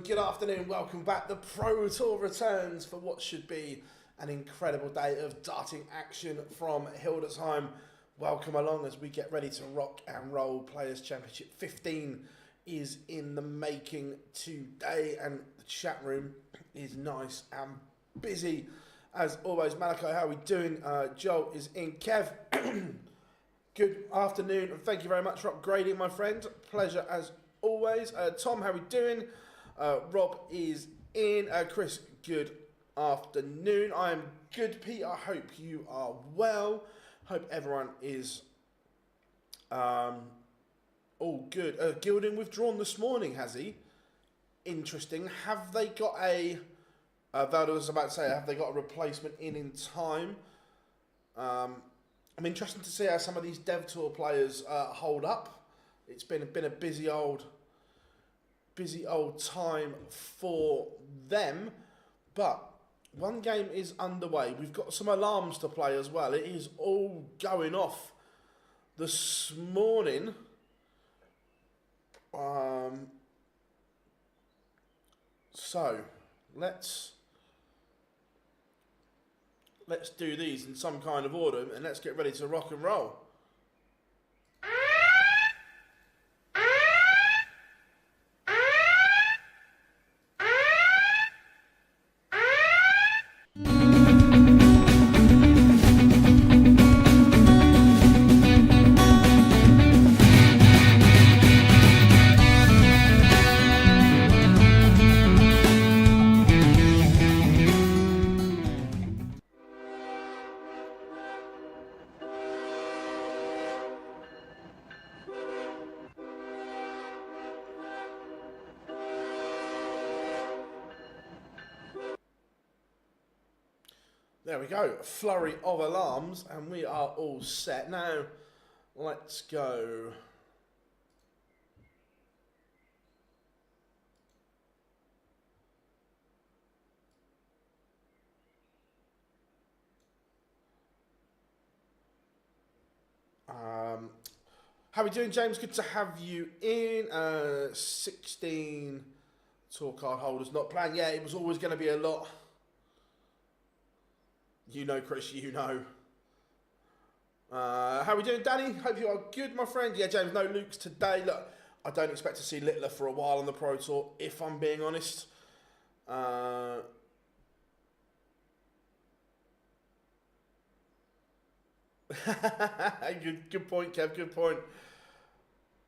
good afternoon, welcome back. The Pro Tour returns for what should be an incredible day of darting action from Hildesheim. Welcome along as we get ready to rock and roll. Players Championship 15 is in the making today, and the chat room is nice and busy. As always, Malachi, how are we doing? Joel is in. Kev, good afternoon, and thank you very much for upgrading, my friend. Pleasure as always. Tom, how are we doing? Rob is in. Chris, good afternoon. I am good, Pete. I hope you are well. Hope everyone is all good. Gilding withdrawn this morning, has he? Interesting. Have they got a... Valdo was about to say, have they got a replacement in time? I'm interested to see how some of these Dev Tour players hold up. It's been a busy old time for them, but one game is underway. We've got some alarms to play as well. It is all going off this morning. So let's do these in some kind of order and let's get ready to rock and roll. There we go, flurry of alarms, and we are all set. Now, let's go. How are we doing, James? Good to have you in. 16 tour card holders not playing. Yeah, it was always going to be a lot. You know, Chris, you know. How are we doing, Danny? Hope you are good, my friend. Yeah, James, no Luke's today. Look, I don't expect to see Littler for a while on the Pro Tour, if I'm being honest. Good point, Kev, good point.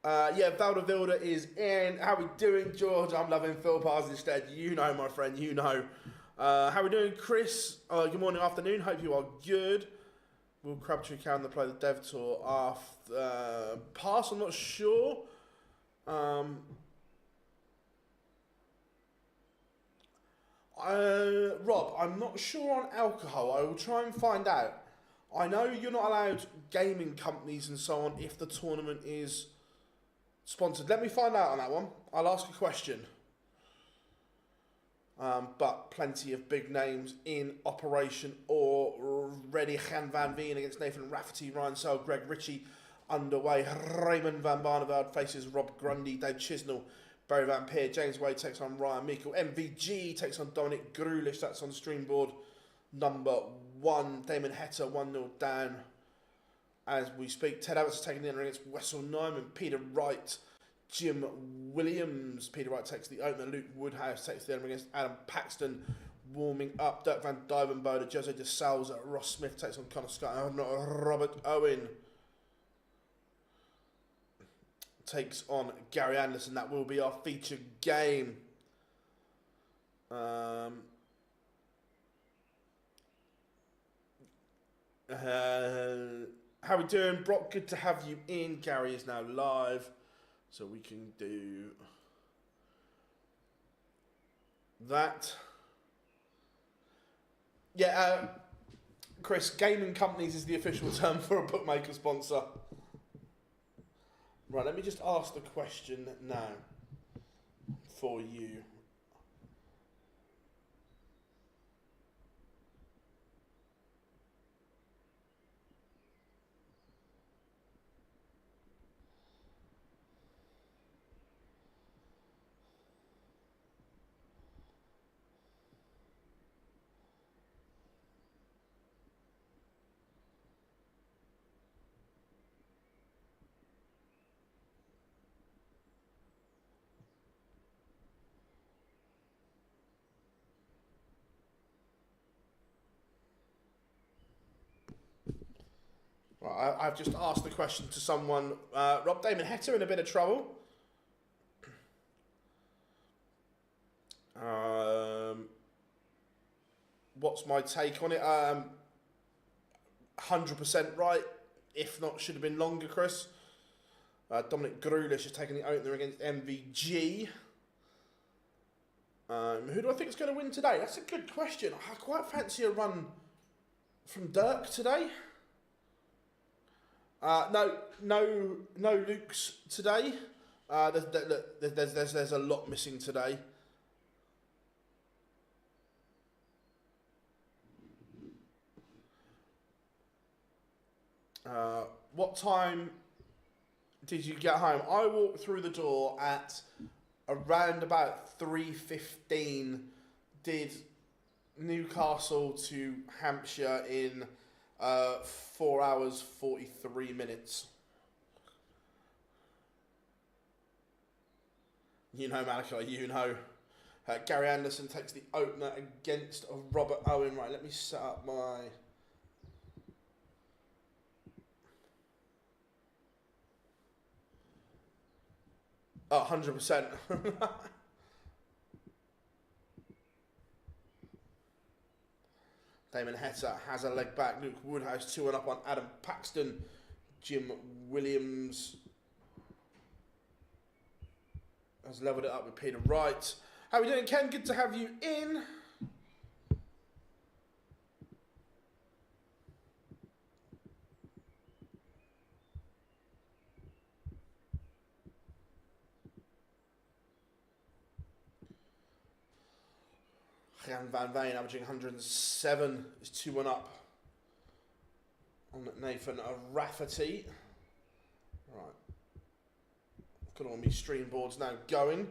Yeah, Valdevilda is in. How are we doing, George? I'm loving Phil Pars instead. You know, my friend, you know. How are we doing, Chris? Good morning, afternoon. Hope you are good. Will Crabtree Calendar play the Dev Tour after pass? I'm not sure. Rob, I'm not sure on alcohol. I will try and find out. I know you're not allowed gaming companies and so on if the tournament is sponsored. Let me find out on that one. I'll ask a question. But plenty of big names in operation already. Jan van Veen against Nathan Rafferty, Ryan Searle, Greg Ritchie underway. Raymond van Barneveld faces Rob Grundy, Dave Chisnell, Barry Van Peer, James Wade takes on Ryan Meikle. MVG takes on Dominic Grulish, that's on stream board number 1. Damon Hetter 1-0 down as we speak. Ted Evans is taking the inner against Wessel Nyman. Peter Wright, Jim Williams. Peter Wright takes the opener. Luke Woodhouse takes the enemy against Adam Paxton. Warming up, Dirk van Dijvenbode, Jose de Souza. Ross Smith takes on Connor Scott. Robert Owen takes on Gary Anderson. That will be our feature game. How are we doing, Brock? Good to have you in. Gary is now live. So we can do that. Yeah, Chris, gaming companies is the official term for a bookmaker sponsor. Right, let me just ask the question now for you. I've just asked the question to someone. Rob, Damon Heta in a bit of trouble. What's my take on it? 100% right. If not, should have been longer, Chris. Dominic Grulish has taken the opener against MVG. Who do I think is going to win today? That's a good question. I quite fancy a run from Dirk today. No Luke's today. There's a lot missing today. What time did you get home? I walked through the door at around about 3:15. Did Newcastle to Hampshire in 4 hours 43 minutes. You know, Malachi, you know. Gary Anderson takes the opener against Robert Owen. Right, let me set up my... Oh, 100%. Damon Heta has a leg back. Luke Woodhouse 2-1 up on Adam Paxton. Jim Williams has levelled it up with Peter Wright. How are we doing, Ken? Good to have you in. Jan van Veen averaging 107 is 2-1 up on Nathan Rafferty. Right. Got all my stream boards now going,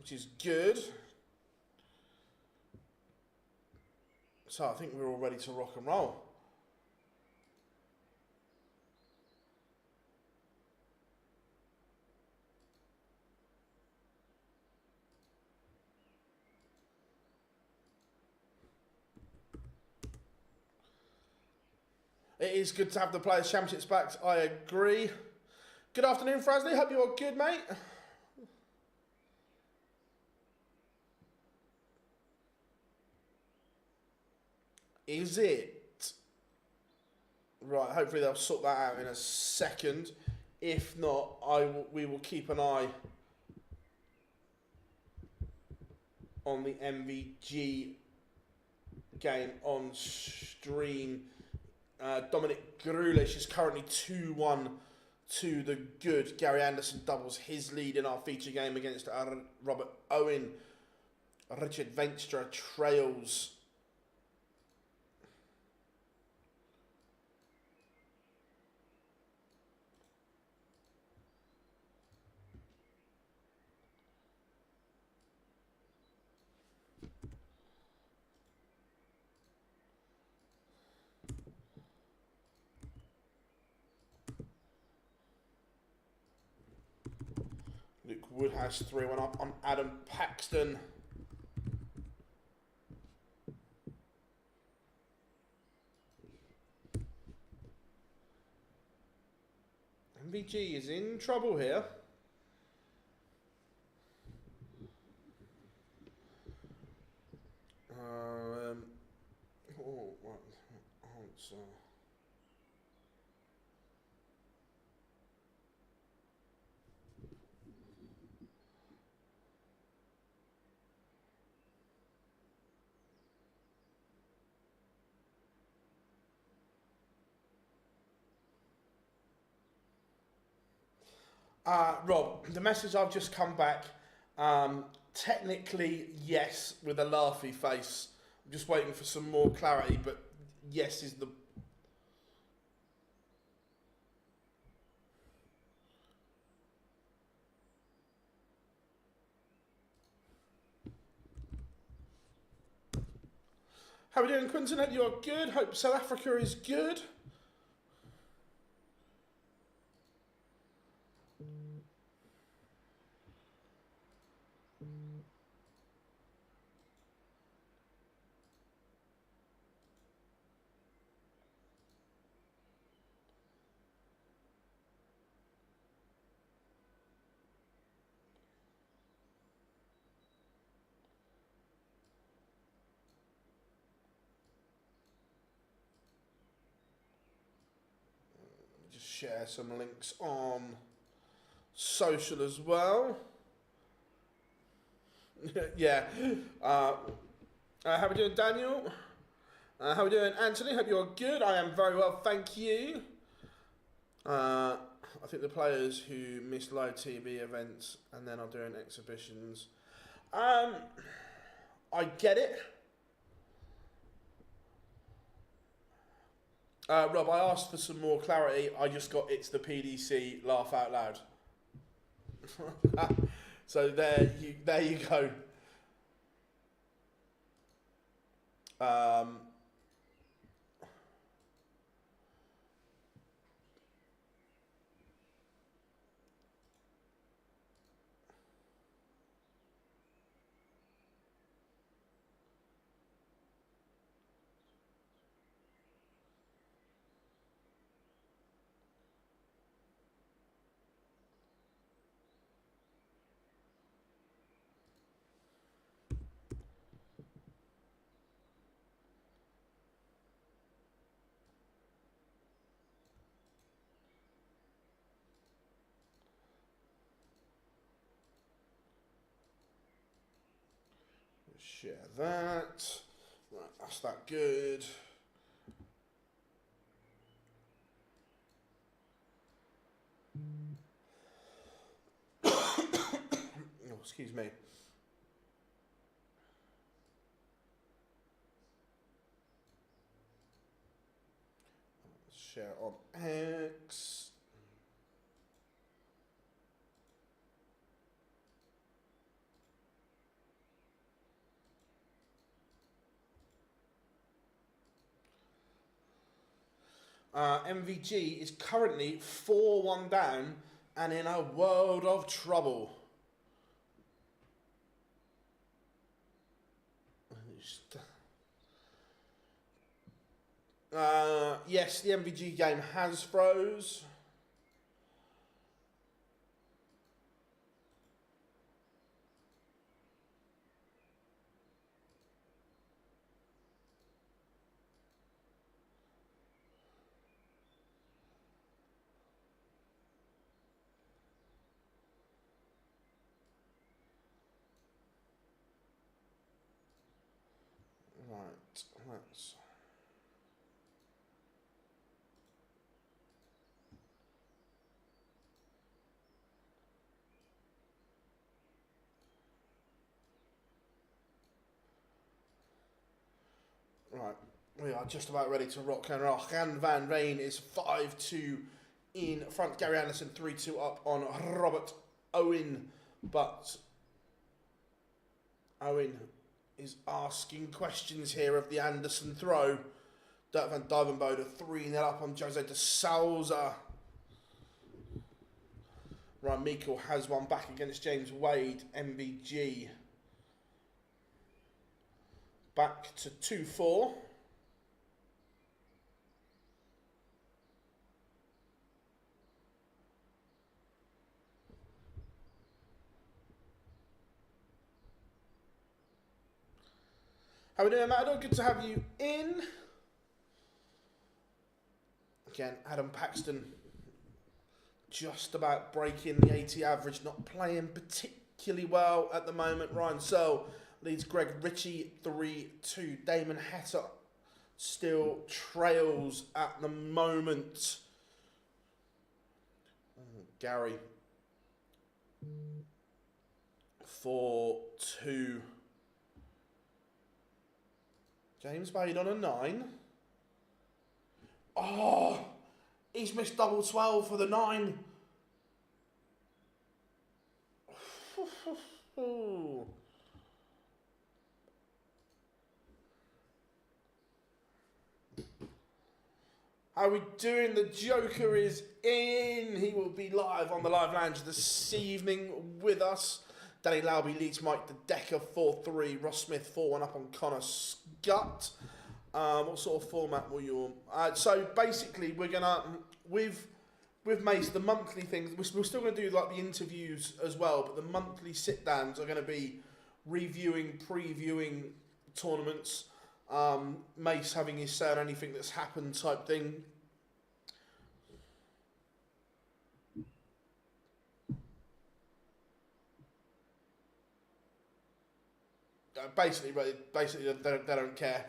which is good. So I think we're all ready to rock and roll. It is good to have the Players' Championships back, I agree. Good afternoon, Frasley. Hope you're good, mate. Is it? Right, hopefully they'll sort that out in a second. If not, we will keep an eye on the MVG game on stream. Dominic Grulish is currently 2-1 to the good. Gary Anderson doubles his lead in our feature game against Robert Owen. Richard Venstra trails. Luke Woodhouse 3-1 up on Adam Paxton. MVG is in trouble here. What answer? Rob, the message I've just come back, technically yes with a laughy face. I'm just waiting for some more clarity, but yes is the... How are we doing, Quinton? Hope you're good. Hope South Africa is good. share some links on social as well. Yeah. How are we doing, Daniel? How are we doing, Anthony? Hope you're good. I am very well, thank you. I think the players who miss live TV events and then are doing exhibitions. I get it. Rob, I asked for some more clarity. I just got it's the PDC laugh out loud. So there you go. Share that. Right, that's that good. Oh, excuse me. Share on X. MVG is currently 4-1 down and in a world of trouble. Yes, the MVG game has froze. Right, let's... Right, we are just about ready to rock and roll. And Van Veen is 5-2 in front. Gary Anderson 3-2 up on Robert Owen. But Owen is asking questions here of the Anderson throw. Dirk van Duivenbode 3-0 up on Jose de Souza. Ryan Meikle has one back against James Wade. MVG back to 2-4. How are we doing, Matador? Good to have you in. Again, Adam Paxton just about breaking the 80 average, not playing particularly well at the moment. Ryan Searle leads Greg Ritchie 3-2. Damon Hetta still trails at the moment. Gary 4-2. James Wade on a 9. Oh, he's missed double 12 for the 9. How are we doing? The Joker is in. He will be live on the Live Lounge this evening with us. Danny Lauby leads Mike the Decker 4-3. Ross Smith 4-1 up on Connor Scott. What sort of format will you on? So basically, we're gonna with Mace the monthly things. We're still gonna do like the interviews as well, but the monthly sit downs are gonna be reviewing, previewing tournaments. Mace having his say on anything that's happened type thing. basically they don't care,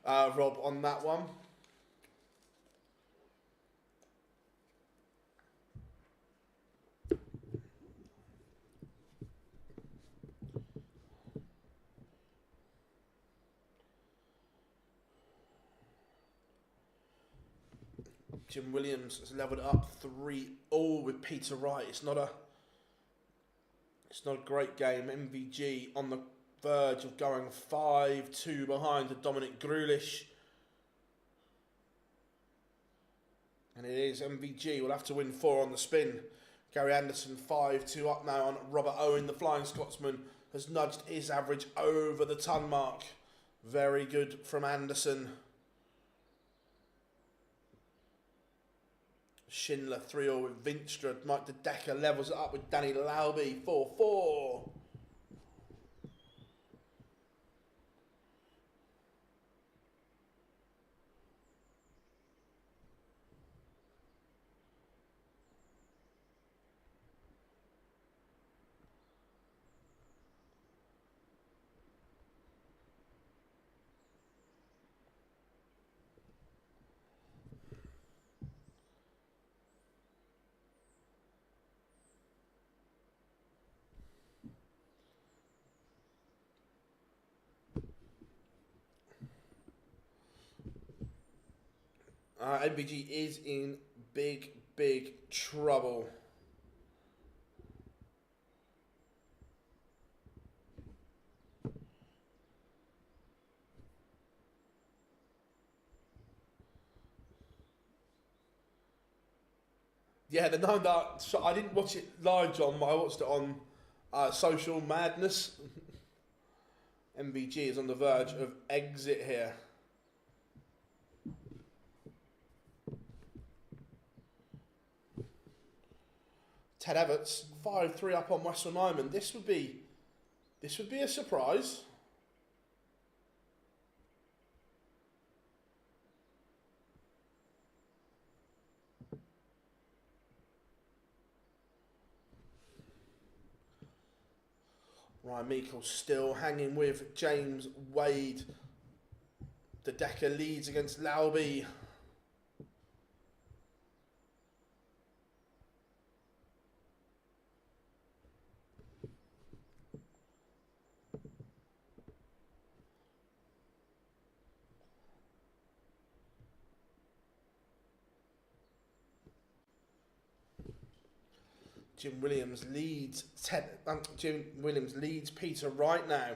Rob, on that one. Jim Williams has levelled it up 3-all with Peter Wright. It's not a great game. MVG on the verge of going 5-2 behind to Dominic Grulish. And it is MVG will have to win 4 on the spin. Gary Anderson 5-2 up now on Robert Owen. The Flying Scotsman has nudged his average over the ton mark. Very good from Anderson. Schindler 3-all with Vinstra. Mike De Decker levels it up with Danny Lauby 4-4. MVG is in big trouble. Yeah, the 9-dart shot, I didn't watch it live, John, but I watched it on Social Madness. MVG is on the verge of exit here. Ted Everts 5-3 up on Wessel Nyman. This would be a surprise. Ryan Meikle still hanging with James Wade. De Decker leads against Lauby. Jim Williams leads Peter Wright now.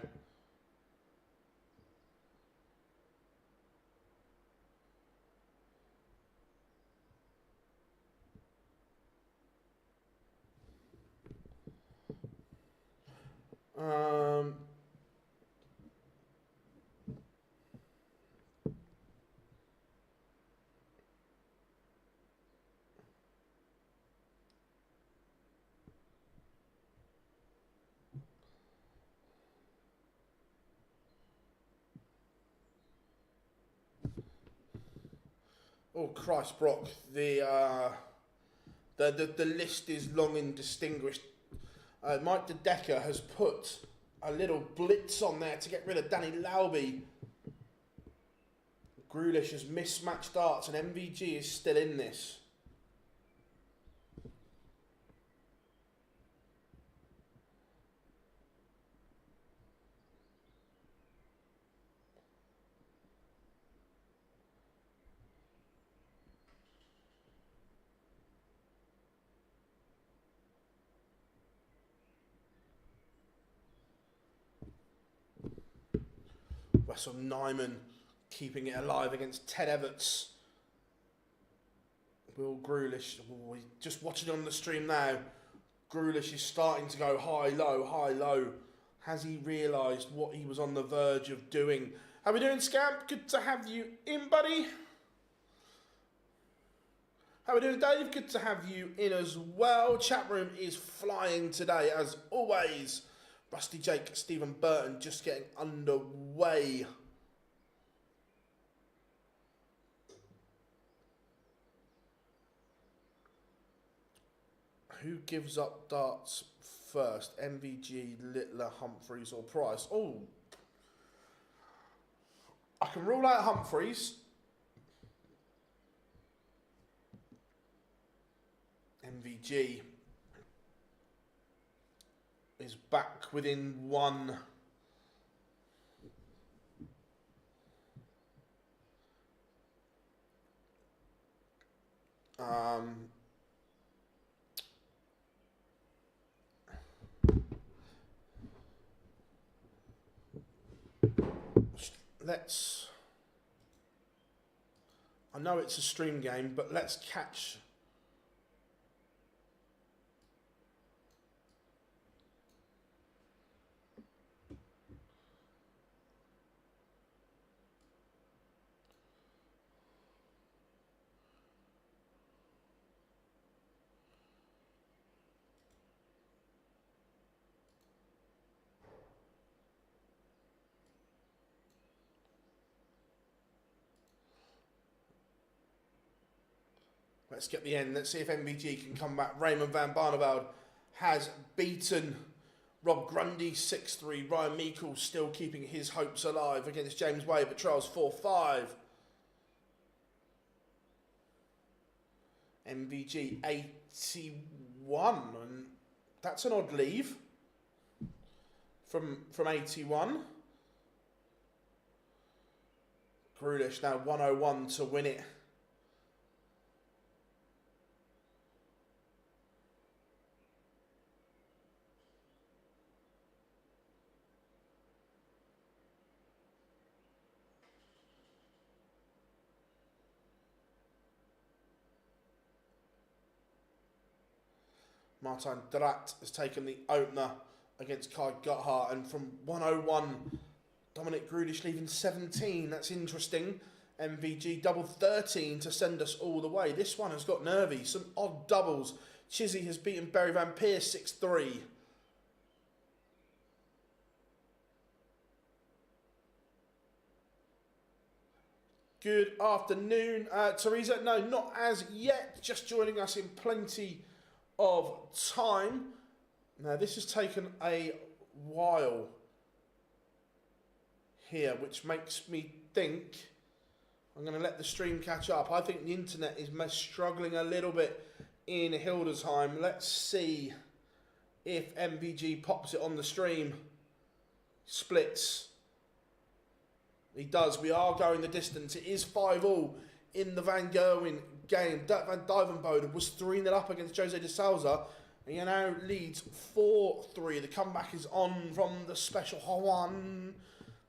Oh Christ, Brock! The list is long and distinguished. Mike De Decker has put a little blitz on there to get rid of Danny Lauby. Grulish has mismatched darts, and MVG is still in this. Wessel Nyman keeping it alive against Ted Everts. Will Grulish, just watching on the stream now, Grulish is starting to go high, low. Has he realised what he was on the verge of doing? How we doing, Scamp? Good to have you in, buddy. How we doing, Dave? Good to have you in as well. Chat room is flying today, as always. Rusty Jake, Stephen Burton just getting underway. Who gives up darts first? MVG, Littler, Humphreys or Price? Oh, I can rule out Humphreys. MVG is back within one. Let's. I know it's a stream game, but let's catch. Let's get the end. Let's see if MVG can come back. Raymond van Barneveld has beaten Rob Grundy 6-3. Ryan Meikle still keeping his hopes alive against James Wade at trials 4-5. MVG 81, and that's an odd leave from 81. Grulish now 101 to win it. Martin Drat has taken the opener against Kai Gotthard, and from 101, Dominic Grulish leaving 17. That's interesting. MVG double 13 to send us all the way. This one has got nervy. Some odd doubles. Chizzy has beaten Barry Van Peer 6-3. Good afternoon, Teresa. No, not as yet. Just joining us in plenty of time. Now, this has taken a while here, which makes me think I'm going to let the stream catch up. I think the internet is struggling a little bit in Hildesheim. Let's see if MVG pops it on the stream. Splits. He does. We are going the distance. It is 5-5 in the Van Gerwen game. Dirk van Dijvenbode was 3-0 up against Jose de Souza. And he now leads 4-3. The comeback is on from the special one.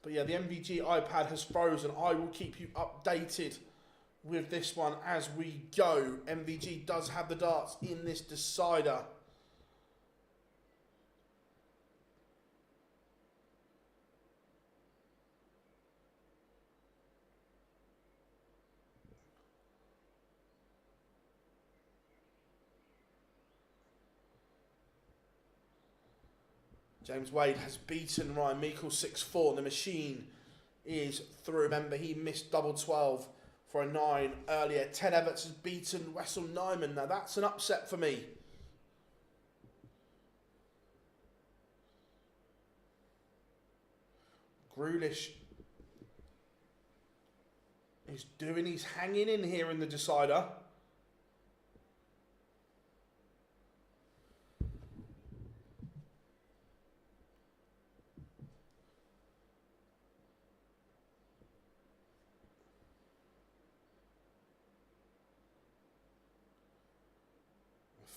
But yeah, the MVG iPad has frozen. I will keep you updated with this one as we go. MVG does have the darts in this decider. James Wade has beaten Ryan Meikle 6-4. The machine is through. Remember, he missed double 12 for a 9 earlier. Ted Everts has beaten Wessel Nyman. Now, that's an upset for me. Grulish is he's hanging in here in the decider.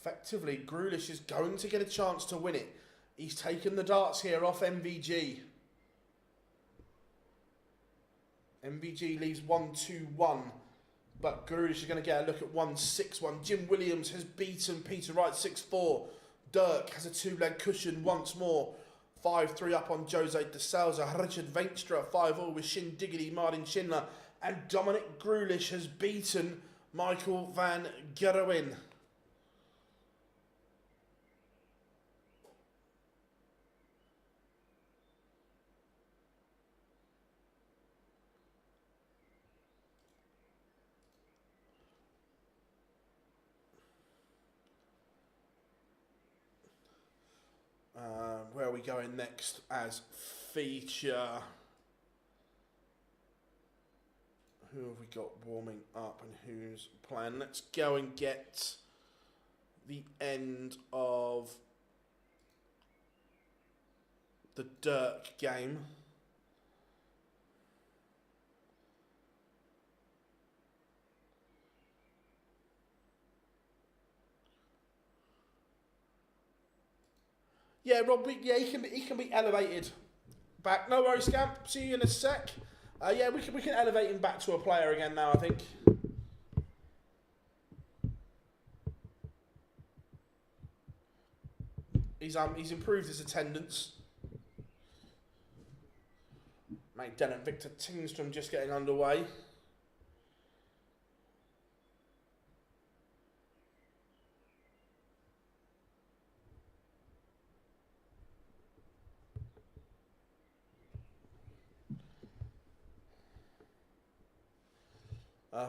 Effectively, Grulish is going to get a chance to win it. He's taken the darts here off MVG. MVG leaves 1-2-1, but Grulish is going to get a look at 1-6-1. Jim Williams has beaten Peter Wright 6-4. Dirk has a 2-leg cushion once more. 5-3 up on Jose de Souza. Richard Venstra 5-0 with Shin Diggity, Martin Schindler. And Dominic Grulish has beaten Michael van Gerwen. Where are we going next as feature? Who have we got warming up and who's playing? Let's go and get the end of the Dirk game. Yeah, Rob. Yeah, he can be elevated back. No worries, Scamp. See you in a sec. Yeah, we can elevate him back to a player again now, I think. He's improved his attendance. Mate, Denham Victor Tingstrom just getting underway.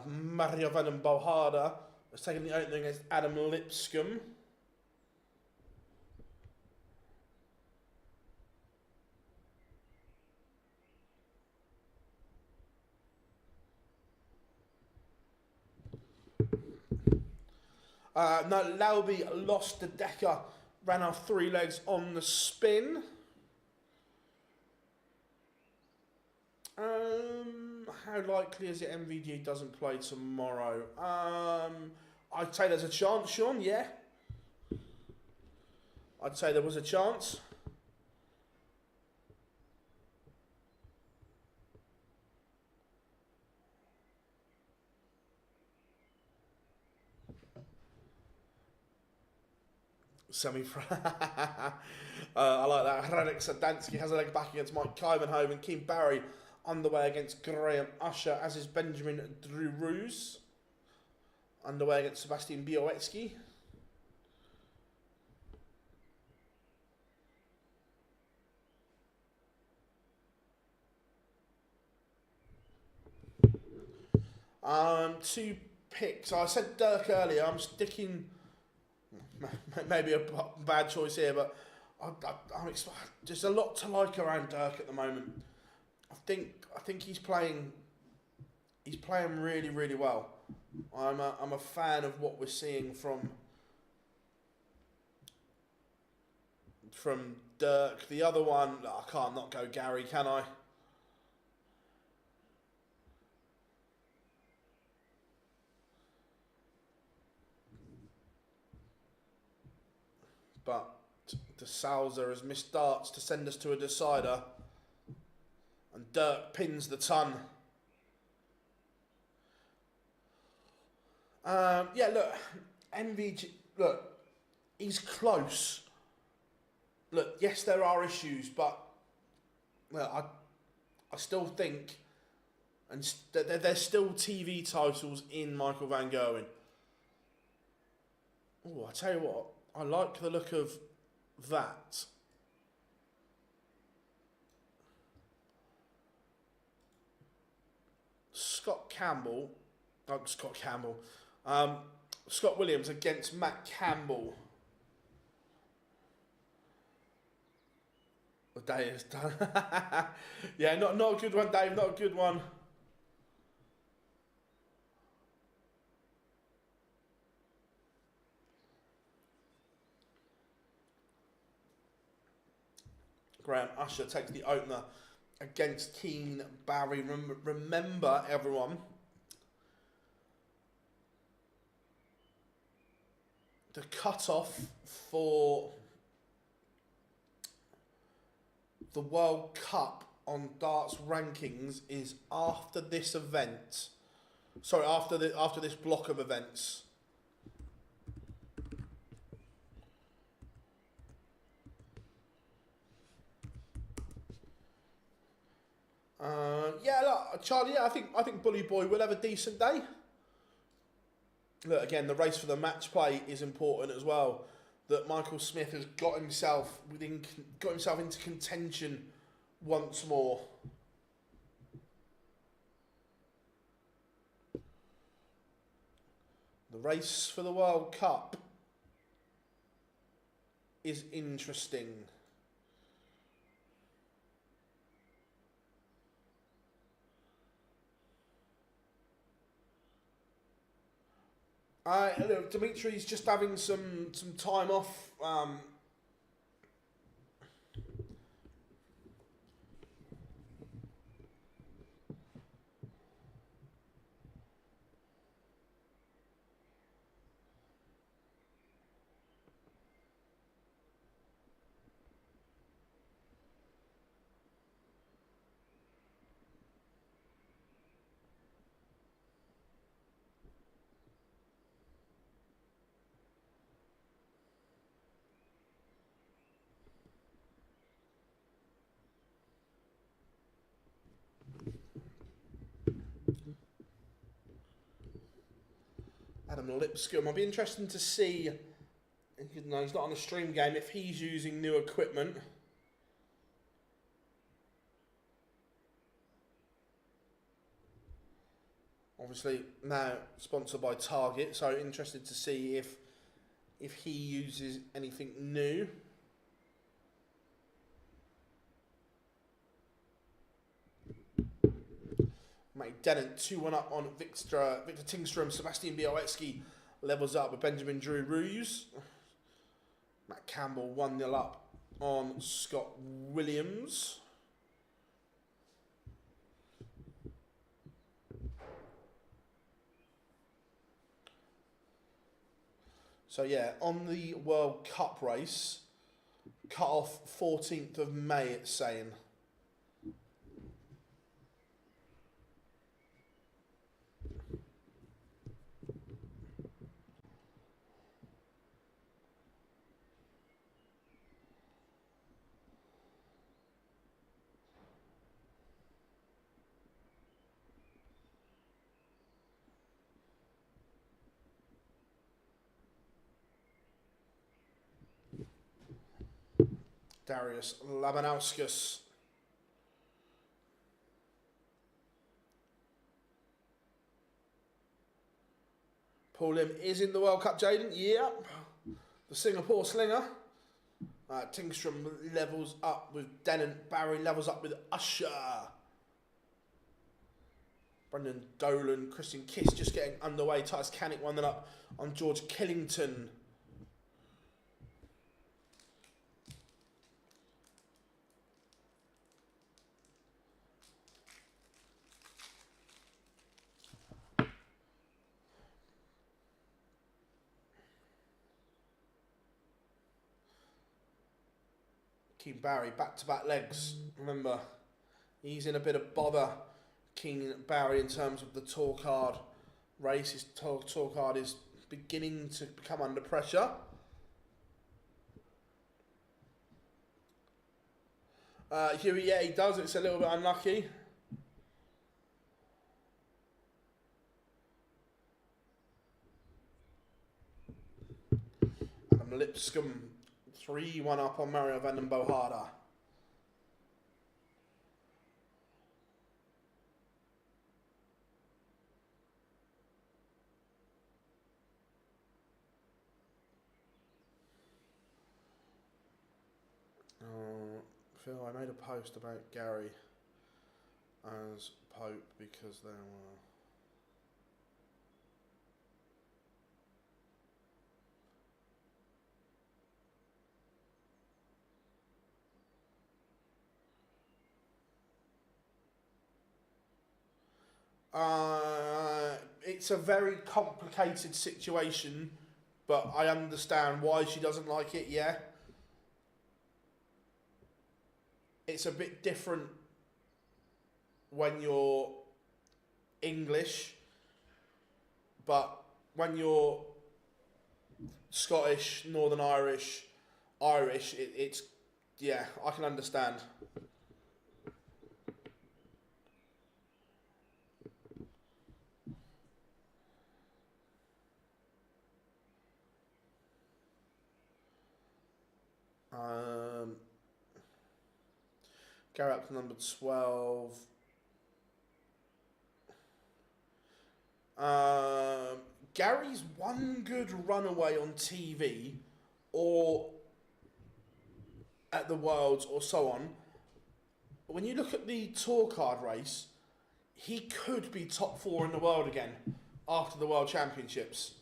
Mario Van Bohada has taken the opening against Adam Lipscomb. No, Lauby lost the decker, ran off 3 legs on the spin. How likely is it MVG doesn't play tomorrow? I'd say there's a chance, Sean, yeah. I'd say there was a chance. I like that. Radek Sadansky has a leg back against Mike Kyvenhoven. Keane Barry underway against Graham Usher, as is Benjamin Drurouz. Underway against Sebastian Białecki. Two picks. I said Dirk earlier. I'm sticking. Maybe a bad choice here, but there's a lot to like around Dirk at the moment. I think he's playing really, really well. I'm a fan of what we're seeing from Dirk. The other one, I can't not go Gary, can I? But De Souza has missed darts to send us to a decider. And Dirk pins the ton. Yeah, look, MVG, look, he's close. Look, yes, there are issues, but well, I still think, and there's still TV titles in Michael van Gerwen. Oh, I tell you what, I like the look of that. Scott Williams against Matt Campbell. The day is done. Yeah, not a good one, Dave. Not a good one. Graham Usher takes the opener against Keane Barry. Remember, everyone, the cut-off for the World Cup on darts rankings is after this event. Sorry, after this block of events. Yeah, look, Charlie. Yeah, I think Bully Boy will have a decent day. Look, again, the race for the match play is important as well. That Michael Smith has got himself into contention once more. The race for the World Cup is interesting. Look, Dimitri's just having some time off. Adam Lipscomb. I'll be interested to see. No, he's not on a stream game. If he's using new equipment. Obviously now sponsored by Target, so interested to see if he uses anything new. Mate Dennett 2-1 up on Victor Tingstrom. Sebastian Białecki levels up with Benjamin Drew Ruse. Matt Campbell 1-0 up on Scott Williams. So yeah, on the World Cup race, cut off 14th of May, it's saying. Darius Labanauskas. Paul Lim is in the World Cup, Jaden. Yep. The Singapore slinger. Tingstrom levels up with Denon. Barry levels up with Usher. Brendan Dolan. Christian Kiss just getting underway. Titus Canick 1-0 up on George Killington. King Barry, back-to-back legs. Remember, he's in a bit of bother, King Barry, in terms of the tour card race. His tour card is beginning to become under pressure. Huey, yeah, he does. It's a little bit unlucky. Adam Lipscomb 3-1 up on Mario van den Bohada. Phil, I made a post about Gary as Pope because there were... It's a very complicated situation, but I understand why she doesn't like it, yeah. It's a bit different when you're English, but when you're Scottish, Northern Irish, it's, yeah, I can understand. Gary up to number 12. Gary's one good runaway on TV or at the Worlds or so on. When you look at the tour card race, he could be top 4 in the world again after the World Championships.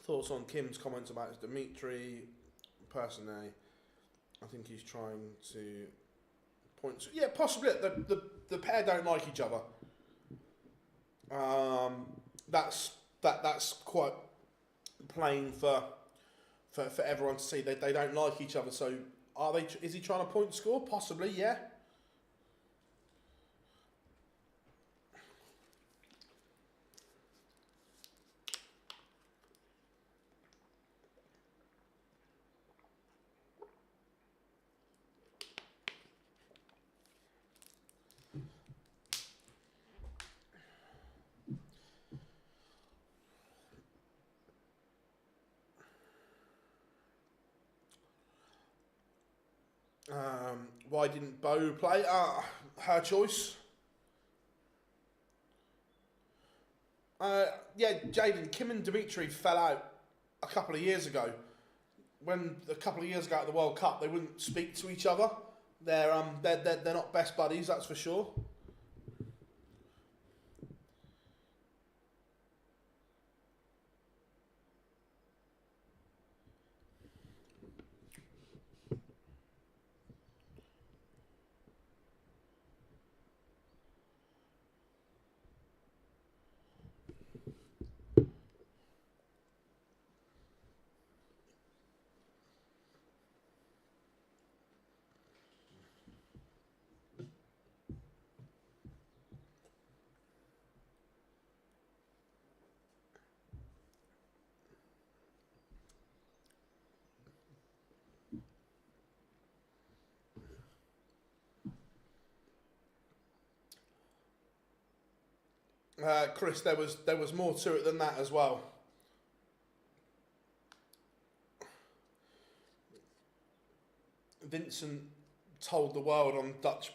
Thoughts on Kim's comments about Dimitri? Personally, I think he's trying to point to, yeah, possibly the pair don't like each other. That's quite plain for everyone to see. They don't like each other. So are they? Is he trying to point score? Possibly, yeah. Why didn't Bo play? Her choice. Yeah, Jaden, Kim and Dimitri fell out a couple of years ago. When a couple of years ago at the World Cup, they wouldn't speak to each other. They're not best buddies, that's for sure. Chris, there was more to it than that as well. Vincent told the world on Dutch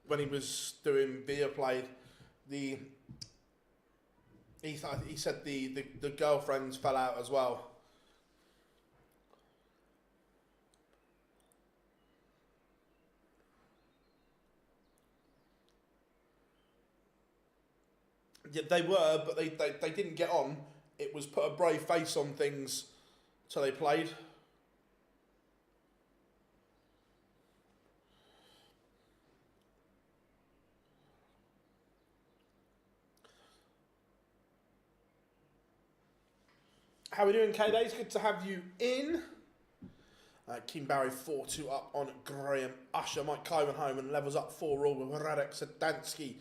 when he was doing beer played. He said the girlfriends fell out as well. Yeah, they were, but they didn't get on. It was put a brave face on things till they played. How are we doing, K-Days? Good to have you in. Keen Barry 4-2 up on Graham Usher. Mike Kyman home and levels up 4-all with Radek Sadansky.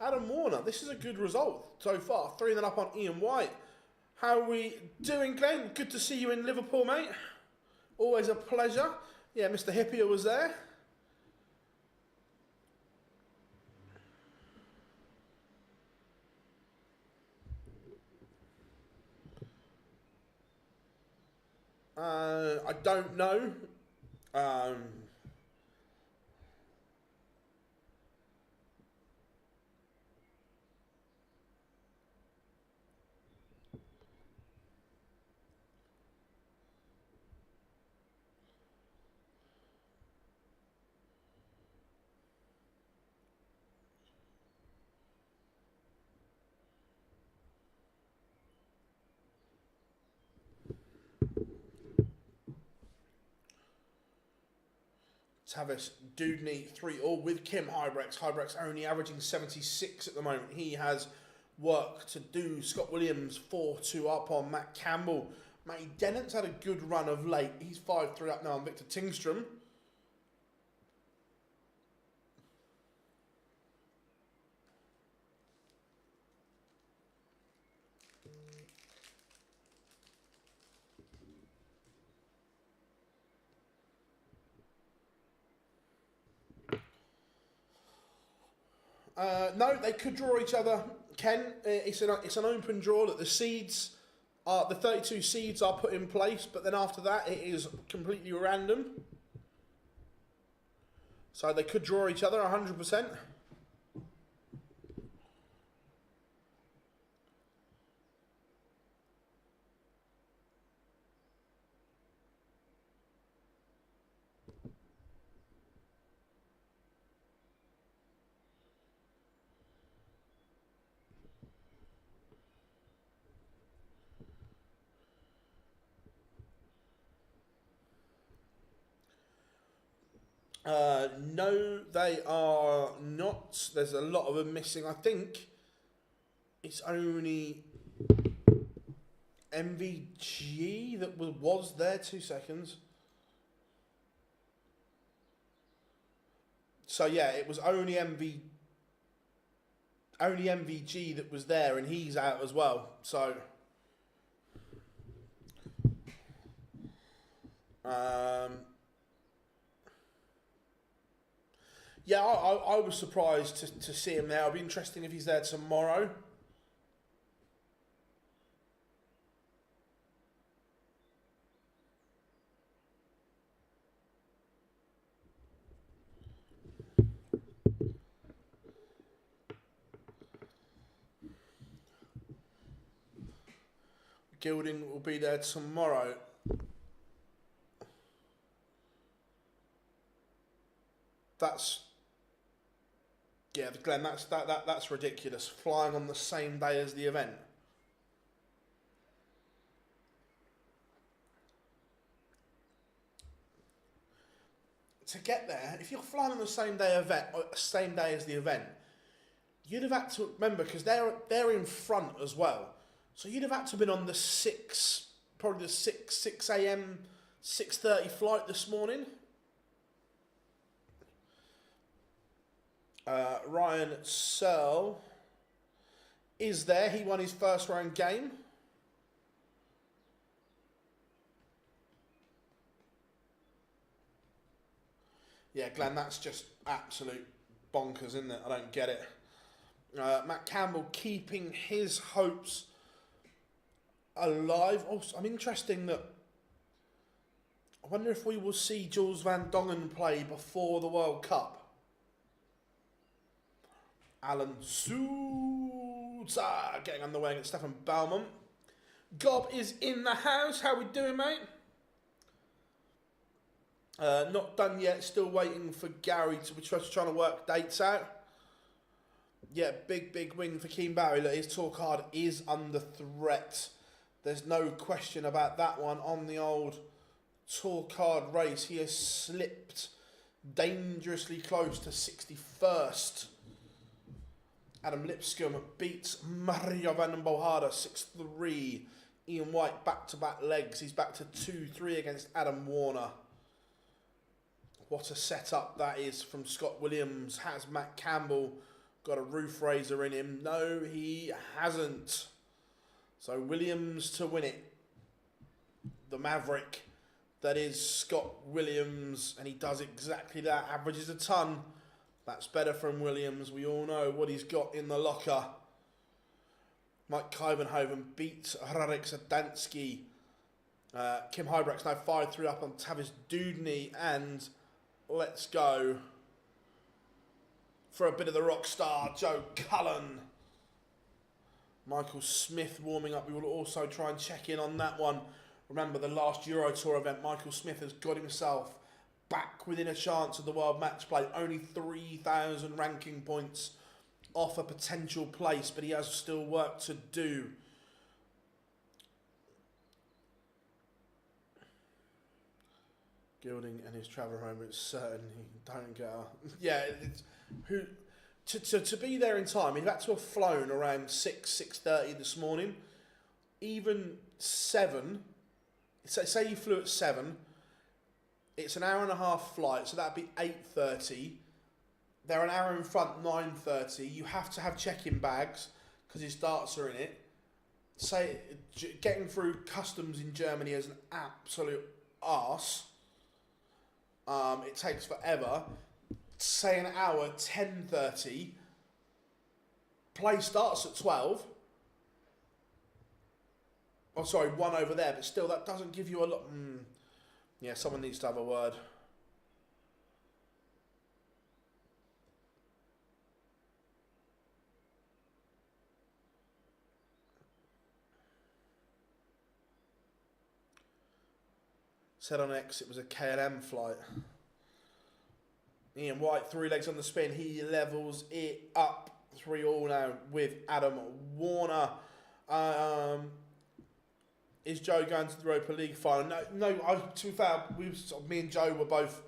Adam Warner, this is a good result so far. 3-0 up on Ian White. How are we doing, Glenn? Good to see you in Liverpool, mate. Always a pleasure. Yeah, Mr. Hippier was there. I don't know. Tavis Dudney 3-all with Kim Hybrex. Hybrex only averaging 76 at the moment. He has work to do. Scott Williams 4-2 up on Matt Campbell. Matty Dennant's had a good run of late. He's 5-3 up now on Victor Tingstrom. No, they could draw each other. Ken, it's an open draw that the 32 seeds are put in place, but then after that it is completely random. So they could draw each other 100%. No, they are not. There's a lot of them missing. I think it's only MVG that was there. 2 seconds. So yeah, it was only MVG that was there, and he's out as well. So yeah, I was surprised to see him there. It'll be interesting if he's there tomorrow. Gilding will be there tomorrow. Yeah, Glenn, that's ridiculous. Flying on the same day as the event. To get there, if you're flying on the same day as the event, you'd have had to remember, because they're in front as well. So you'd have had to have been on the 6 a.m. 6:30 flight this morning. Ryan Searle is there. He won his first round game. Yeah, Glenn, that's just absolute bonkers, isn't it? I don't get it. Matt Campbell keeping his hopes alive. Also, I'm interested that I wonder if we will see Jules Van Dongen play before the World Cup. Alan Souza getting underway against Stefan Baumann. Gob is in the house. How we doing, mate? Not done yet. Still waiting for Gary to be trying to work dates out. Yeah, big win for Keane Barry. Look, his tour card is under threat. There's no question about that one. On the old tour card race, he has slipped dangerously close to 61st. Adam Lipscomb beats Mario van Bohada 6-3. Ian White back-to-back legs. He's back to 2-3 against Adam Warner. What a setup that is from Scott Williams. Has Matt Campbell got a roof raiser in him? No, he hasn't. So Williams to win it. The Maverick that is Scott Williams, and he does exactly that. Averages a ton. That's better from Williams. We all know what he's got in the locker. Mike Kyvenhoven beats Radek Zadansky. Kim Hybrecht's now 5-3 up on Tavis Dudney. And let's go for a bit of the rock star, Joe Cullen. Michael Smith warming up. We will also try and check in on that one. Remember, the last Euro Tour event, Michael Smith has got himself back within a chance of the World Match Play. Only 3,000 ranking points off a potential place, but he has still work to do. Gilding and his travel home, it's certain he don't get out. Yeah, to be there in time, he'd had to have flown around 6:30 this morning. Even 7, say you flew at 7, it's an hour and a half flight, so that'd be 8:30. They're an hour in front, 9:30. You have to have check-in bags because his darts are in it. Say, getting through customs in Germany is an absolute arse. It takes forever. Say an hour, 10:30. Play starts at 12. Oh, sorry, 1 over there, but still, that doesn't give you a lot. Yeah, someone needs to have a word. Said on X it was a KLM flight. Ian White, 3 legs on the spin. He levels it up. 3-3 now with Adam Warner. Is Joe going to the Europa League final? No. To be fair, me and Joe were both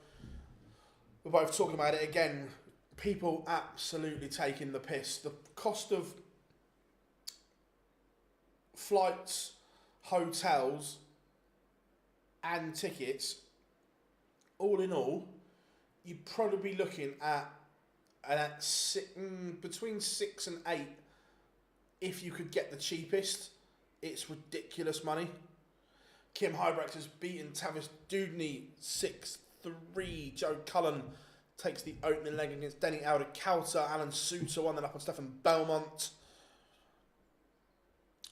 we're both talking about it again. People absolutely taking the piss. The cost of flights, hotels, and tickets, all in all, you'd probably be looking at between 6 and 8 if you could get the cheapest. It's ridiculous money. Kim Hybrecht has beaten Tavis Dudney 6-3. Joe Cullen takes the opening leg against Denny Alder-Kauter. Alan Suter won that up on Stefan Belmont.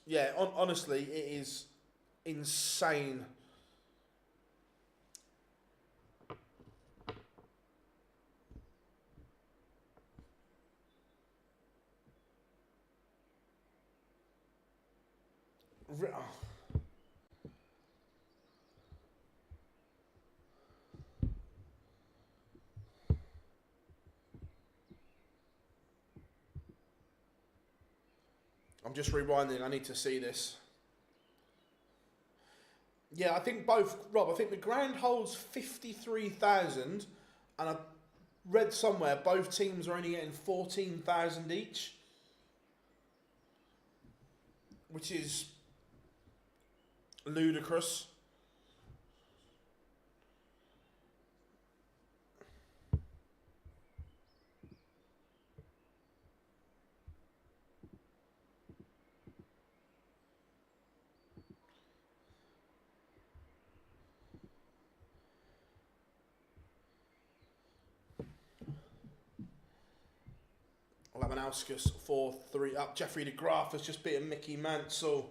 Yeah, honestly, it is insane. I'm just rewinding. I need to see this. Yeah, I think both, Rob, I think the grand holds 53,000, and I read somewhere both teams are only getting 14,000 each, which is ludicrous. Lamanauskas 4-3 up. Jeffrey de Graaf has just beaten Mickey Mansell.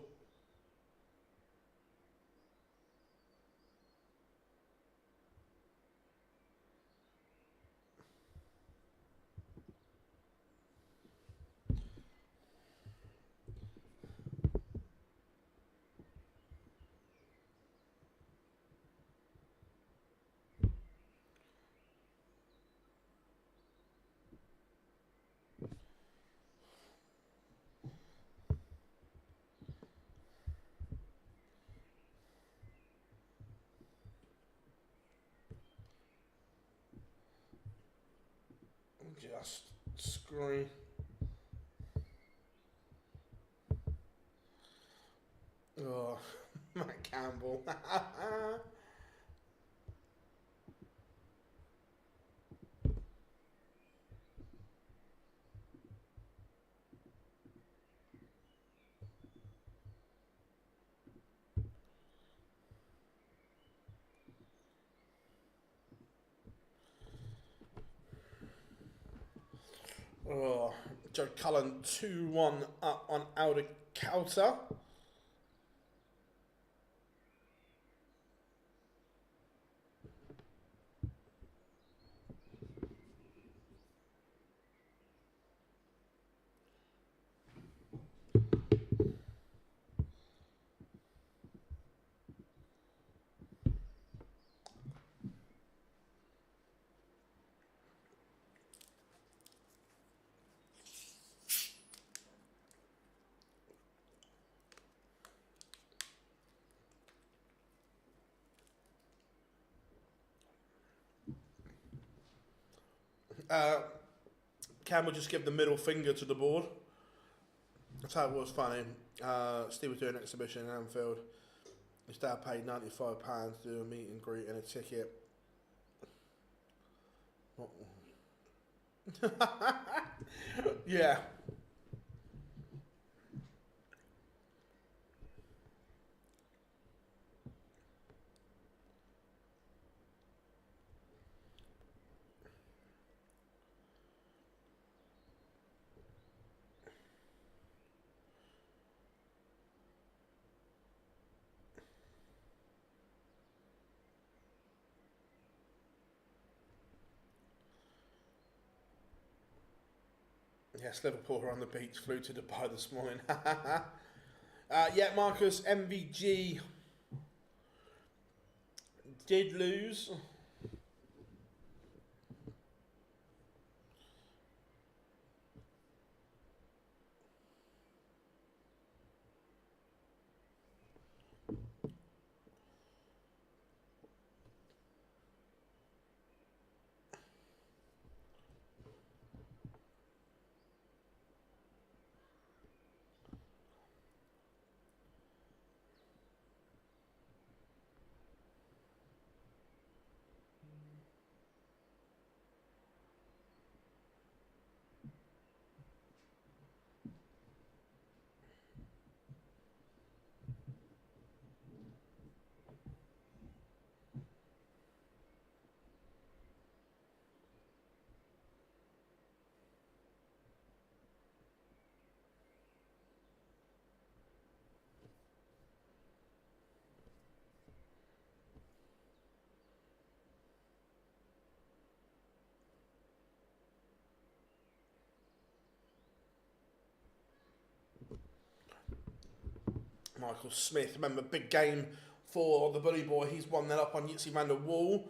Just screw. Oh, Matt Campbell. Oh, Joe Cullen 2-1 up on Alder-Kauter. Campbell just gave the middle finger to the board. That's how it was funny. Steve was doing an exhibition in Anfield. His dad paid £95 to do a meet and greet and a ticket. Yeah. Yes, Liverpool are on the beach, flew to Dubai this morning. Yeah, Marcus, MVG did lose. Michael Smith, remember, big game for the Bully Boy. He's 1-0 up on Yitzy van der Wall.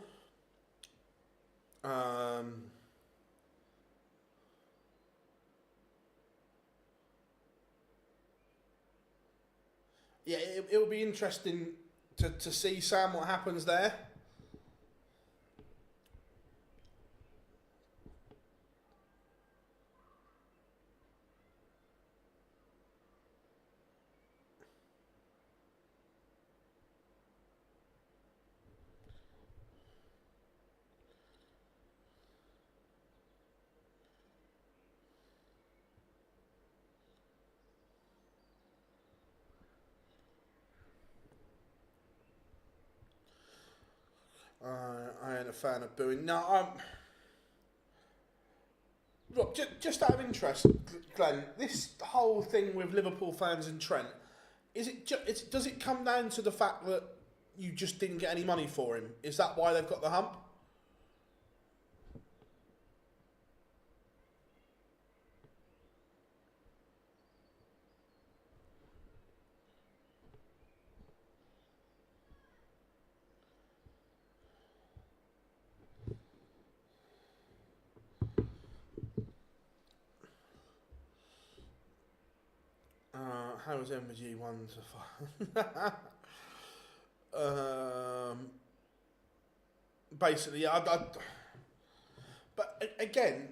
Yeah, it'll be interesting to see, Sam, what happens there. I ain't a fan of booing. No, look, just out of interest, Glenn, this whole thing with Liverpool fans in Trent, does it come down to the fact that you just didn't get any money for him? Is that why they've got the hump? How was MG 1 to 5? Basically, but again,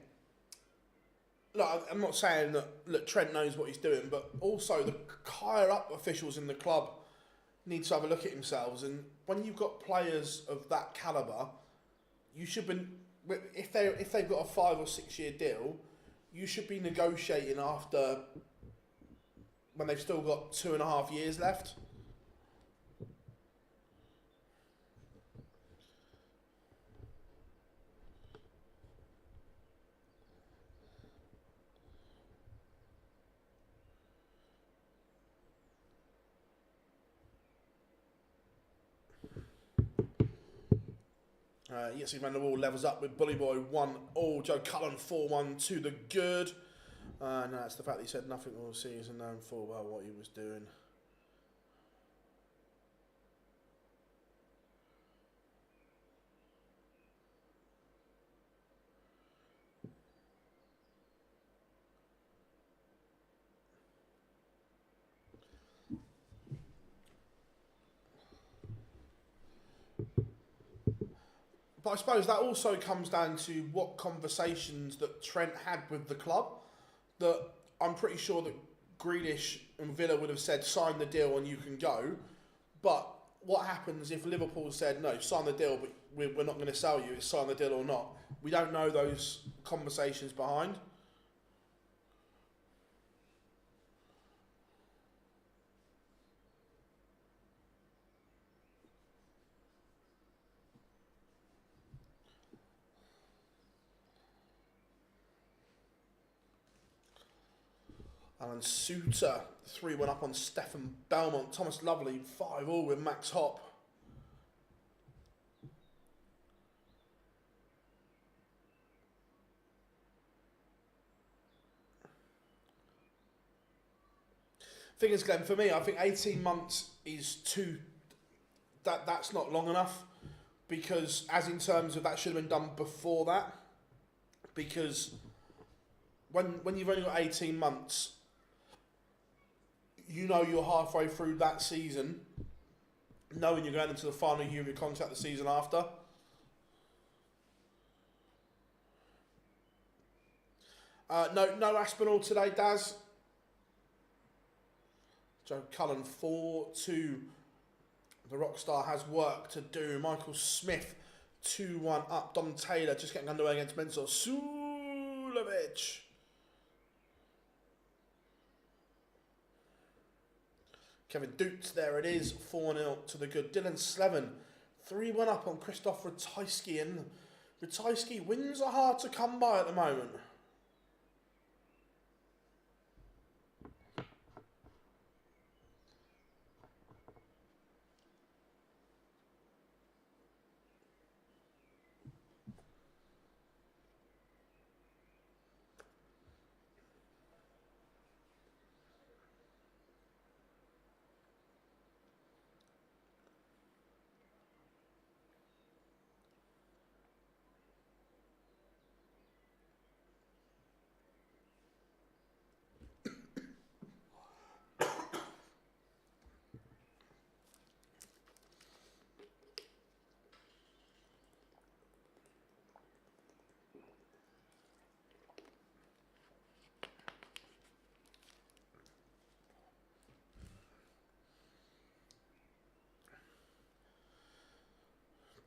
look, I'm not saying that look, Trent knows what he's doing, but also the higher up officials in the club need to have a look at themselves. And when you've got players of that calibre, you should be, if they've got a 5 or 6 year deal, you should be negotiating after when they've still got 2.5 years left. Yitzy van der Wall levels up with Bully Boy 1-1. Joe Cullen 4-1 to the good. No, it's the fact that he said nothing all season, knowing full well what he was doing. But I suppose that also comes down to what conversations that Trent had with the club. That I'm pretty sure that Grealish and Villa would have said, sign the deal and you can go. But what happens if Liverpool said, no, sign the deal, but we're not going to sell you, it's sign the deal or not? We don't know those conversations behind. Alan Suter, 3-1 up on Stefan Belmont. Thomas Lovely, 5-5 with Max Hopp. Thing is, Glenn, for me, I think 18 months is too... That's not long enough. Because, as in terms of that should have been done before that. Because when you've only got 18 months... You know you're halfway through that season, knowing you're going into the final year of your contract the season after. No Aspinall today, Daz. Joe Cullen 4-2. The Rockstar has work to do. Michael Smith 2-1 up. Dom Taylor just getting underway against Mensur Sulovic. Kevin Dukes, there it is, 4-0 to the good. Dylan Slevin, 3-1 up on Christoph Ratajski, and Ratajski wins are hard to come by at the moment.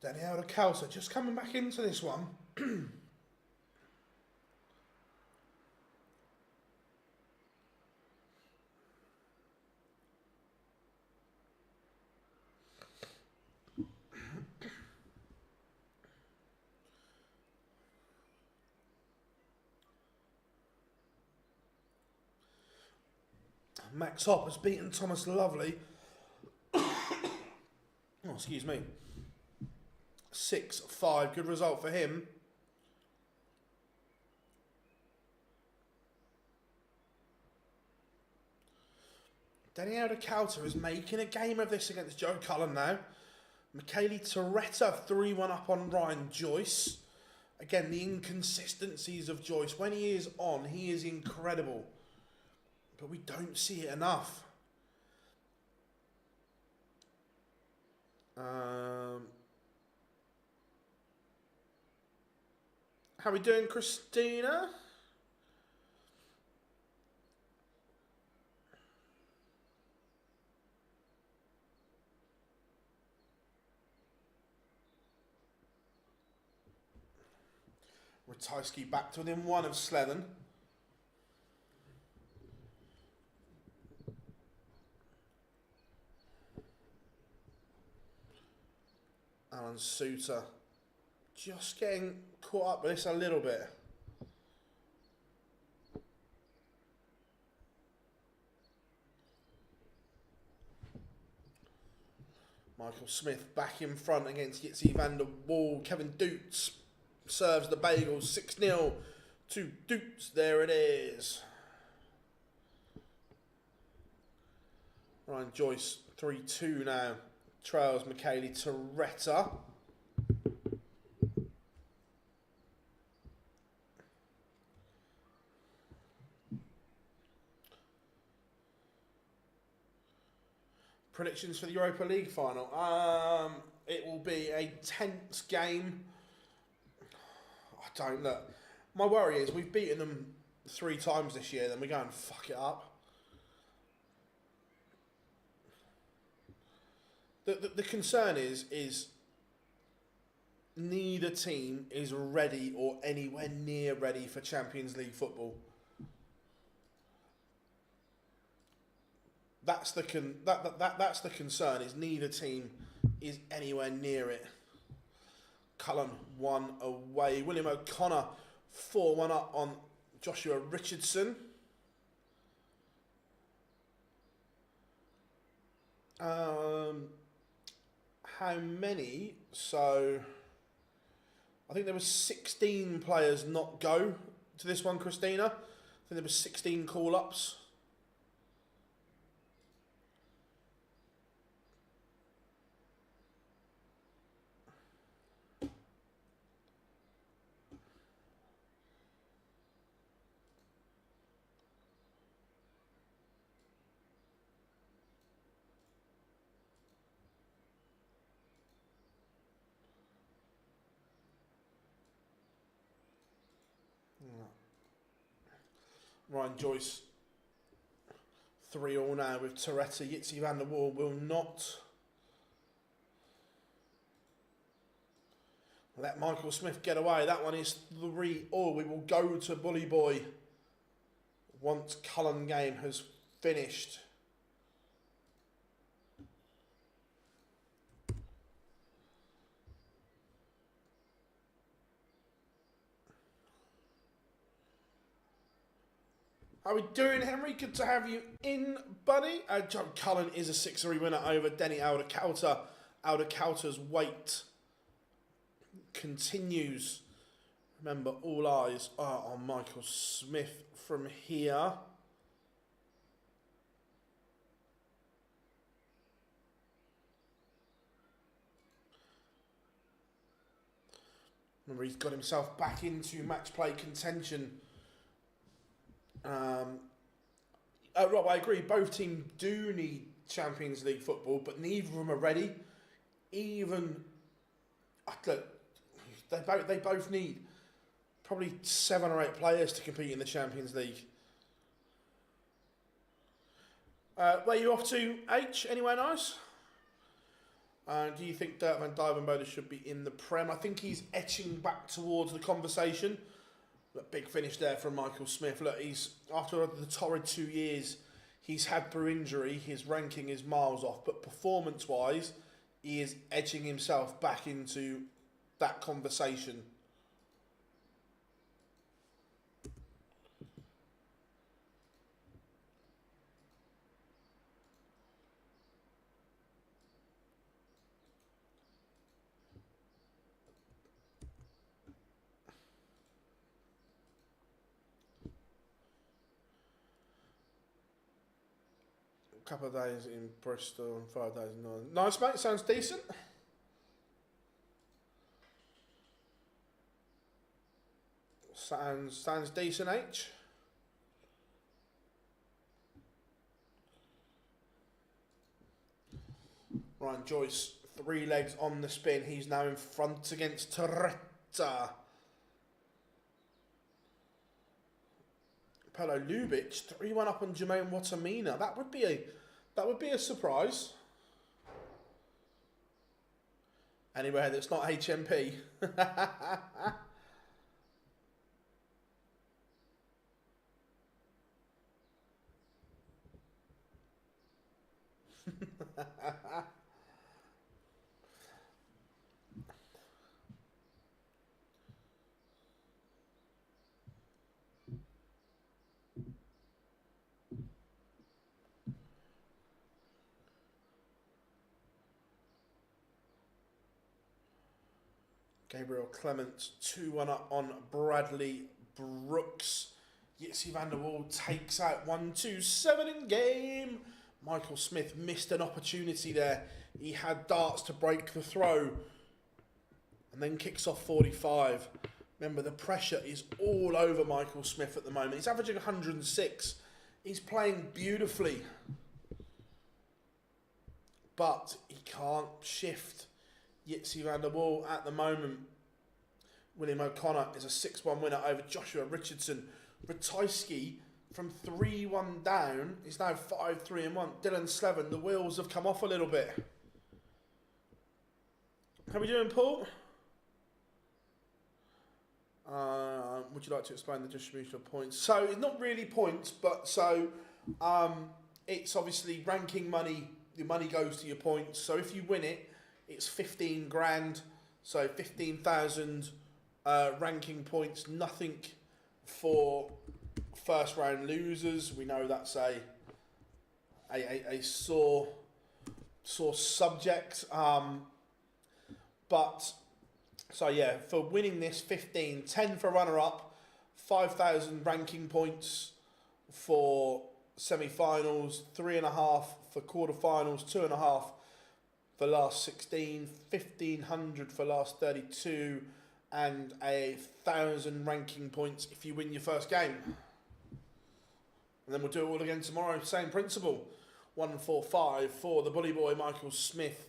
Daniel Calcer just coming back into this one. Max Hopp has beaten Thomas Lovely. Oh, excuse me. 6-5. Good result for him. Daniel Calter is making a game of this against Joe Cullen now. Michele Toretta 3-1 up on Ryan Joyce. Again, the inconsistencies of Joyce. When he is on, he is incredible. But we don't see it enough. How we doing, Christina? Ratajski back to within 1 of Slethen. Alan Suter just getting caught up with this a little bit. Michael Smith back in front against Jitsi van der Wall. Kevin Doots serves the bagels 6-0 to Doots. There it is. Ryan Joyce 3-2 now. Trails Michele Toretta. Predictions for the Europa League final. It will be a tense game. I don't know. My worry is we've beaten them 3 times this year, then we go and fuck it up. The concern is neither team is ready or anywhere near ready for Champions League football. That's the concern, is neither team is anywhere near it. Cullen 1 away. William O'Connor 4-1 up on Joshua Richardson. How many? So I think there was 16 players not go to this one, Christina. I think there was 16 call-ups. Ryan Joyce 3-3 now with Toretta. Jitsi van der Wall will not let Michael Smith get away. That one is 3-3. We will go to Bully Boy once Cullen game has finished. How are we doing, Henry? Good to have you in, buddy. John Cullen is a 6-3 winner over Denny Aldercouter. Aldercouter's wait continues. Remember, all eyes are on Michael Smith from here. Remember, he's got himself back into match play contention. Rob, I agree. Both teams do need Champions League football, but neither of them are ready. Even look, they both need probably 7 or 8 players to compete in the Champions League. Where are you off to, H? Anywhere nice? Do you think Dirk van Dijvenbode should be in the Prem? I think he's etching back towards the conversation. Look, big finish there from Michael Smith. Look, he's after the torrid 2 years he's had through injury, his ranking is miles off, but performance-wise, he is edging himself back into that conversation. Couple of days in Bristol and 5 days in Northern. Nice, mate. Sounds decent. Sounds decent, H. Ryan Joyce, 3 legs on the spin. He's now in front against Torretta. Pelo Ljubic, 3-1 up on Jermaine Watamina. That would be a surprise. Anywhere that's not HMP. Gabriel Clements, 2-1 up on Bradley Brooks. Jitsi van der Wall takes out 1-2-7 in game. Michael Smith missed an opportunity there. He had darts to break the throw. And then kicks off 45. Remember, the pressure is all over Michael Smith at the moment. He's averaging 106. He's playing beautifully. But he can't shift Jitsi van der Wall at the moment. William O'Connor is a 6-1 winner over Joshua Richardson. Ratajski from 3-1 down is now 5-3-1. Dylan Slevin, the wheels have come off a little bit. How are we doing, Paul? Would you like to explain the distribution of points? So it's not really points, but it's obviously ranking money. Your money goes to your points. So if you win it, it's 15 grand. So 15,000 ranking points. Nothing for first round losers. We know that's a sore subject. But so yeah, for winning this, 15, 10 for runner-up, 5,000 ranking points for semi-finals, 3.5 for quarter-finals, 2.5 for last 16, 1,500 for last 32, and 1,000 ranking points if you win your first game. And then we'll do it all again tomorrow, same principle. 1-4-5 for the bully boy Michael Smith.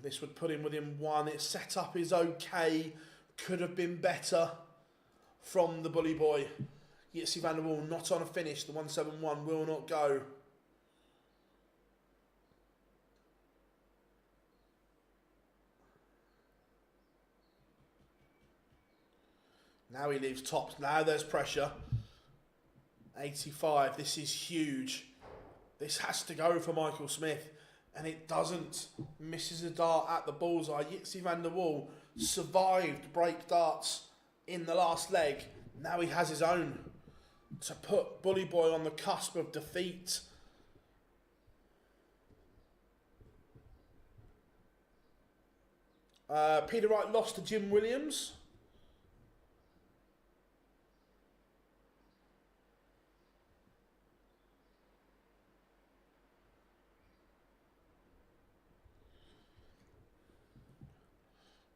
This would put him within 1. Its setup is okay. Could have been better from the bully boy. Jitsi van der Wall not on a finish. The 171 will not go. Now he leaves tops. Now there's pressure. 85. This is huge. This has to go for Michael Smith. And it doesn't. Misses a dart at the bullseye. Jitsi van der Wall survived break darts in the last leg. Now he has his own to put Bully Boy on the cusp of defeat. Peter Wright lost to Jim Williams.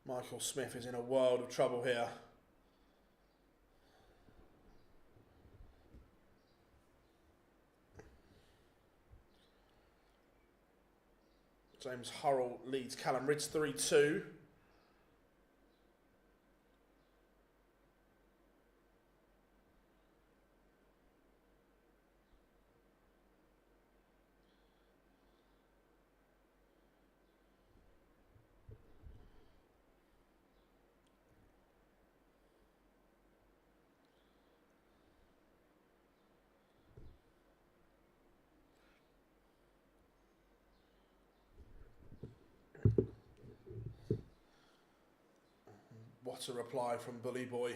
Michael Smith is in a world of trouble here. James Hurrell leads Callum Ridge 3-2. a reply from Bully Boy.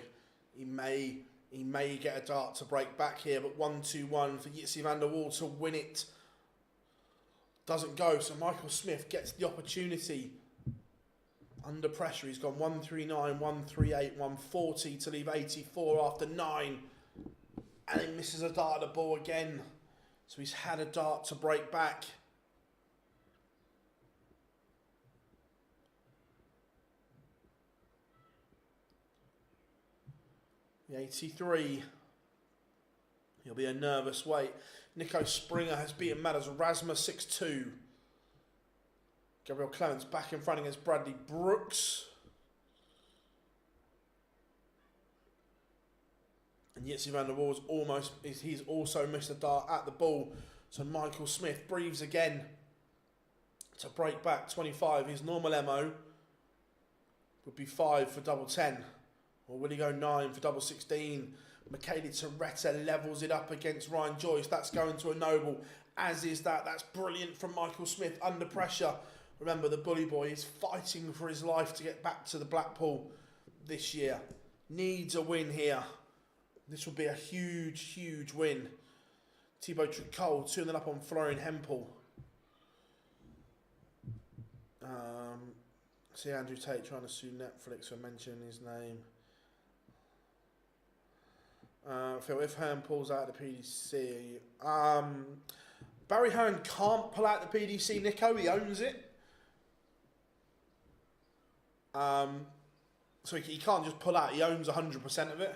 He may get a dart to break back here, but 1-2-1 for Jitsi van der Wall to win it. Doesn't go, so Michael Smith gets the opportunity. Under pressure, he's gone 139, 138, 140 to leave 84 after 9. And he misses a dart at the ball again. So he's had a dart to break back. The 83. He'll be a nervous wait. Nico Springer has beaten Matters Rasmus 6-2. Gabriel Clements back in front against Bradley Brooks. And Jitsi van der Wall's he's also missed a dart at the ball. So Michael Smith breathes again to break back 25. His normal MO would be 5 for double 10. Or will he go 9 for double 16? Michele Toretta levels it up against Ryan Joyce. That's going to a noble, as is that. That's brilliant from Michael Smith under pressure. Remember, the Bully Boy is fighting for his life to get back to the Blackpool this year. Needs a win here. This will be a huge, huge win. Thibaut Tricol 2-0 up on Florian Hempel. See Andrew Tate trying to sue Netflix for mentioning his name. Phil, if Hearn pulls out the PDC, Barry Hearn can't pull out the PDC, Nico. He owns it. So he can't just pull out. He owns 100% of it.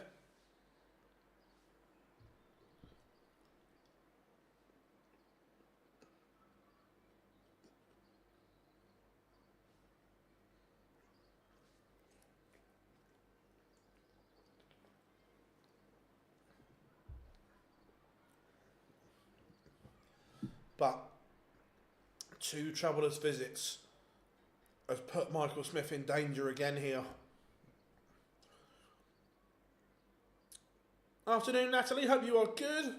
But 2 troublous visits has put Michael Smith in danger again here. Afternoon, Natalie. Hope you are good.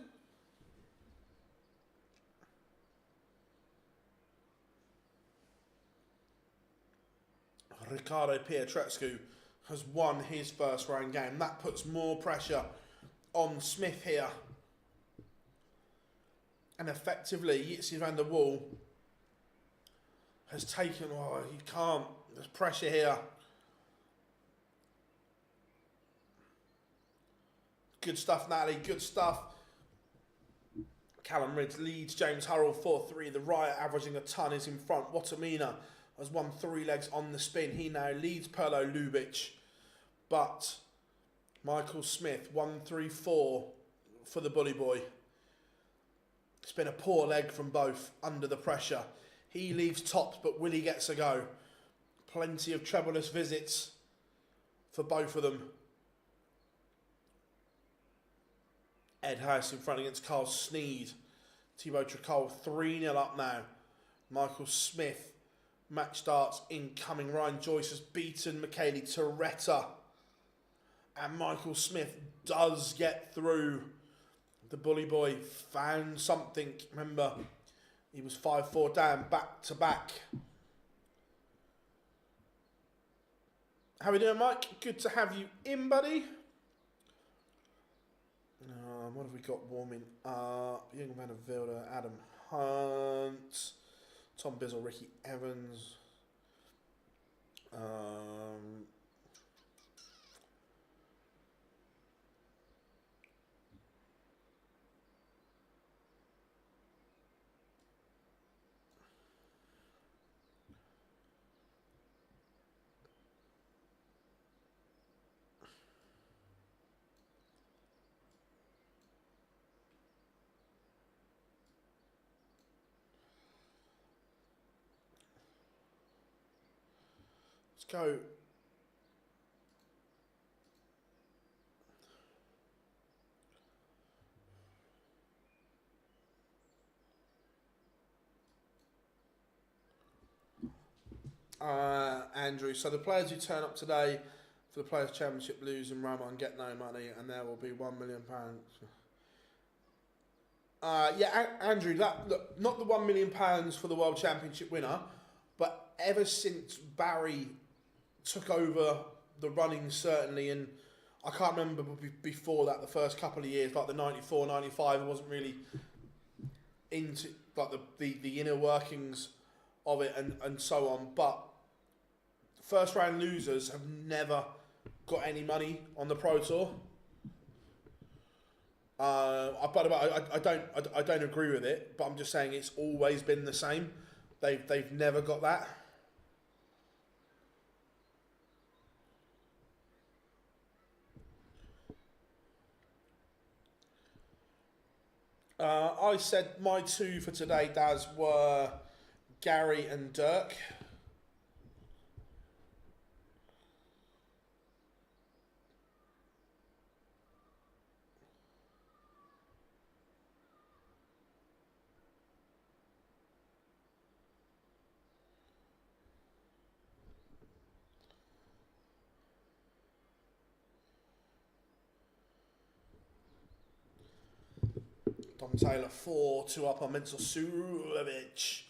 Ricardo Pietreczku has won his first round game. That puts more pressure on Smith here. And effectively, Jitsi van der Wall has taken... Oh, he can't. There's pressure here. Good stuff, Natalie. Good stuff. Callum Ridge leads James Hurrell 4-3. The Riot averaging a ton is in front. Watamina has won 3 legs on the spin. He now leads Perlo Lubitsch. But Michael Smith 1-3-4 for the Bully Boy. It's been a poor leg from both under the pressure. He leaves tops, but Willie gets a go. Plenty of troublous visits for both of them. Ed House in front against Carl Sneed. Thibaut Tricol 3-0 up now. Michael Smith, match starts incoming. Ryan Joyce has beaten Michele Toretta. And Michael Smith does get through. The Bully Boy found something. Remember, he was 5-4 down, back to back. How we doing, Mike? Good to have you in, buddy. What have we got warming up? Young Man of Vilda, Adam Hunt, Tom Bizzle, Ricky Evans. Go. Andrew, so the players who turn up today for the Players' Championship lose in Rama and get no money, and there will be £1 million. Yeah, Andrew, look, not the £1 million for the World Championship winner, but ever since Barry took over the running certainly, and I can't remember before that, the first couple of years, like the 94, 95, I wasn't really into like the inner workings of it and so on. But first round losers have never got any money on the Pro Tour. But I don't agree with it, but I'm just saying it's always been the same. They've never got that. I said my two for today, Daz, were Gary and Dirk. Tom Taylor 4, 2 up on Mental Surovic.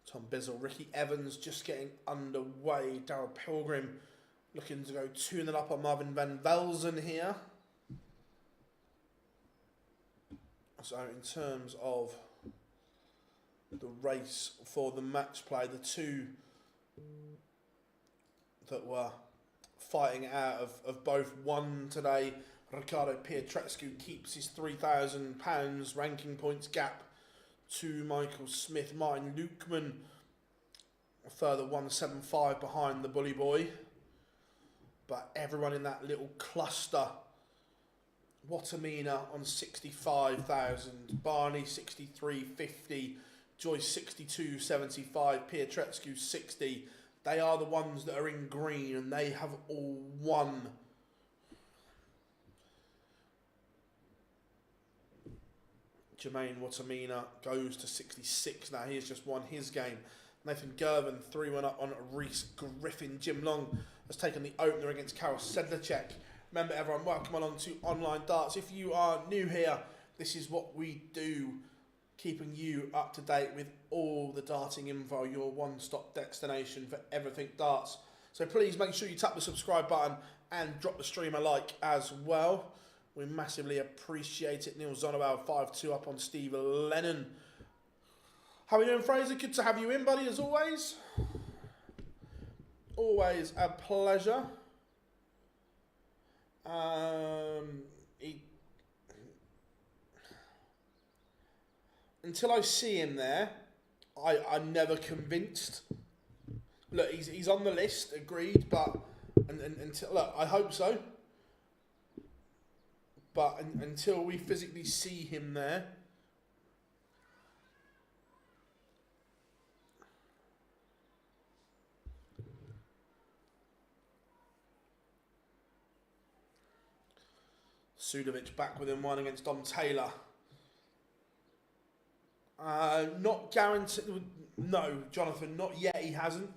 Tom Bizzle, Ricky Evans just getting underway. Darryl Pilgrim looking to go 2-0 up on Marvin van Velzen here. So in terms of the race for the match play, the two that were fighting out of both won today. Riccardo Pietreczku keeps his £3,000 ranking points gap to Michael Smith. Martin Lukeman a further 175 behind the Bully Boy. But everyone in that little cluster. Watamina on 65,000, Barney 63.50, Joyce 62.75, Pietreczku 60. They are the ones that are in green and they have all won. Jermaine Watamina goes to 66 now. He has just won his game. Nathan Gervin 3-1 up on Reese Griffin. Jim Long has taken the opener against Karol Sedlacek. Remember everyone, welcome along to Online Darts. If you are new here, this is what we do, keeping you up to date with all the darting info, your one-stop destination for everything darts. So please make sure you tap the subscribe button and drop the stream a like as well. We massively appreciate it. Neil Zonabal 5-2 up on Steve Lennon. How are you doing, Fraser? Good to have you in, buddy, as always. Always a pleasure. Until I see him there, I'm never convinced. Look, he's on the list, agreed, but until look, I hope so. But until we physically see him there, Sudovic back within one against Dom Taylor. Not guaranteed. No, Jonathan, not yet. He hasn't.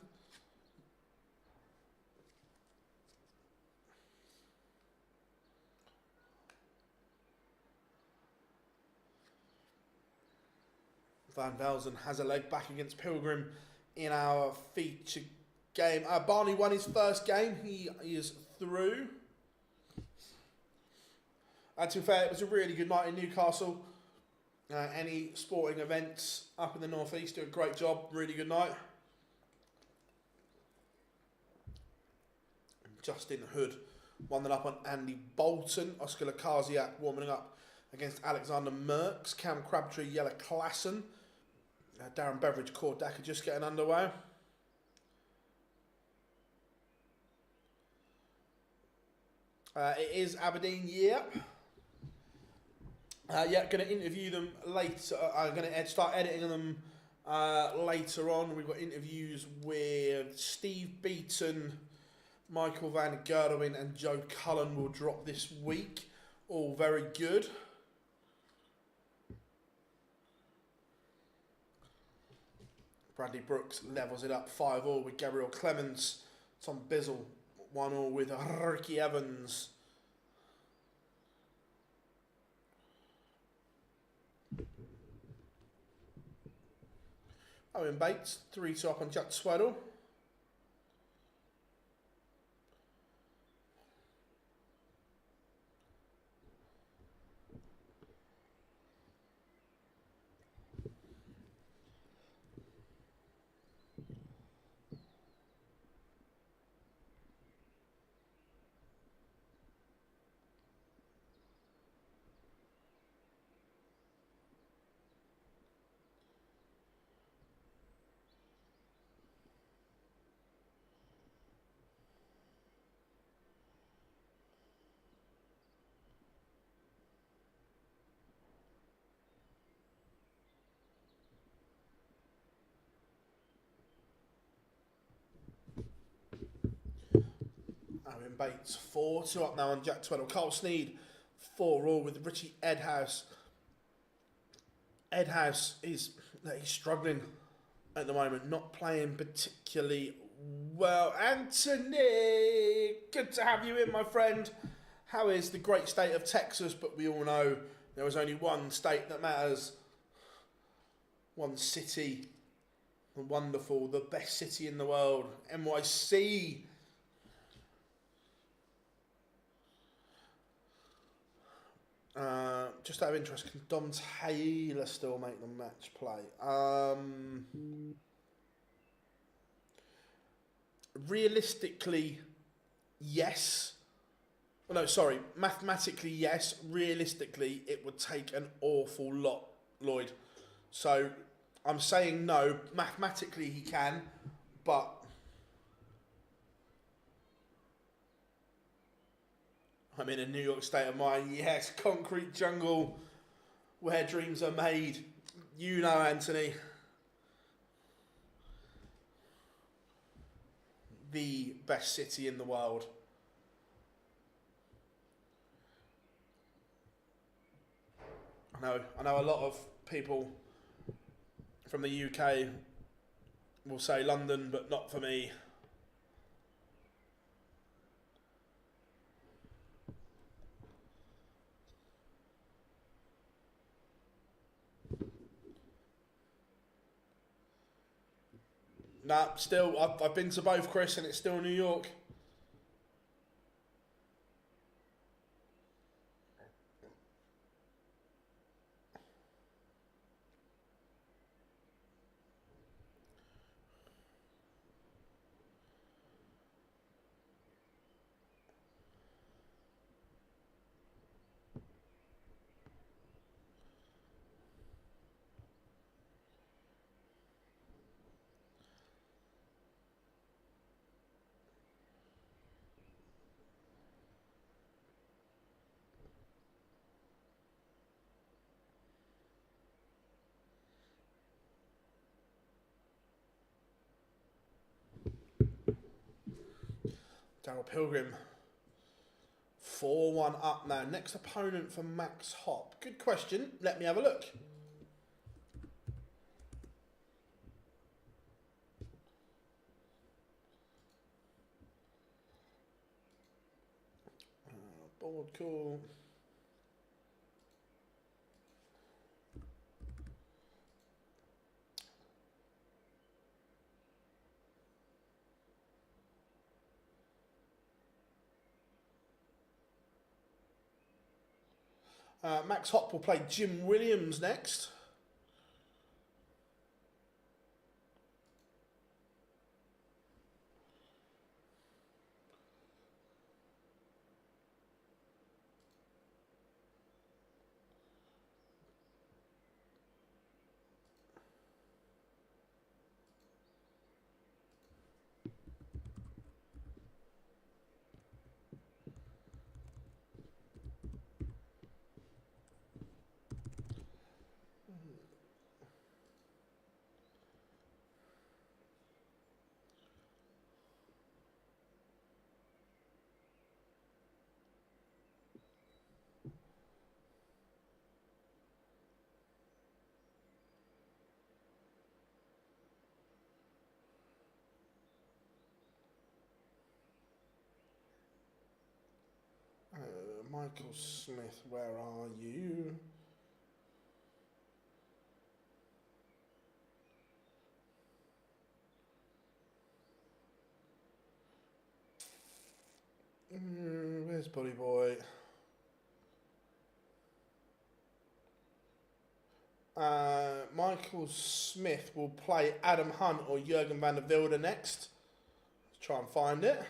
Van Velzen has a leg back against Pilgrim in our feature game. Barney won his first game. He is through. To be fair, it was a really good night in Newcastle. Any sporting events up in the northeast do a great job. Really good night. Justin Hood won that up on Andy Bolton. Oscar Lakaziak warming up against Alexander Merckx. Cam Crabtree, Yella Klassen. Darren Beveridge, Cord Decker just getting underway. It is Aberdeen, yep. Yeah, going to interview them later. I'm going to start editing them later on. We've got interviews with Steve Beaton, Michael Van Gerwen and Joe Cullen will drop this week. All very good. Bradley Brooks levels it up 5-all with Gabriel Clemens. Tom Bizzle 1-all with Ricky Evans. Owen Bates, 3-2 up on Jack Sweddle. Owen Bates, 4-2 up now on Jack Tweddle. Carl Sneed, 4-all with Richie Edhouse. Edhouse he's struggling at the moment, not playing particularly well. Anthony, good to have you in, my friend. How is the great state of Texas? But we all know there is only one state that matters. One city, the wonderful, the best city in the world, NYC. Just out of interest, can Dom Taylor still make the match play? Realistically, yes. Oh, no, sorry. Mathematically, yes. Realistically, it would take an awful lot, Lloyd. So, I'm saying no. Mathematically, he can, but I'm in a New York state of mind. Yes, concrete jungle where dreams are made. You know, Anthony. The best city in the world. I know a lot of people from the UK will say London, but not for me. Nah, still, I've been to both, Chris, and it's still New York. Darryl Pilgrim, 4-1 up now. Next opponent for Max Hop. Good question. Let me have a look. Board call. Max Hop will play Jim Williams next. Michael Smith, where are you? Where's Buddy Boy? Michael Smith will play Adam Hunt or Jurgen van der Wilde next. Let's try and find it.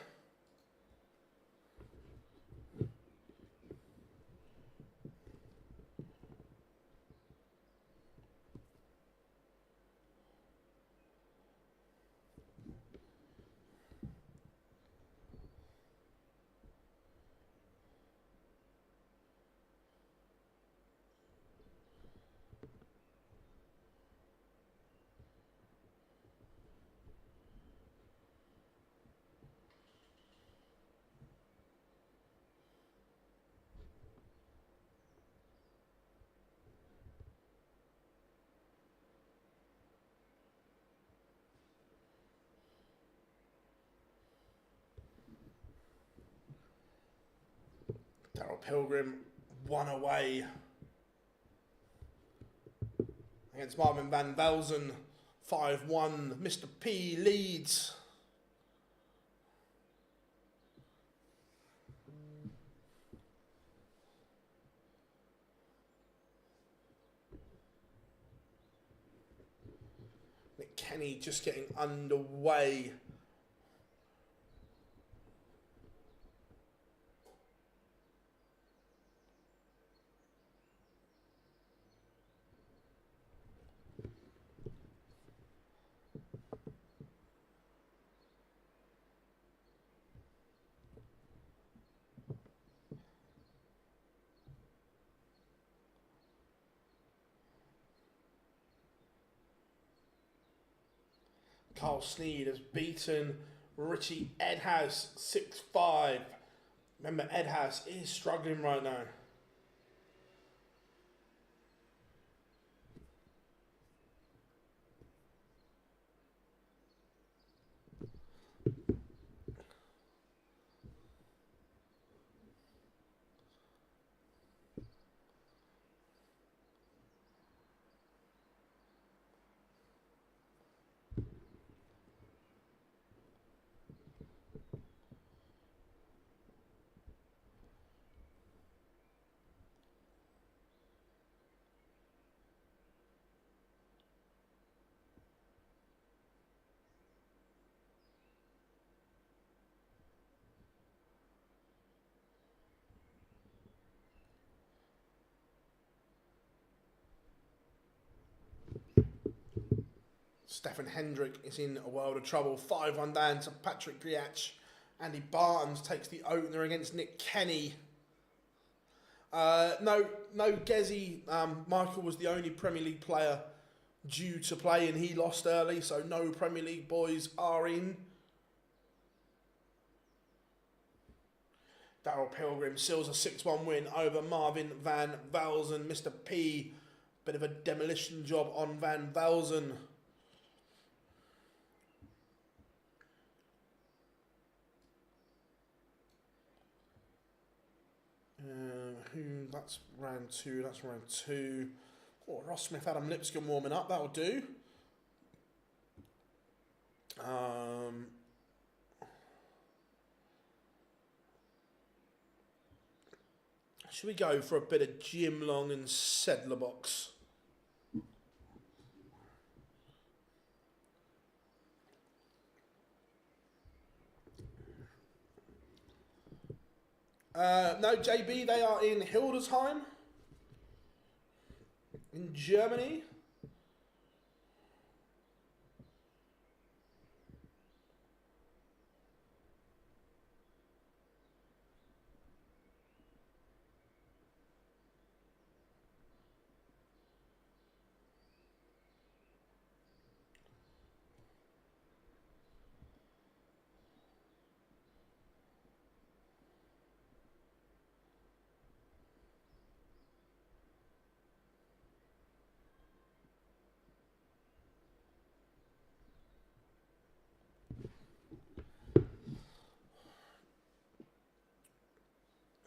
Daryl Pilgrim, 1 away against Marvin van Velzen, 5-1. Mr. P leads. Nick Kenny just getting underway. Carl Sneed has beaten Richie Edhouse 6-5. Remember, Edhouse is struggling right now. Stefan Hendrick is in a world of trouble. 5-1 down to Patrick Griach. Andy Barnes takes the opener against Nick Kenny. No Gezi. Michael was the only Premier League player due to play and he lost early, so no Premier League boys are in. Daryl Pilgrim seals a 6-1 win over Marvin van Velzen. Mr. P, bit of a demolition job on van Velzen. That's round two. Oh, Ross Smith, Adam Lipscomb warming up, that'll do. Should we go for a bit of Jim Long and Sedler box? No, JB, they are in Hildesheim, in Germany.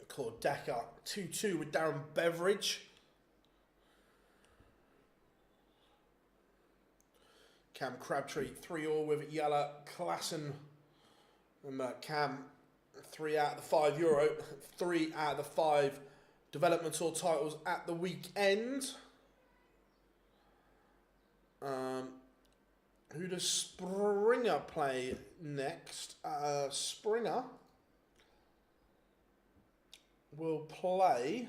Claude Decker, 2-2 with Darren Beveridge. Cam Crabtree, 3-3 with Yala Klassen. And Cam 3 out of the 5 Euro, 3 out of the 5 Development Tour titles at the weekend. Who does Springer play next? Springer will play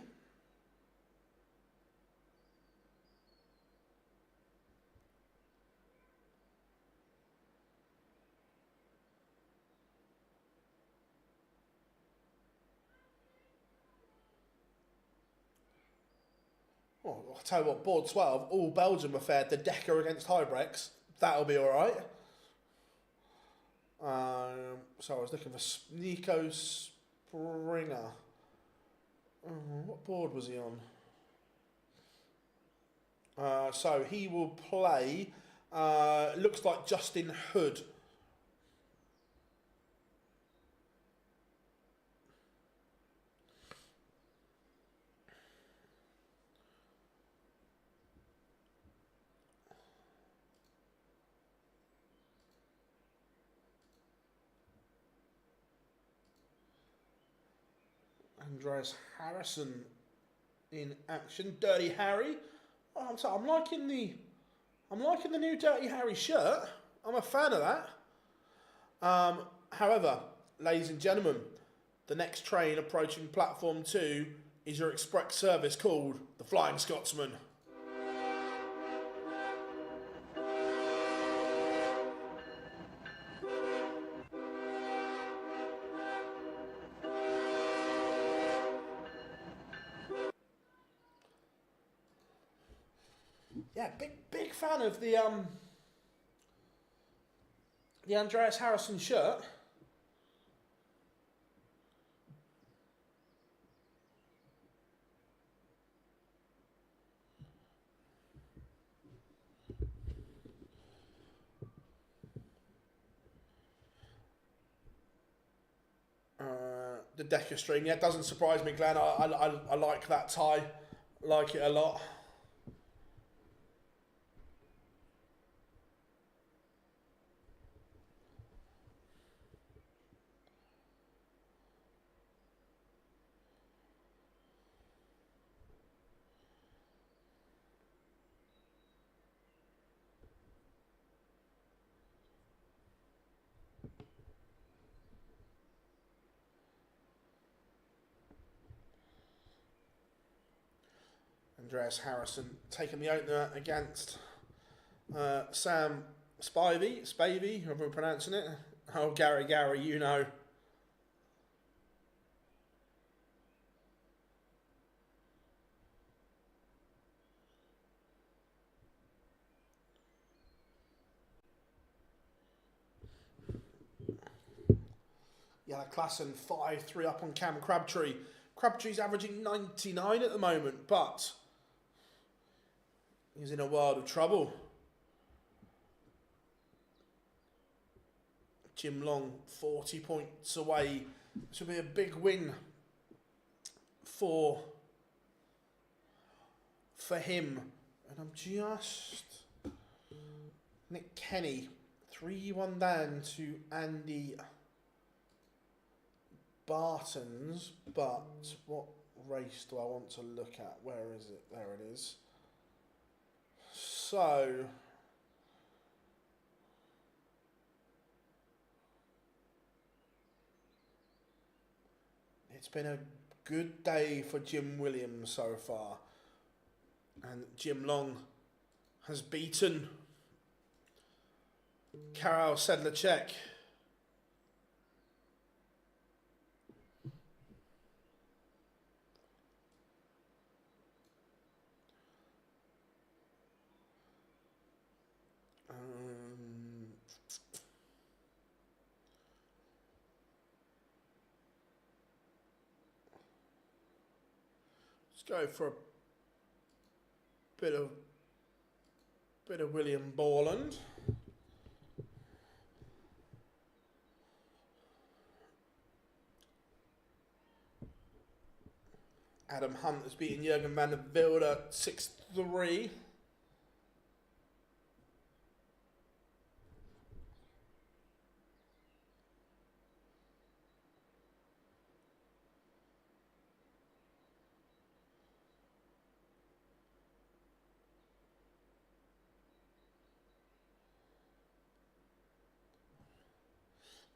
I'll tell you what, board 12, all Belgium affair, the Decker against Hybrex. That'll be alright. So I was looking for Nico Springer. What board was he on? So he will play, looks like Justin Hood. Andreas Harrison in action. Dirty Harry. Oh, I'm liking the new Dirty Harry shirt. I'm a fan of that. However, ladies and gentlemen, the next train approaching platform 2 is your express service called the Flying Scotsman. Yeah, big fan of the Andreas Harrison shirt. The Decker stream, yeah, it doesn't surprise me, Glenn. I like that tie, like it a lot. Andreas Harrison taking the opener against Sam Spivey, however we're pronouncing it. Oh, Gary, you know. Yeah, Klassen 5-3 up on Cam Crabtree. Crabtree's averaging 99 at the moment, but he's in a world of trouble. Jim Long, 40 points away. This will be a big win for him. And I'm just... Nick Kenny, 3-1 down to Andy Barton's. But what race do I want to look at? Where is it? There it is. So... It's been a good day for Jim Williams so far. And Jim Long has beaten Karel Sedlacek. Go for a bit of William Borland. Adam Hunt has beaten Jurgen van der Wilde 6-3.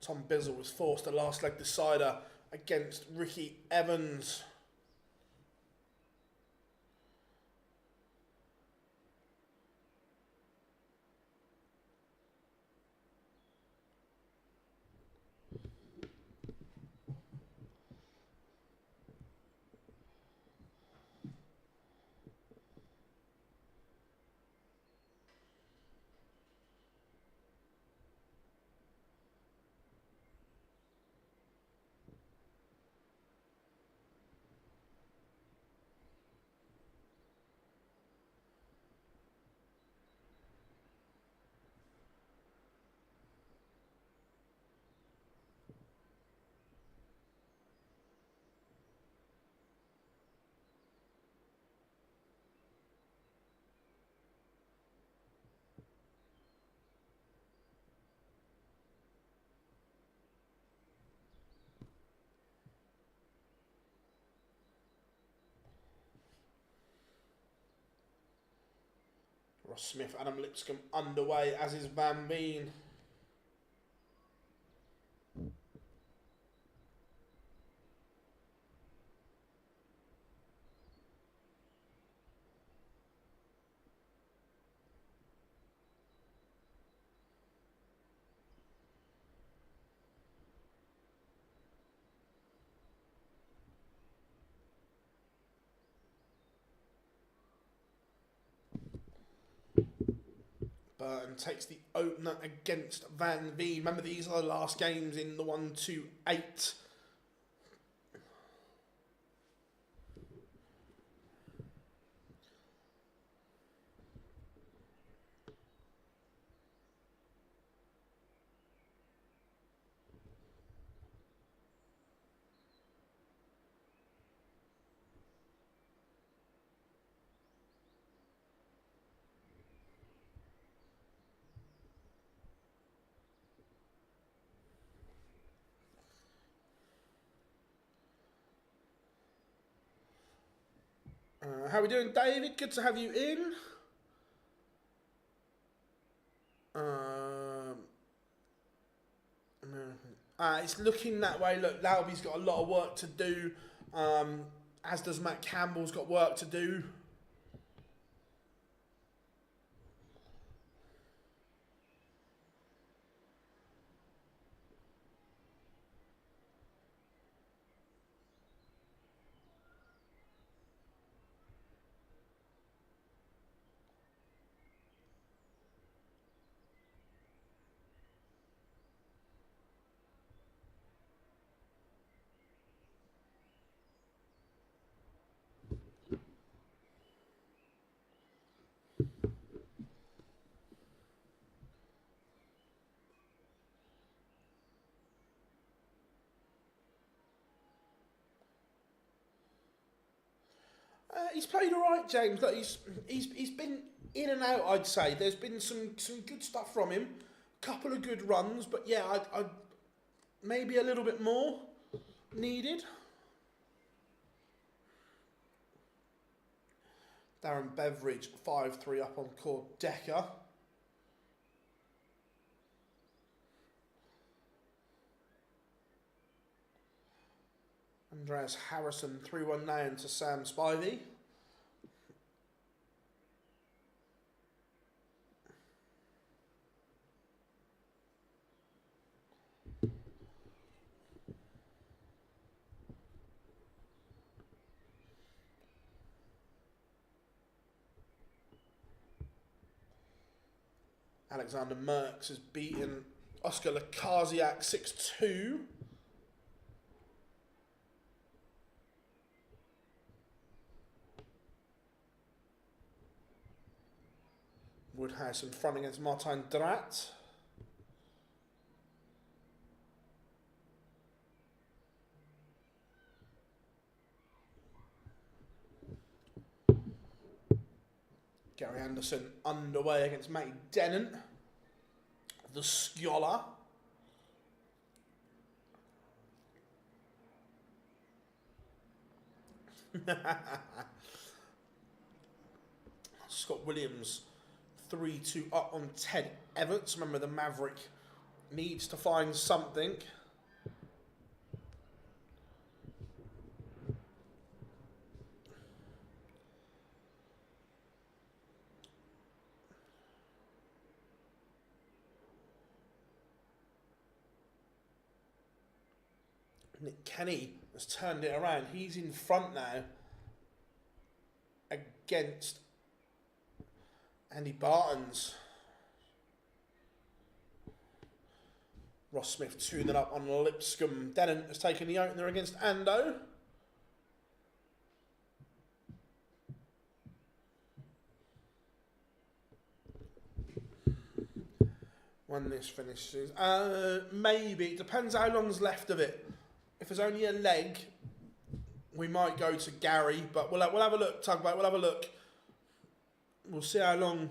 Tom Bizzle was forced the last leg decider against Ricky Evans. Ross Smith, Adam Lipscomb underway, as is Van Veen. Burton takes the opener against Van Veen. Remember, these are the last games in the 1-2-8. How are we doing, David? Good to have you in. It's looking that way. Look, Lauby's got a lot of work to do, as does Matt Campbell's got work to do. He's played all right, James. Look, he's been in and out, I'd say. There's been some good stuff from him. Couple of good runs, but yeah, I'd maybe a little bit more needed. Darren Beveridge, 5-3 up on Cord Decker. Andreas Harrison, 3-1-9 to Sam Spivey. Alexander Merckx has beaten Oscar Lakaziak 6-2. Woodhouse in front against Martin Drat. Gary Anderson underway against Matty Dennant, the Scholar. Scott Williams, 3-2 up on Ted Everts. Remember, the Maverick needs to find something. Nick Kenny has turned it around. He's in front now against Andy Barton's. Ross Smith 2-0 up on Lipscomb. Denon has taken the opener against Ando. When this finishes, maybe. It depends how long's left of it. If there's only a leg, we might go to Gary, but we'll have a look, Tugboat. We'll have a look. We'll see how long.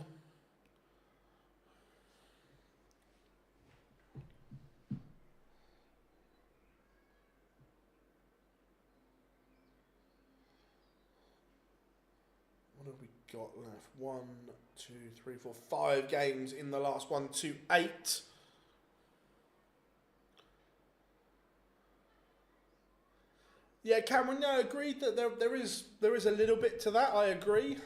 What have we got left? 1, 2, 3, 4, 5 games in the last 1, 2, 8. Yeah, Cameron, I agreed that there is a little bit to that. I agree.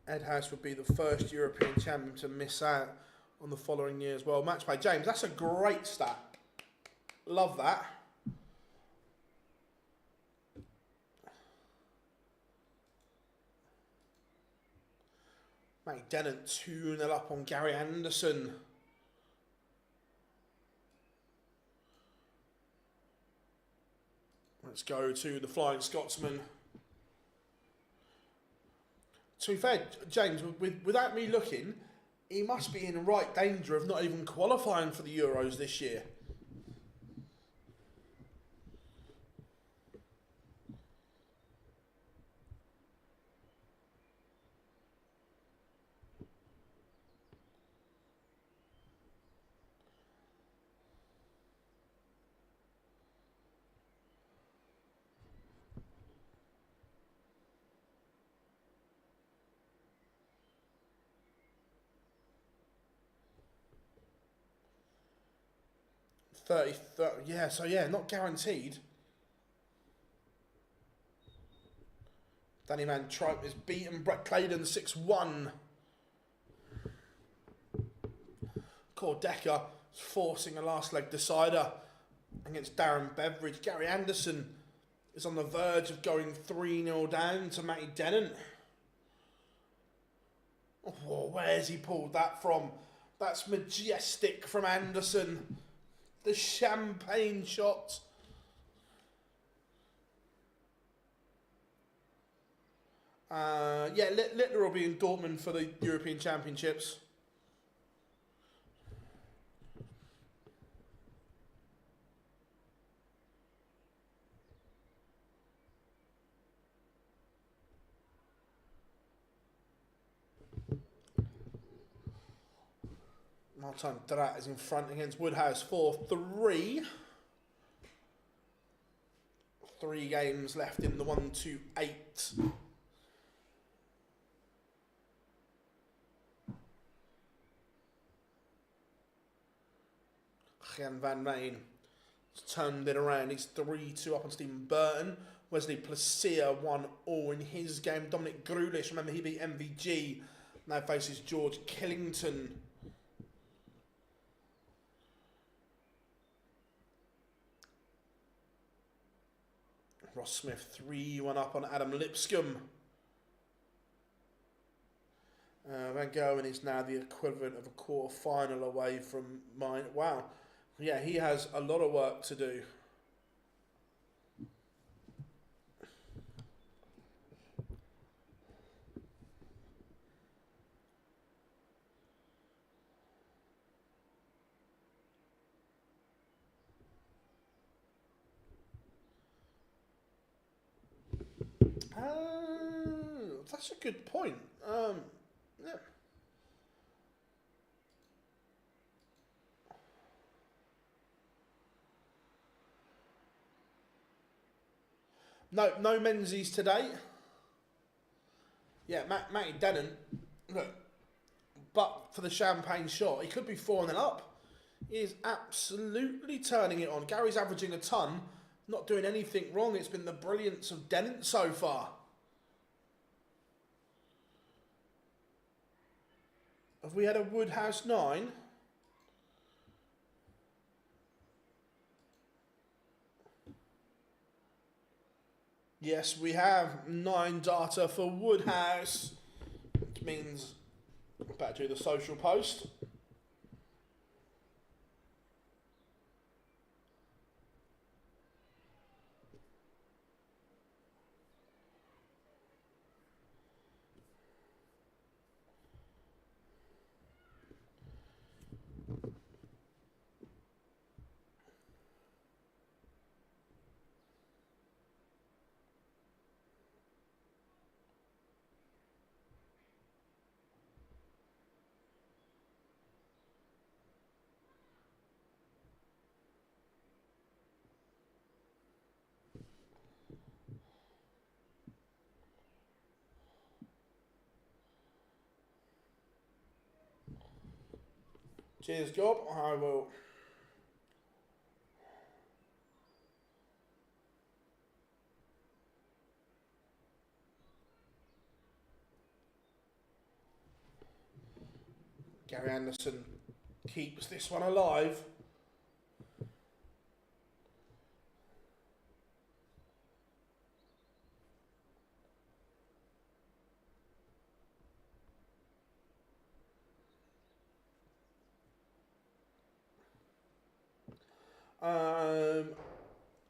Ed House would be the first European champion to miss out on the following year as well. Match by James. That's a great stat. Love that. Matty Dennant 2-0 up on Gary Anderson. Let's go to the Flying Scotsman. To be fair, James, without me looking, he must be in right danger of not even qualifying for the Euros this year. Yeah, so yeah, not guaranteed. Danny Van Tripe is beaten Brett Claydon 6-1. Cordecker is forcing a last leg decider against Darren Beveridge. Gary Anderson is on the verge of going 3-0 down to Matty Dennant. Oh, where's he pulled that from? That's majestic from Anderson. The champagne shot. Yeah, Littler will be in Dortmund for the European Championships. Martin Drat is in front against Woodhouse 4-3. 3 games left in the 1-2-8. Gian Van Rijn has turned it around. He's 3-2 up on Stephen Burton. Wesley Placia 1-0 in his game. Dominic Grulish, remember he beat MVG. Now faces George Killington. Ross Smith 3-1 up on Adam Lipscomb. Van Gowen is now the equivalent of a quarter final away from mine. Wow. Yeah, he has a lot of work to do. That's a good point. Yeah. No Menzies today. Yeah, Matty Denon. Look, but for the champagne shot, he could be 4-0 up. He is absolutely turning it on. Gary's averaging a ton, not doing anything wrong. It's been the brilliance of Denon so far. Have we had a Woodhouse 9? Yes, we have 9 data for Woodhouse, which means I better do the social post. Cheers, Job. I will. Gary Anderson keeps this one alive.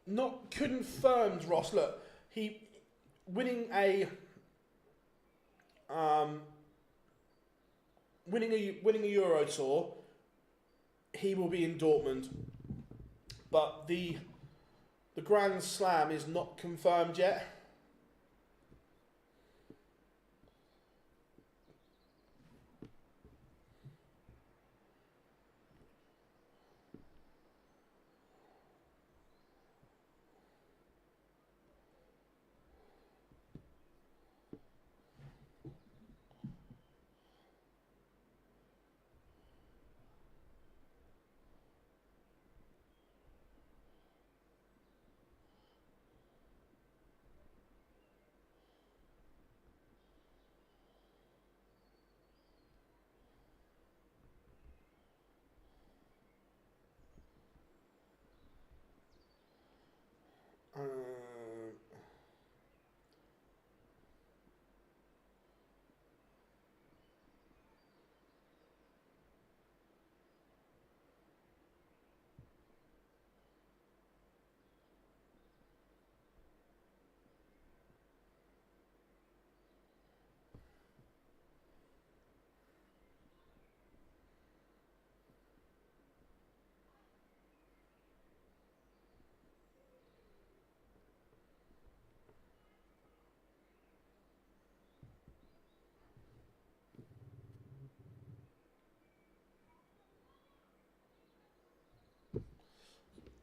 Not confirmed, Ross. Look, he winning a Euro Tour. He will be in Dortmund, but the Grand Slam is not confirmed yet.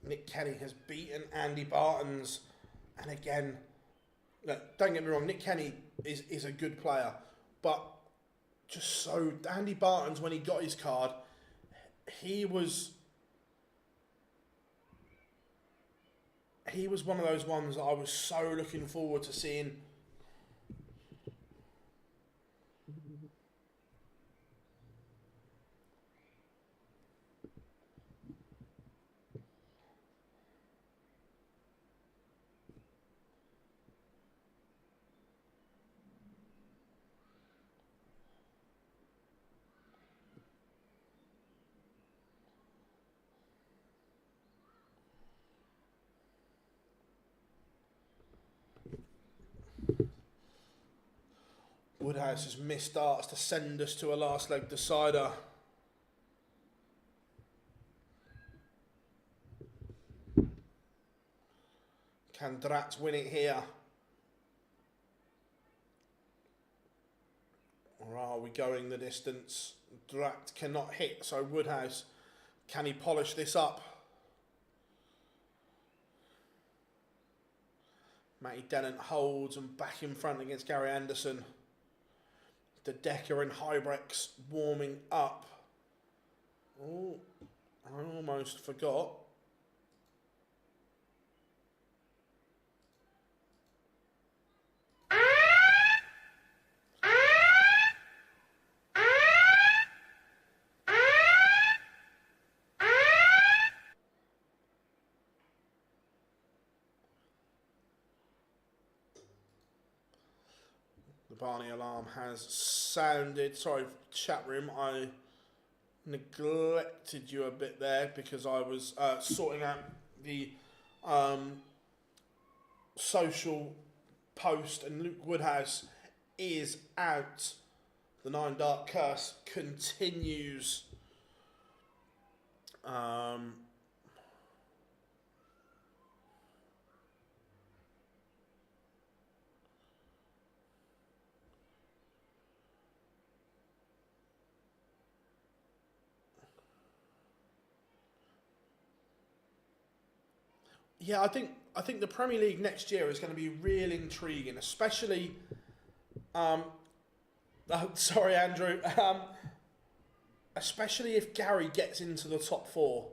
Nick Kenny has beaten Andy Bartons, and again, look, don't get me wrong, Nick Kenny is a good player, but just so Andy Bartons, when he got his card, he was one of those ones that I was so looking forward to seeing. Woodhouse's missed darts to send us to a last leg decider. Can Dratz win it here? Or are we going the distance? That cannot hit, so Woodhouse, can he polish this up? Matty Dennant holds and back in front against Gary Anderson. The Decker and Hybrex warming up. Oh, I almost forgot. The Barney alarm has sounded. Sorry, chat room, I neglected you a bit there because I was sorting out the social post, and Luke Woodhouse is out. The 9 Dark Curse continues. Yeah, I think the Premier League next year is going to be real intriguing, especially. Sorry, Andrew. Especially if Gary gets into the top 4.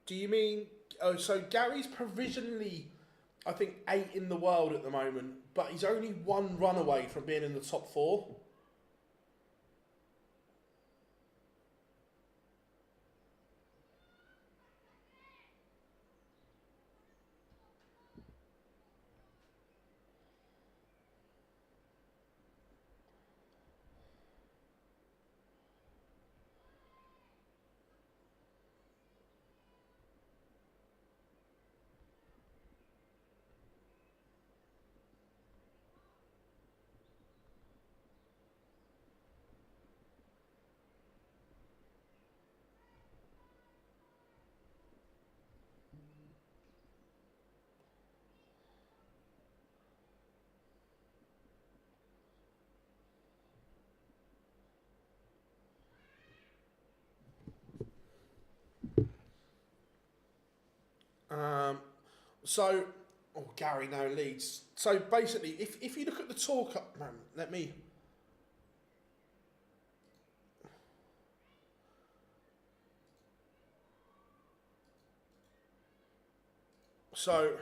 Do you mean? Oh, so Gary's provisionally, I think, 8 in the world at the moment, but he's only 1 run away from being in the top 4. So, Gary now leads. So basically, if you look at the talk up, man, let me. So,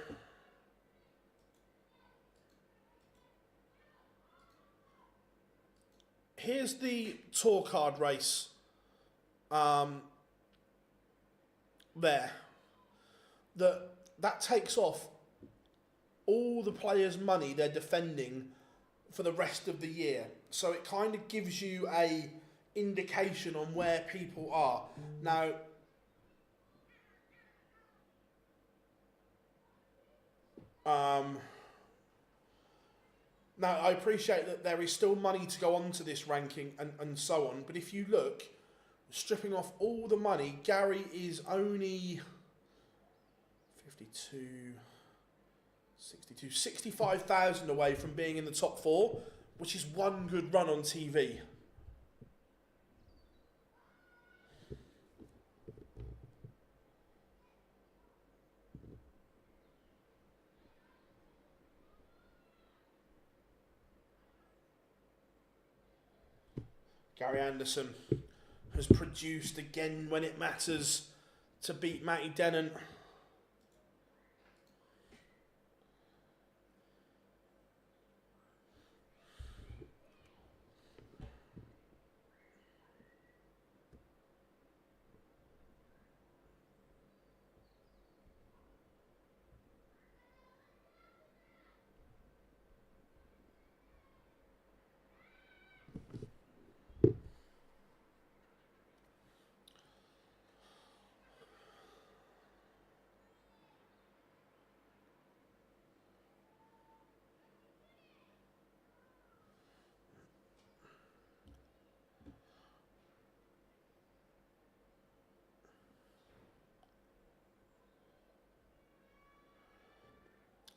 here's the tour card race. There. That takes off all the players' money they're defending for the rest of the year. So it kind of gives you a indication on where people are. Now, I appreciate that there is still money to go on to this ranking and so on. But if you look, stripping off all the money, Gary is only 52, 62, 65,000 away from being in the top 4, which is 1 good run on TV. Gary Anderson has produced again when it matters to beat Matty Dennant.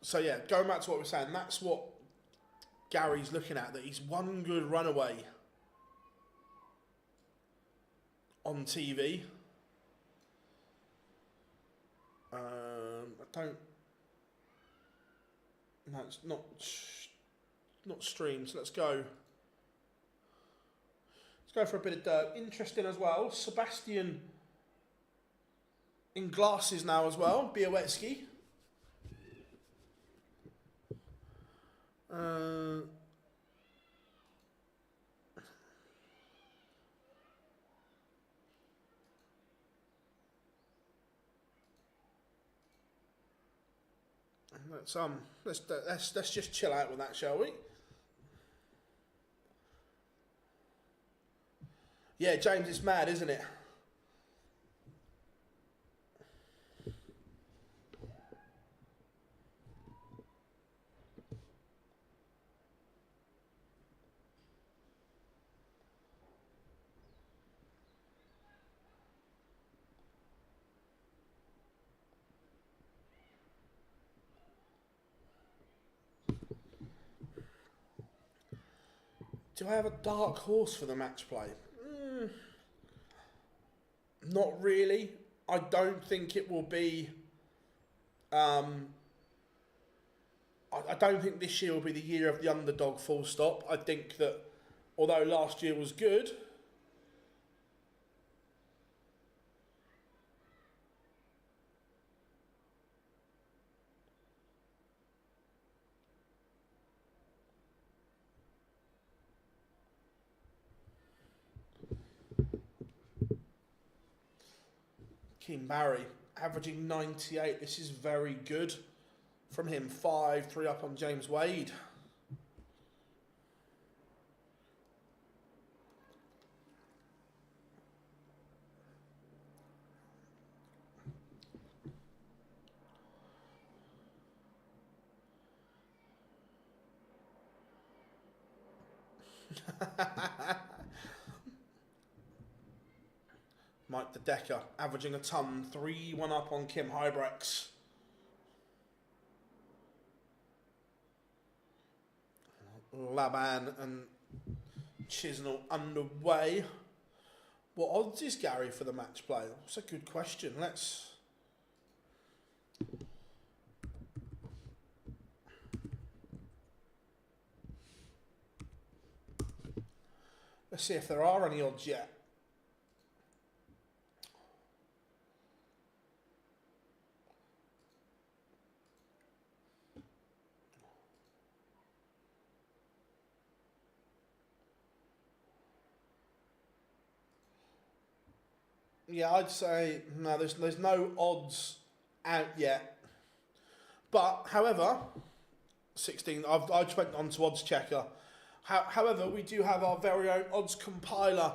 So yeah, going back to what we're saying, that's what Gary's looking at, that he's one good runaway on TV. I don't... No, it's not streamed, so let's go. Let's go for a bit of dirt. Interesting as well, Sebastian in glasses now as well, Białecki. Let's just chill out with that, shall we? Yeah, James, it's mad, isn't it? Do I have a dark horse for the match play? Not really. I don't think it will be... I don't think this year will be the year of the underdog, full stop. I think that although last year was good, Keane Barry averaging 98. This is very good from him. 5-3 up on James Wade. Mike the Decker averaging a ton. 3-1 up on Kim Hybrex. Laban and Chisnell underway. What odds is Gary for the match play? That's a good question. Let's see if there are any odds yet. Yeah, I'd say no. There's no odds out yet. But however, 16. I just went on to Odds Checker. However, we do have our very own odds compiler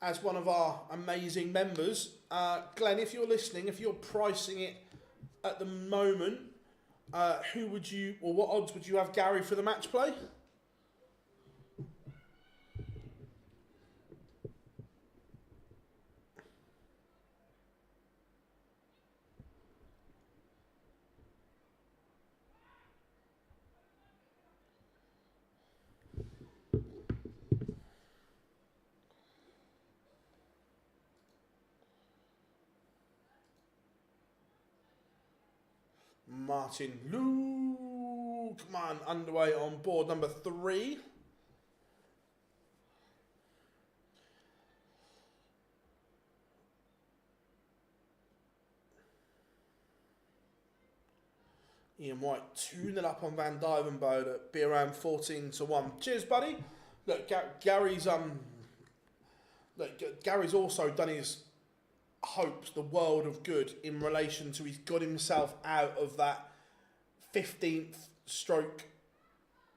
as one of our amazing members. Glenn, if you're listening, if you're pricing it at the moment, who would you, or what odds would you have Gary for the match play? Martin Lukeman underway on board number 3. Ian White 2-0 up on Van Dyvenbode at be around 14-1. Cheers, buddy. Look, Gary's Gary's also done his hopes the world of good in relation to he's got himself out of that 15th stroke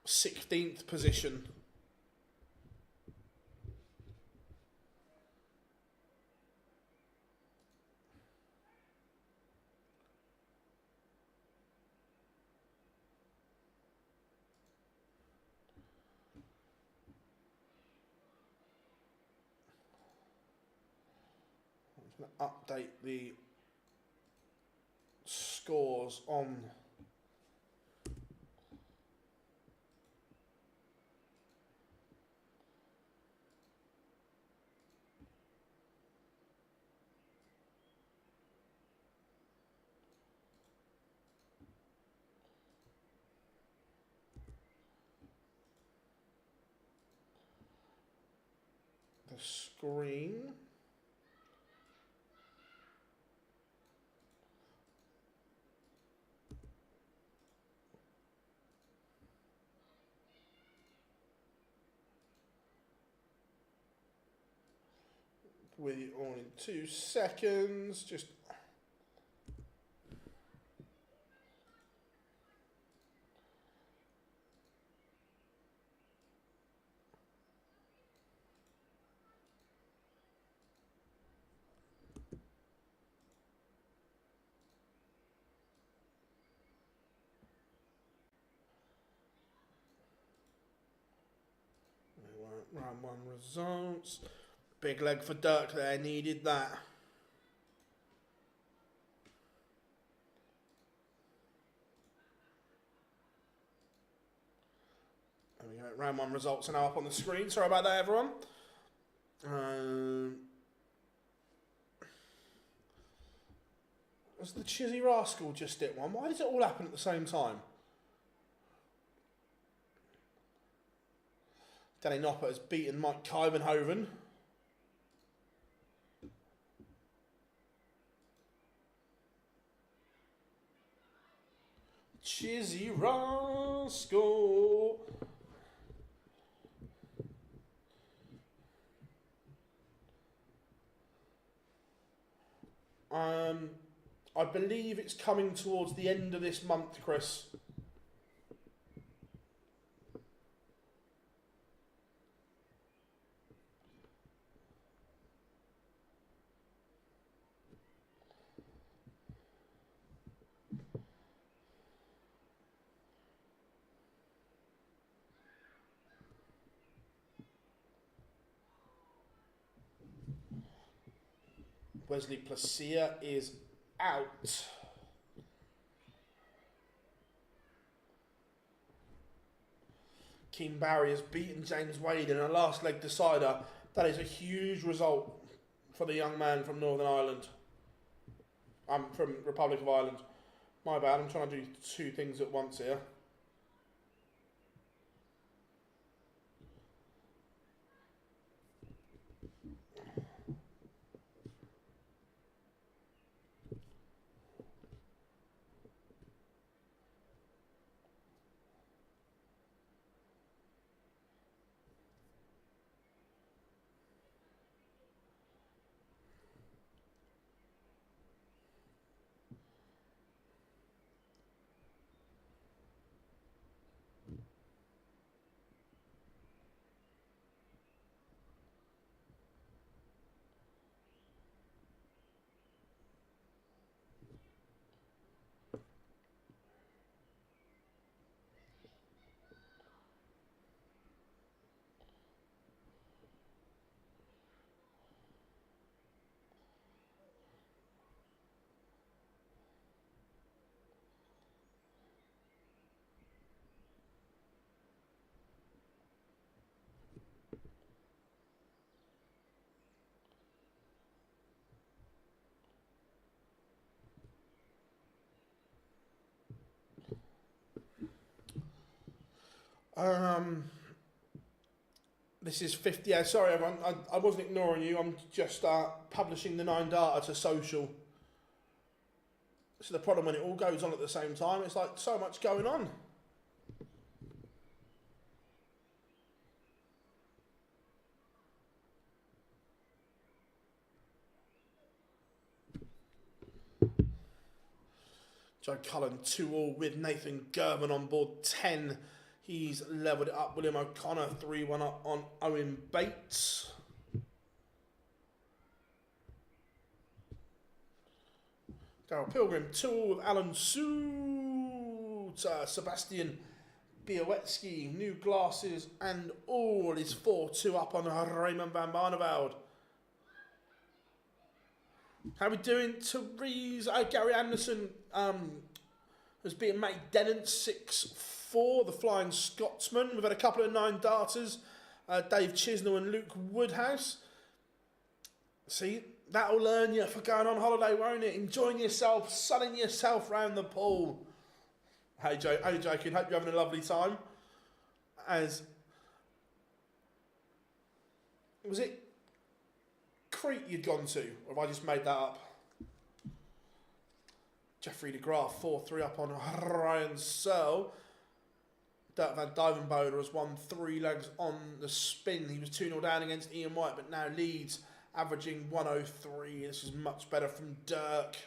16th position. Update the scores on the screen. With you on in 2 seconds. Just round 1 results. Big leg for Dirk there, needed that. There we go, round 1 results are now up on the screen. Sorry about that, everyone. Was the Chizzy Rascal just hit one? Why does it all happen at the same time? Danny Nopper has beaten Mike Kyvenhoven. Chizzy Rascal. I believe it's coming towards the end of this month, Chris. Wesley Placia is out. Keane Barry has beaten James Wade in a last leg decider. That is a huge result for the young man from Northern Ireland. From Republic of Ireland. My bad, I'm trying to do 2 things at once here. This is 50. Yeah, sorry everyone, I wasn't ignoring you. I'm just publishing the 9 data to social. So the problem when it all goes on at the same time, it's like so much going on. Joe Cullen 2-all with Nathan Gervin on board 10. He's levelled it up. William O'Connor 3-1 up on Owen Bates. Darryl Pilgrim 2-all with Alan Soot. Sebastian Białecki, new glasses and all is 4-2 up on Raymond van Barneveld. How we doing? Therese, Gary Anderson has beaten Matty Denon 6-4, the Flying Scotsman. We've had a couple of 9 darters, Dave Chisnell and Luke Woodhouse. See, that'll learn you for going on holiday, won't it? Enjoying yourself, sunning yourself round the pool. Hey Joe, hey joking, hope you're having a lovely time. As was it Crete you'd gone to, or have I just made that up? Jeffrey de Graaf 4-3 up on Ryan Searle. Dirk van Dijvenbode has won 3 legs on the spin. He was 2-0 down against Ian White, but now leads, averaging 103. This is much better from Dirk.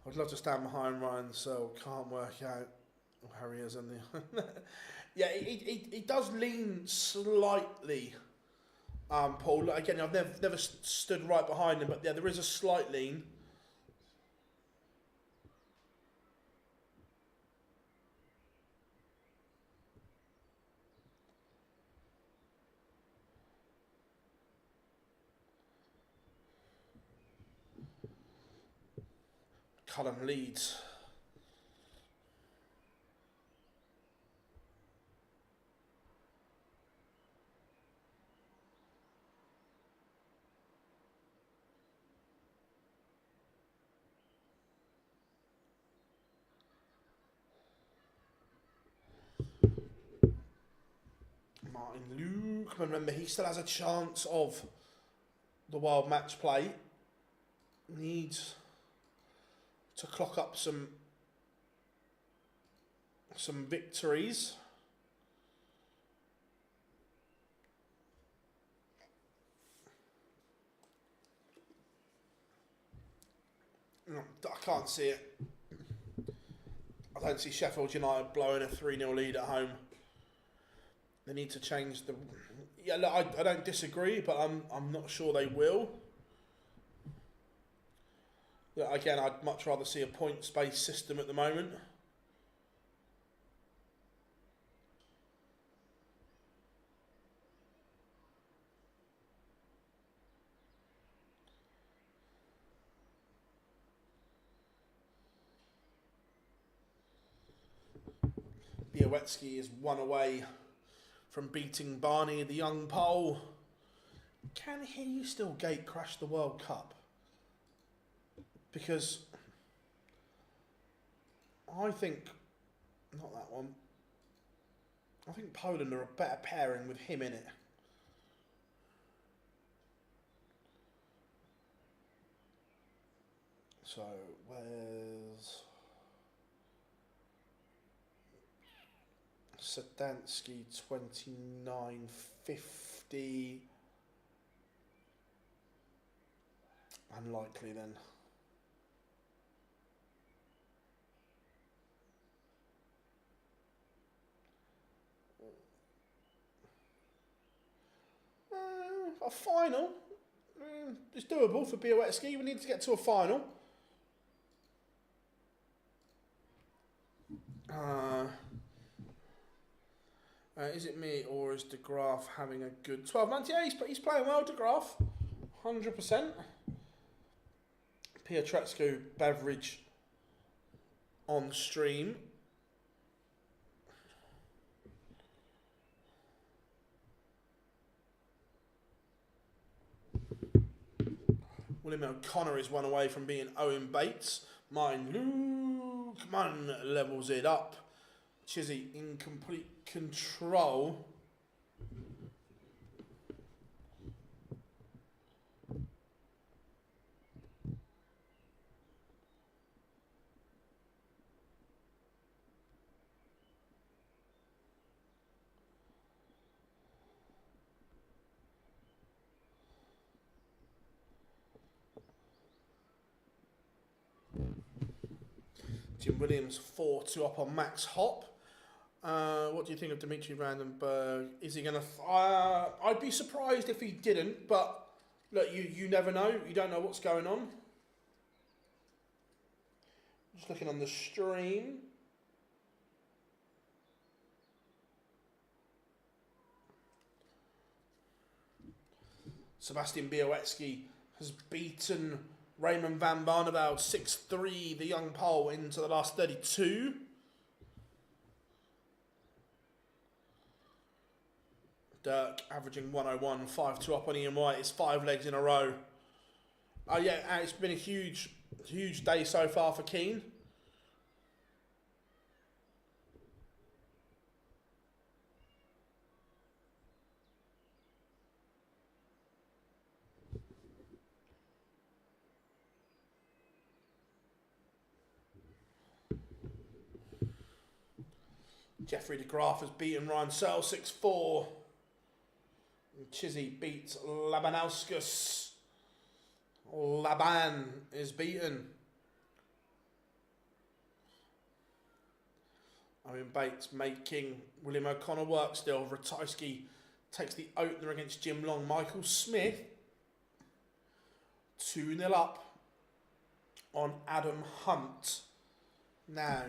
I'd love to stand behind Ryan Searle. Can't work out how he is in the... Yeah, he does lean slightly, Paul. Again, I've never stood right behind him, but yeah, there is a slight lean. Cullen leads. Martin Luke, remember he still has a chance of the wild match play. Needs to clock up some victories. No, I can't see it. I don't see Sheffield United blowing a 3-0 lead at home. They need to change the... Yeah, look, I don't disagree, but I'm not sure they will. Yeah, again, I'd much rather see a points-based system at the moment. Białecki is 1 away from beating Barney, the young Pole. Can he still gate crash the World Cup? Because I think, not that one, I think Poland are a better pairing with him in it. So, where's Sadansky 29.50? Unlikely then. A final. It's doable for Białecki. We need to get to a final. Is it me or is de Graaf having a good 12 months? Yeah, he's playing well, de Graaf. 100%. Piotreczko beverage on stream. William O'Connor is 1 away from being Owen Bates. Martin Luke levels it up. Chizzy in complete control. Jim Williams 4-2 up on Max Hopp. What do you think of Dimitri Vandenberg? Is he going to... I'd be surprised if he didn't, but look, you never know. You don't know what's going on. Just looking on the stream. Sebastian Białecki has beaten Raymond van Barneveld 6-3, the young Pole, into the last 32. Dirk averaging 101, 5-2 up on Ian White. It's 5 legs in a row. Oh yeah, it's been a huge day so far for Keane. Jeffrey de Graaf has beaten Ryan Searle 6-4. And Chizzy beats Labanauskas. Laban is beaten. Owen Bates making William O'Connor work still. Ratajski takes the opener against Jim Long. Michael Smith 2-0 up on Adam Hunt. Now,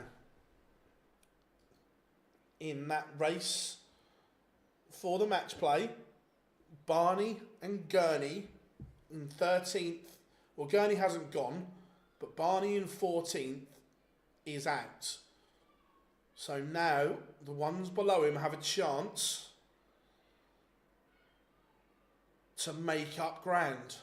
in that race for the match play, Barney and Gurney in 13th. Well, Gurney hasn't gone, but Barney in 14th is out. So now the ones below him have a chance to make up ground.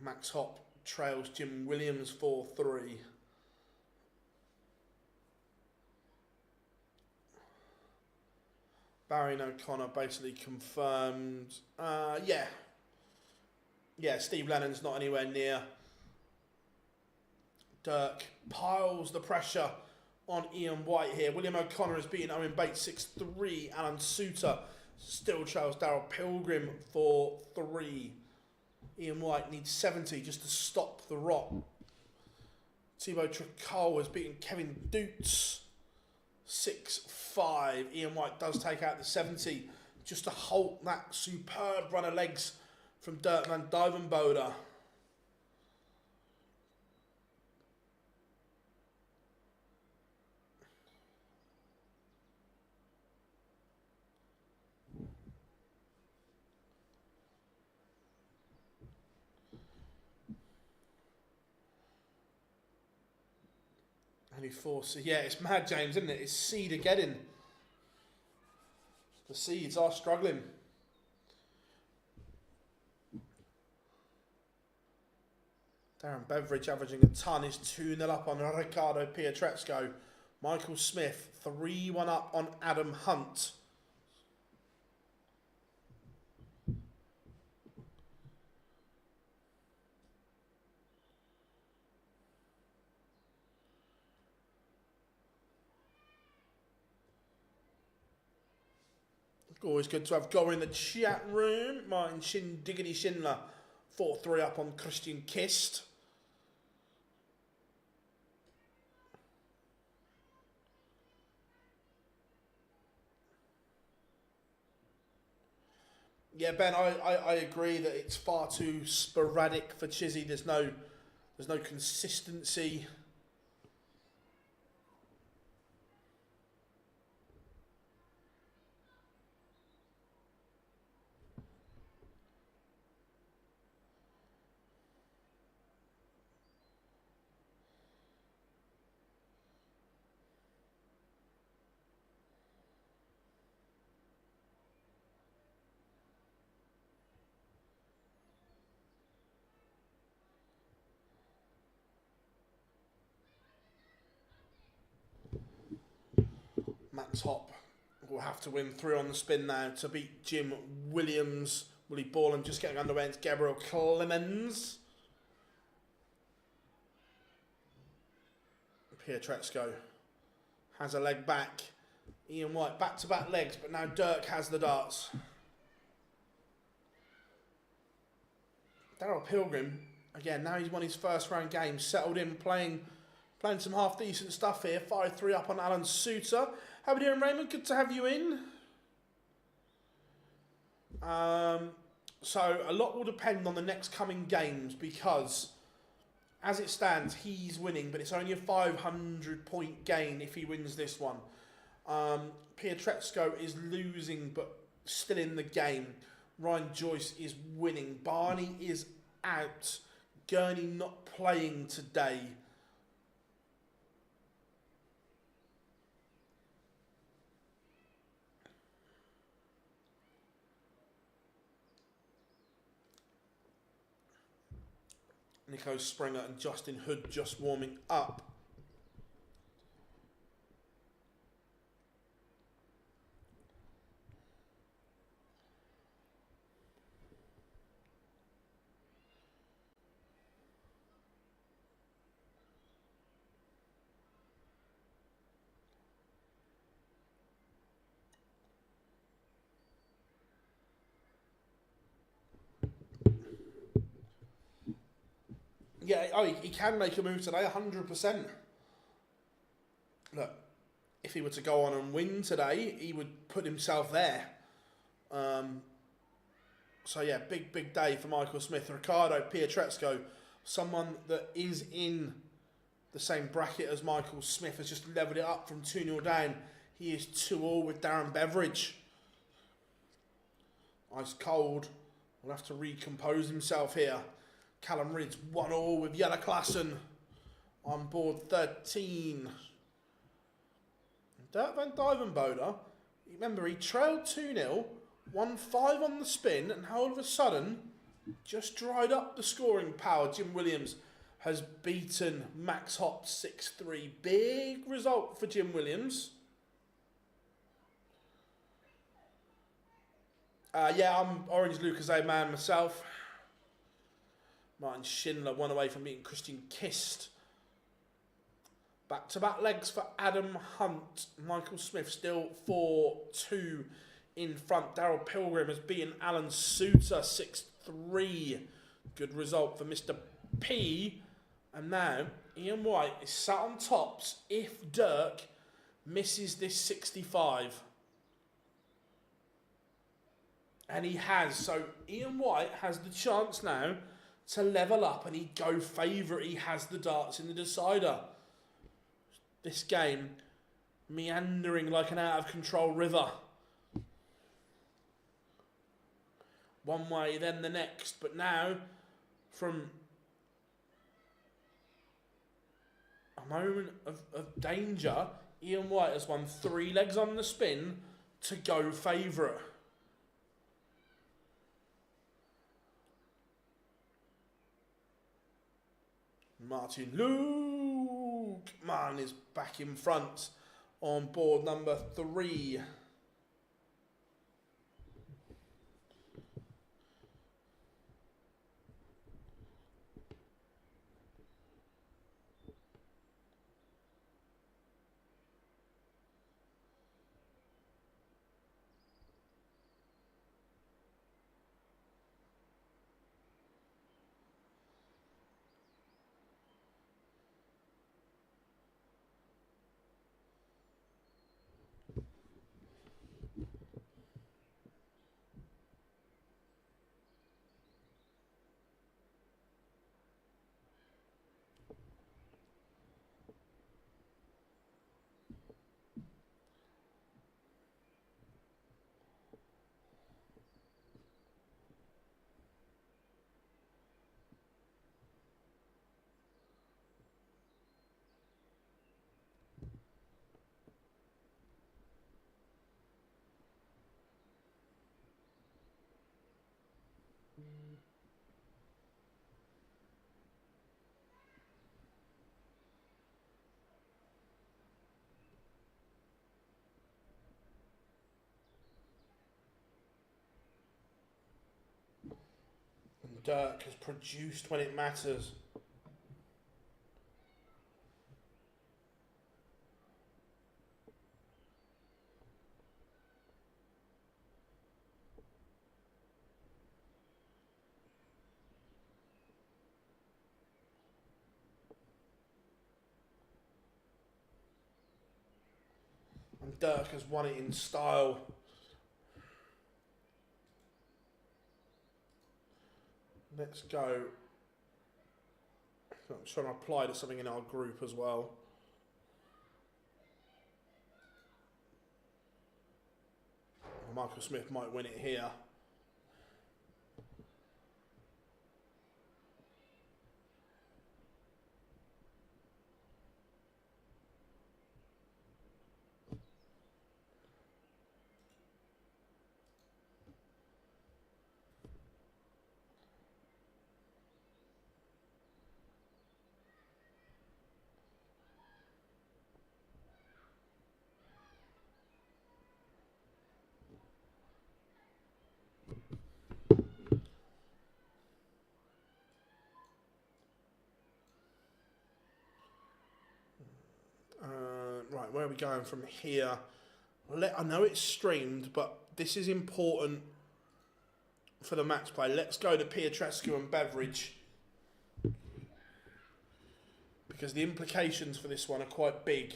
Max Hopp trails Jim Williams 4-3. Barry and O'Connor basically confirmed. Yeah, Steve Lennon's not anywhere near. Dirk piles the pressure on Ian White here. William O'Connor has beaten Owen Bates 6-3. Alan Suter still trails Darryl Pilgrim 4-3. Ian White needs 70 just to stop the rock. Thibaut Tricol has beaten Kevin Dutz 6-5. Ian White does take out the 70 just to halt that superb run of legs from Dirk van Duivenbode. Only 4 seeds. Yeah, it's mad, James, isn't it? It's seed again. The seeds are struggling. Darren Beveridge averaging a ton is 2-0 up on Riccardo Pietrezco. Michael Smith 3-1 up on Adam Hunt. Always good to have Gore in the chat room. Martin Diggity Schindler 4-3 up on Christian Kist. Yeah, Ben, I agree that it's far too sporadic for Chizzy. There's no consistency. Max Hopp will have to win 3 on the spin now to beat Jim Williams. Willie Borland just getting underway against Gabriel Clemens. Pietrezco has a leg back. Ian White back-to-back legs, but now Dirk has the darts. Darryl Pilgrim, again, now he's won his first round game, settled in, playing some half-decent stuff here. 5-3 up on Alan Suter. How are we doing, Raymond? Good to have you in. So a lot will depend on the next coming games because, as it stands, he's winning, but it's only a 500-point gain if he wins this one. Pietrezco is losing, but still in the game. Ryan Joyce is winning. Barney is out. Gurney not playing today. Nico Springer and Justin Hood just warming up. Yeah, oh, he can make a move today, 100%. Look, if he were to go on and win today, he would put himself there. So yeah, big day for Michael Smith. Ricardo Pietrezco, someone that is in the same bracket as Michael Smith, has just levelled it up from 2-0 down. He is 2-all with Darren Beveridge. Ice cold. Will have to recompose himself here. Callum Ridge 1-all with Jelle Klassen on board 13. Dirk van Duijvenbode, remember he trailed 2-0, won 5 on the spin, and all of a sudden just dried up the scoring power. Jim Williams has beaten Max Hopp 6-3. Big result for Jim Williams. Yeah, I'm Orange Lucozade man myself. Martin Schindler 1 away from beating Christian Kist. Back-to-back legs for Adam Hunt. Michael Smith still 4-2 in front. Daryl Pilgrim has beaten Alan Suter 6-3. Good result for Mr. P. And now Ian White is sat on tops if Dirk misses this 65. And he has. So Ian White has the chance now to level up and he'd go favourite. He has the darts in the decider. This game meandering like an out-of-control river. One way, then the next. But now, from a moment of danger, Ian White has won 3 legs on the spin to go favourite. Martin Lukeman is back in front on board number 3. Dirk has produced when it matters. And Dirk has won it in style. Let's go. I'm trying to apply to something in our group as well. Michael Smith might win it here. Right, where are we going from here? I know it's streamed, but this is important for the match play. Let's go to Pietrezco and Beveridge. because the implications for this one are quite big.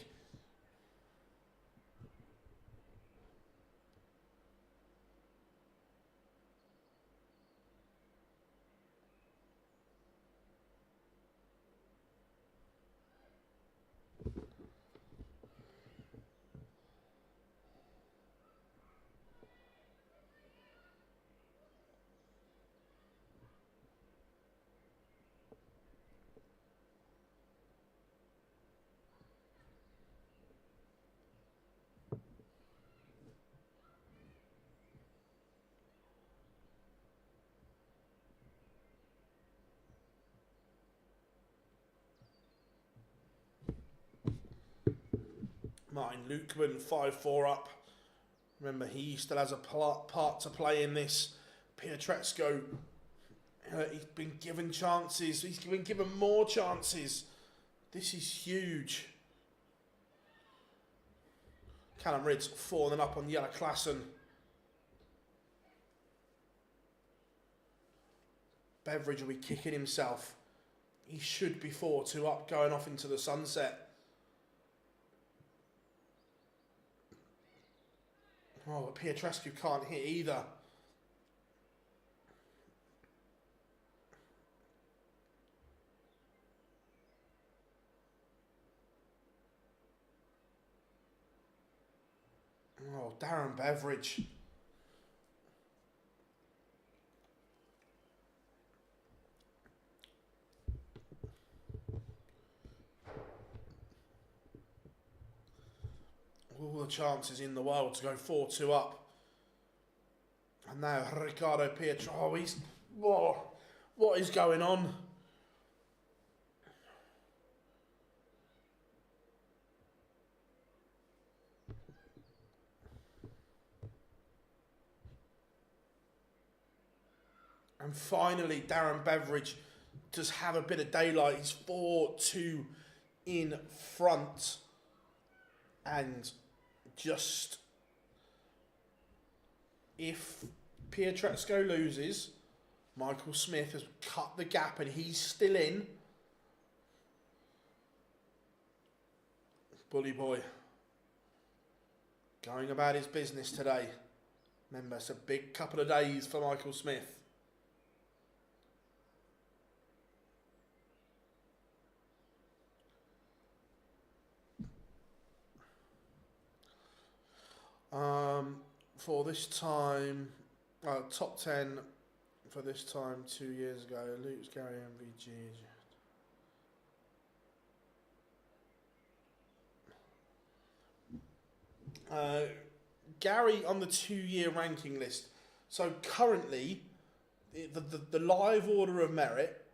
Martin Lukeman, 5-4 up. Remember, he still has a part to play in this. Pietreczko, he's been given chances. He's been given more chances. This is huge. Callum Rid's falling up on Jelle Klassen. Beveridge will be kicking himself. He should be 4-2 up, going off into the sunset. Oh, but Pietreczko can't hit either. Oh, Darren Beveridge. All the chances in the world to go 4-2 up. And now Ricardo Pietro. Oh, he's... Whoa, what is going on? And finally, Darren Beveridge does have a bit of daylight. He's 4-2 in front. And just... if Pietreczko loses, Michael Smith has cut the gap and he's still in. Bully boy. Going about his business today. Remember, it's a big couple of days for Michael Smith. For this time, top 10 for this time 2 years ago, Luke's Gary MVG. Gary on the 2-year ranking list. So currently, the live order of merit,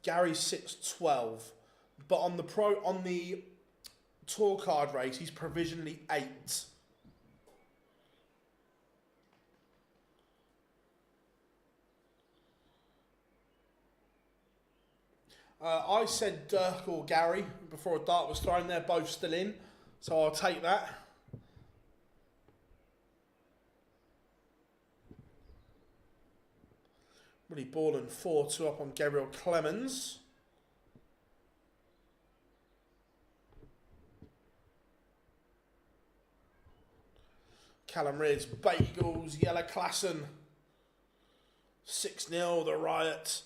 Gary sits 12, but on the tour card race, he's provisionally 8. I said Dirk or Gary before a dart was thrown. They're both still in, so I'll take that. Really balling 4-2 up on Gabriel Clemens. Callum Rid's Bagels, Jelle Klassen. 6-0, the Riot.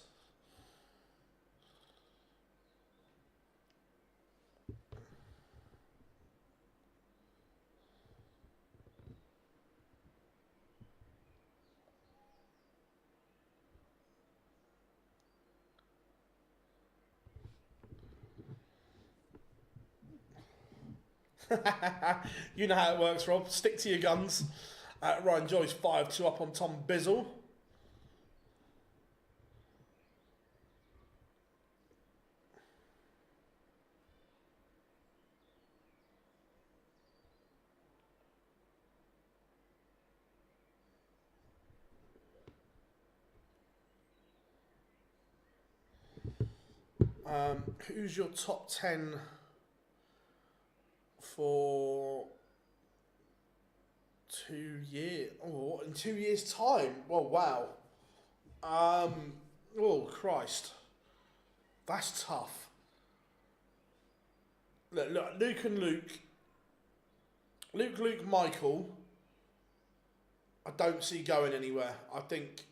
You know how it works, Rob. Stick to your guns. Ryan Joyce 5-2 up on Tom Bizzle. Who's your top 10 for 2 years? Oh, in 2 years' time? Well, wow. Oh, Christ. That's tough. Look, Luke and Luke. Luke, Michael. I don't see going anywhere. I think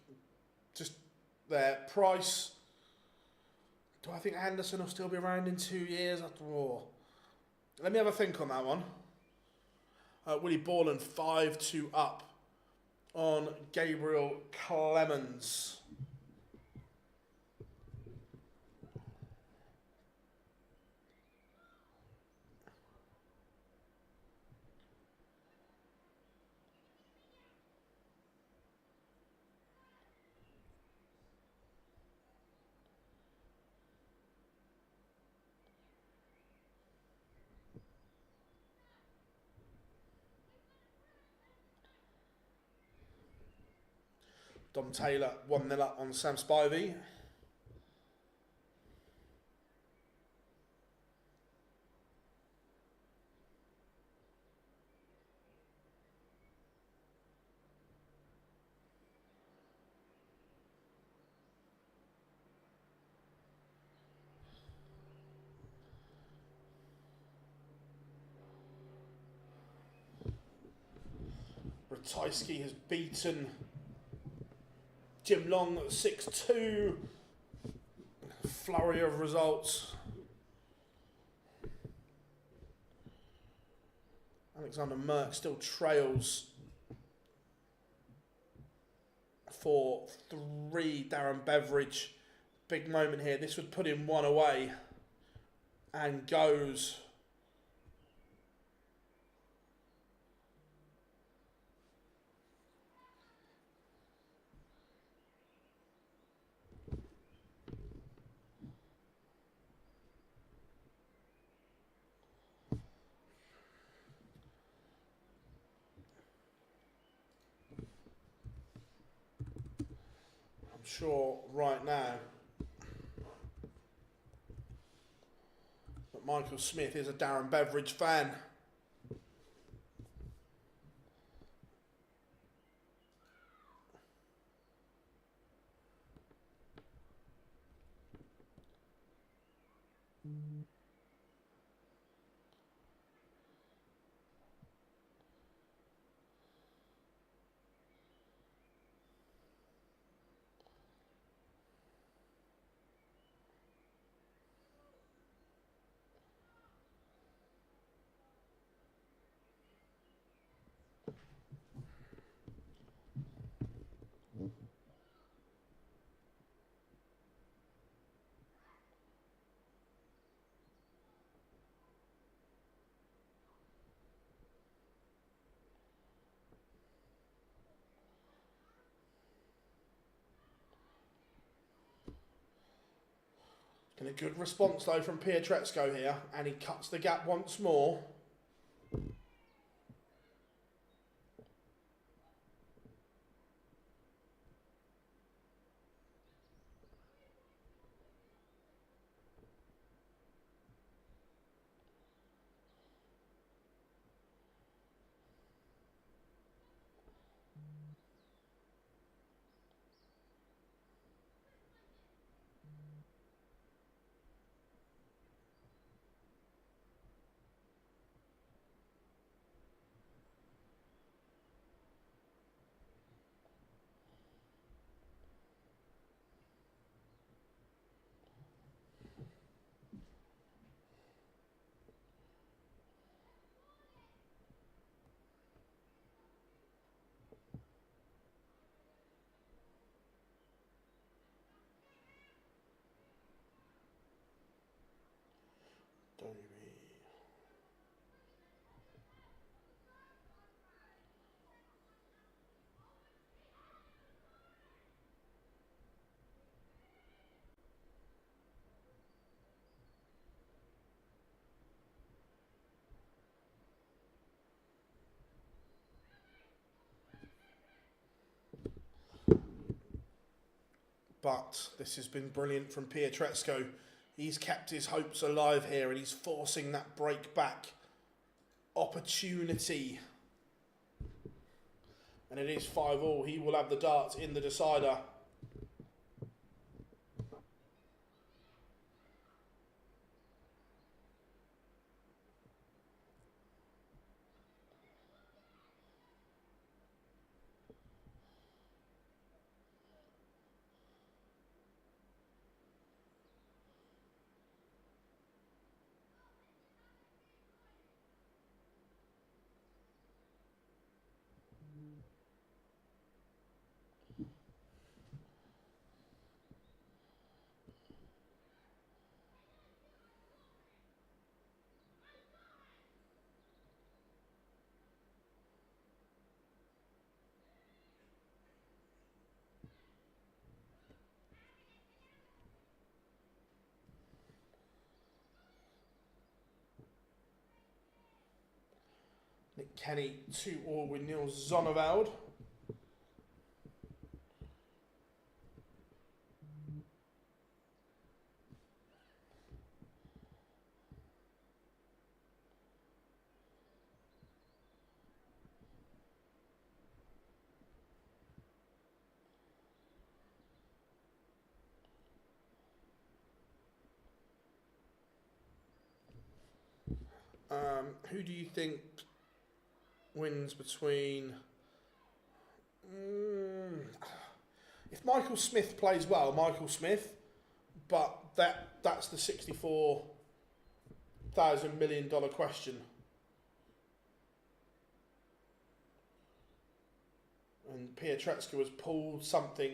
just their price. Do I think Anderson will still be around in 2 years? Let me have a think on that one. Willie Borland 5-2 up on Gabriel Clemens. Dom Taylor 1-0 up on Sam Spivey. Ratajski has beaten Jim Long 6-2. Flurry of results. Alexander Merck still trails 4-3. Darren Beveridge. Big moment here. This would put him one away. And goes. Sure right now that Michael Smith is a Darren Beveridge fan. And a good response though from Pietreczko here, and he cuts the gap once more. But this has been brilliant from Pietreczko. He's kept his hopes alive here and he's forcing that break back opportunity. And it is 5-5. He will have the darts in the decider. Kenny 2-2 with Niels Zonneveld. Who do you think wins between... if Michael Smith plays well, Michael Smith, but that's the $64,000 million question. And Pietreczka has pulled something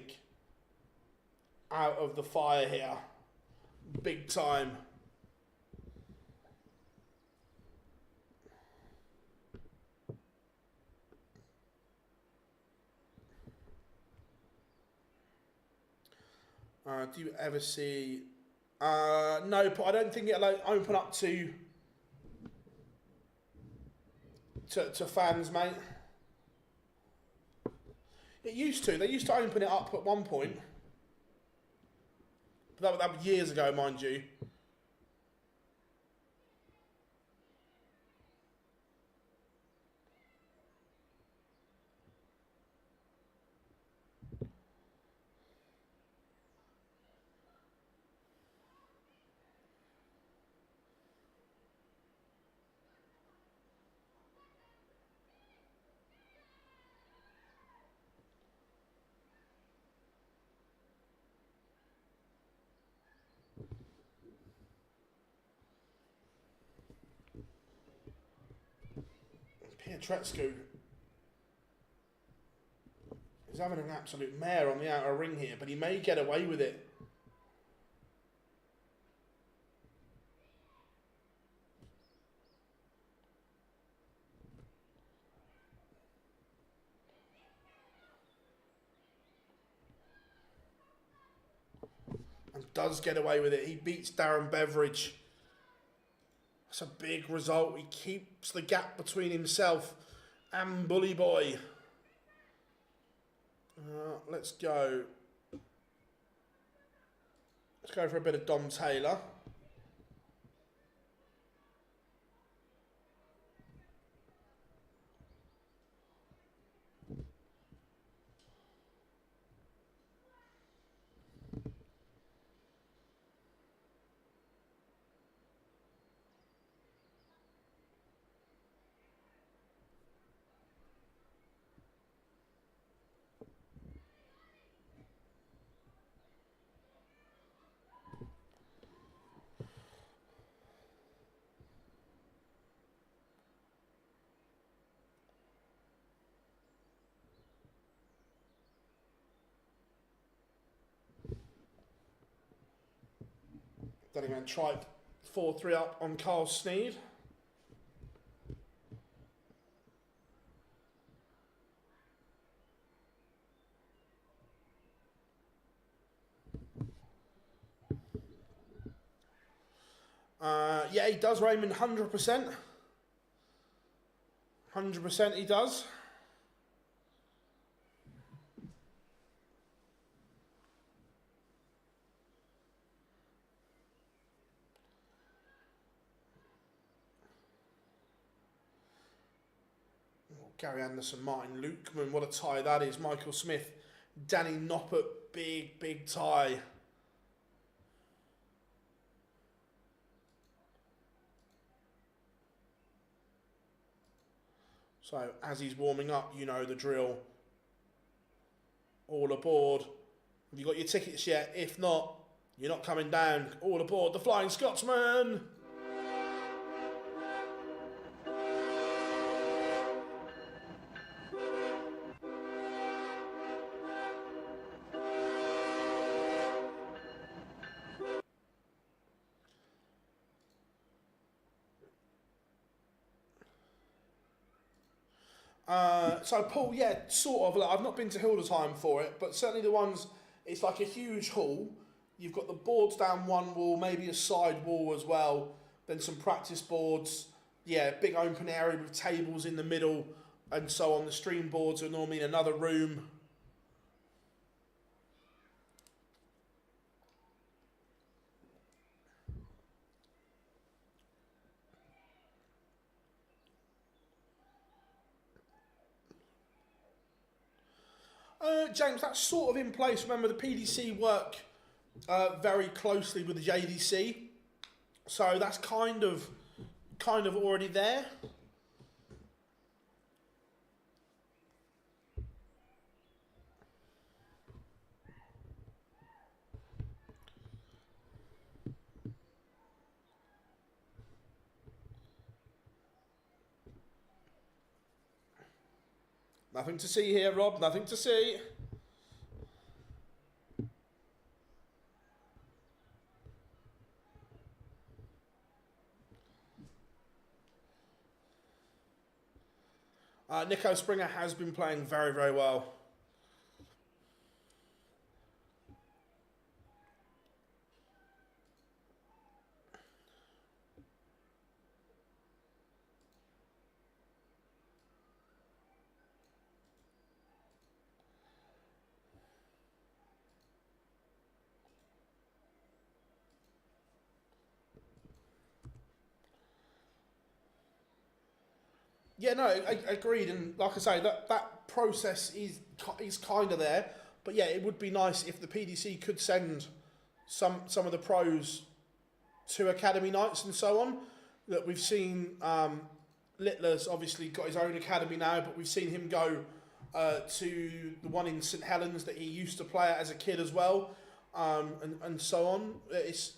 out of the fire here, big time. Do you ever see... no, but I don't think it'll open up to fans, mate. It used to. They used to open it up at one point. But that was years ago, mind you. Pietreczka is having an absolute mare on the outer ring here, but he may get away with it. And does get away with it. He beats Darren Beveridge. That's a big result. He keeps the gap between himself and Bully Boy. Let's go. Let's go for a bit of Dom Taylor. Then I'm going to try 4-3 up on Carl Sneed. Yeah, he does, Raymond, 100%. 100% he does. Gary Anderson, Martin Lukeman, what a tie that is. Michael Smith, Danny Noppert, big tie. So, as he's warming up, you know the drill. All aboard. Have you got your tickets yet? If not, you're not coming down. All aboard the Flying Scotsman! So Paul, yeah, sort of. Like, I've not been to Hildesheim for it, but certainly the ones, it's like a huge hall. You've got the boards down one wall, maybe a side wall as well, then some practice boards, yeah, big open area with tables in the middle and so on. The stream boards are normally in another room. James, that's sort of in place. Remember, the PDC work very closely with the JDC, so that's kind of already there. Nothing to see here, Rob. Nothing to see. Nico Springer has been playing very, very well. Yeah, no, I agreed, and like I say, that process is kind of there. But yeah, it would be nice if the PDC could send some of the pros to academy nights and so on. That we've seen Littler's obviously got his own academy now, but we've seen him go to the one in St Helens that he used to play at as a kid as well, and so on. It's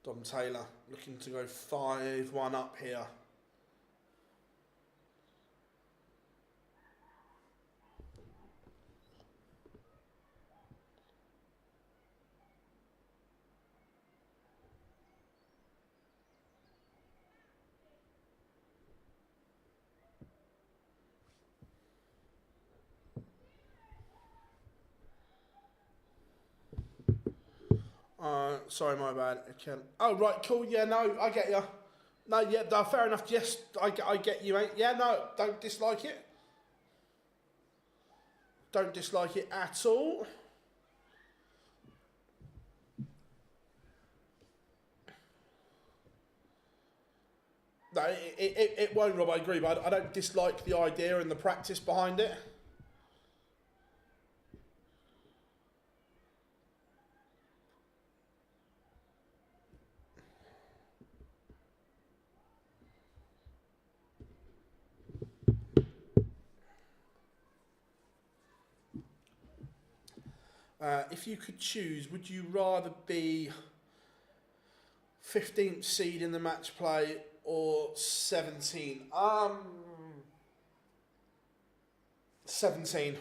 Dom Taylor looking to go 5-1 up here. Sorry, my bad. Oh, right, cool. Yeah, no, I get you. No, yeah, no, fair enough. Yes, I get you, mate. Yeah, no, don't dislike it. Don't dislike it at all. No, it won't, Rob, I agree, but I don't dislike the idea and the practice behind it. If you could choose, would you rather be 15th seed in the match play or 17? 17.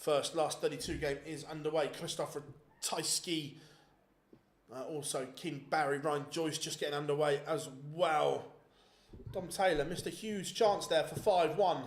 Last 32 game is underway. Christopher Tysky, also King Barry, Ryan Joyce just getting underway as well. Dom Taylor missed a huge chance there for 5-1.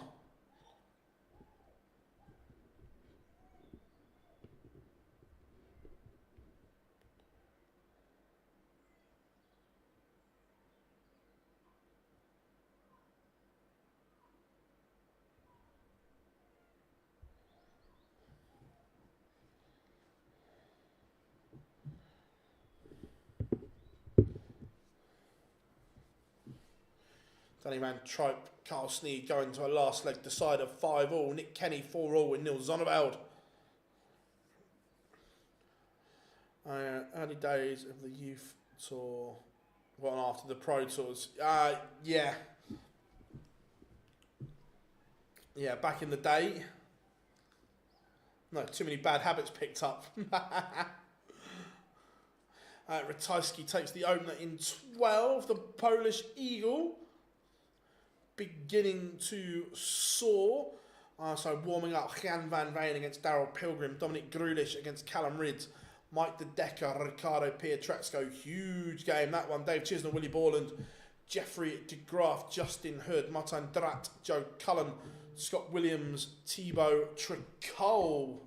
Dannyman Tripe, Carl Sneed going to a last leg decider 5-all. Nick Kenny 4-all with Neil Zonneveld. Early days of the youth tour. What after the pro tours? Yeah. Yeah, back in the day. No, too many bad habits picked up. Ratajski takes the opener in 12. The Polish Eagle beginning to soar. So warming up, Jan van Veen against Daryl Pilgrim, Dominic Grulish against Callum Ridd, Mike De Decker, Ricardo Pietrezco. Huge game, that one. Dave Chisnell, Willie Borland, Jeffrey de Graaf, Justin Hood, Martin Drat, Joe Cullen, Scott Williams, Thibaut Tricol.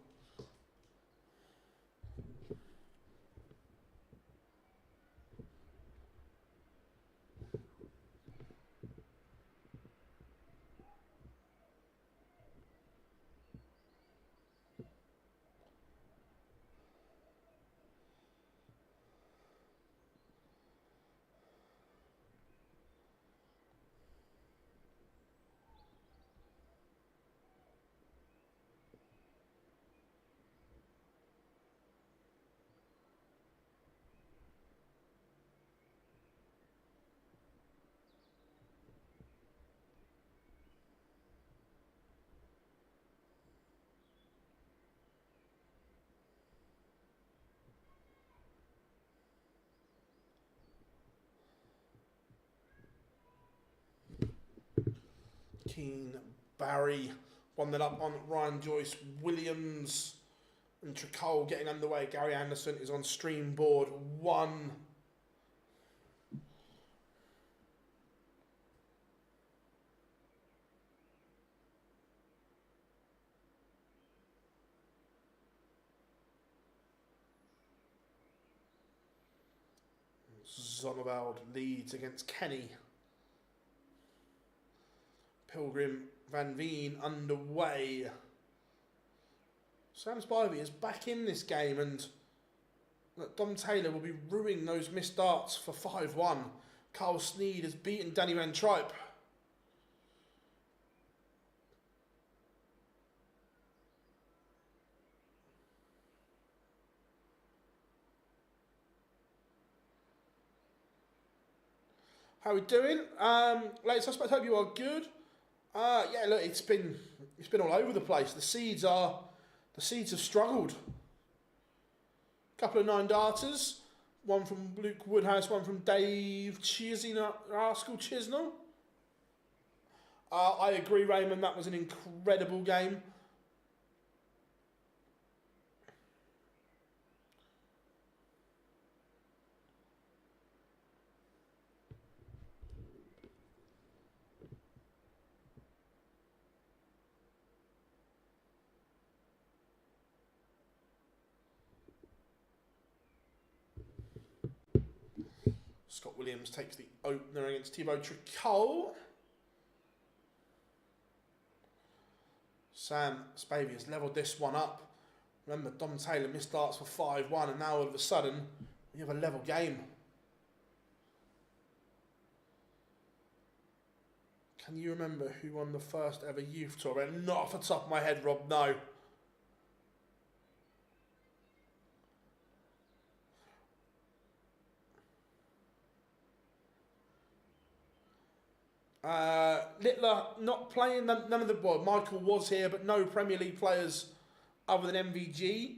Keane, Barry, 1-0 up on Ryan Joyce, Williams and Tricol getting underway. Gary Anderson is on stream board 1. Zonneveld leads against Kenny. Pilgrim Van Veen underway. Sam Spivey is back in this game, and Dom Taylor will be ruining those missed darts for 5-1. Carl Sneed has beaten Danny Van Tripe. How are we doing? Ladies, I hope you are good. Yeah, look, it's been all over the place. The seeds have struggled. Couple of 9-darters, one from Luke Woodhouse, one from Dave Chisnell. I agree, Raymond. That was an incredible game. Scott Williams takes the opener against Thibaut Tricol. Sam Spavey has levelled this one up. Remember, Dom Taylor missed darts for 5-1, and now all of a sudden, you have a level game. Can you remember who won the first ever youth tour? Not off the top of my head, Rob, no. Littler not playing, none of the, well, Michael was here, but no Premier League players other than MVG.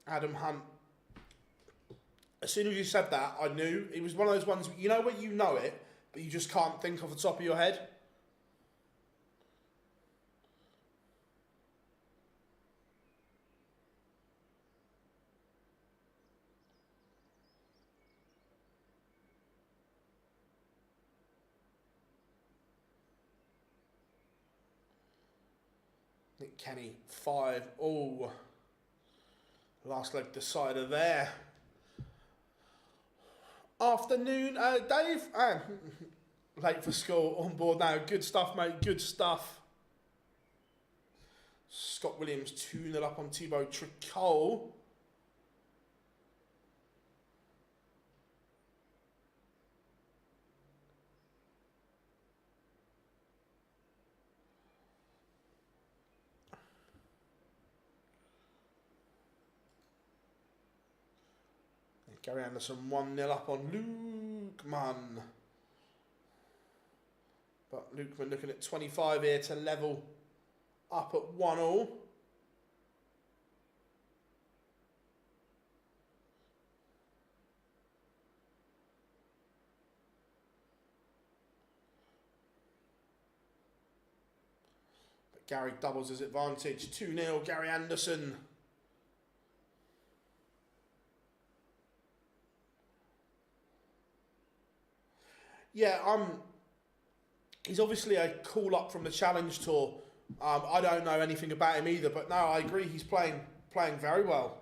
Adam Hunt. As soon as you said that, I knew. It was one of those ones, you know, where you know it, but you just can't think off the top of your head. Nick Kenny, 5-all. Last leg decider there. Afternoon, Dave. Late for school, on board now. Good stuff, mate. Good stuff. Scott Williams 2-0 up on Thibaut Tricol. Gary Anderson 1-0 up on Luke Munn. But Lukeman looking at 25 here to level up at 1-1. But Gary doubles his advantage. 2-0, Gary Anderson. Yeah, he's obviously a call up from the Challenge Tour. I don't know anything about him either, but no, I agree. He's playing very well.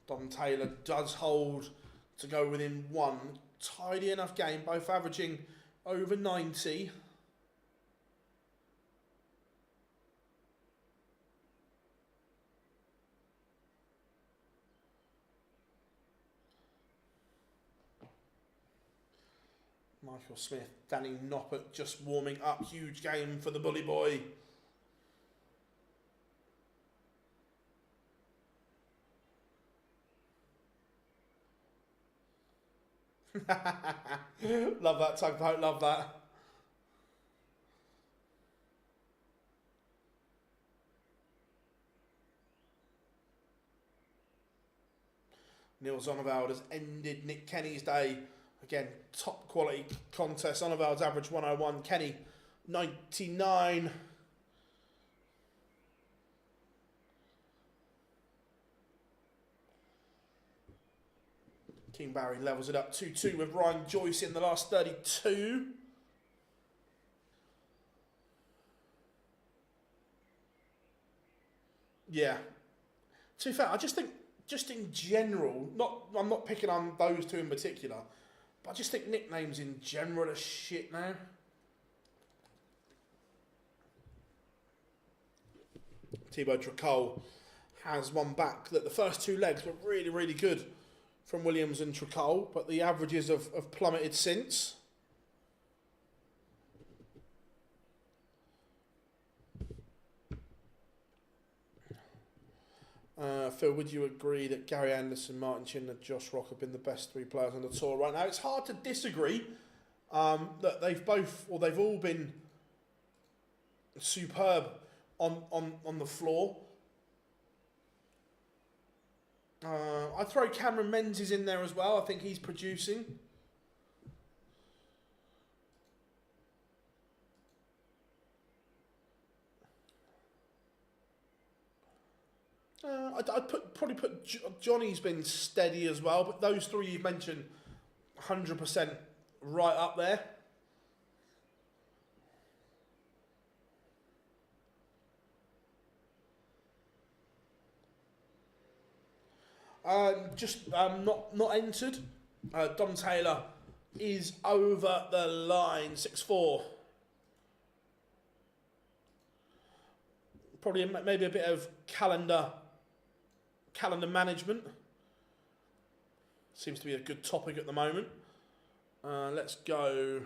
Dom Taylor does hold to go within one. Tidy enough game, both averaging over 90. Michael Smith, Danny Noppert just warming up. Huge game for the bully boy. Love that tugboat, love that. Neil Zonneveld has ended Nick Kenny's day. Again, top quality contest. Zonneveld's average 101, Kenny 99. King Barry levels it up 2-2 with Ryan Joyce in the last 32. Yeah. To be fair, I just think, just in general, I'm not picking on those two in particular, but I just think nicknames in general are shit now. Thibaut Tricol has one back. That the first two legs were really, really good from Williams and Tricol, but the averages have plummeted since. Phil, would you agree that Gary Anderson, Martin Chin and Josh Rock have been the best three players on the tour right now? It's hard to disagree. That they've all been superb on the floor. I'd throw Cameron Menzies in there as well. I think he's producing. I'd probably put Johnny's been steady as well, but those three you've mentioned, 100% right up there. Not entered. Dom Taylor is over the line, 6-4. Probably maybe a bit of calendar management. Seems to be a good topic at the moment. Let's go.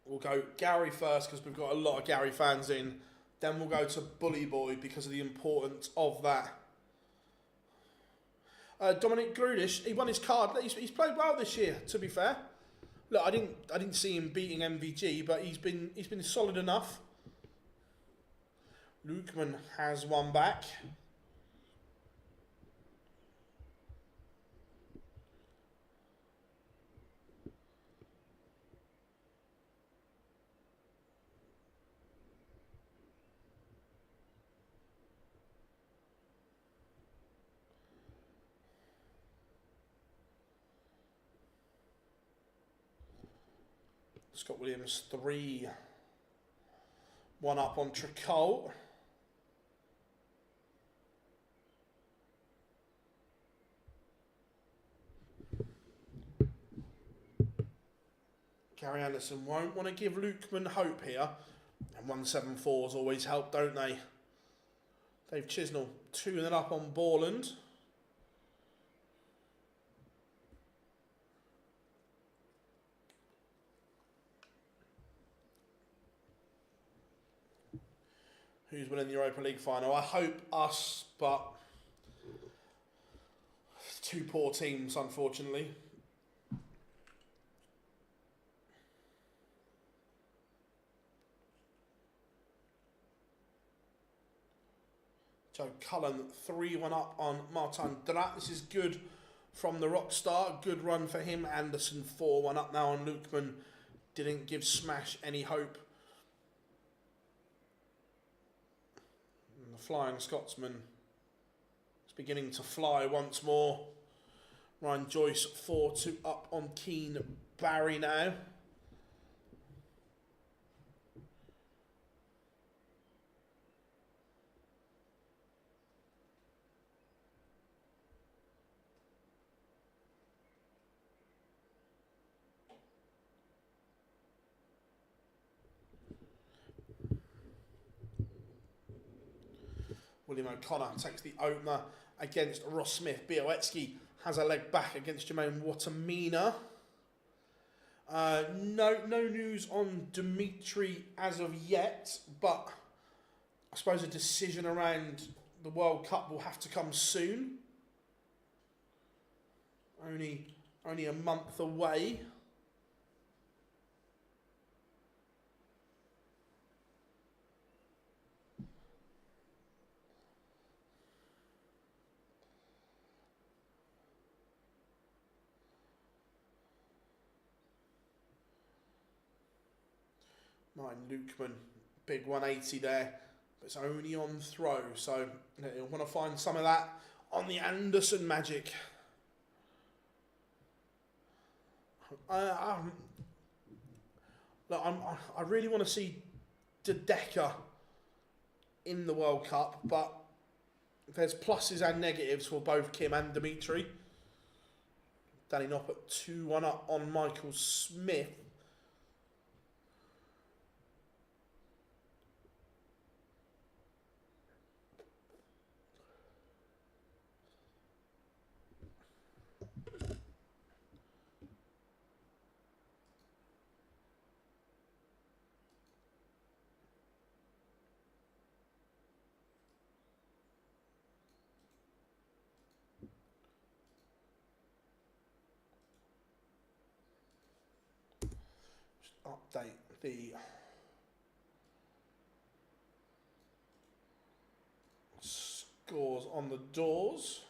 We'll go Gary first because we've got a lot of Gary fans in. Then we'll go to Bully Boy because of the importance of that. Dominic Grudish, he won his card. He's played well this year, to be fair. Look, I didn't see him beating MVG, but he's been solid enough. Lukeman has one back. Scott Williams 3. One up on Tricol. Gary Anderson won't want to give Lukeman hope here. And 174s always help, don't they? Dave Chisnell 2-0 up on Borland. who's winning the Europa League final. I hope us, but two poor teams, unfortunately. Joe Cullen 3-1 up on Martin Drat. This is good from the Rockstar. Good run for him. Anderson 4-1 up now on Lukeman. Didn't give Smash any hope. And the Flying Scotsman is beginning to fly once more. Ryan Joyce 4-2 up on Keen Barry now. William O'Connor takes the opener against Ross Smith. Białecki has a leg back against Jermaine Watamina. No news on Dimitri as of yet, but I suppose a decision around the World Cup will have to come soon. Only a month away. Martin Lukeman, big 180 there, but it's only on throw, so you'll want to find some of that on the Anderson magic. I really want to see De Decker in the World Cup, but there's pluses and negatives for both Kim and Dimitri. Danny Noppert 2-1 up on Michael Smith. Update the scores on the doors.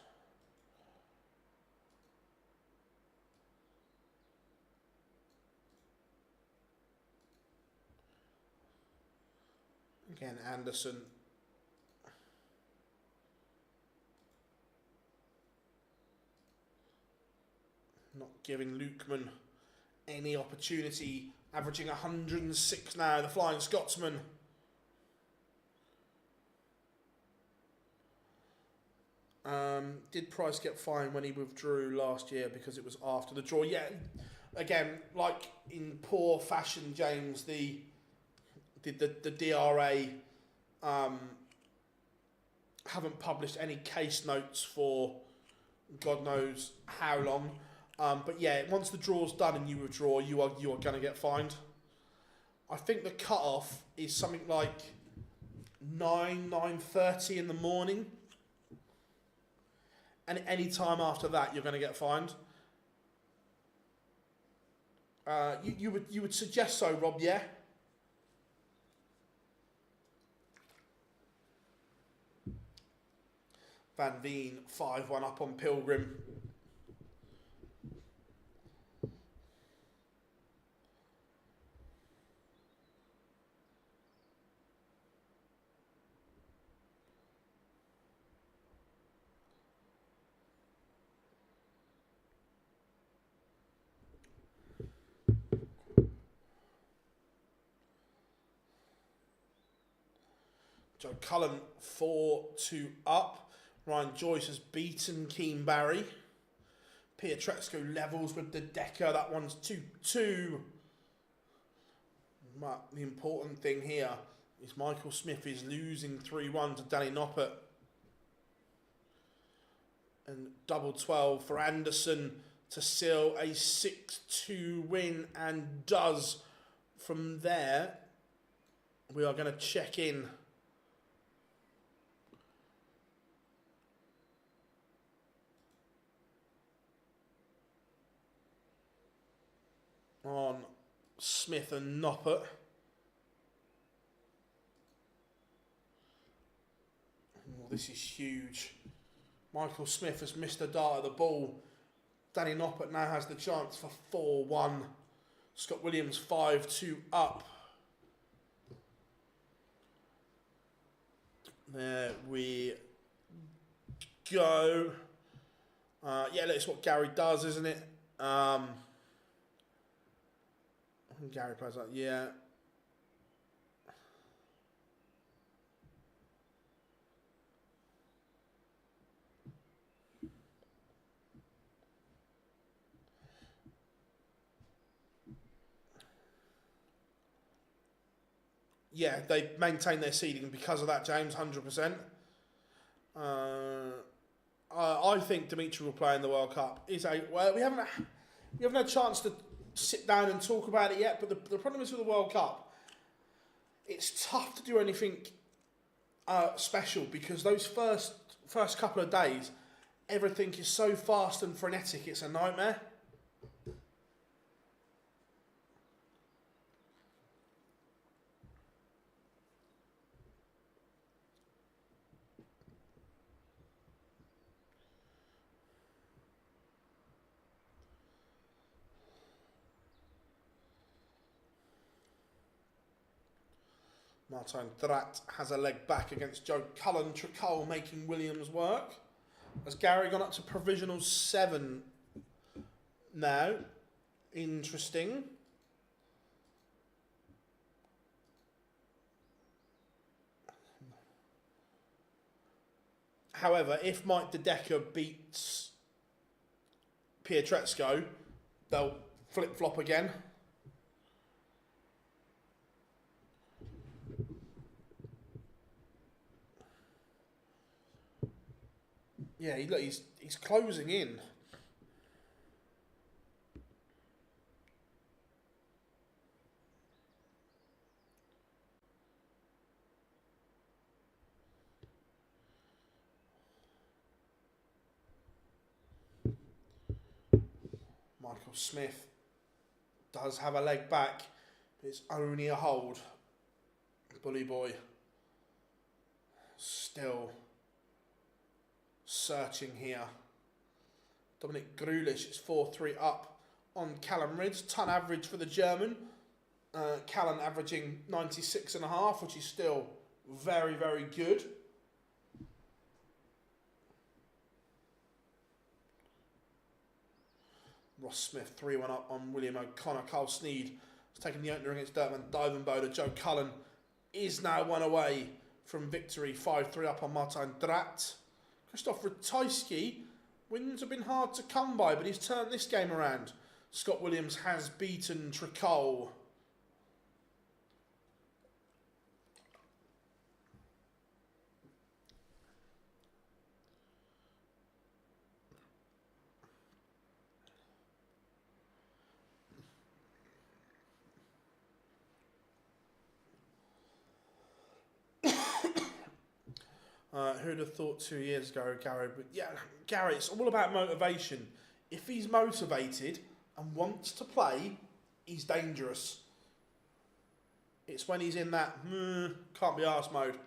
Again, Anderson not giving Lukeman any opportunity. Averaging 106 now, the Flying Scotsman. Did Price get fined when he withdrew last year because it was after the draw? Yeah, again, like in poor fashion, James, the DRA haven't published any case notes for God knows how long. But yeah, once the draw's done and you withdraw, you are going to get fined. I think the cut-off is something like 9:30 in the morning. And any time after that, you're going to get fined. You would suggest so, Rob, yeah? Van Veen 5-1 up on Pilgrim. Joe Cullen 4-2 up. Ryan Joyce has beaten Keen Barry. Pietreczko levels with the Decker. That one's 2-2. But the important thing here is Michael Smith is losing 3-1 to Danny Noppert. And double 12 for Anderson to seal a 6-2 win, and does. From there, we are going to check in on Smith and Noppert. Oh, this is huge. Michael Smith has missed a dart at the ball. Danny Noppert now has the chance for 4-1. Scott Williams 5-2 up. There we go. Yeah, that's what Gary does, isn't it? Gary plays like, yeah. Yeah, they maintain their seeding because of that, James, 100%. I think Dimitri will play in the World Cup. Well, we haven't had a chance to sit down and talk about it yet, but the problem is with the World Cup, it's tough to do anything special because those first couple of days, everything is so fast and frenetic, it's a nightmare. Martin Drat has a leg back against Joe Cullen. Tricole making Williams work. Has Gary gone up to provisional 7 now? Interesting. However, if Mike De Decker beats Pietrezco, they'll flip-flop again. Yeah, look, he's closing in. Michael Smith does have a leg back, but it's only a hold. Bully boy still searching here. Dominic Grulish is 4-3 up on Callum Ridds. Ton average for the German. Callum averaging 96.5, which is still very, very good. Ross Smith 3-1 up on William O'Connor. Carl Sneed has taken the opener against Dirtman Divenboda. Joe Cullen is now one away from victory. 5-3 up on Martin Drat. Christoph Ratajski, wins have been hard to come by, but he's turned this game around. Scott Williams has beaten Tricole. Who'd have thought 2 years ago, Gary? But yeah, Gary, it's all about motivation. If he's motivated and wants to play, he's dangerous. It's when he's in that can't be arsed mode.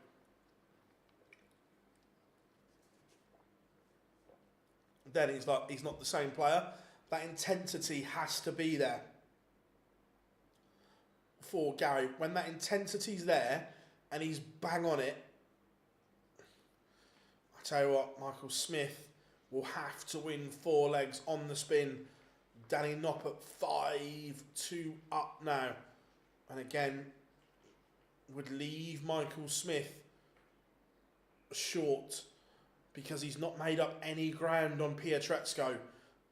Then he's not the same player. That intensity has to be there for Gary. When that intensity's there and he's bang on it, I tell you what, Michael Smith will have to win 4 legs on the spin. Danny Noppert 5-2 up now. And again, would leave Michael Smith short because he's not made up any ground on Pietrezco.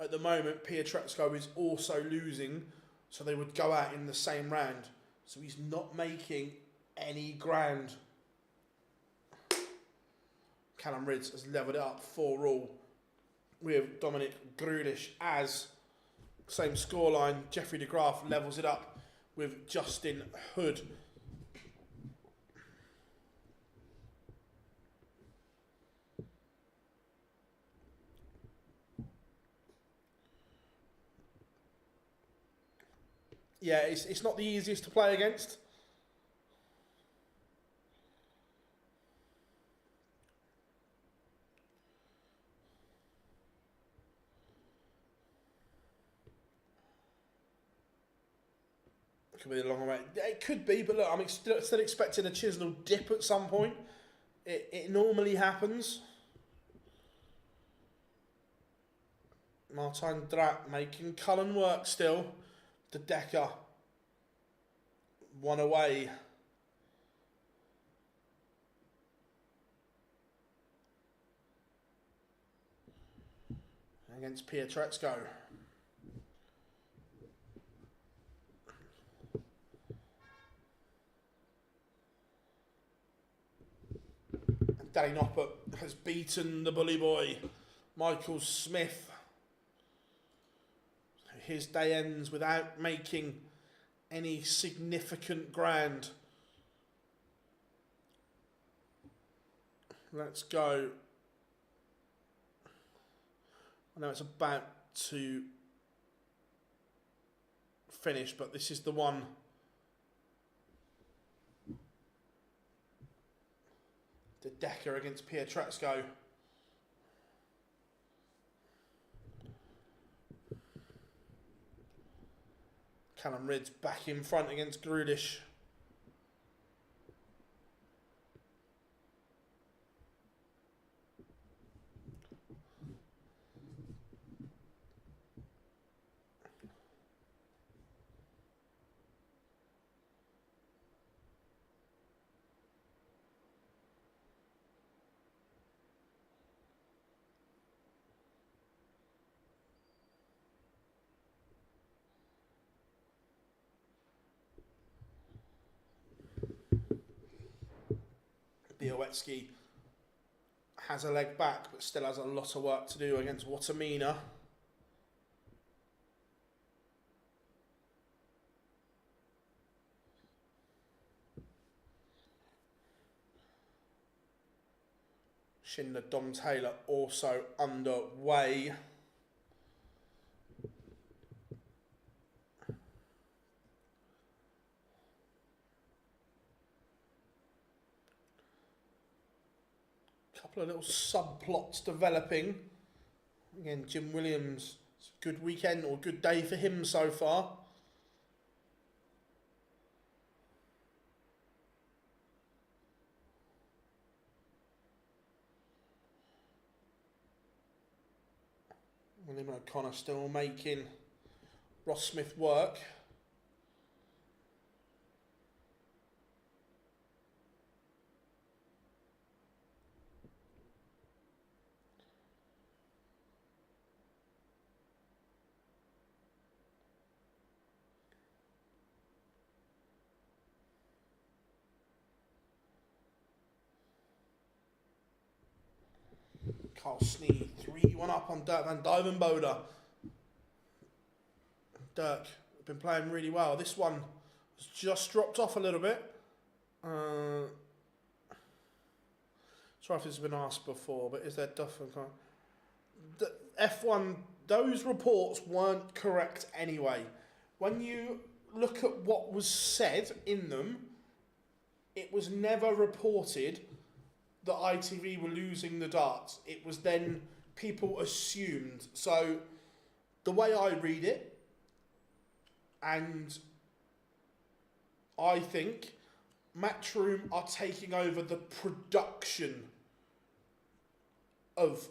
At the moment, Pietrezco is also losing, so they would go out in the same round. So he's not making any ground. Callum Ridds has levelled it up 4-all with Dominic Grulish as same scoreline. Jeffrey de Graaf levels it up with Justin Hood. yeah, it's not the easiest to play against. Could be a long way. It could be, but look, I'm still expecting a Chisnell dip at some point. It normally happens. Martin Drac making Cullen work still. De Decker. One away. Against Pietreczko. Danny Noppert has beaten the bully boy, Michael Smith. His day ends without making any significant ground. Let's go. I know it's about to finish, but this is the one. De Decker against Pietreczko. Callum Ridge back in front against Grudish. Białecki has a leg back, but still has a lot of work to do against Watamina. Schindler Dom Taylor also underway. Couple of little subplots developing. Again, Jim Williams, it's a good weekend or good day for him so far. William O'Connor still making Ross Smith work. Carl Sneed, 3-1 up on Dirk van Duivenbode. Dirk, been playing really well. This one has just dropped off a little bit. Sorry if this has been asked before, but is there Duff and the F1, those reports weren't correct anyway. When you look at what was said in them, it was never reported that ITV were losing the darts. It was then people assumed. So the way I read it, and I think Matchroom are taking over the production of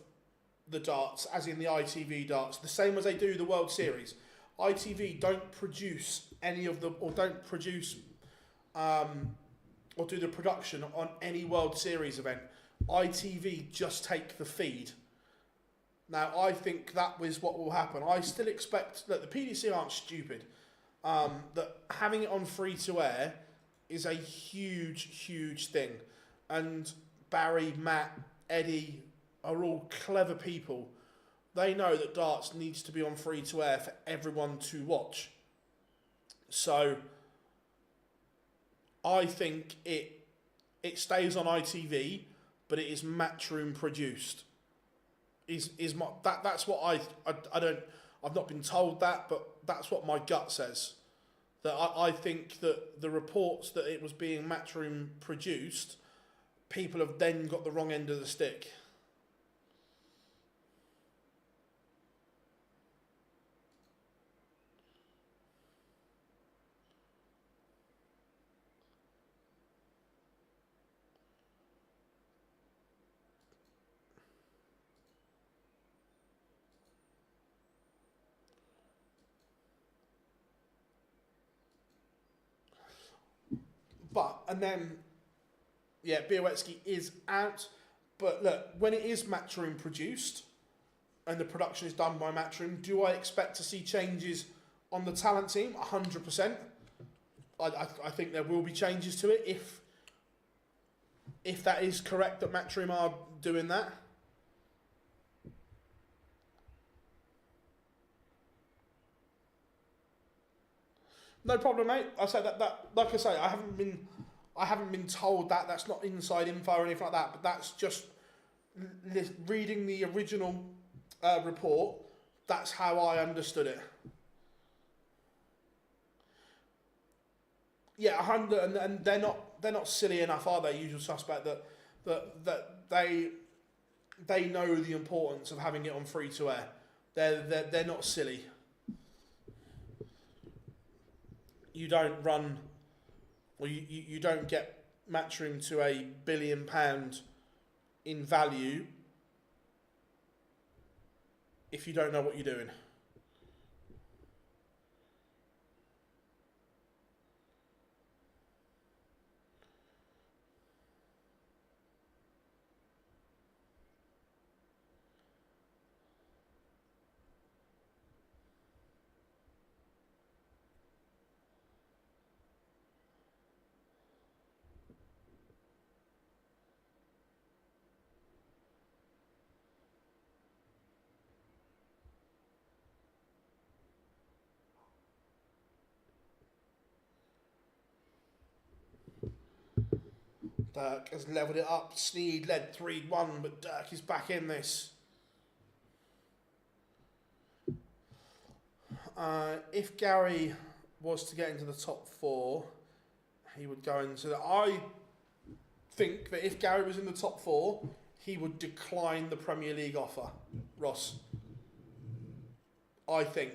the darts, as in the ITV darts, the same as they do the World Series. ITV don't produce any of the, or don't produce or do the production on any World Series event. ITV just take the feed. Now, I think that was what will happen. I still expect that the PDC aren't stupid. That having it on free-to-air is a huge, huge thing. And Barry, Matt, Eddie are all clever people. They know that darts needs to be on free-to-air for everyone to watch. So I think it stays on ITV, but it is Matchroom produced. That's what I've not been told that, but that's what my gut says. that I think that the reports that it was being Matchroom produced, people have then got the wrong end of the stick. And then, yeah, Białecki is out. But look, when it is Matchroom produced and the production is done by Matchroom, do I expect to see changes on the talent team? 100%. I think there will be changes to it if that is correct that Matchroom are doing that. No problem, mate. I say that like I say, I haven't been told that. That's not inside info or anything like that. But that's just reading the original report. That's how I understood it. Yeah, 100, and they're not silly enough, are they? Usual suspect that they know the importance of having it on free to air. They're not silly. You don't run, or you don't get Matchroom to £1 billion in value if you don't know what you're doing. Dirk has levelled it up. Sneed led 3-1, but Dirk is back in this. If Gary was to get into the top 4, he would go into the... I think that if Gary was in the top 4, he would decline the Premier League offer, Ross. I think.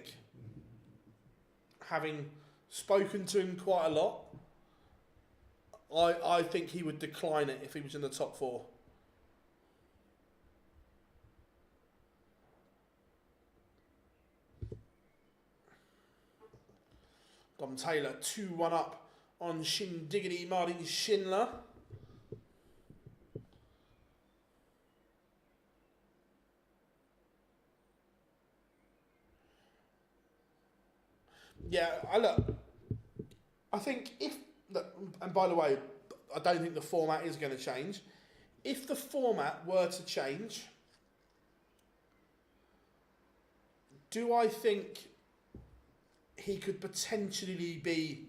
Having spoken to him quite a lot, I think he would decline it if he was in the top 4. Dom Taylor 2-1 up on Shindiggity Martin Schindler. Yeah, I think if... And by the way, I don't think the format is going to change. If the format were to change, do I think he could potentially be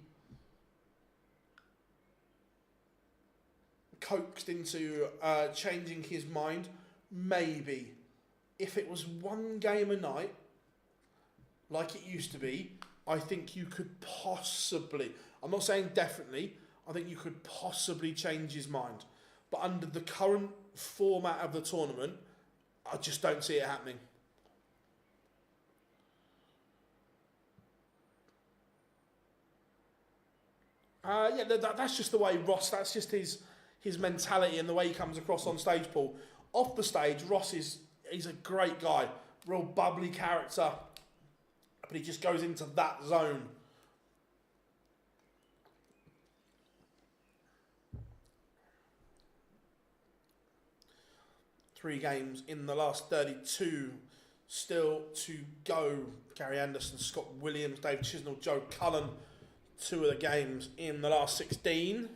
coaxed into changing his mind? Maybe. If it was one game a night, like it used to be, I think you could possibly... I'm not saying definitely. I think you could possibly change his mind. But under the current format of the tournament, I just don't see it happening. Yeah, that's just the way Ross, that's just his mentality and the way he comes across on stage, Paul. Off the stage, Ross he's a great guy. Real bubbly character. But he just goes into that zone. Three games in the last 32 still to go. Gary Anderson, Scott Williams, Dave Chisnell, Joe Cullen. 2 of the games in the last 16.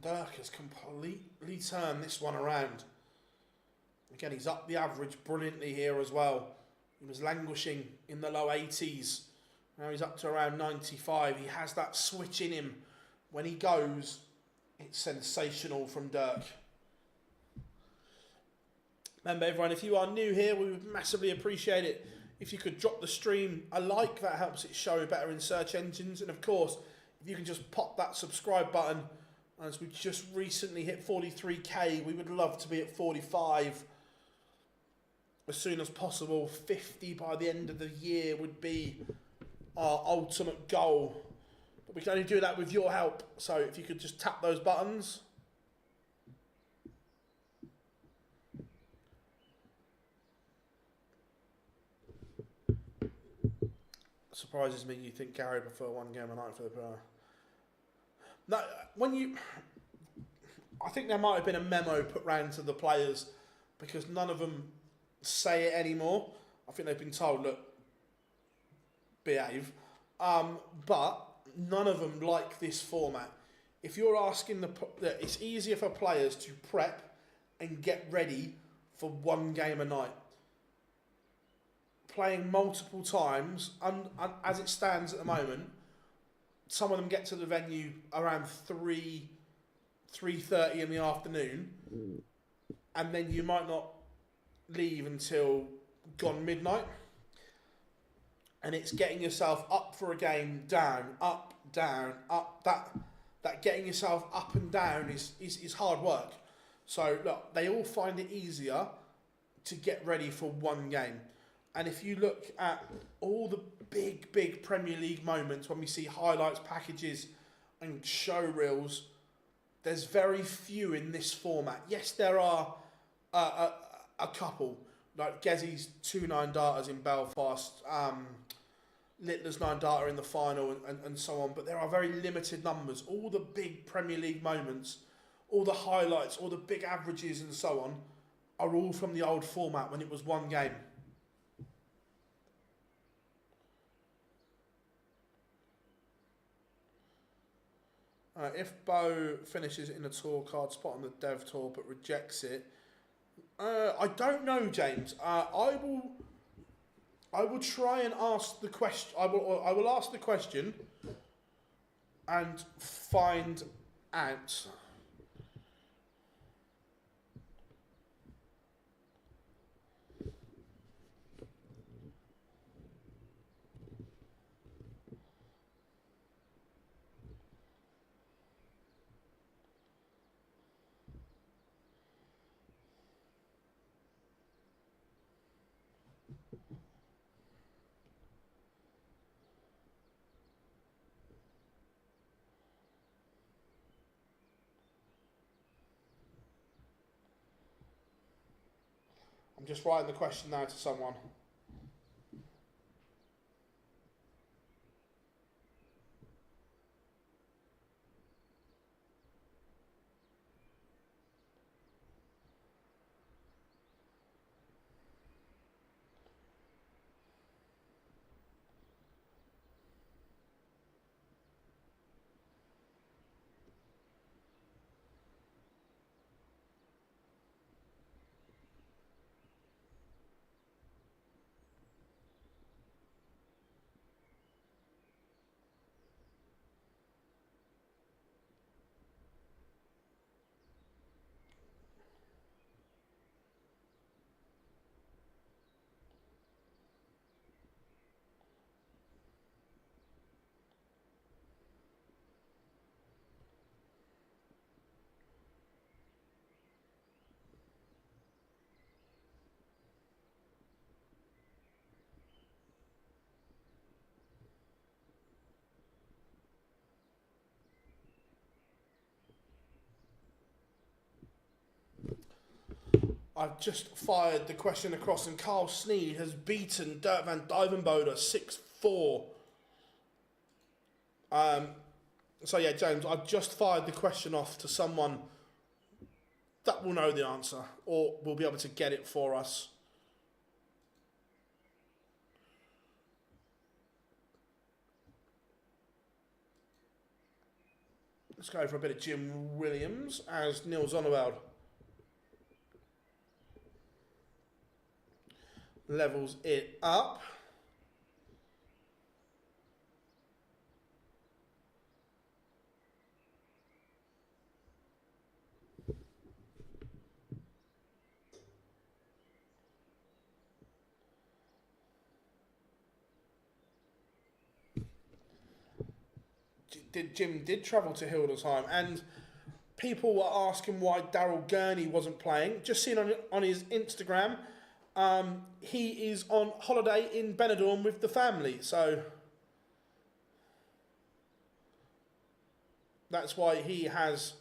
Dirk has completely turned this one around. Again, he's up the average brilliantly here as well. He was languishing in the low 80s. Now he's up to around 95. He has that switch in him. When he goes, it's sensational from Dirk. Remember, everyone, if you are new here, we would massively appreciate it if you could drop the stream a like. That helps it show better in search engines. And of course, if you can just pop that subscribe button, as we just recently hit 43k, we would love to be at 45 as soon as possible. 50 by the end of the year would be our ultimate goal. But we can only do that with your help. So if you could just tap those buttons. Surprises me you think Gary prefer one game a night for the player. No, I think there might have been a memo put round to the players because none of them say it anymore. I think they've been told, look, behave. But none of them like this format. If you're asking it's easier for players to prep and get ready for one game a night. Playing multiple times, as it stands at the moment, some of them get to the venue around 3:30 in the afternoon, and then you might not leave until gone midnight. And it's getting yourself up for a game, down, up, up. That getting yourself up and down is hard work. So look, they all find it easier to get ready for one game. And if you look at all the big Premier League moments when we see highlights packages and show reels, there's very few in this format. Yes, there are a couple, like Gezzy's 2-9 darters in Belfast, Littler's 9 darter in the final, and so on. But there are very limited numbers. All the big Premier League moments, all the highlights, all the big averages and so on, are all from the old format when it was one game. If Bo finishes in a tour card spot on the Dev Tour but rejects it, I don't know, James. I will try and ask the question. I will ask the question and find out. I'm just writing the question now to someone. I've just fired the question across, and Carl Sneed has beaten Dirk van Dijvenbode 6-4. So yeah, James, I've just fired the question off to someone that will know the answer, or will be able to get it for us. Let's go for a bit of Jim Williams as Niels Zonneveld. levels it up. Jim did travel to Hildesheim, and people were asking why Daryl Gurney wasn't playing. Just seen on his Instagram, he is on holiday in Benidorm with the family, so that's why he has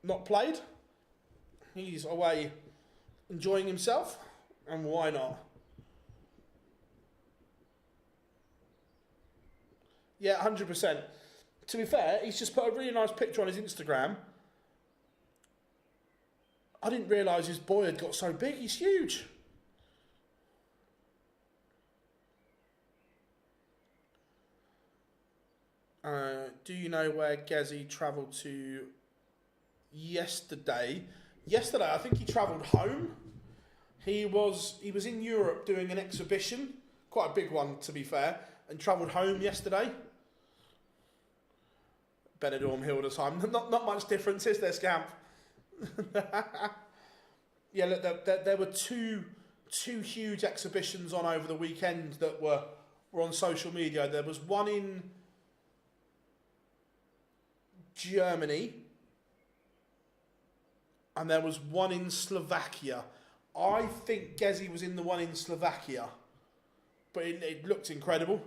not played. He's away enjoying himself, and why not? Yeah, 100%. To be fair, he's just put a really nice picture on his Instagram. I didn't realise his boy had got so big. He's huge. Do you know where Gezi travelled to yesterday? Yesterday, I think he travelled home. He was in Europe doing an exhibition, quite a big one to be fair, and travelled home yesterday. Benidorm, Hildesheim. Not much difference, is there, Scamp? Yeah, look, there were two huge exhibitions on over the weekend that were on social media. There was one in Germany, and there was one in Slovakia. I think Gezi was in the one in Slovakia, but it looked incredible.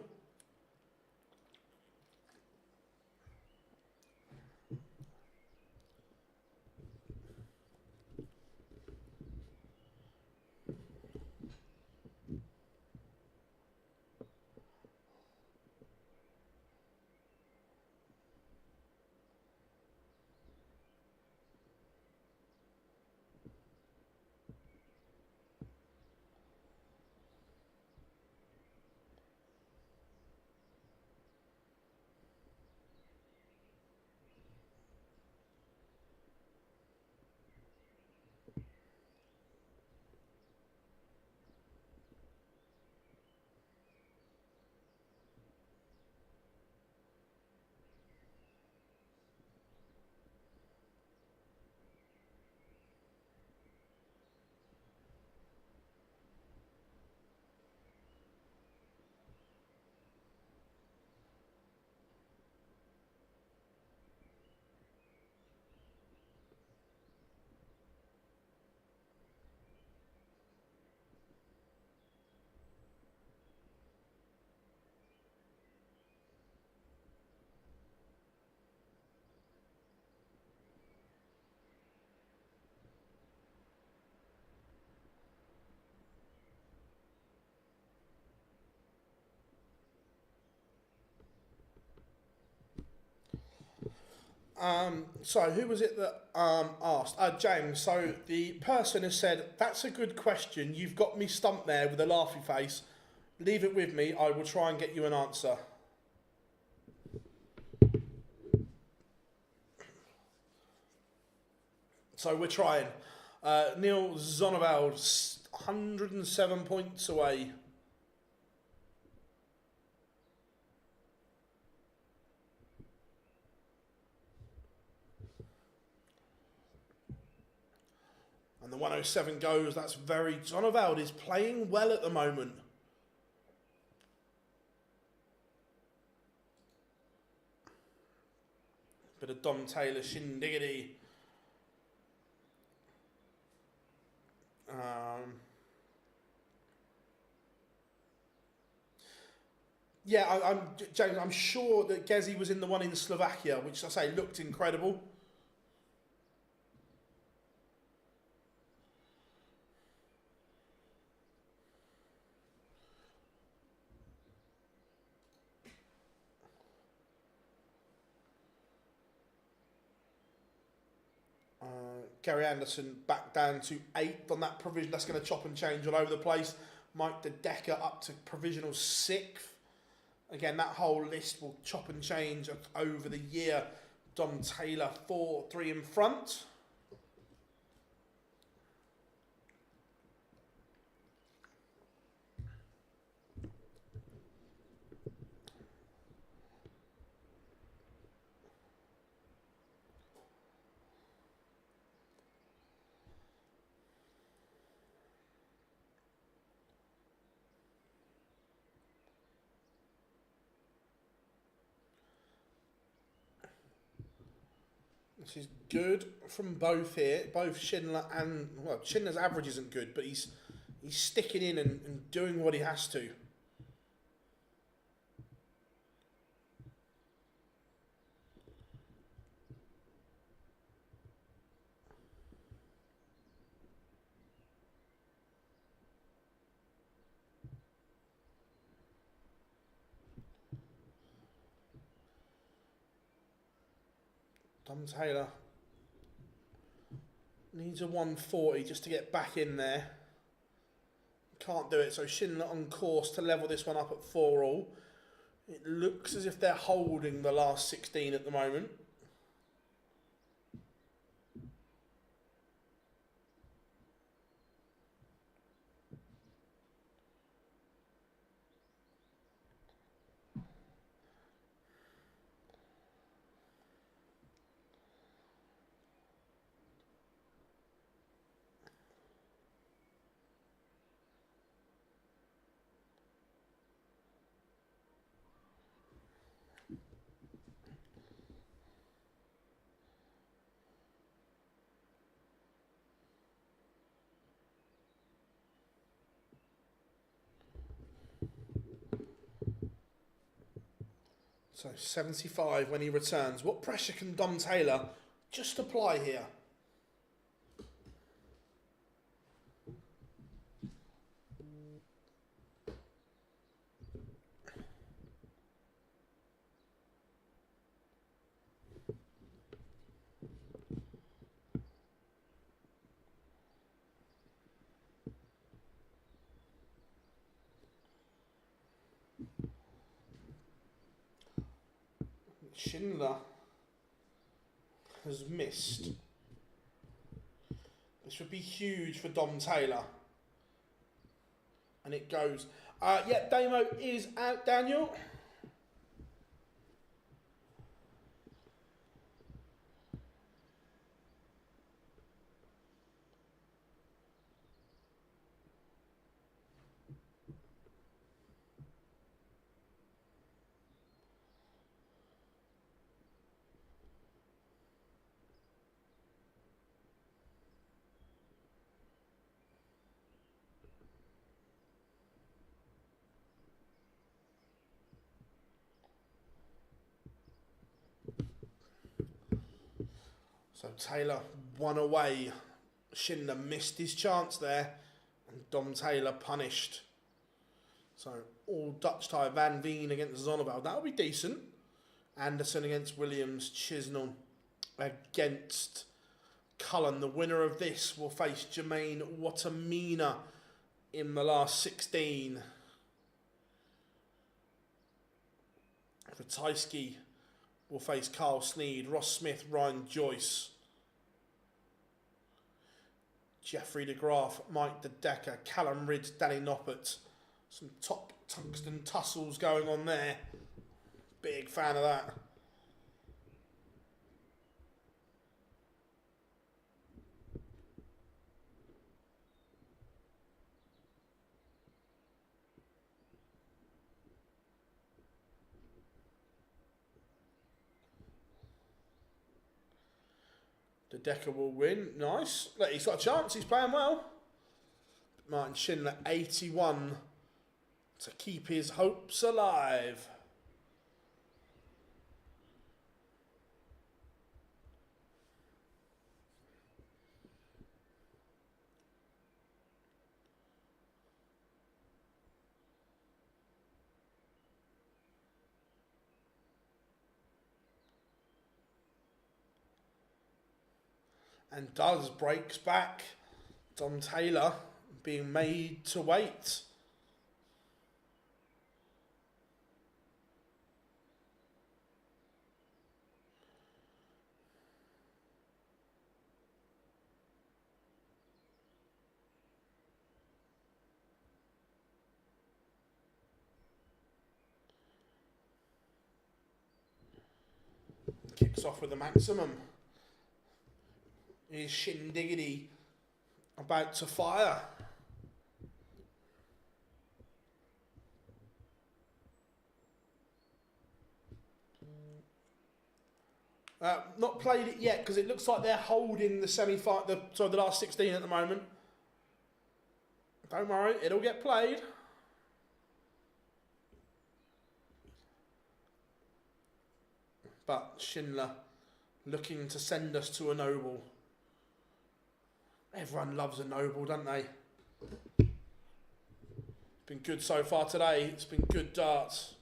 So who was it that asked? James. So the person has said, that's a good question. You've got me stumped there with a laughy face. Leave it with me. I will try and get you an answer. So we're trying. Neil Zonneveld, 107 points away. And the 107 goes. That's very... Zonneveld is playing well at the moment. Bit of Dom Taylor shindiggity. Yeah, James, I'm sure that Gezi was in the one in Slovakia, which I say looked incredible. Gary Anderson back down to 8th on that provision. That's going to chop and change all over the place. Mike De Decker up to provisional 6th. Again, that whole list will chop and change over the year. Dom Taylor 4-3 in front. This is good from both here. Both Schindler and... Well, Schindler's average isn't good, but he's sticking in and doing what he has to. Dom Taylor needs a 140 just to get back in there. Can't do it, so Schindler on course to level this one up at 4-all. It looks as if they're holding the last 16 at the moment. So 75 when he returns. What pressure can Dom Taylor just apply here? Schindler has missed. This would be huge for Dom Taylor. And it goes. Yeah, Damo is out, Daniel. So Taylor one away. Schindler missed his chance there. And Dom Taylor punished. So all Dutch tie. Van Veen against Zonneveld. That'll be decent. Anderson against Williams. Chisnell against Cullen. The winner of this will face Jermaine Watamina in the last 16. Ratajski will face Carl Sneed. Ross Smith, Ryan Joyce. Jeffrey de Graaf, Mike de Decker, Callum Ridd, Danny Noppert. Some top tungsten tussles going on there. Big fan of that. De Decker will win. Nice. Look, he's got a chance. He's playing well. Martin Schindler, 81 to keep his hopes alive. And does breaks back. Dom Taylor being made to wait. Kicks off with the maximum. Is Shindiggity about to fire? Not played it yet because it looks like they're holding the the last 16 at the moment. Don't worry, it'll get played. But Schindler looking to send us to a noble. Everyone loves a noble, don't they? It's been good so far today. It's been good darts.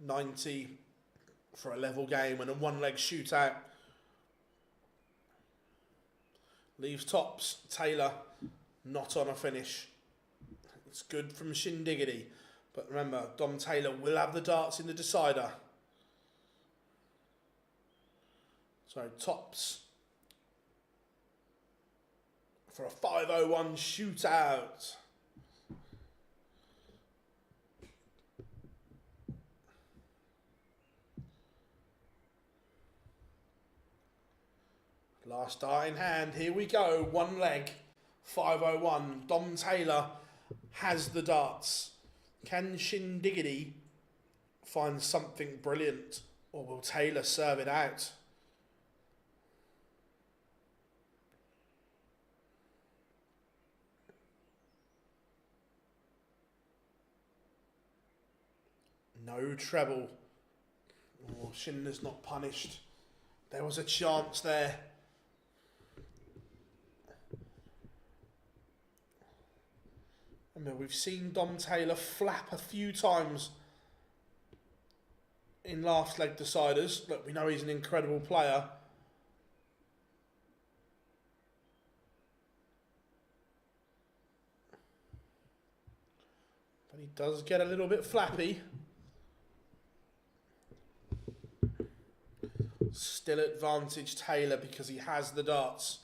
$90 for a level game and a one-leg shootout. Leaves tops. Taylor not on a finish. It's good from Shindiggity. But remember, Dom Taylor will have the darts in the decider. So tops for a 501 shootout. Last dart in hand, here we go, one leg, 501. Dom Taylor has the darts. Can Shindiggity find something brilliant, or will Taylor serve it out? No treble. Oh, Schindler's not punished. There was a chance there. I mean, we've seen Dom Taylor flap a few times in last leg deciders. Look, we know he's an incredible player. But he does get a little bit flappy. Still advantage Taylor because he has the darts.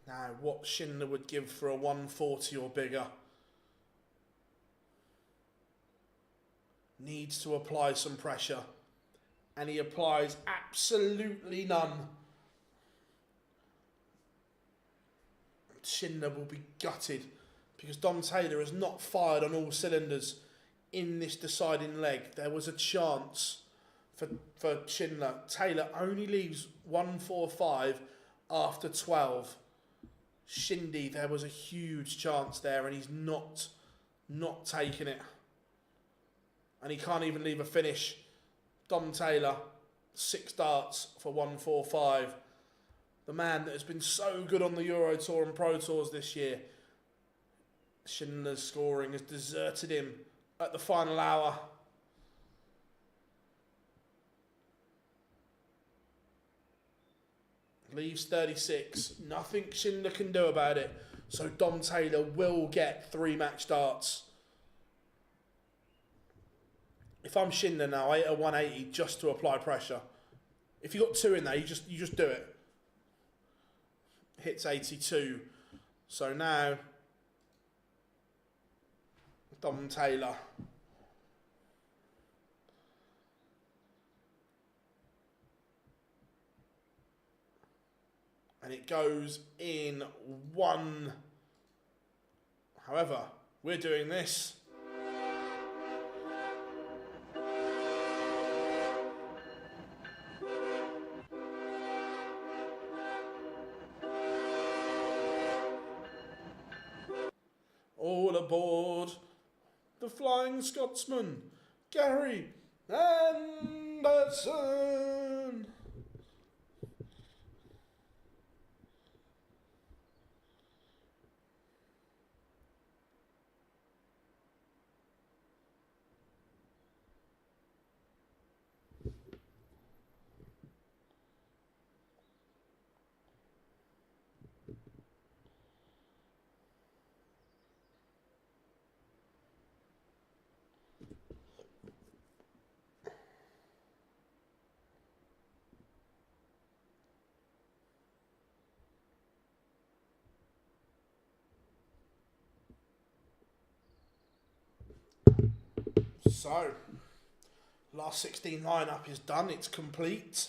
Now, what Schindler would give for a 140 or bigger. Needs to apply some pressure. And he applies absolutely none. Schindler will be gutted because Dom Taylor has not fired on all cylinders in this deciding leg. There was a chance for Schindler. Taylor only leaves 145 after 12. Shindy, there was a huge chance there and he's not taking it. And he can't even leave a finish. Dom Taylor, 6 darts for 145. The man that has been so good on the Euro Tour and Pro Tours this year. Schindler's scoring has deserted him at the final hour. Leaves 36. Nothing Schindler can do about it. So Dom Taylor will get 3 match darts. If I'm Schindler now, I hit a 180 just to apply pressure. If you got 2 in there, you just do it. Hits 82. So now, Dom Taylor. And it goes in 1. However, we're doing this. All aboard the Flying Scotsman, Gary Anderson. So, last 16 lineup is done. It's complete.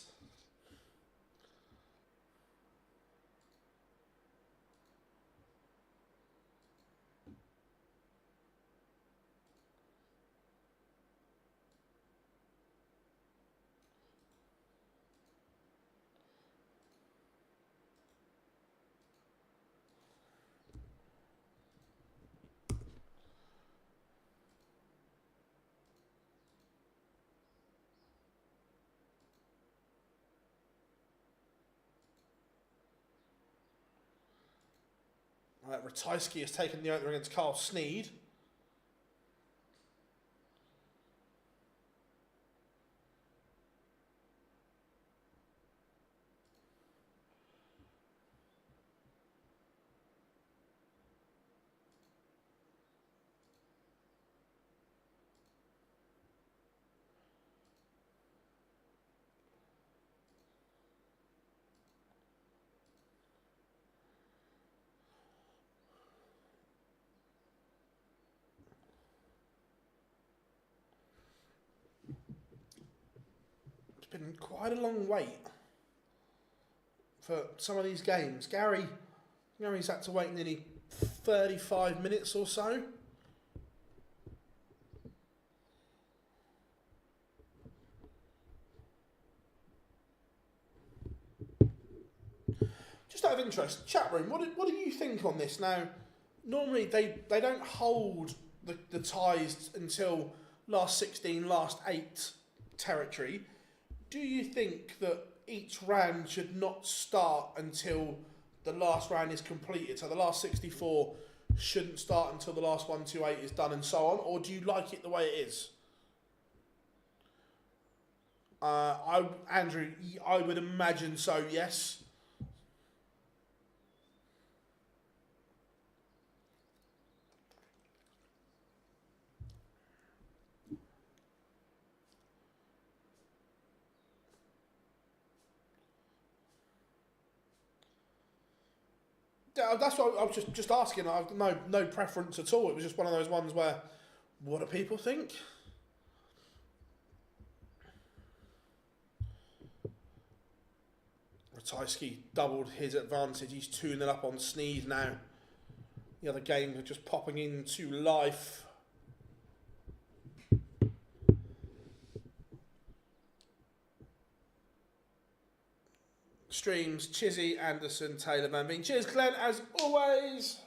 Ratajski has taken the opener against Carl Sneed. It's been quite a long wait for some of these games. Gary's had to wait nearly 35 minutes or so. Just out of interest, chat room, what do you think on this? Now, normally they don't hold the ties until last 16, last 8 territory. Do you think that each round should not start until the last round is completed? So the last 64 shouldn't start until the last 128 is done and so on? Or do you like it the way it is? Andrew, I would imagine so, yes. Yeah, that's what I was just asking. I've no preference at all. It was just one of those ones where, what do people think? Ratajski doubled his advantage. He's 2-0 up on Sneed now. The other games are just popping into life. Streams, Chizzy, Anderson, Taylor, Van Veen. Cheers, Glenn, as always.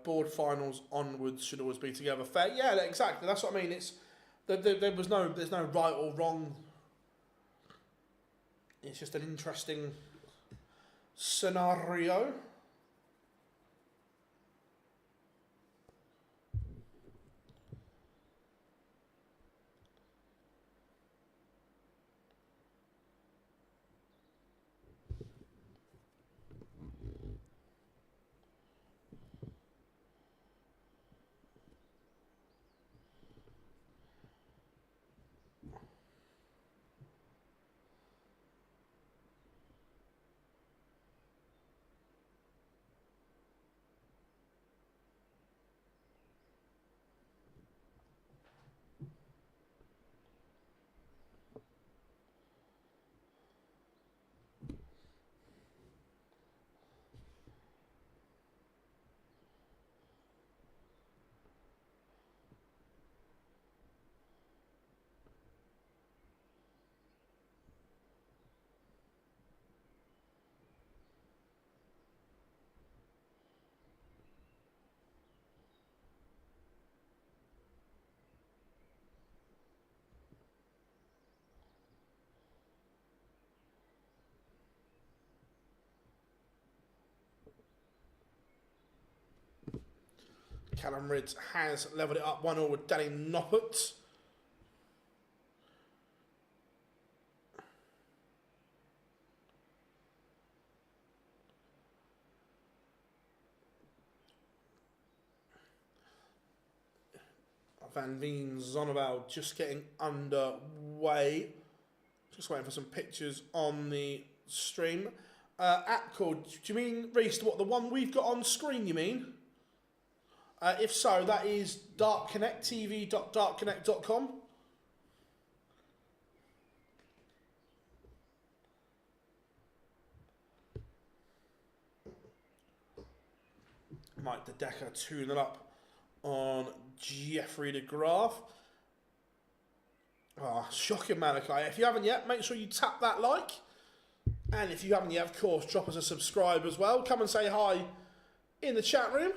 Board finals onwards should always be together. Fair, yeah, exactly. That's what I mean. It's there's no right or wrong. It's just an interesting scenario. Callum Ridds has levelled it up 1-1 with Danny Noppert. Van Veen, Zonneval just getting underway. Just waiting for some pictures on the stream. App called, do you mean, Reece, what, the one we've got on screen, you mean? If so, that is darkconnecttv.darkconnect.com. Mike the Decker tuning up on Jeffrey de Graaf. Oh, shocking, Malachi. If you haven't yet, make sure you tap that like. And if you haven't yet, of course, drop us a subscribe as well. Come and say hi in the chat room.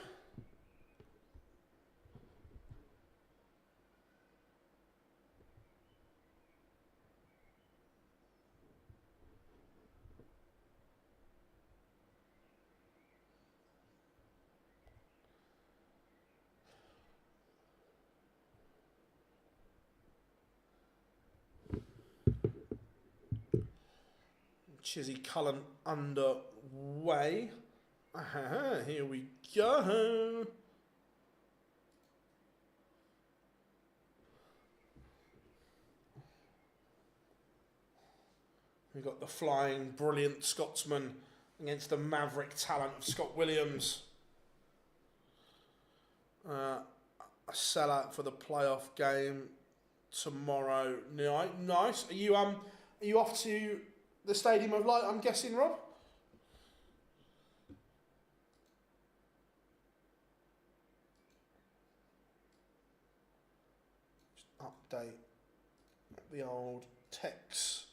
Chizzy Cullen underway. Here we go. We've got the flying, brilliant Scotsman against the maverick talent of Scott Williams. A sellout for the playoff game tomorrow night. Nice. Are you off to the Stadium of Light, I'm guessing, Rob? Just update the old text.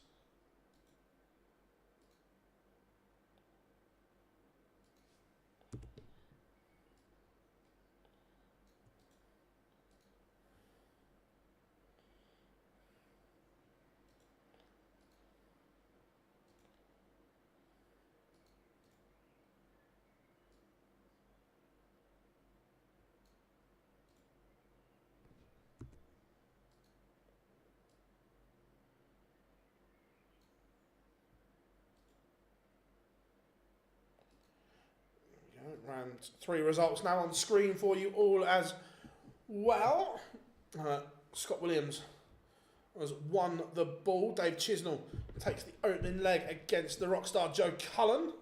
Round 3 results now on screen for you all as well. Scott Williams has won the ball. Dave Chisnell takes the opening leg against the rockstar Joe Cullen.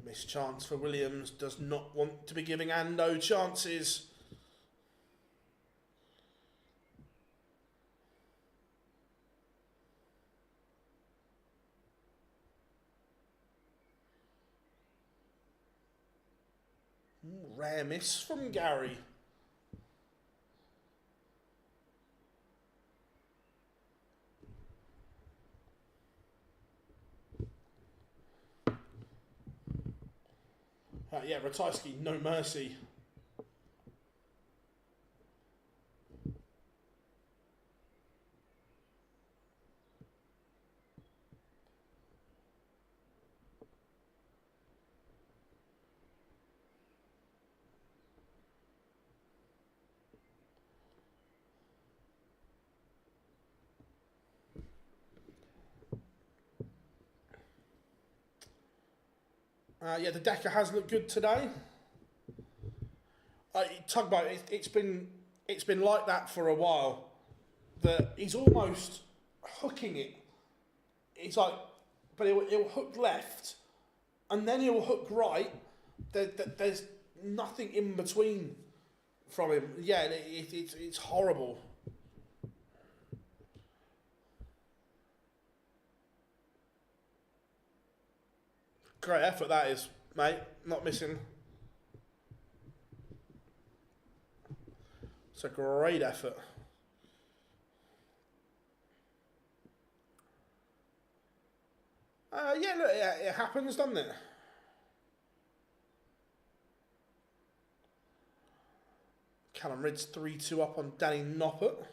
Missed chance for Williams, does not want to be giving Ando chances. Rare miss from Gary. Yeah, Ratajski, no mercy. Yeah, the Decker has looked good today. Tugboat, it's been like that for a while. That he's almost hooking it. It's like, but he'll hook left, and then he'll hook right. There's nothing in between from him. Yeah, it's horrible. Great effort that is, mate. Not missing. It's a great effort. Yeah, look, it happens, doesn't it? Callum Rid's 3-2 up on Danny Noppert.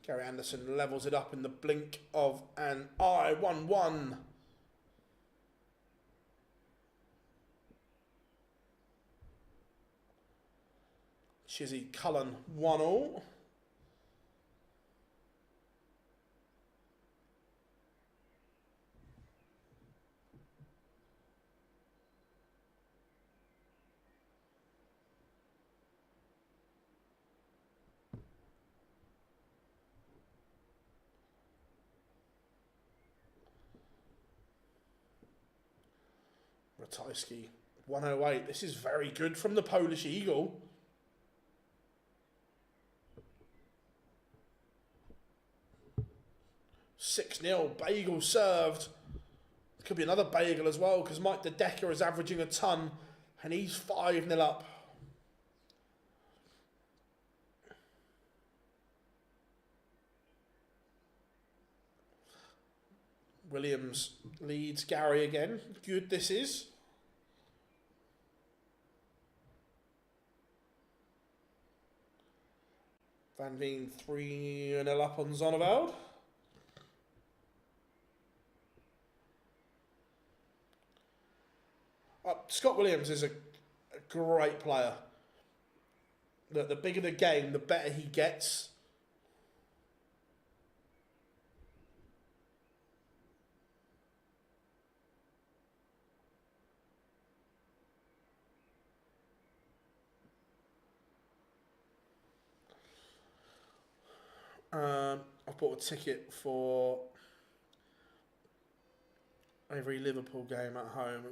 Gary Anderson levels it up in the blink of an eye. 1-1. Chizzy Cullen 1-1. Ratajski 108. This is very good from the Polish Eagle. (6-0). Bagel served. Could be another bagel as well because Mike De Decker is averaging a ton and he's 5-0 up. Williams leads Gary again. Good this is. Van Veen 3-0 up on Zonneveld. Scott Williams is a great player. The bigger the game, the better he gets. I bought a ticket for every Liverpool game at home.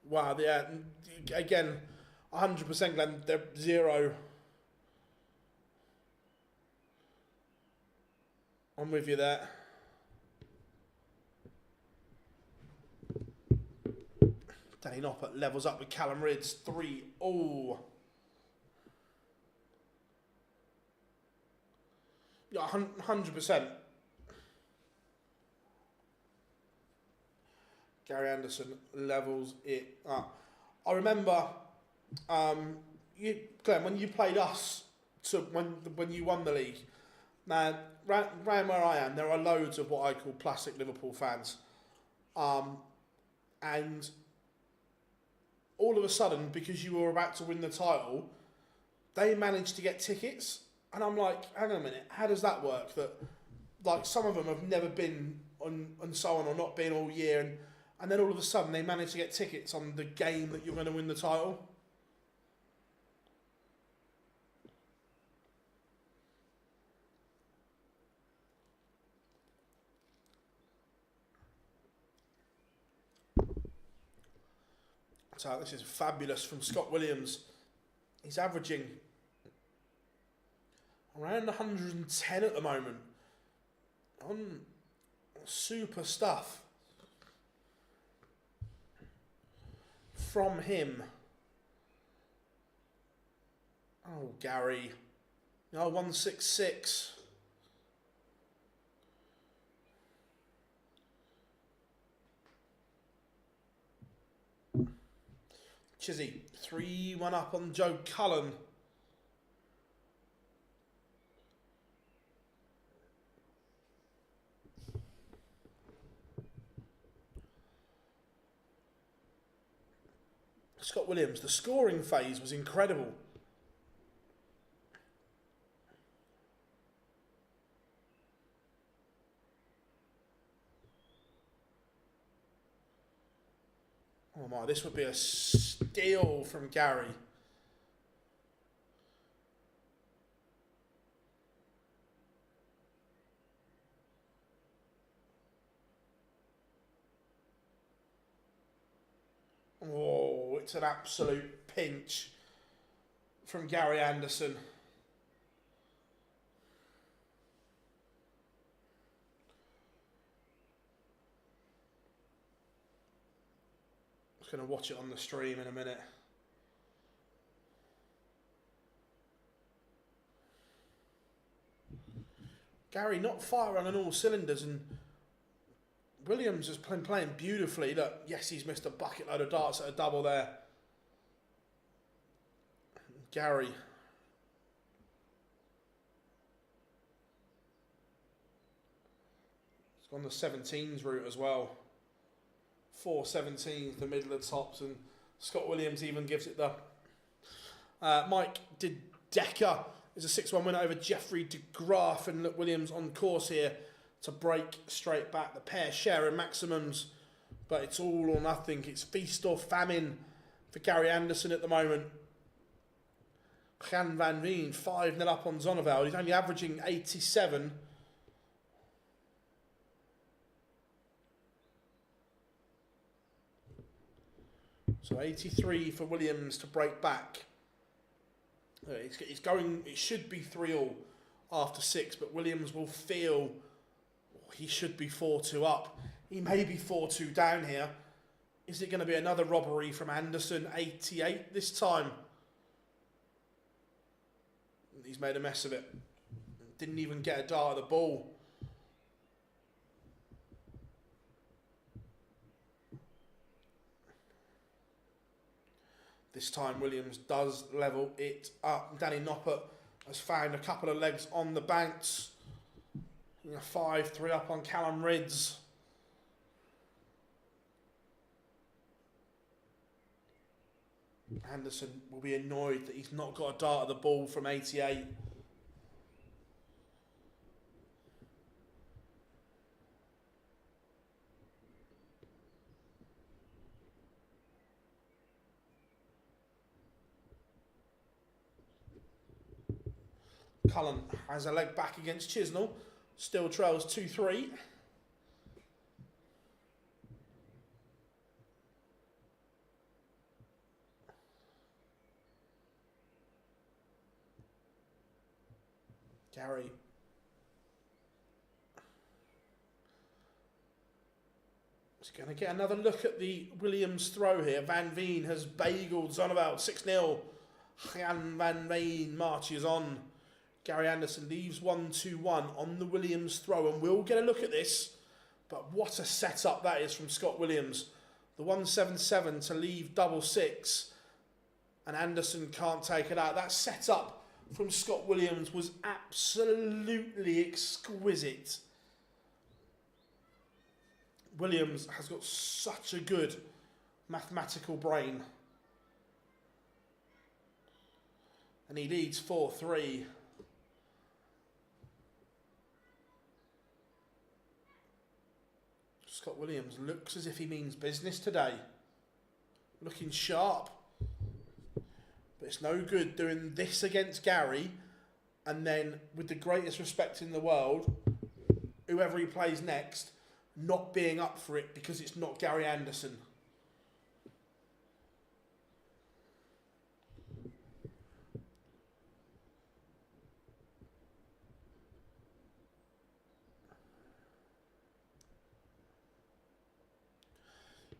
Wow, yeah, again, 100% Glenn, they're 0. I'm with you there. Danny Noppert levels up with Callum Ridds, 3-0. Yeah, 100%. Gary Anderson levels it up. I remember, Glenn, when you played us, when you won the league. Now, round where I am, there are loads of what I call plastic Liverpool fans, and all of a sudden, because you were about to win the title, they managed to get tickets, and I'm like, hang on a minute, how does that work? That, like, some of them have never been on and so on, or not been all year, and then all of a sudden they manage to get tickets on the game that you're going to win the title. So this is fabulous from Scott Williams. He's averaging around 110 at the moment. On super stuff from him. Oh, Gary. Oh, 166. Chizzy, 3-1 up on Joe Cullen. Scott Williams, the scoring phase was incredible. Oh my, this would be a steal from Gary. Oh, it's an absolute pinch from Gary Anderson. I'm just going to watch it on the stream in a minute. Gary not firing on all cylinders, and Williams has been playing beautifully. Look, yes, he's missed a bucket load of darts at a double there. Gary. He's On the 17s route as well. 4 17s, the middle of the tops, and Scott Williams even gives it the... Mike did Decker is a 6-1 winner over Jeffrey de Graaf, and look, Williams on course here to break straight back. The pair sharing maximums, but it's all or nothing. It's feast or famine for Gary Anderson at the moment. Jan van Veen 5-0 up on Zonneveld. He's only averaging 87. So 83 for Williams to break back. It's going. It should be 3-all after 6, but Williams will feel he should be 4-2 up. He may be 4-2 down here. Is it going to be another robbery from Anderson? 88 this time. He's made a mess of it. Didn't even get a dart of the ball. This time Williams does level it up. Danny Noppert has found a couple of legs on the banks. 5-3 up on Callum Ridds. Anderson will be annoyed that he's not got a dart of the ball from 88. Cullen has a leg back against Chisnell. Still trails 2-3. Gary. He's going to get another look at the Williams throw here. Van Veen has bageled Zonneveld 6-0. Jan Van Veen marches on. Gary Anderson leaves 1-2-1 on the Williams throw, and we'll get a look at this. But what a setup that is from Scott Williams. The 1-7-7 to leave double 6, and Anderson can't take it out. That setup from Scott Williams was absolutely exquisite. Williams has got such a good mathematical brain. And he leads 4-3. Scott Williams looks as if he means business today. Looking sharp. But it's no good doing this against Gary and then, with the greatest respect in the world, whoever he plays next, not being up for it because it's not Gary Anderson.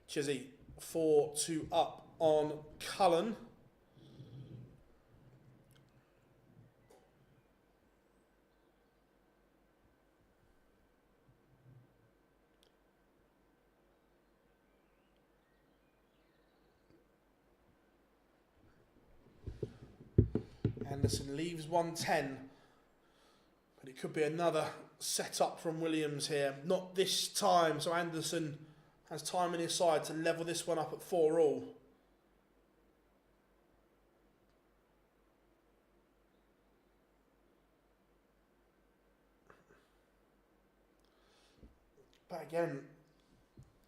Chizzy 4-2 up on Cullen. Anderson leaves 110, but it could be another setup from Williams here. Not this time, so Anderson has time on his side to level this one up at 4-all. But again,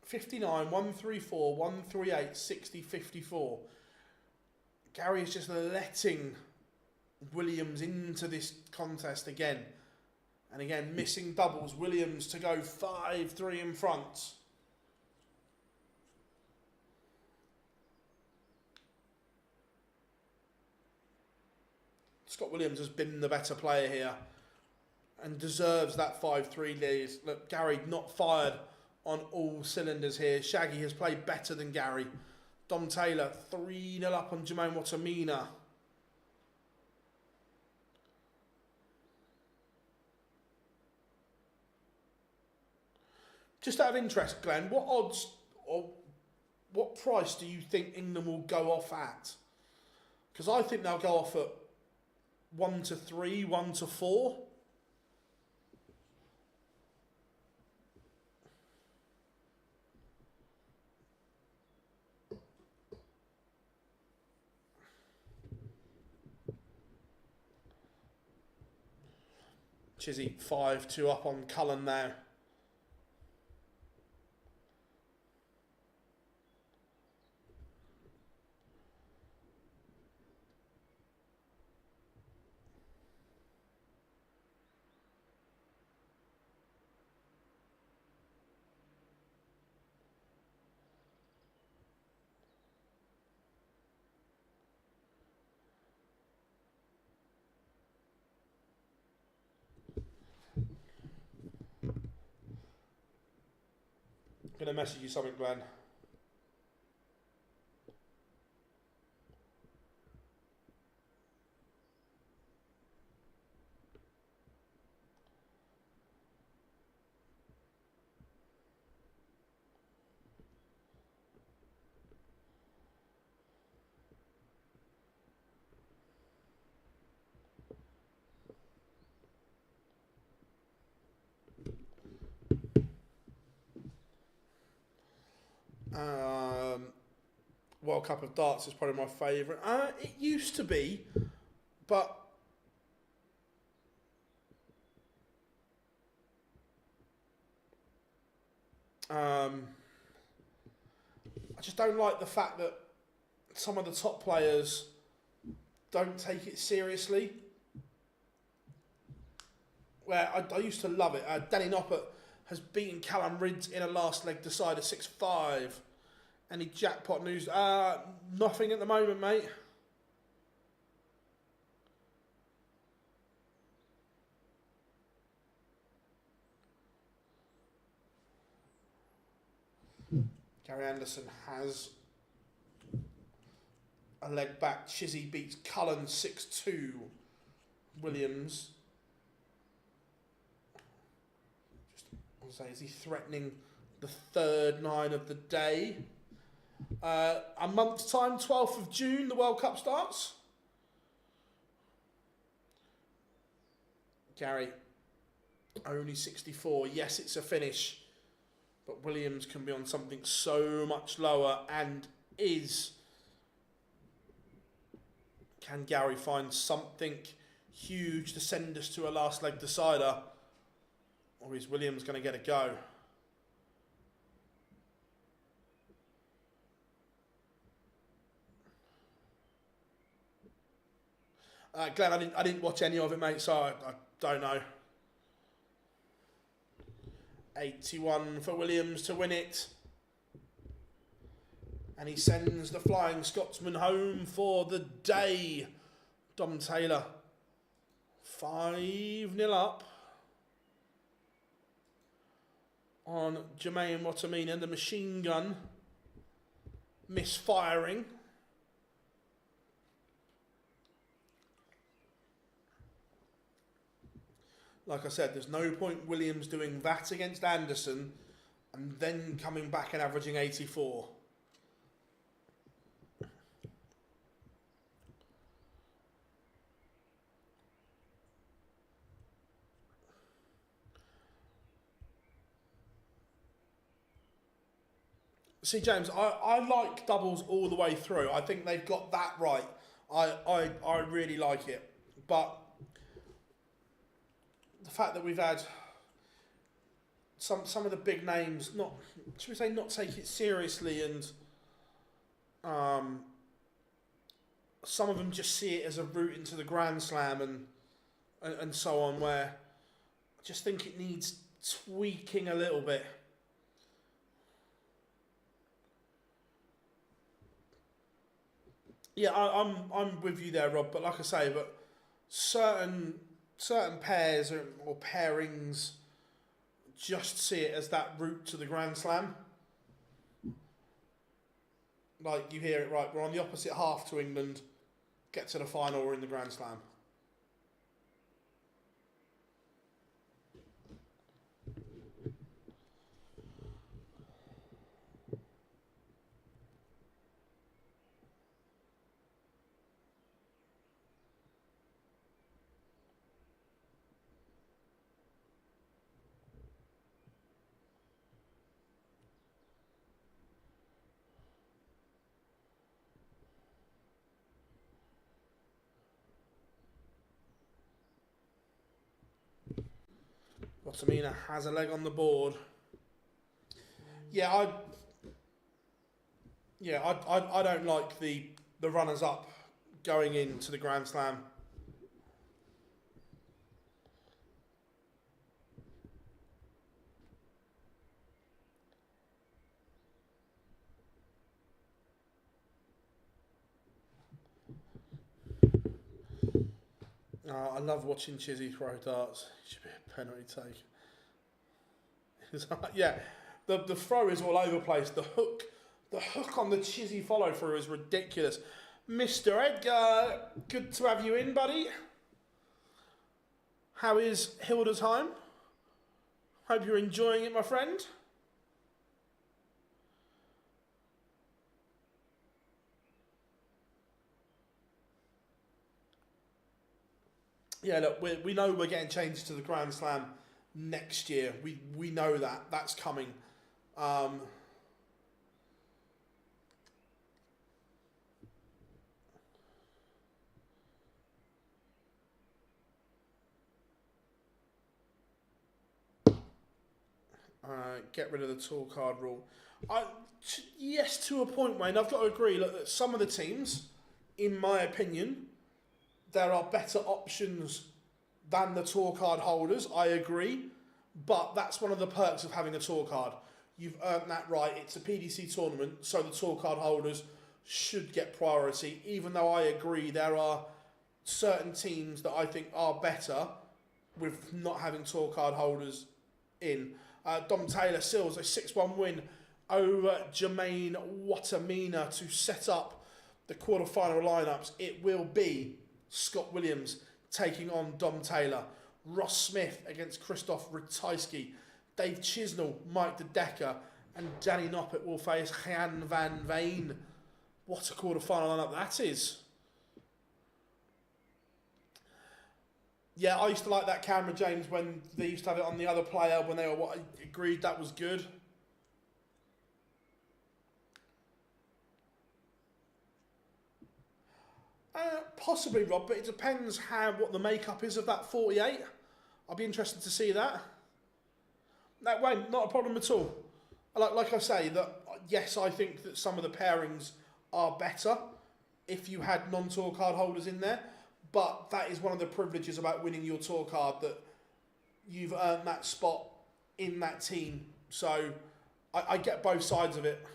59, 134, 138, 60, 54. Gary is just letting Williams into this contest again. And again, missing doubles. Williams to go 5-3 in front. Scott Williams has been the better player here and deserves that 5-3 lead. Look, Gary not fired on all cylinders here. Shaggy has played better than Gary. Dom Taylor 3-0 up on Jermaine Watamina. Just out of interest, Glenn, what odds or what price do you think England will go off at? Because I think they'll go off at 1-3, 1-4. Chizzy 5-2 up on Cullen now. I'm going to message you something, Glenn. World Cup of Darts is probably my favourite. It used to be, but I just don't like the fact that some of the top players don't take it seriously. Where I used to love it. Danny Noppert has beaten Callum Ridge in a last leg decider 6-5. Any jackpot news? Nothing at the moment, mate. Gary Anderson has a leg back. Chizzy beats Cullen 6-2. Williams. Just, I'll say, is he threatening the third 9 of the day? A month's time, 12th of June, the World Cup starts. Gary, only 64. Yes, it's a finish. But Williams can be on something so much lower and is. Can Gary find something huge to send us to a last leg decider? Or is Williams going to get a go? Glenn, I didn't watch any of it, mate, so I don't know. 81 for Williams to win it. And he sends the Flying Scotsman home for the day. Dom Taylor, 5-0 up on Jermaine Watamina, the machine gun, misfiring. Like I said, there's no point Williams doing that against Anderson and then coming back and averaging 84. See, James, I like doubles all the way through. I think they've got that right. I really like it. But the fact that we've had some of the big names not, should we say, not take it seriously, and some of them just see it as a route into the Grand Slam and so on, where I just think it needs tweaking a little bit. Yeah, I'm with you there, Rob. But like I say, but certain pairs or pairings just see it as that route to the Grand Slam. Like, you hear it right, we're on the opposite half to England, get to the final, we're in the Grand Slam. Watamina has a leg on the board. Yeah, I don't like the runners-up going into the Grand Slam. I love watching Chizzy throw darts. It should be a penalty take. Yeah, the throw is all over the place. The hook on the Chizzy follow through is ridiculous. Mr. Edgar, good to have you in, buddy. How is Hildesheim? Hope you're enjoying it, my friend. Yeah, look, we know we're getting changes to the Grand Slam next year. We know that. That's coming. Get rid of the tour card rule. Yes, to a point, Wayne. I've got to agree. Look, some of the teams, in my opinion, there are better options than the tour card holders. I agree. But that's one of the perks of having a tour card. You've earned that right. It's a PDC tournament, so the tour card holders should get priority, even though I agree there are certain teams that I think are better with not having tour card holders in. Dom Taylor seals a 6-1 win over Jermaine Watamina to set up the quarterfinal lineups. It will be Scott Williams taking on Dom Taylor, Ross Smith against Christoph Ratajski, Dave Chisnell, Mike De Decker, and Danny Noppet will face Jan van Veen. What a quarterfinal lineup that is. Yeah, I used to like that camera, James, when they used to have it on the other player when they were agreed that was good. Possibly, Rob, but it depends what the makeup is of that 48. I'll be interested to see that. That way, not a problem at all. Like I say, that yes, I think that some of the pairings are better if you had non-tour card holders in there. But that is one of the privileges about winning your tour card, that you've earned that spot in that team. So I get both sides of it.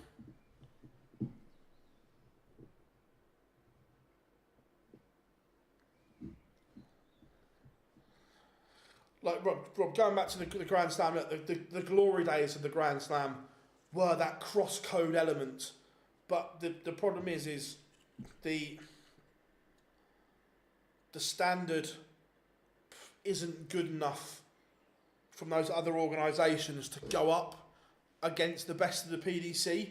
Like Rob, going back to the Grand Slam, the glory days of the Grand Slam were that cross-code element. But the problem is the standard isn't good enough from those other organisations to go up against the best of the PDC.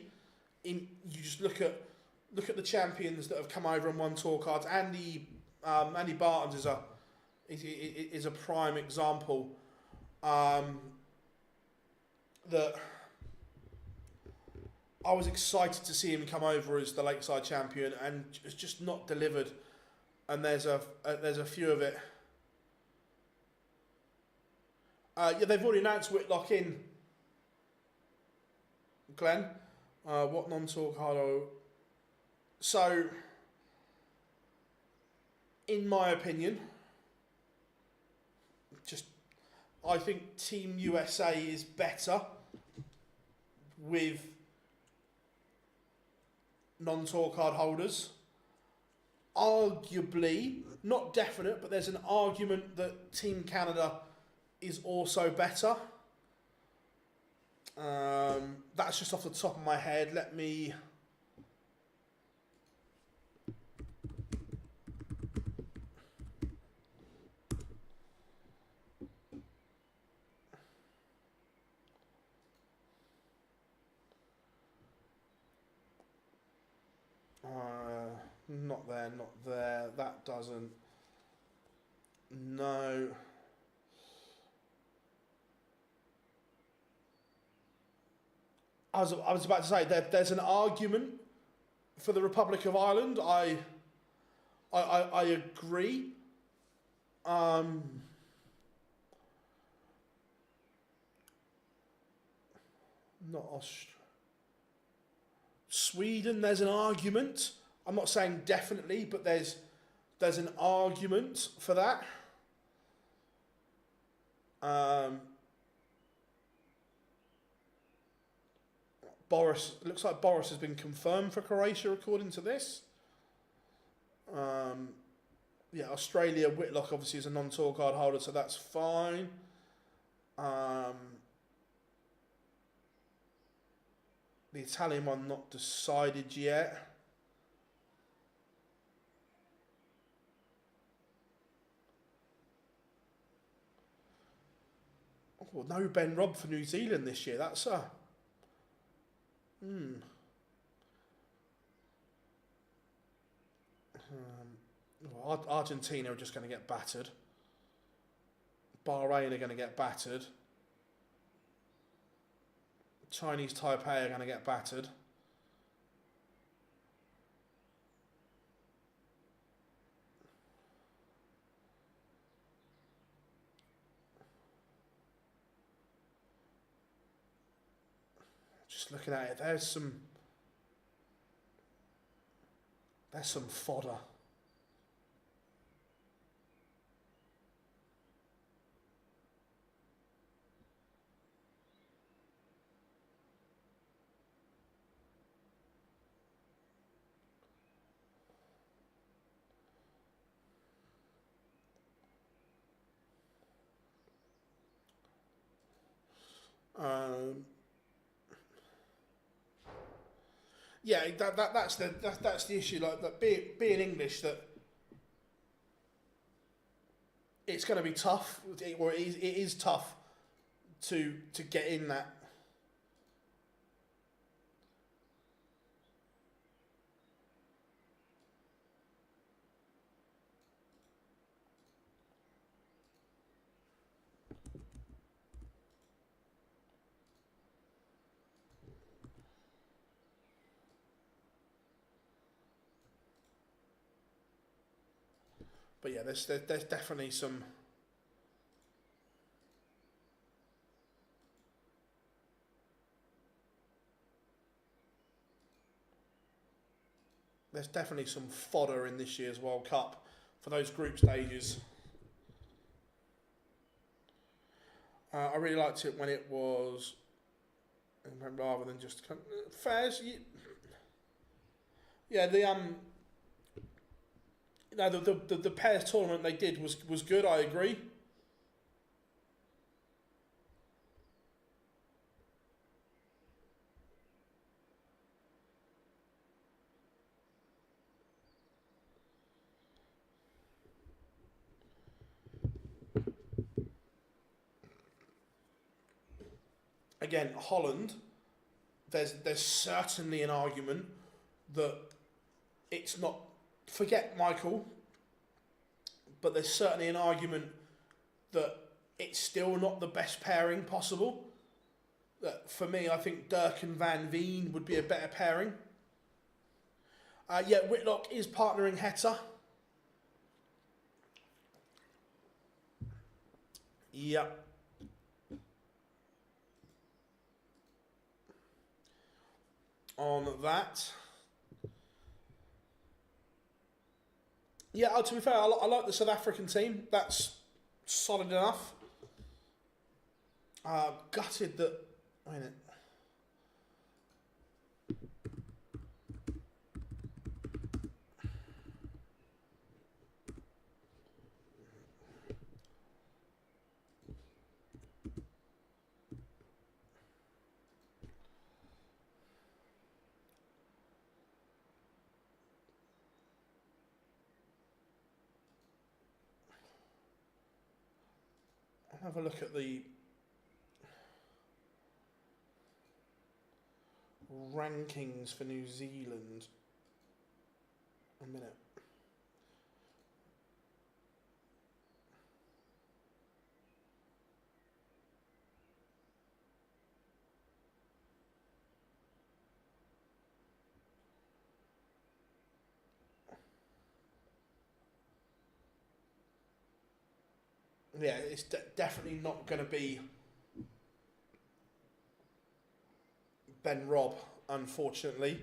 You just look at the champions that have come over and won tour cards. Andy Barton's is a prime example. That I was excited to see him come over as the Lakeside champion, and it's just not delivered. And there's a few of it. Yeah, they've already announced Whitlock in. Glenn, what non-tour card? So, in my opinion, I think Team USA is better with non-tour card holders. Arguably, not definite, but there's an argument that Team Canada is also better. That's just off the top of my head. Let me... Not there. That doesn't. No. I was about to say there's an argument for the Republic of Ireland. I agree. Not Sweden, there's an argument. I'm not saying definitely, but there's an argument for that. Boris, it looks like Boris has been confirmed for Croatia according to this. Yeah, Australia, Whitlock obviously is a non-tour card holder, so that's fine. The Italian one not decided yet. Oh, no Ben Robb for New Zealand this year. That's well, Argentina are just going to get battered. Bahrain are going to get battered. Chinese Taipei are going to get battered. Just looking at it, there's some fodder. Yeah, that's the issue. Like that, being English, that it's going to be tough, or it is tough to get in that. But yeah, there's definitely some. There's definitely some fodder in this year's World Cup for those group stages. I really liked it when it was, rather than just fairs. Yeah, the pairs tournament they did was good. I agree. Again, Holland, there's certainly an argument that it's not. Forget Michael, but there's certainly an argument that it's still not the best pairing possible. That for me, I think Dirk and Van Veen would be a better pairing. Yeah, Whitlock is partnering Heta. Yep. On that. Yeah, to be fair, I like the South African team. That's solid enough. Gutted that. Wait a minute. Have a look at the rankings for New Zealand. A minute. Yeah, it's definitely not going to be. Ben Robb, unfortunately.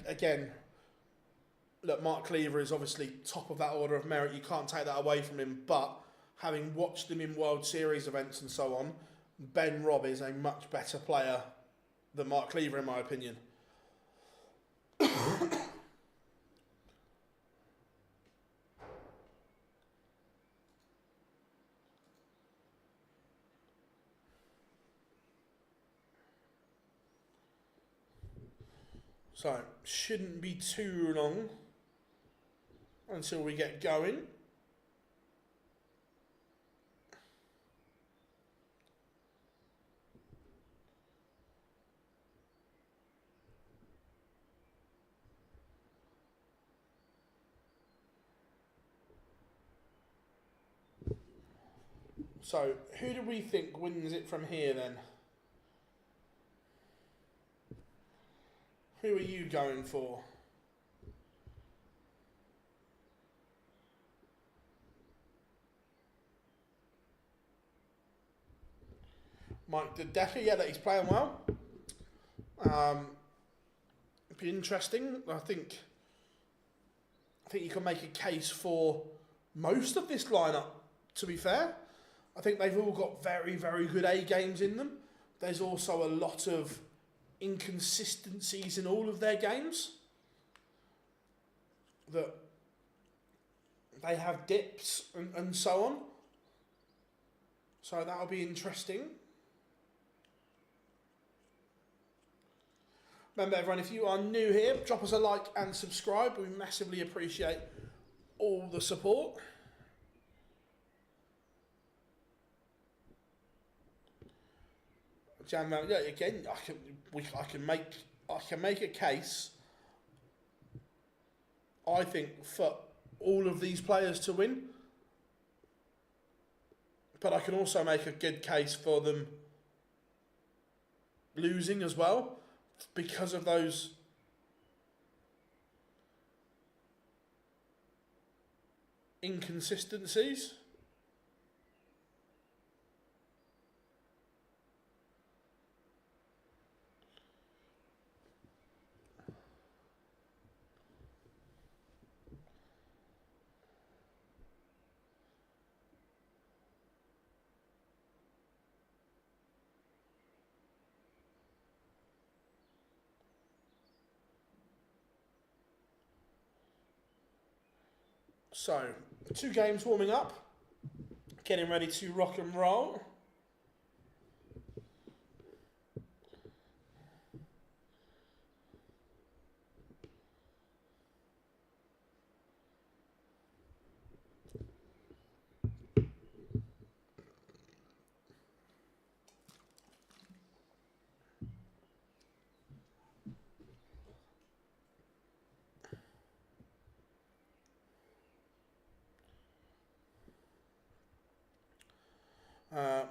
Again, look, Mark Cleaver is obviously top of that order of merit. You can't take that away from him. But having watched him in World Series events and so on, Ben Robb is a much better player than Mark Cleaver, in my opinion. So, shouldn't be too long until we get going. So, who do we think wins it from here then? Who are you going for? Mike Decker, yeah, that he's playing well. It'd be interesting. I think you can make a case for most of this lineup, to be fair. I think they've all got very, very good A games in them. There's also a lot of inconsistencies in all of their games. That they have dips and so on. So that'll be interesting. Remember everyone, if you are new here, drop us a like and subscribe. We massively appreciate all the support. Jam, yeah, again, I can make a case, I think, for all of these players to win. But I can also make a good case for them losing as well, because of those inconsistencies. So, 2 games warming up, getting ready to rock and roll.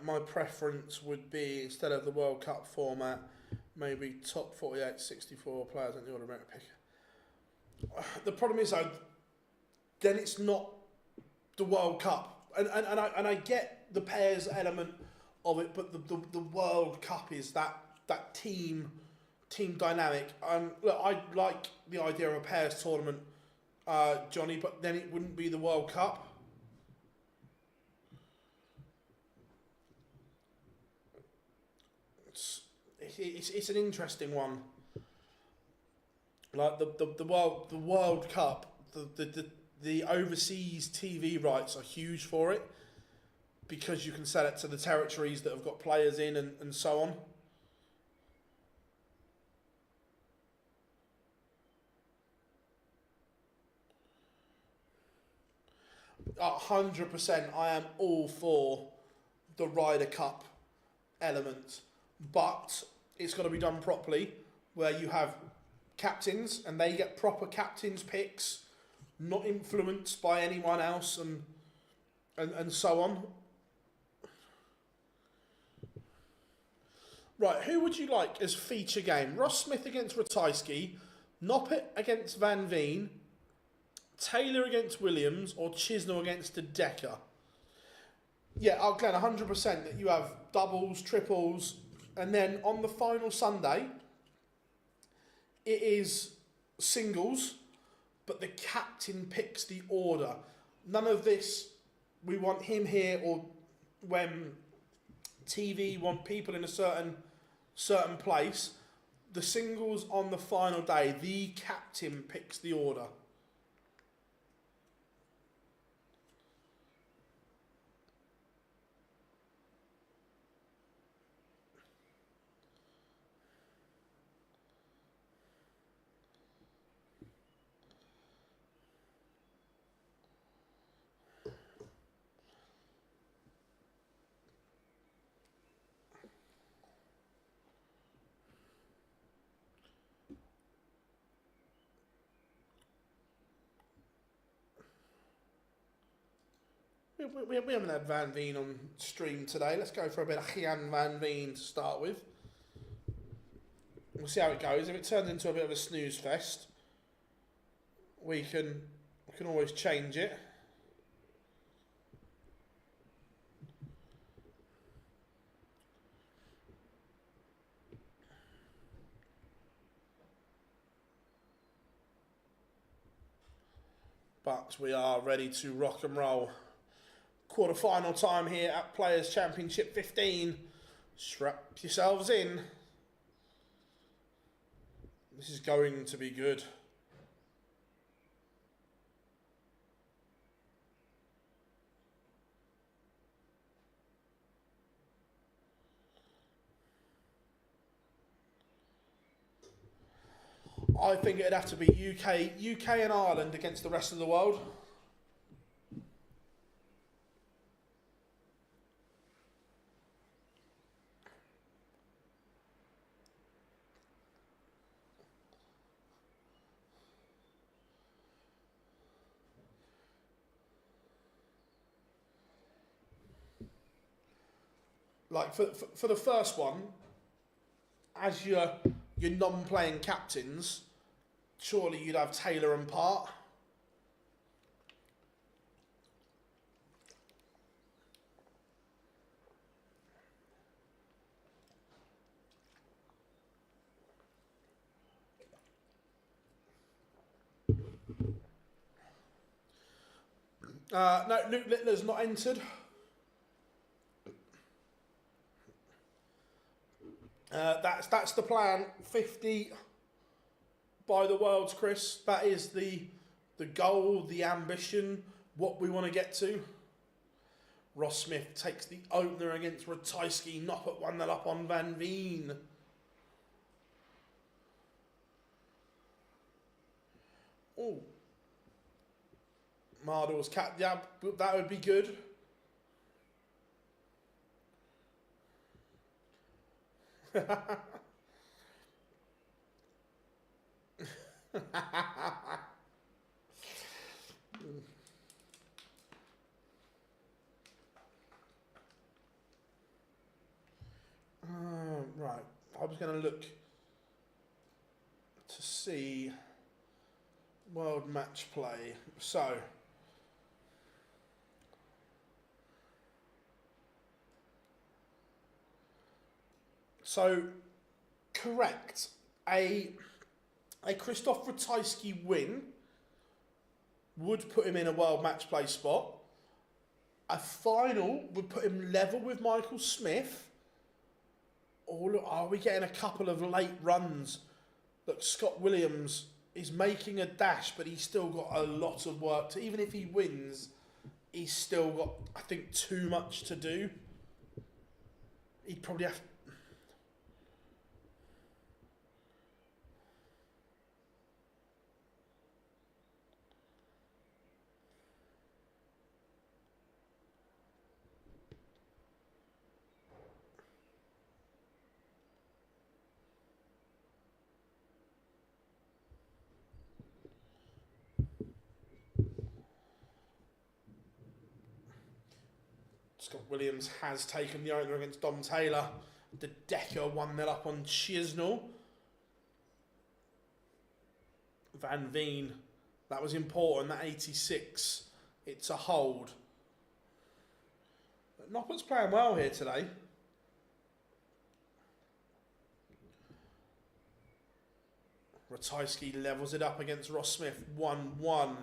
My preference would be, instead of the World Cup format, maybe top 48, 64 players in the order of merit pick. The problem is, though, then it's not the World Cup. And I get the pairs element of it, but the World Cup is that team dynamic. Look, I like the idea of a pairs tournament, Johnny, but then it wouldn't be the World Cup. It's an interesting one. Like the World Cup, the overseas TV rights are huge for it, because you can sell it to the territories that have got players in and so on. Oh, 100%, I am all for the Ryder Cup element, but it's got to be done properly, where you have captains and they get proper captains picks, not influenced by anyone else and so on. Right, who would you like as feature game? Ross Smith against Ratajski, Noppet against Van Veen, Taylor against Williams, or Chisnell against De Decker? Yeah, Glenn, 100% that you have doubles, triples, and then on the final Sunday, it is singles, but the captain picks the order. None of this, we want him here, or when TV want people in a certain place. The singles on the final day, the captain picks the order. We haven't had Van Veen on stream today. Let's go for a bit of Gian Van Veen to start with. We'll see how it goes. If it turns into a bit of a snooze fest, we can always change it. But we are ready to rock and roll. Quarter-final time here at Players' Championship 15. Strap yourselves in. This is going to be good. I think it'd have to be UK and Ireland against the rest of the world. Like for the first one, as your non-playing captains, surely you'd have Taylor and Part. No, Luke Littler's not entered. That's the plan. 50 by the Worlds, Chris. That is the goal, the ambition, what we want to get to. Ross Smith takes the opener against Ratajski. Not at 1-0 up on Van Veen. Oh. MODUS cat. Yeah, that would be good. Right, I was going to look to see world match play. So correct. A Krzysztof Ratajski win would put him in a world match play spot. A final would put him level with Michael Smith. Or look, are we getting a couple of late runs? Look, Scott Williams is making a dash, but he's still got a lot of work to. Even if he wins, he's still got, I think, too much to do. He'd probably have. Scott Williams has taken the opener against Dom Taylor. The Decker 1-0 up on Chisnell. Van Veen, that was important, that 86. It's a hold. But Noppert's playing well here today. Ratajski levels it up against Ross Smith, 1-1.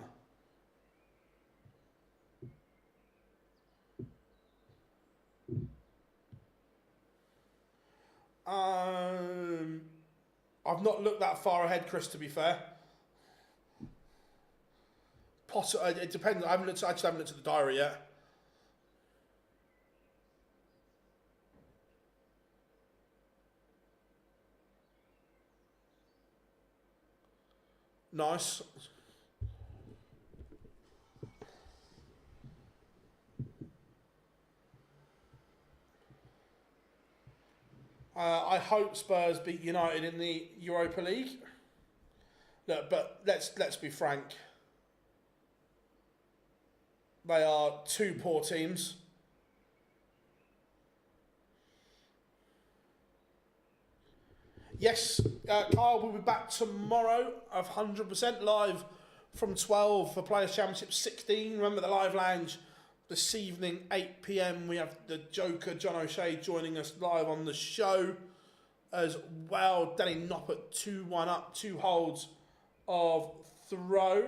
I've not looked that far ahead, Chris, to be fair. It depends. I just haven't looked at the diary yet. Nice. I hope Spurs beat United in the Europa League. Look, but let's be frank. They are two poor teams. Yes, Kyle will be back tomorrow, 100% live from 12 for Players Championship 16. Remember the live lounge this evening, 8 PM. We have the Joker, John O'Shea, joining us live on the show as well. Danny Noppert, 2-1 up, 2 holds of throw.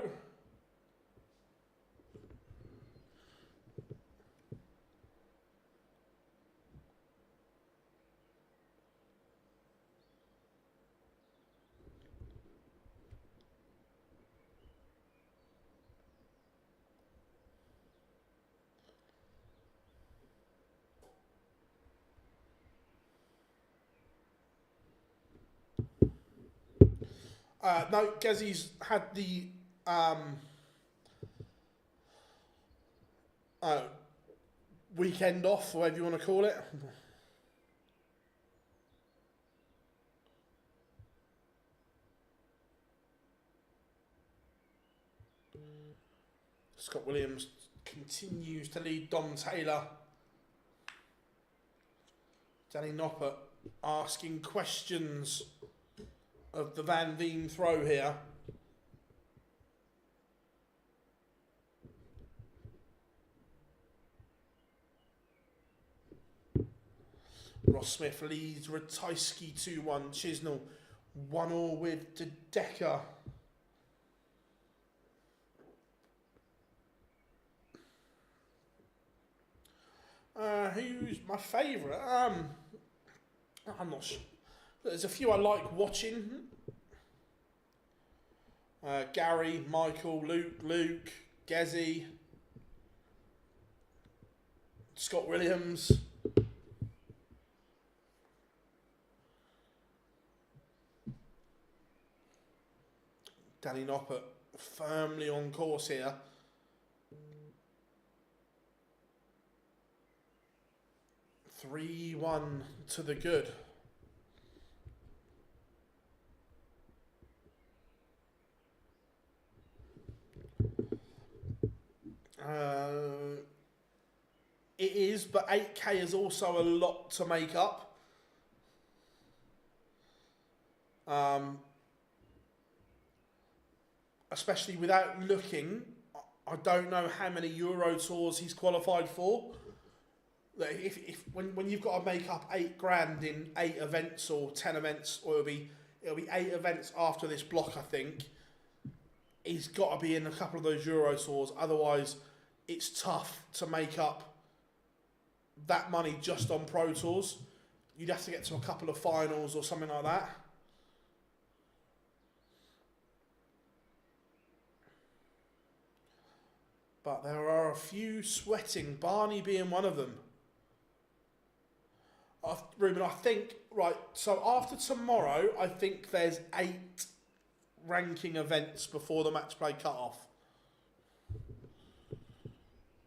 No, Gezzy's had the weekend off, whatever you want to call it. Scott Williams continues to lead Dom Taylor. Danny Noppert asking questions of the Van Veen throw here. Ross Smith leads Ratajski 2-1. Chisnell 1-1 with De Decker. Who's my favourite? I'm not sure. There's a few I like watching. Gary, Michael, Luke, Gezzy, Scott Williams. Danny Noppert firmly on course here. Three-1 to the good. It is, but 8K is also a lot to make up. Especially without looking, I don't know how many Euro Tours he's qualified for. When you've got to make up £8,000 in 8 events or 10 events, or it'll be 8 events after this block, I think. He's got to be in a couple of those Euro Tours, otherwise it's tough to make up that money just on Pro Tours. You'd have to get to a couple of finals or something like that. But there are a few sweating, Barney being one of them. Ruben, I think, right, so after tomorrow, I think there's 8 ranking events before the match play cut-off.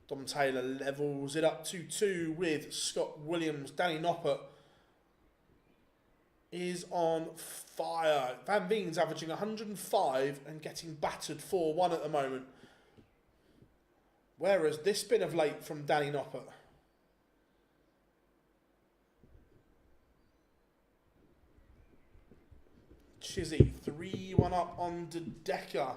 Dom Taylor levels it up 2-2 with Scott Williams. Danny Noppert is on fire. Van Veen's averaging 105 and getting battered 4-1 at the moment. Where has this been of late from Danny Noppert? Chizzy, 3-1 up on De Decker.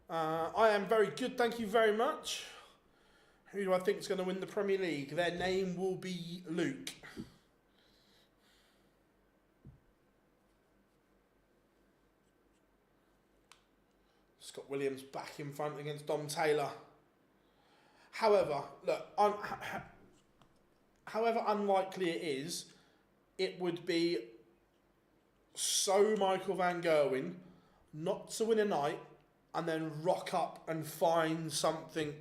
I am very good, thank you very much. Who do I think is going to win the Premier League? Their name will be Luke. Scott Williams back in front against Dom Taylor. However, look, however unlikely it is, it would be so Michael van Gerwen not to win a night and then rock up and find something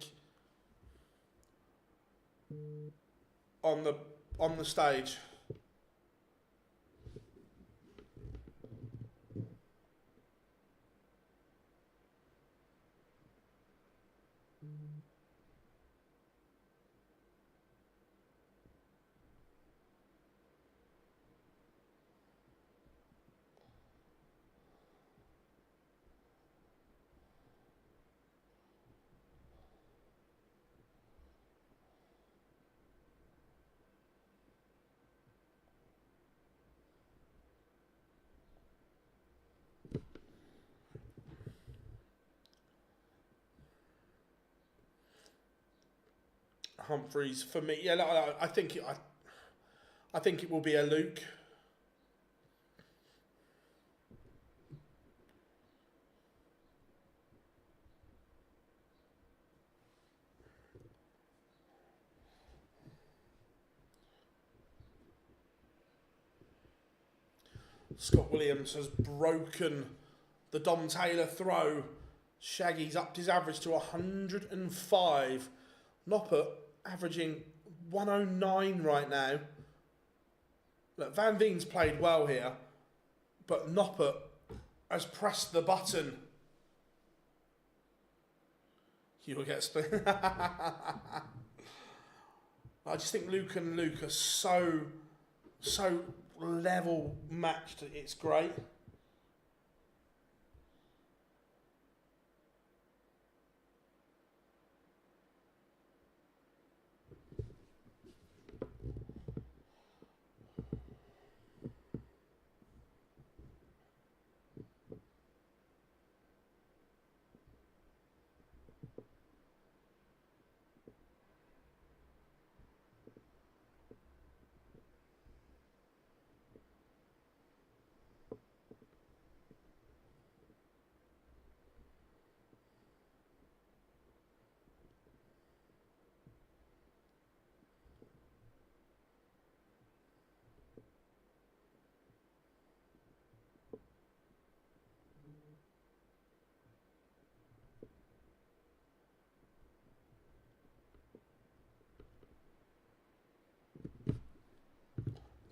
on the stage. Humphreys for me, yeah. No, I think it will be a Luke. Scott Williams has broken the Dom Taylor throw. Shaggy's upped his average to 105. Noppert averaging 109 right now. Look, Van Veen's played well here, but Noppert has pressed the button. You will get split. I just think Luke and Luke are so level matched. It's great.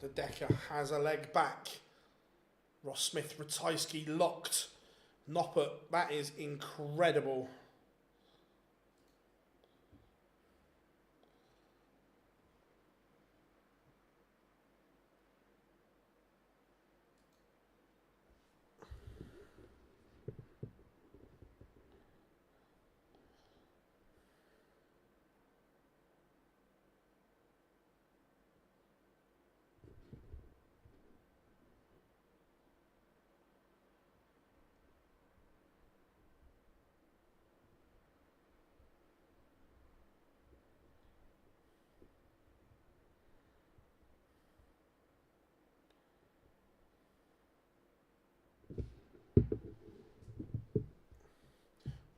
The Decker has a leg back. Ross Smith, Ratajski locked. Noppert, that is incredible.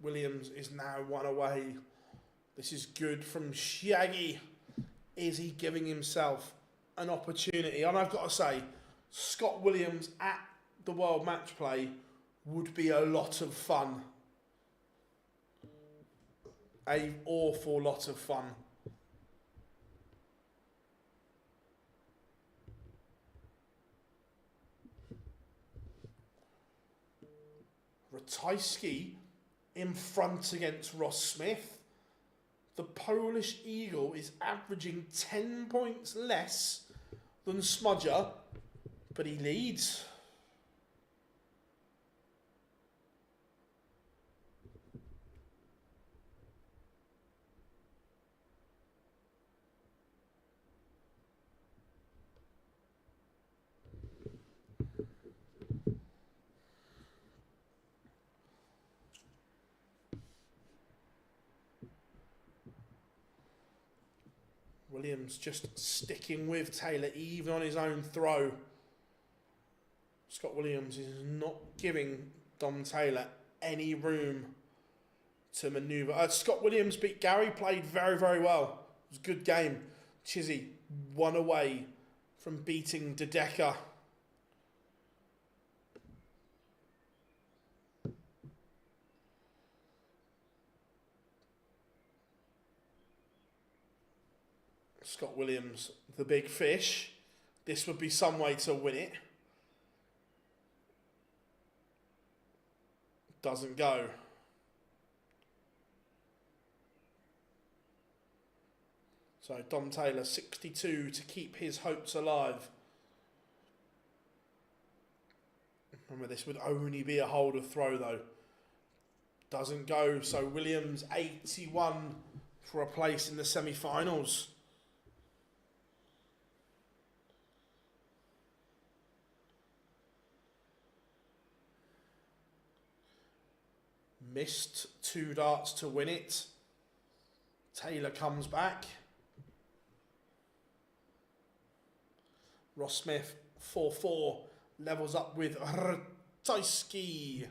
Williams is now one away. This is good from Shaggy. Is he giving himself an opportunity? And I've got to say, Scott Williams at the World Match Play would be a lot of fun. An awful lot of fun. Ratajski in front against Ross Smith. The Polish Eagle is averaging 10 points less than Smudger, but he leads. Williams just sticking with Taylor even on his own throw. Scott Williams is not giving Dom Taylor any room to manoeuvre. Scott Williams beat Gary, played very, very well. It was a good game. Chizzy, one away from beating Dedeker. Scott Williams, the big fish. This would be some way to win it. Doesn't go. So Dom Taylor, 62 to keep his hopes alive. Remember, this would only be a holder throw though. Doesn't go. So Williams, 81 for a place in the semi-finals. Missed 2 darts to win it. Taylor comes back. Ross Smith, 4-4, levels up with Rtajski.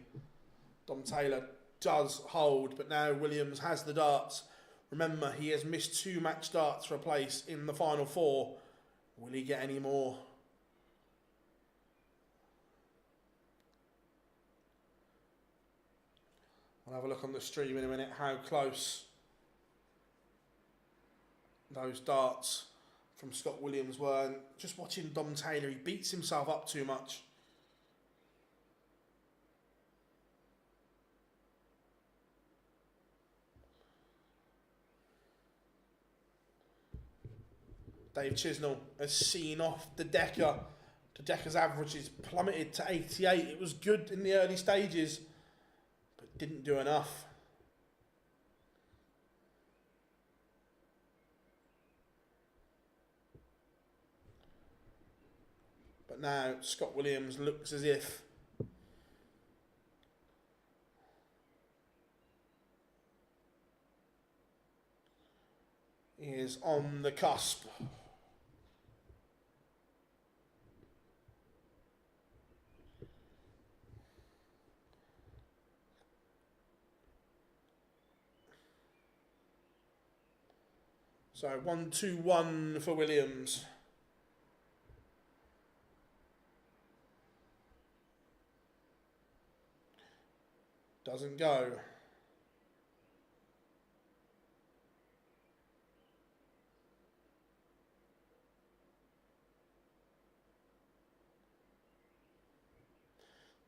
Dom Taylor does hold, but now Williams has the darts. Remember, he has missed 2 match darts for a place in the final 4. Will he get any more? I'll have a look on the stream in a minute how close those darts from Scott Williams were. And just watching Dom Taylor, he beats himself up too much. Dave Chisnell has seen off Dedeker. Dedeker's average is plummeted to 88. It was good in the early stages, but didn't do enough. But now Scott Williams looks as if he is on the cusp. So 1-2-1 for Williams. Doesn't go.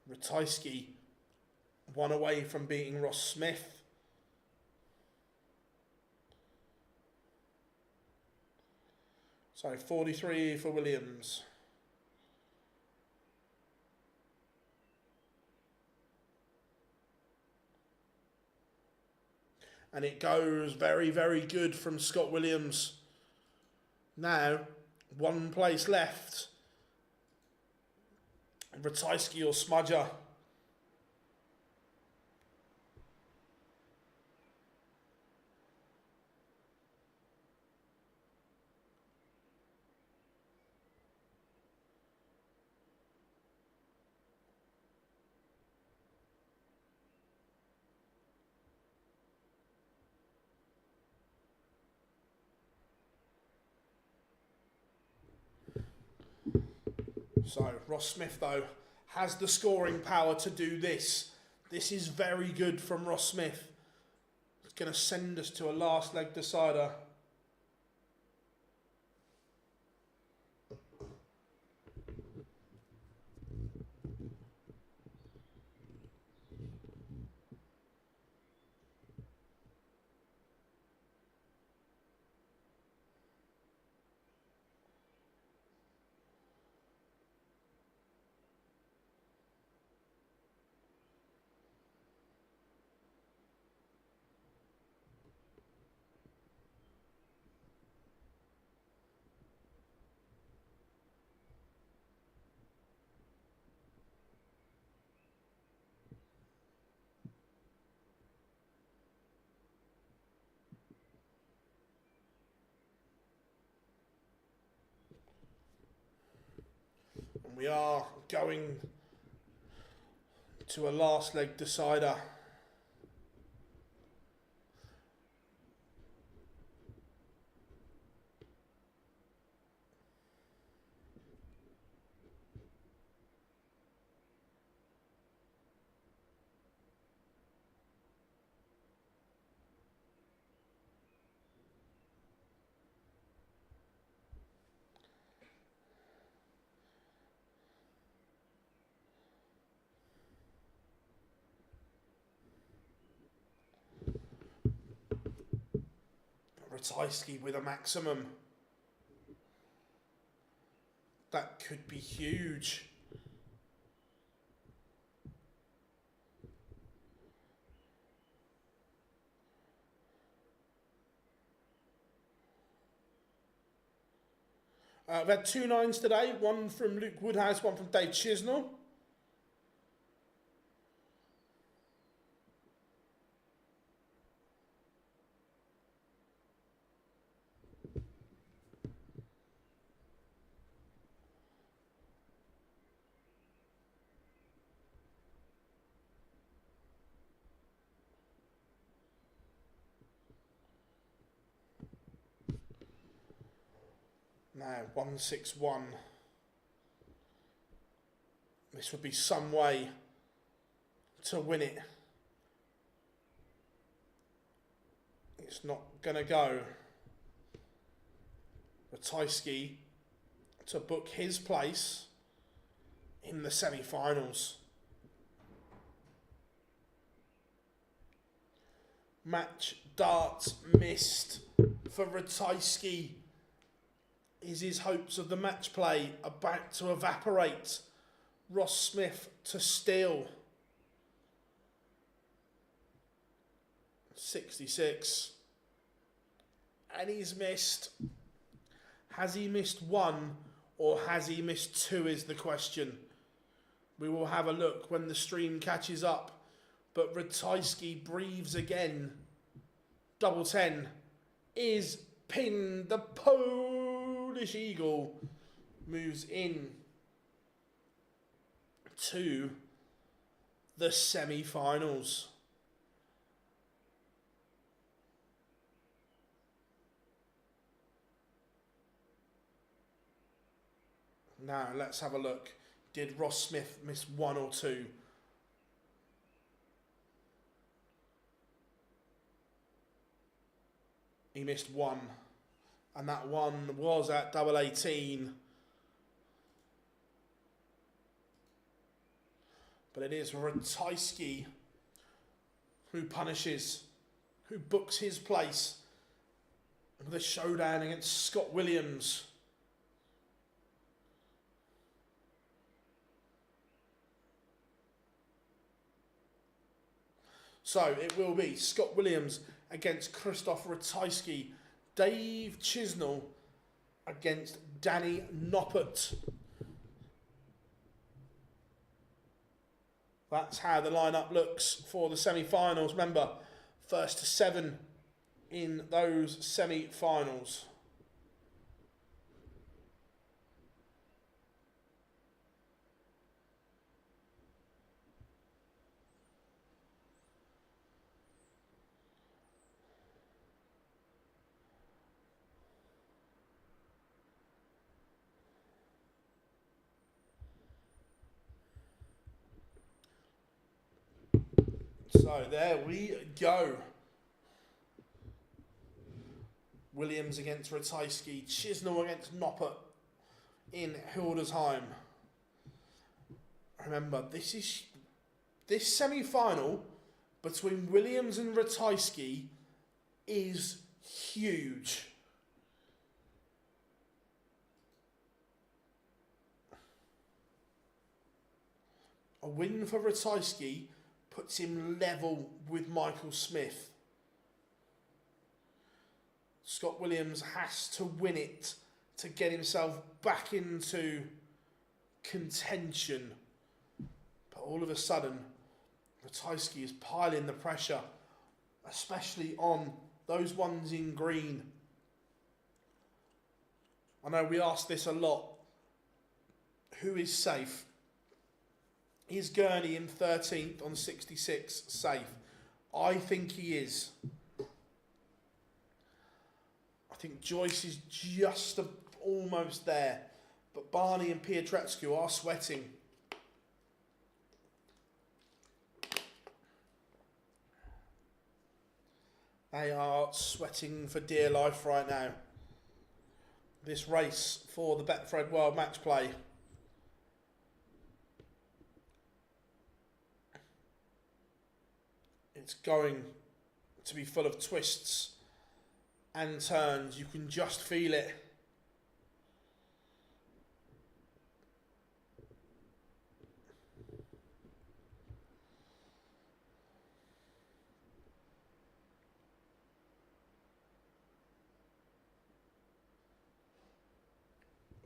Rtajski, 1 away from beating Ross Smith. So 43 for Williams. And it goes very, very good from Scott Williams. Now, 1 place left. Rtajski or Smudger. So Ross Smith, though, has the scoring power to do this. This is very good from Ross Smith. It's going to send us to a last leg decider. And we are going to a last leg decider. Ratajski with a maximum. That could be huge. We've had 2 9s today, one from Luke Woodhouse, one from Dave Chisnell. Now, 161. This would be some way to win it. It's not going to go. Ratajski to book his place in the semi-finals. Match darts missed for Ratajski. Is his hopes of the match play about to evaporate? Ross Smith to steal. 66. And he's missed. Has he missed one or has he missed two is the question. We will have a look when the stream catches up. But Ratajski breathes again. Double 10 is pinned. The Polish Eagle moves in to the semi-finals. Now let's have a look. Did Ross Smith miss one or two? He missed one. And that one was at double 18. But it is Ratajski who punishes, who books his place with a showdown against Scott Williams. So it will be Scott Williams against Krzysztof Ratajski. Dave Chisnell against Danny Noppert. That's how the lineup looks for the semi-finals. Remember, first to 7 in those semi-finals. So there we go. Williams against Ratajski, Chisnell against Noppert in Hildesheim. Remember, this semi-final between Williams and Ratajski is huge. A win for Ratajski puts him level with Michael Smith. Scott Williams has to win it to get himself back into contention. But all of a sudden, Ratajski is piling the pressure, especially on those ones in green. I know we ask this a lot. who is safe? Is Gurney in 13th on 66 safe? I think he is. I think Joyce is just almost there. But Barney and Pietreczku are sweating. They are sweating for dear life right now. This race for the Betfred World Match Play. It's going to be full of twists and turns. You can just feel it.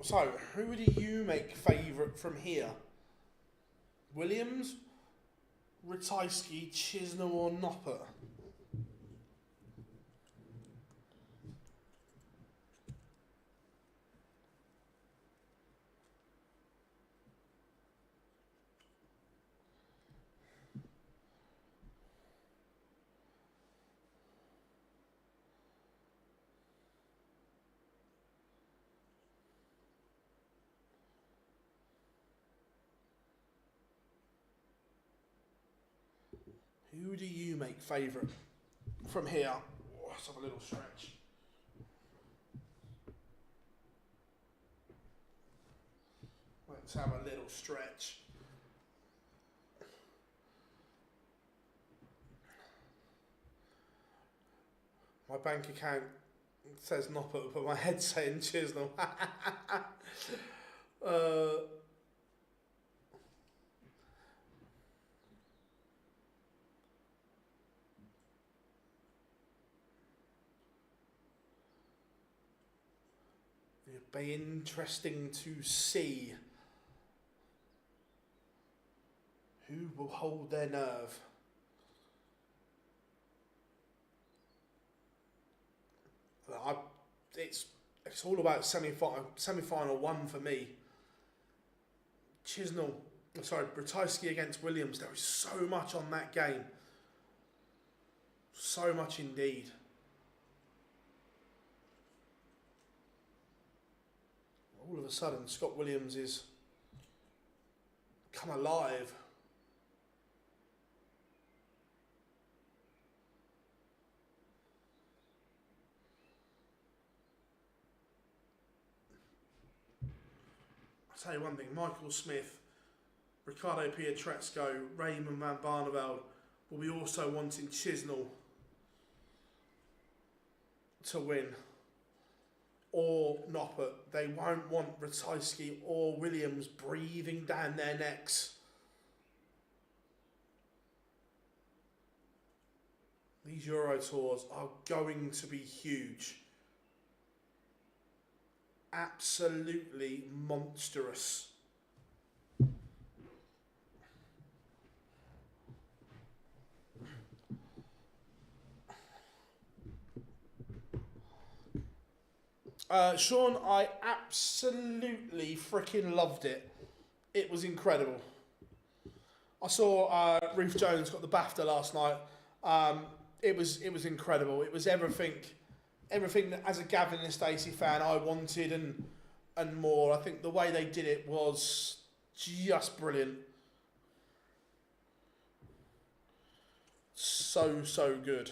So, who do you make favourite from here? Williams, Ratajski, Chisnell or Noppert? Who do you make favourite from here? Oh, let's have a little stretch. Let's have a little stretch. My bank account says Noppert, but my head's saying Chisnell. It'd be interesting to see who will hold their nerve. It's all about semi-final one for me. Ratajski against Williams. There is so much on that game. So much indeed. All of a sudden, Scott Williams is come alive. I'll tell you one thing, Michael Smith, Riccardo Pietreczko, Raymond van Barneveld will be also wanting Chisnell to win. Or Noppert. They won't want Ratajski or Williams breathing down their necks. These Euro Tours are going to be huge. Absolutely monstrous. Sean, I absolutely freaking loved it. It was incredible. I saw Ruth Jones got the BAFTA last night. It was incredible. It was everything that as a Gavin and Stacey fan I wanted and more. I think the way they did it was just brilliant. So good.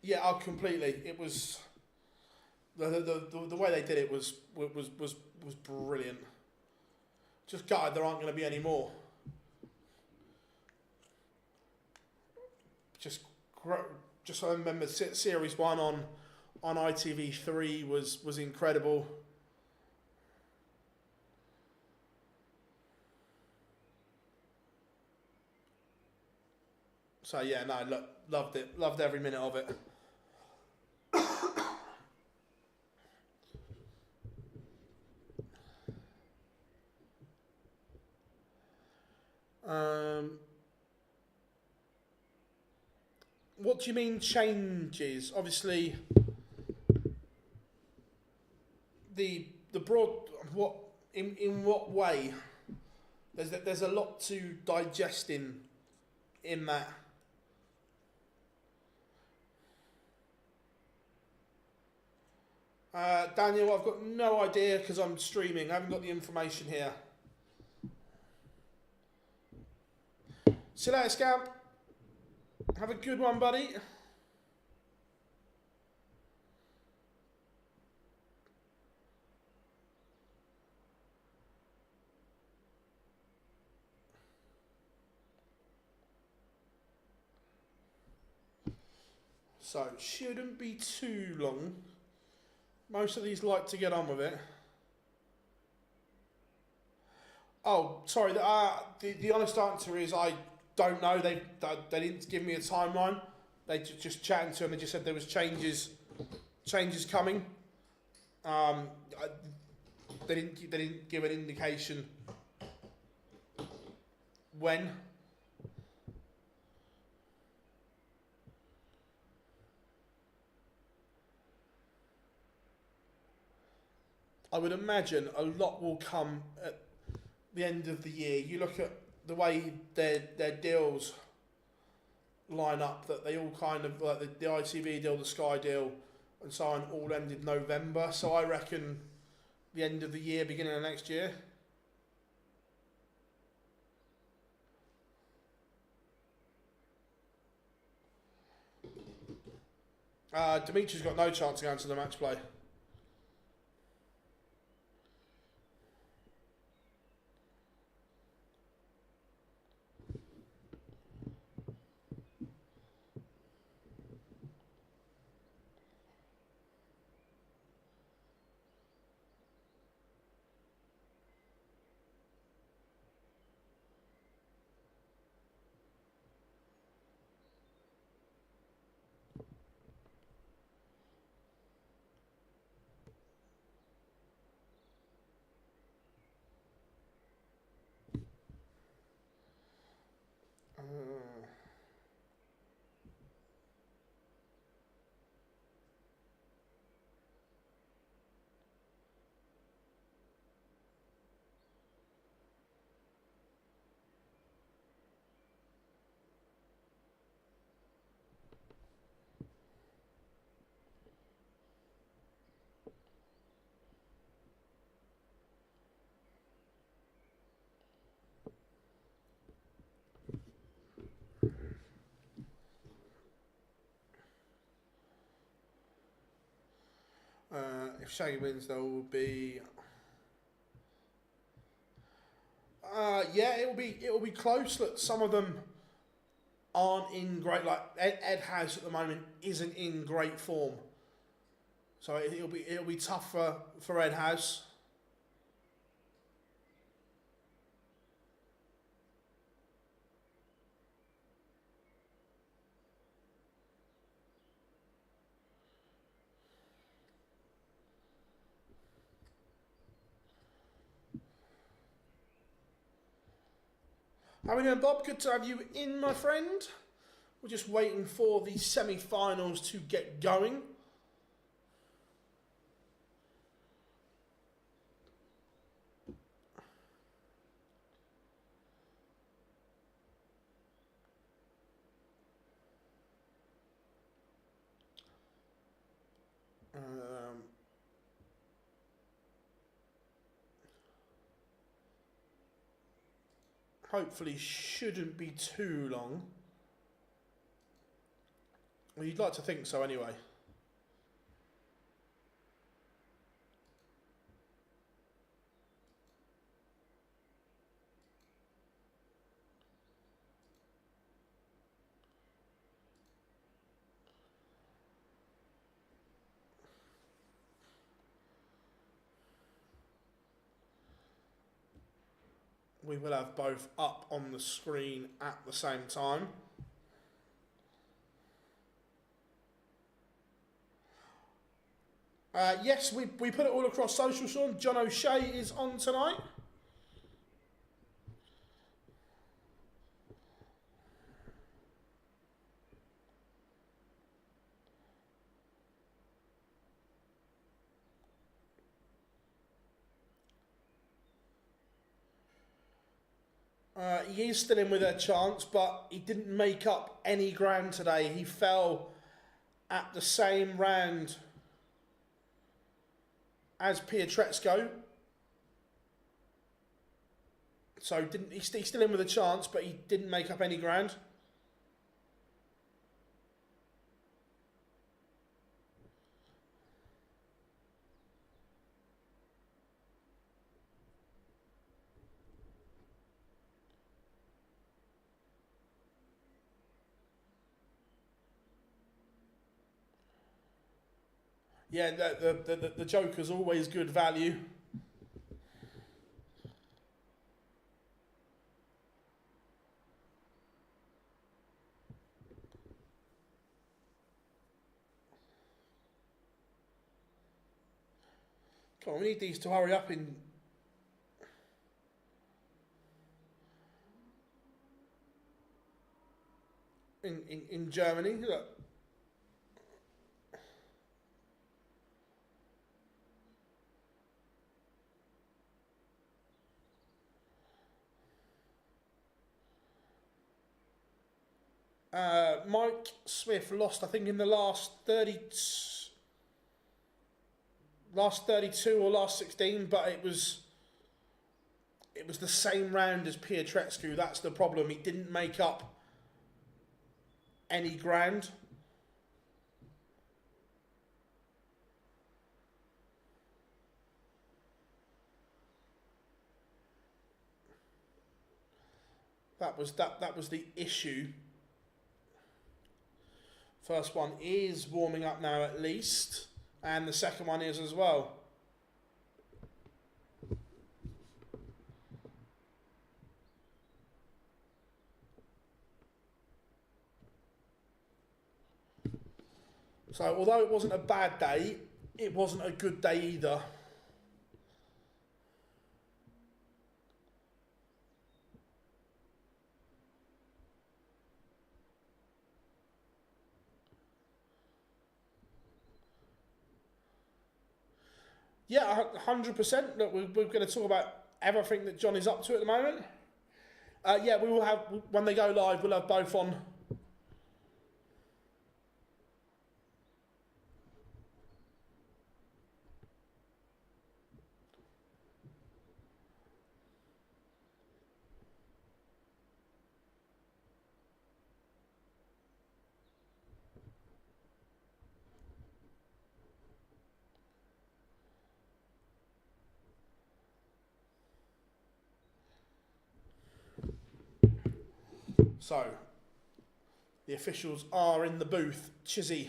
Yeah, completely. It was the way they did it was brilliant. Just gutted there aren't going to be any more. Just I remember Series 1 on ITV3 was incredible. So yeah, no, loved it. Loved every minute of it. What do you mean changes? Obviously, the broad, what in what way? There's a lot to digest in that. Daniel, I've got no idea because I'm streaming. I haven't got the information here. See you later, Scamp. Have a good one, buddy. So, it shouldn't be too long. Most of these like to get on with it. Oh, sorry. The honest answer is I don't know. They didn't give me a timeline. They just chatting to them. They just said there was changes coming. They didn't give an indication when. I would imagine a lot will come at the end of the year. You look at the way their deals line up, that they all kind of, like the ITV deal, the Sky deal, and so on, all ended November. So I reckon the end of the year, beginning of next year. Dimitri's got no chance of going to the match play. If Shaggy wins, there will be. Yeah, it will be close. Look, some of them aren't in great. Like Ed House at the moment isn't in great form, so it'll be tough for Ed House. How are we doing, Bob? Good to have you in, my friend. We're just waiting for the semi-finals to get going. Hopefully shouldn't be too long. Well, you'd like to think so anyway. We will have both up on the screen at the same time. Yes, we put it all across social, Sean. John O'Shea is on tonight. He is still in with a chance, but he didn't make up any ground today. He fell at the same round as Pietreczko. So he's still in with a chance, but he didn't make up any ground. Yeah, the Joker's always good value. Come on, we need these to hurry up in Germany. Look. Mike Smith lost, I think, in the last 32 or last 16, but it was the same round as Pietreczko. That's the problem. He didn't make up any ground. That was the issue. First one is warming up now at least, and the second one is as well. So although it wasn't a bad day, it wasn't a good day either. Yeah, 100%. Look, we're going to talk about everything that John is up to at the moment. Yeah, we will have, when they go live, we'll have both on. So, the officials are in the booth. Chizzy.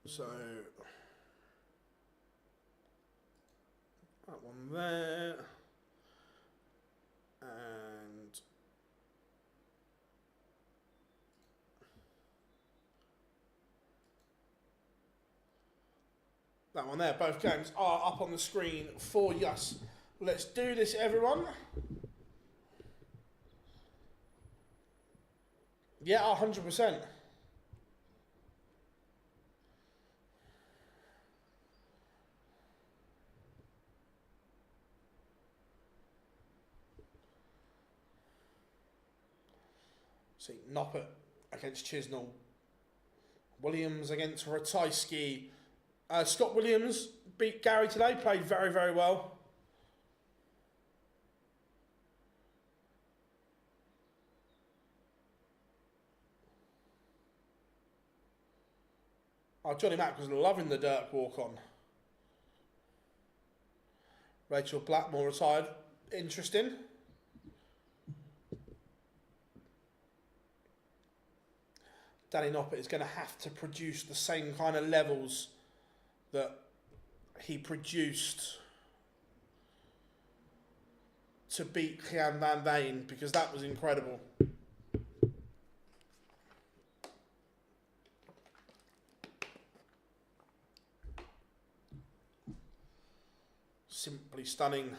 So, that one there, and that one there. Both games are up on the screen for us. Let's do this, everyone. Yeah, 100%. See, Noppert against Chisnall. Williams against Ratajski. Scott Williams beat Gary today, played very, very well. Oh, Johnny Mack was loving the Dirk walk on. Rachel Blackmore retired. Interesting. Danny Noppert is going to have to produce the same kind of levels that he produced to beat Gian van Veen, because that was incredible. simply stunning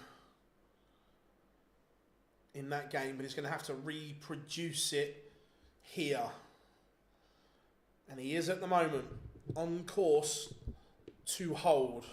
in that game, but he's going to have to reproduce it here. And he is at the moment on course to hold.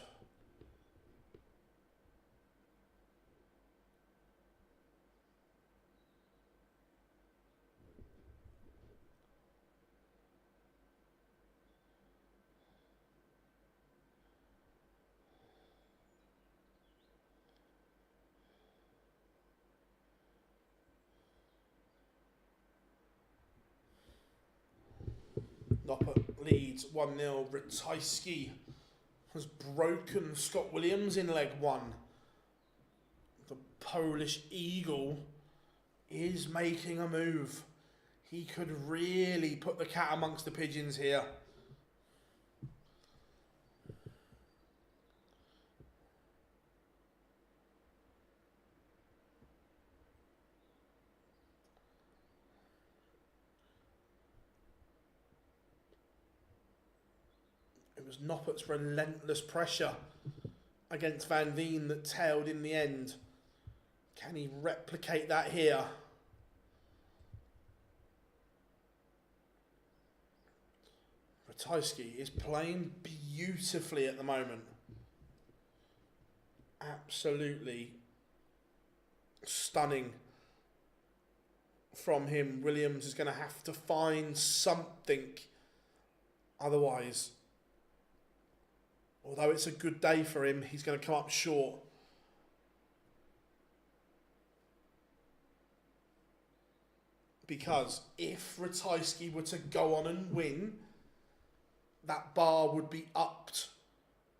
Noppert leads 1-0. Ratajski has broken Scott Williams in leg one. The Polish Eagle is making a move. He could really put the cat amongst the pigeons here. It was Noppert's relentless pressure against Van Veen that tailed in the end. Can he replicate that here? Ratajski is playing beautifully at the moment. Absolutely stunning from him. Williams is going to have to find something. Otherwise, although it's a good day for him, he's going to come up short. Because if Ratajski were to go on and win, that bar would be upped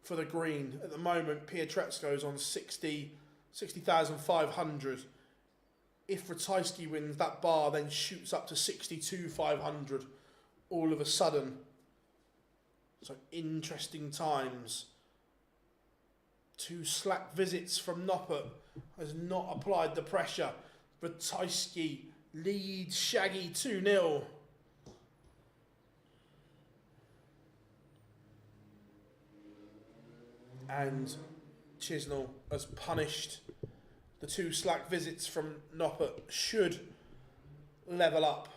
for the green. At the moment, Pietreczko's on 60,500. If Ratajski wins, that bar then shoots up to 62,500 all of a sudden. So interesting times. 2 slack visits from Noppert has not applied the pressure. Ratajski leads Shaggy 2-0. And Chisnell has punished the 2 slack visits from Noppert. Should level up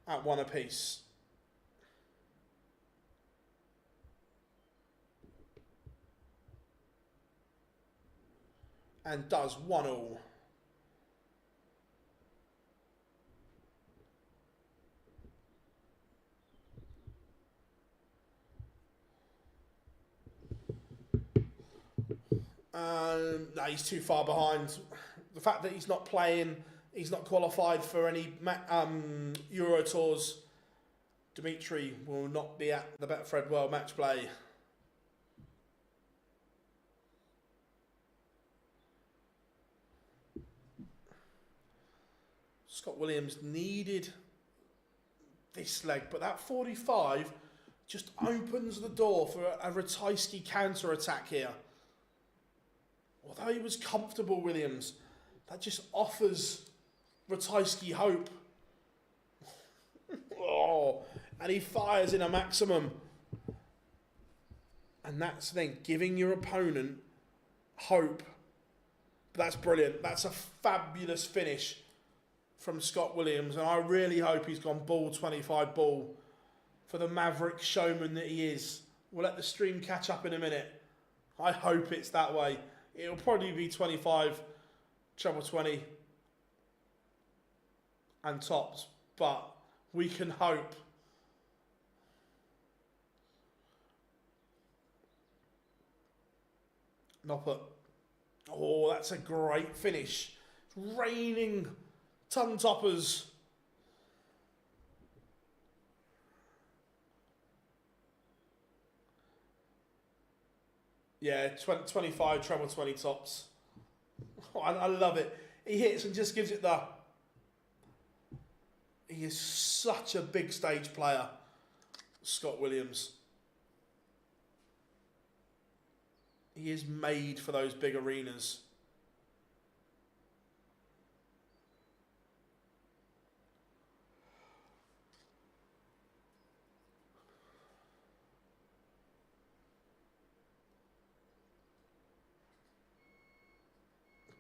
at 1 apiece. And does 1-1. No, he's too far behind. The fact that he's not playing, he's not qualified for any Euro Tours. Dimitri will not be at the Betfred World Match Play. Scott Williams needed this leg, but that 45 just opens the door for a Ratajski counter-attack here. Although he was comfortable, Williams, that just offers Ratajski hope. Oh, and he fires in a maximum. And that's then giving your opponent hope. But that's brilliant. That's a fabulous finish from Scott Williams. And I really hope he's gone ball 25 ball for the maverick showman that he is. We'll let the stream catch up in a minute. I hope it's that way. It'll probably be 25, treble 20 and tops, but we can hope. Noppert. Oh, that's a great finish. It's raining ton toppers. Yeah, 25, treble 20 tops. Oh, I love it. He hits and just gives it the... He is such a big stage player, Scott Williams. He is made for those big arenas.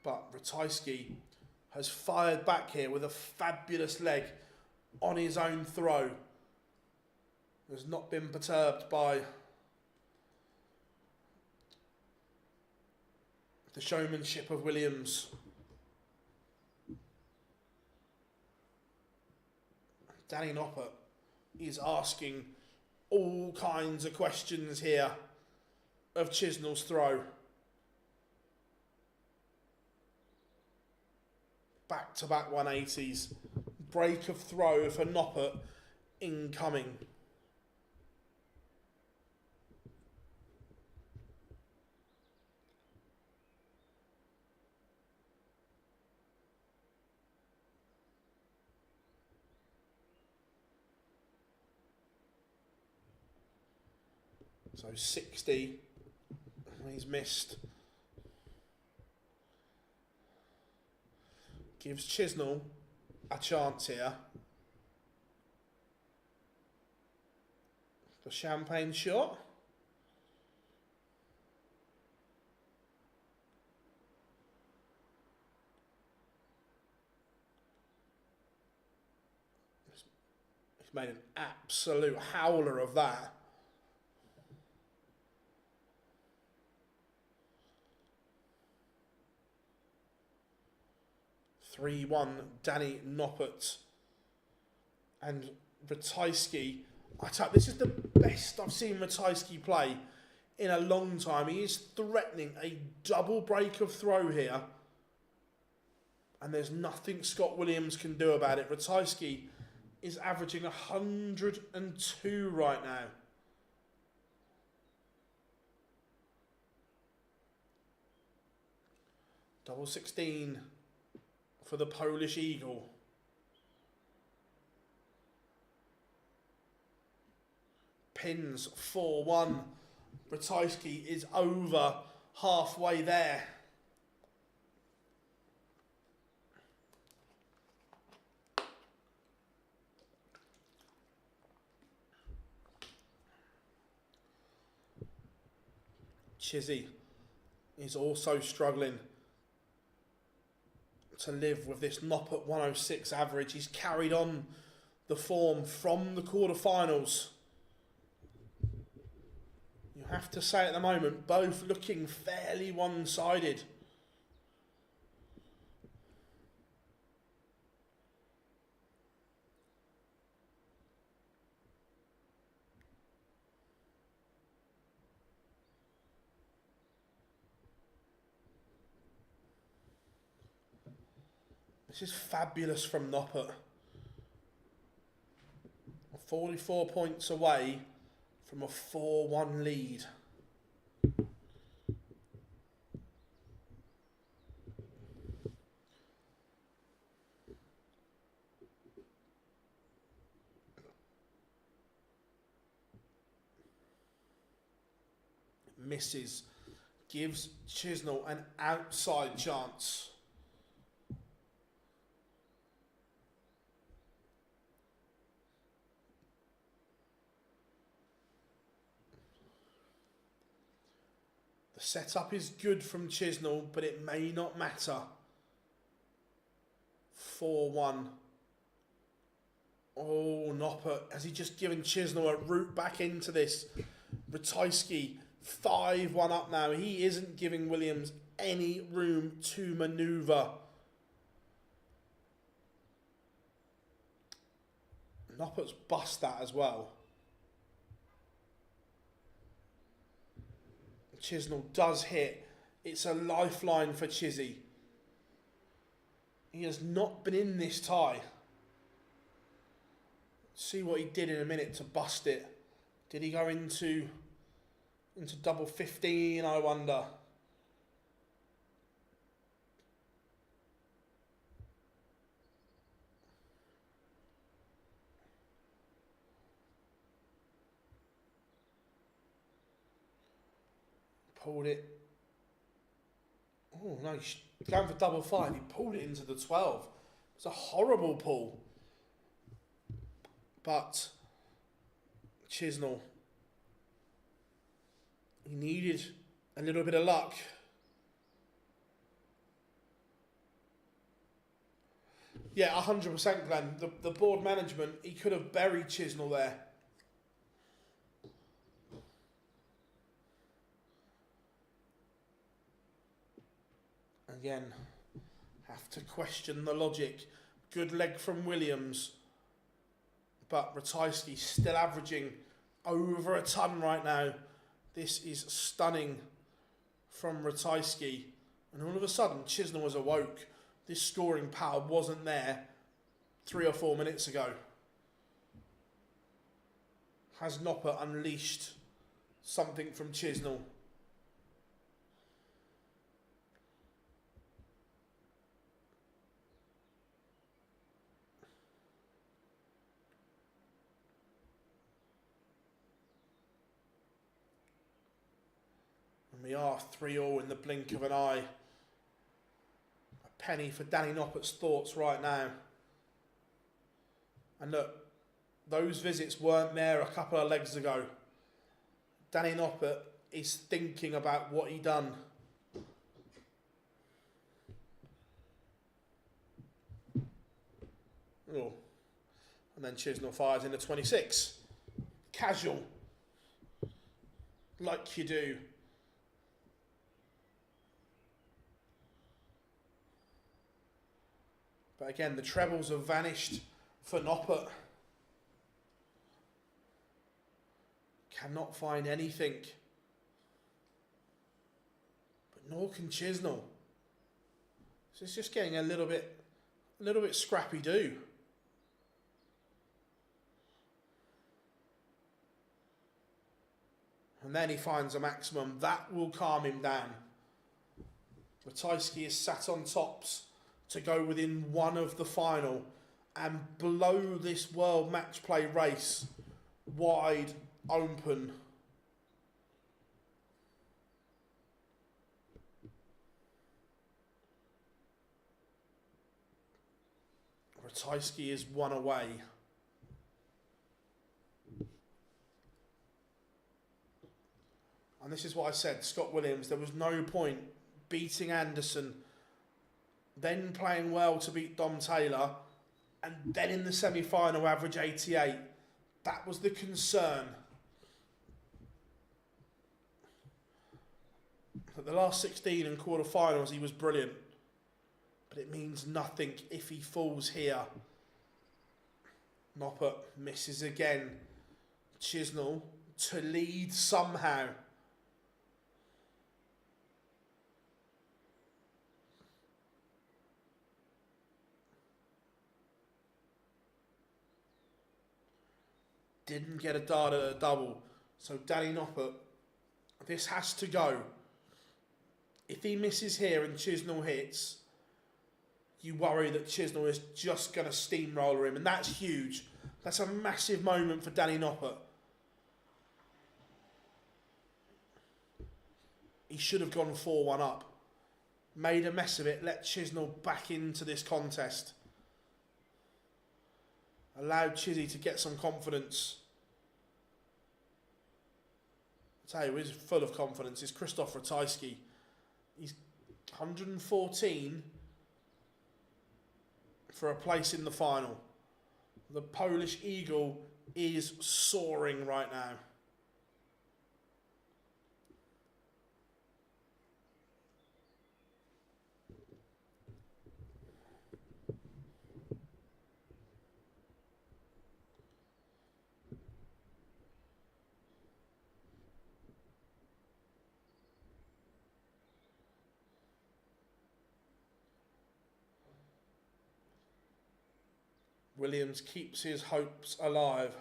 But Ratajski has fired back here with a fabulous leg on his own throw. Has not been perturbed by the showmanship of Williams. Danny Noppert is asking all kinds of questions here of Chisnell's throw. Back-to-back 180s. Break of throw for Noppert incoming. So 60, he's missed. Gives Chisnell a chance here. The champagne shot. He's made an absolute howler of that. (3-1) Danny Noppert and Ratajski. This is the best I've seen Ratajski play in a long time. He is threatening a double break of throw here, and there's nothing Scott Williams can do about it. Ratajski is averaging 102 right now. Double 16 for the Polish Eagle. Pins 4-1. Ratajski is over halfway there. Chizzy is also struggling to live with this Noppert 106 average. He's carried on the form from the quarterfinals. You have to say at the moment, both looking fairly one-sided. This is fabulous from Noppert. 44 points away from a 4-1 lead. Misses. Gives Chisnell an outside chance. The setup is good from Chisnell, but it may not matter. 4-1. Oh, Noppert. Has he just given Chisnell a route back into this? Ratajski 5-1 up now. He isn't giving Williams any room to manoeuvre. Noppert's bust that as well. Chisnell does hit. It's a lifeline for Chizzy. He has not been in this tie. See what he did in a minute to bust it. Did he go into double 15, I wonder? Pulled it. Oh no, he's going for double 5. He pulled it into the 12. It's a horrible pull. But Chisnell, he needed a little bit of luck. Yeah, 100%, Glenn. The board management, he could have buried Chisnell there. Again, have to question the logic. Good leg from Williams. But Ratajski still averaging over a ton right now. This is stunning from Ratajski. And all of a sudden, Chisnell was awoke. This scoring power wasn't there 3 or 4 minutes ago. Has Nopper unleashed something from Chisnell? And we are 3-all in the blink of an eye. A penny for Danny Noppert's thoughts right now. And look, those visits weren't there a couple of legs ago. Danny Noppert is thinking about what he done. Oh. And then Chisnell fires into 26. Casual. Like you do. But again, the trebles have vanished for Noppert. Cannot find anything. But nor can Chisnell. So it's just getting a little bit scrappy-do. And then he finds a maximum. That will calm him down. Ratajski is sat on tops to go within one of the final and blow this world match play race wide open. Ratajski is one away. And this is what I said, Scott Williams, there was no point beating Anderson, then playing well to beat Dom Taylor, and then in the semi-final average 88. That was the concern. At the last 16 and quarterfinals, he was brilliant. But it means nothing if he falls here. Noppert misses again. Chisnell to lead somehow. Didn't get a dart at a double. So Danny Noppert, this has to go. If he misses here and Chisnell hits, you worry that Chisnell is just going to steamroller him. And that's huge. That's a massive moment for Danny Noppert. He should have gone 4-1 up. Made a mess of it. Let Chisnell back into this contest. Allowed Chizzy to get some confidence. I tell you who is full of confidence is Krzysztof Ratajski. He's 114 for a place in the final. The Polish Eagle is soaring right now. Williams keeps his hopes alive.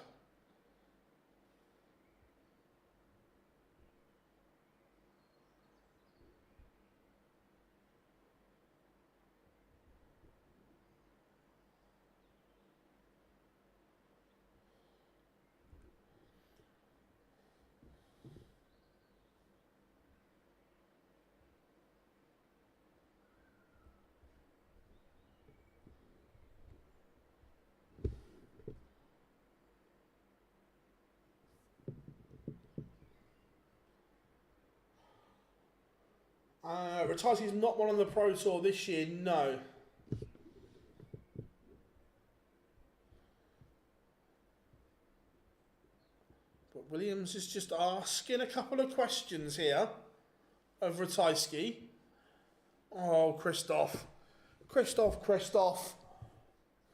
Ratajski's not one on the Pro Tour this year, no. But Williams is just asking a couple of questions here of Ratajski. Oh, Christoph.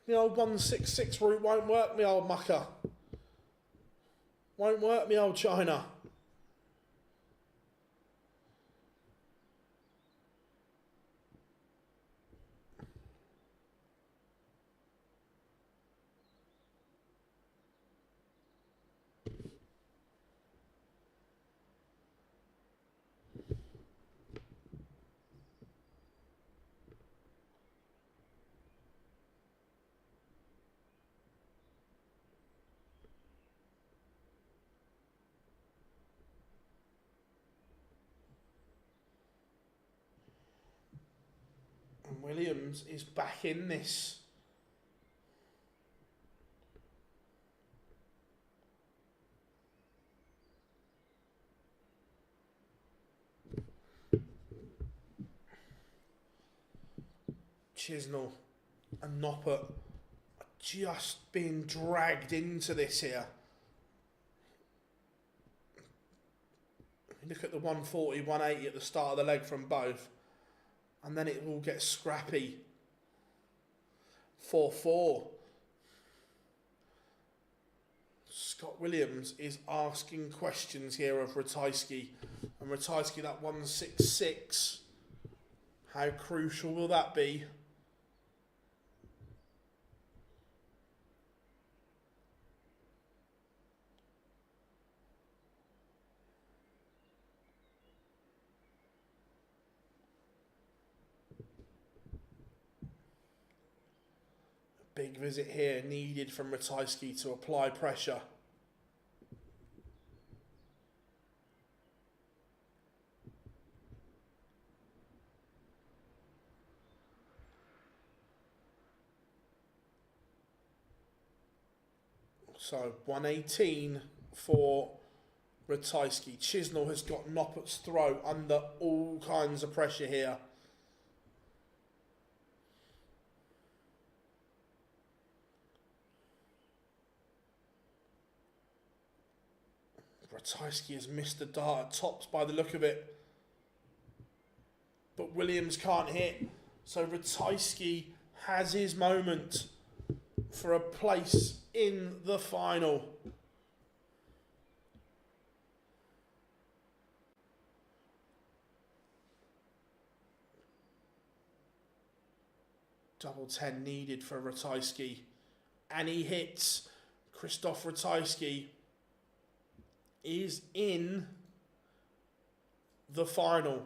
The old 166 route won't work, me old mucker. Won't work, me old China. And Williams is back in this. Chisnell and Noppert are just being dragged into this here. Look at the 140, 180 at the start of the leg from both. And then it will get scrappy. 4-4. Scott Williams is asking questions here of Ratajski. And Ratajski, that 166. How crucial will that be? Big visit here needed from Ratajski to apply pressure. So 118 for Ratajski. Chisnell has got Noppert's throat under all kinds of pressure here. Ratajski has missed the dart at tops by the look of it. But Williams can't hit. So Ratajski has his moment for a place in the final. Double 10 needed for Ratajski. And he hits. Christoph Ratajski is in the final.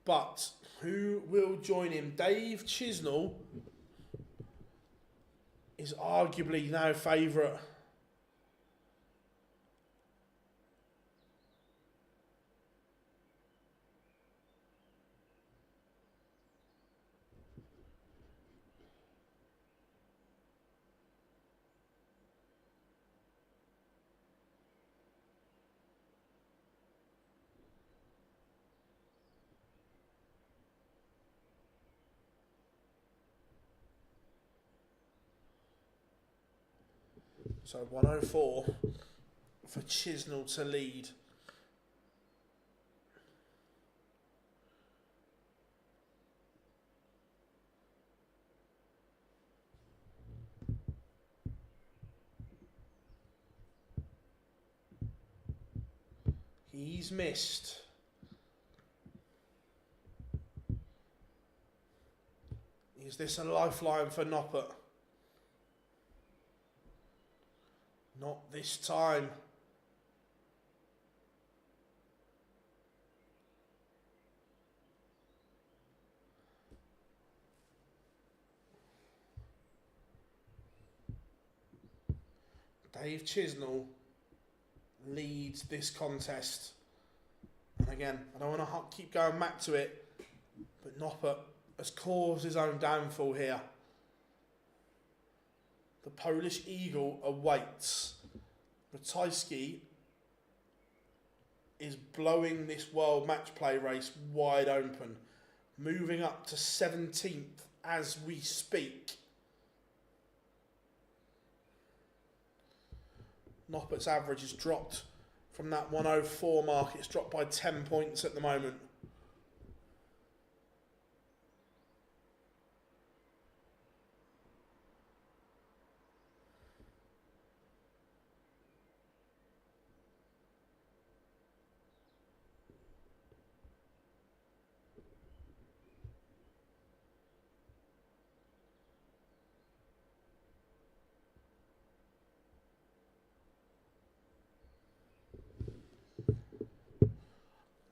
But who will join him? Dave Chisnell is arguably now favourite. So 104 for Chisnell to lead. He's missed. Is this a lifeline for Noppert? Not this time. Dave Chisnell leads this contest. And again, I don't want to keep going back to it, but Noppert has caused his own downfall here. The Polish Eagle awaits. Ratajski is blowing this world match play race wide open, moving up to 17th as we speak. Noppert's average has dropped from that 104 mark. It's dropped by 10 points at the moment.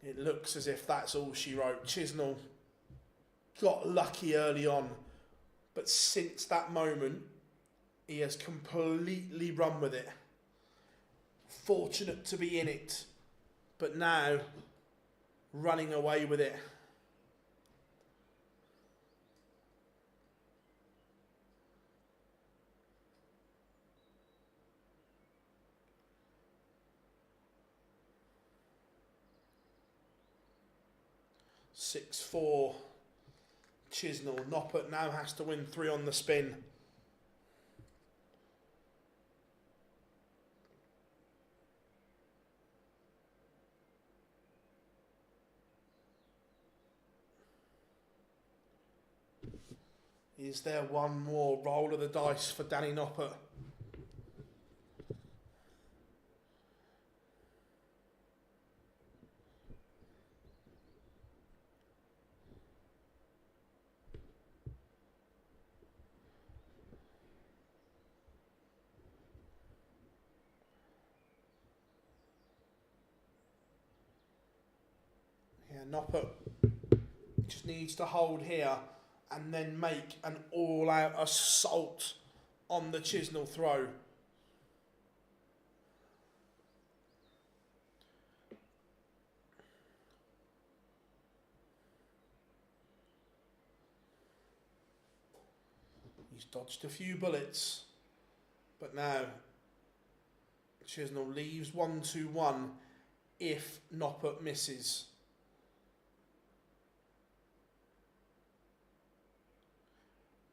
It looks as if that's all she wrote. Chisnell got lucky early on, but since that moment, he has completely run with it. Fortunate to be in it, but now running away with it. Six, 4. Chisnell. Noppert now has to win 3 on the spin. Is there one more roll of the dice for Danny Noppert? Noppert just needs to hold here and then make an all-out assault on the Chisnell throw. He's dodged a few bullets, but now Chisnell leaves 1-2-1 if Noppert misses.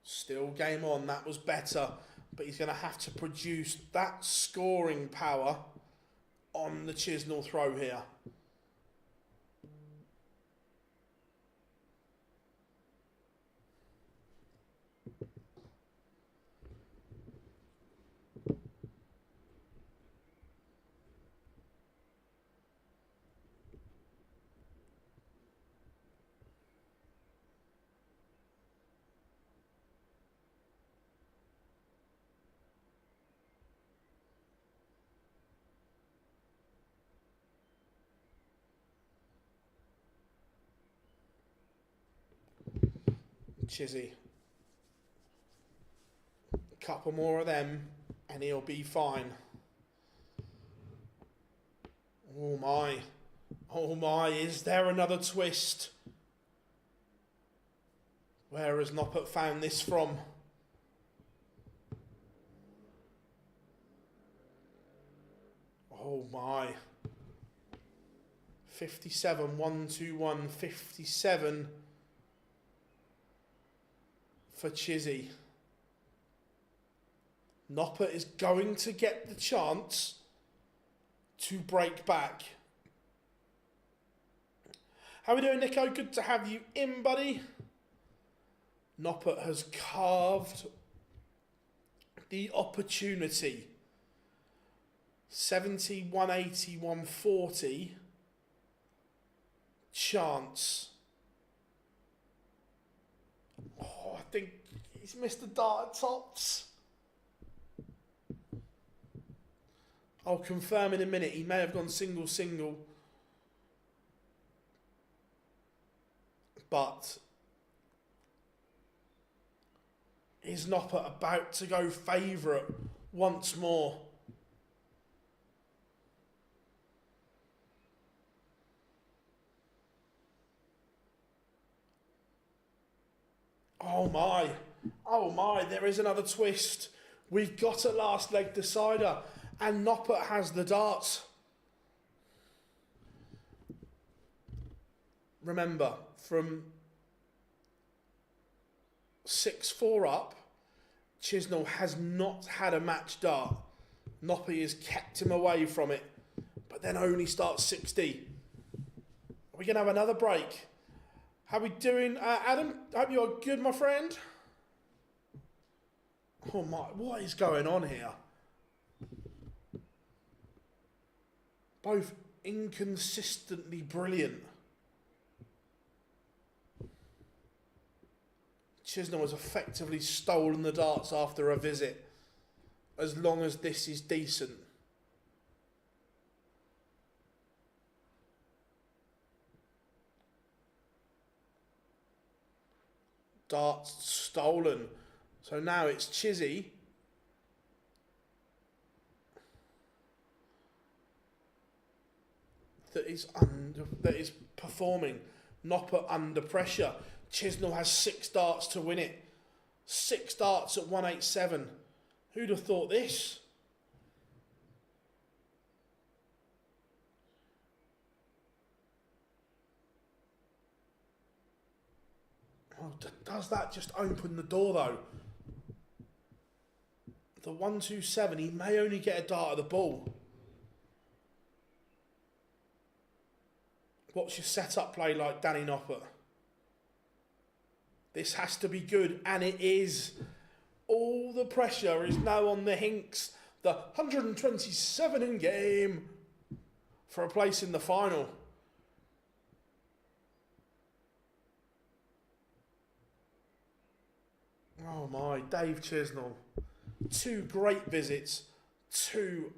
Still game on, that was better, but he's going to have to produce that scoring power on the Chisnell throw here. Chizzy. A couple more of them and he'll be fine. Oh my. Oh my, is there another twist? Where has Noppert found this from? Oh my. 57, 1-2-1, 57 for Chizzy. Noppert is going to get the chance to break back. How are we doing, Nico? Good to have you in, buddy. Noppert has carved the opportunity. 70, 180, 140. Chance. Oh, I think he's missed the dart at tops. I'll confirm in a minute. He may have gone single. But is Noppert about to go favourite once more? Oh my, there is another twist. We've got a last leg decider and Noppert has the darts. Remember, from 6-4 up, Chisnell has not had a match dart. Noppert has kept him away from it, but then only starts 60. Are we going to have another break? How we doing, Adam? Hope you are good, my friend. Oh my, what is going on here? Both inconsistently brilliant. Chisnell has effectively stolen the darts after a visit, as long as this is decent. Darts stolen. So now it's Chizzy. That is performing. Nopper under pressure. Chisnell has 6 darts to win it. 6 darts at 187. Who'd have thought this? Oh, does that just open the door though? The 127, he may only get a dart at the ball. What's your setup play like, Danny Noppert? This has to be good, and it is. All the pressure is now on the Hinks. The 127 in game for a place in the final. Oh my, Dave Chisnell. 2 great visits, 2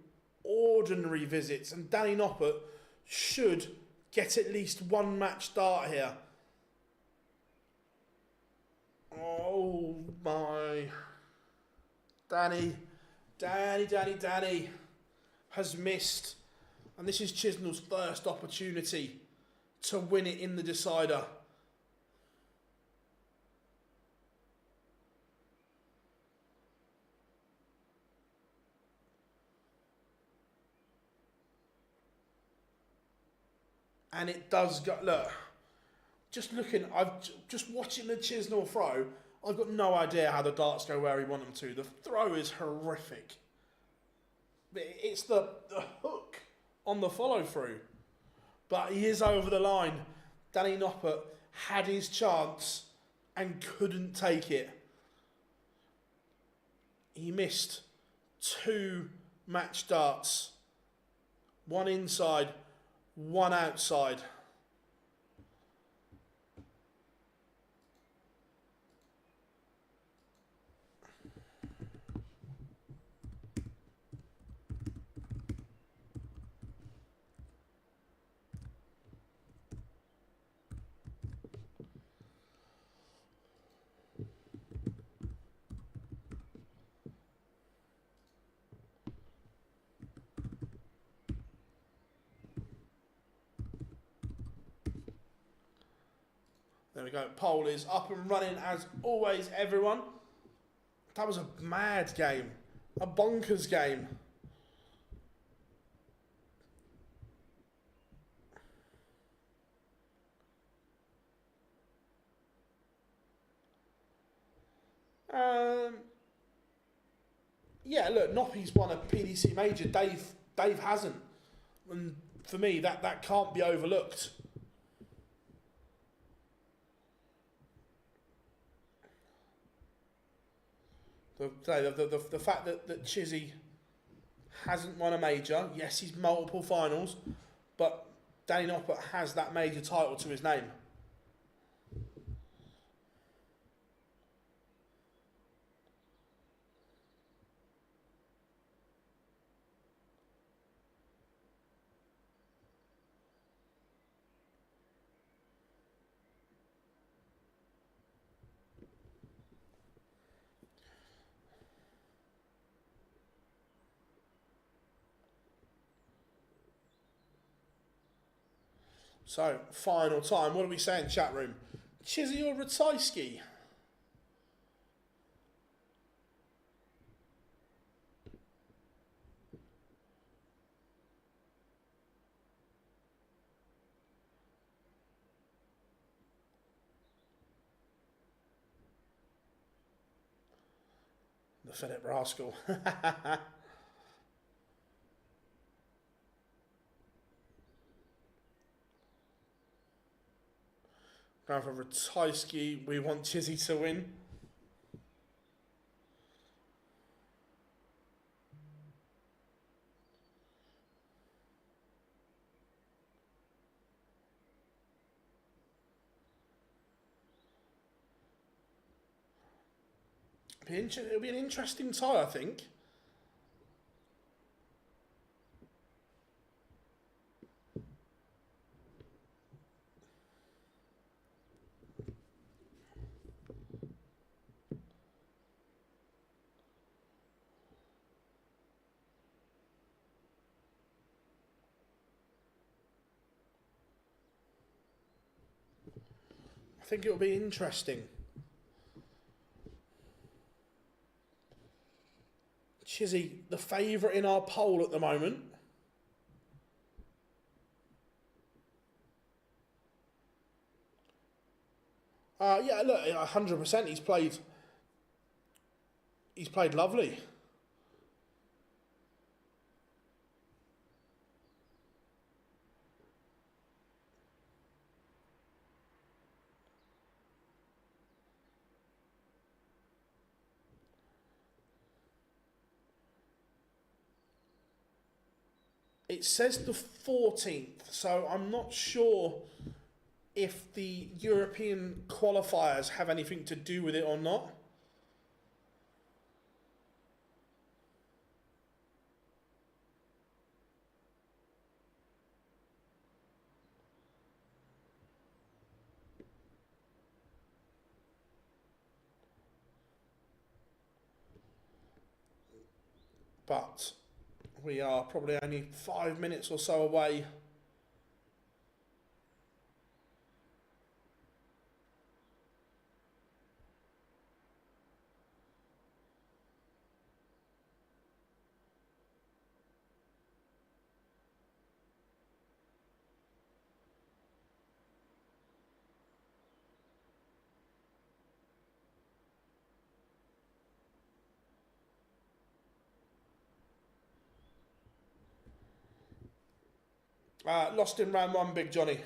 ordinary visits, and Danny Noppert should get at least 1 match dart here. Oh my. Danny has missed. And this is Chisnell's first opportunity to win it in the decider. And it does go, look, just watching the Chisnell throw, I've got no idea how the darts go where he wants them to. The throw is horrific. It's the hook on the follow through. But he is over the line. Danny Noppert had his chance and couldn't take it. He missed 2 match darts. 1 inside, 1 outside. There we go. Poll is up and running as always, everyone. That was a mad game. A bonkers game. Yeah, look, Noppy's won a PDC major. Dave hasn't. And for me, that can't be overlooked. The fact that Chizzy hasn't won a major, yes, he's multiple finals, but Danny Noppert has that major title to his name. So, final time. What are we saying, chat room? Chizzy or Ratajski? The Philip Rascal. Going for Ratajski. We want Chizzy to win. It'll be an interesting tie, I think. I think it'll be interesting. Chizzy, the favourite in our poll at the moment. Yeah, look, 100%. He's played lovely. It says the 14th, so I'm not sure if the European qualifiers have anything to do with it or not. But we are probably only 5 minutes or so away. Lost in round one, Big Johnny.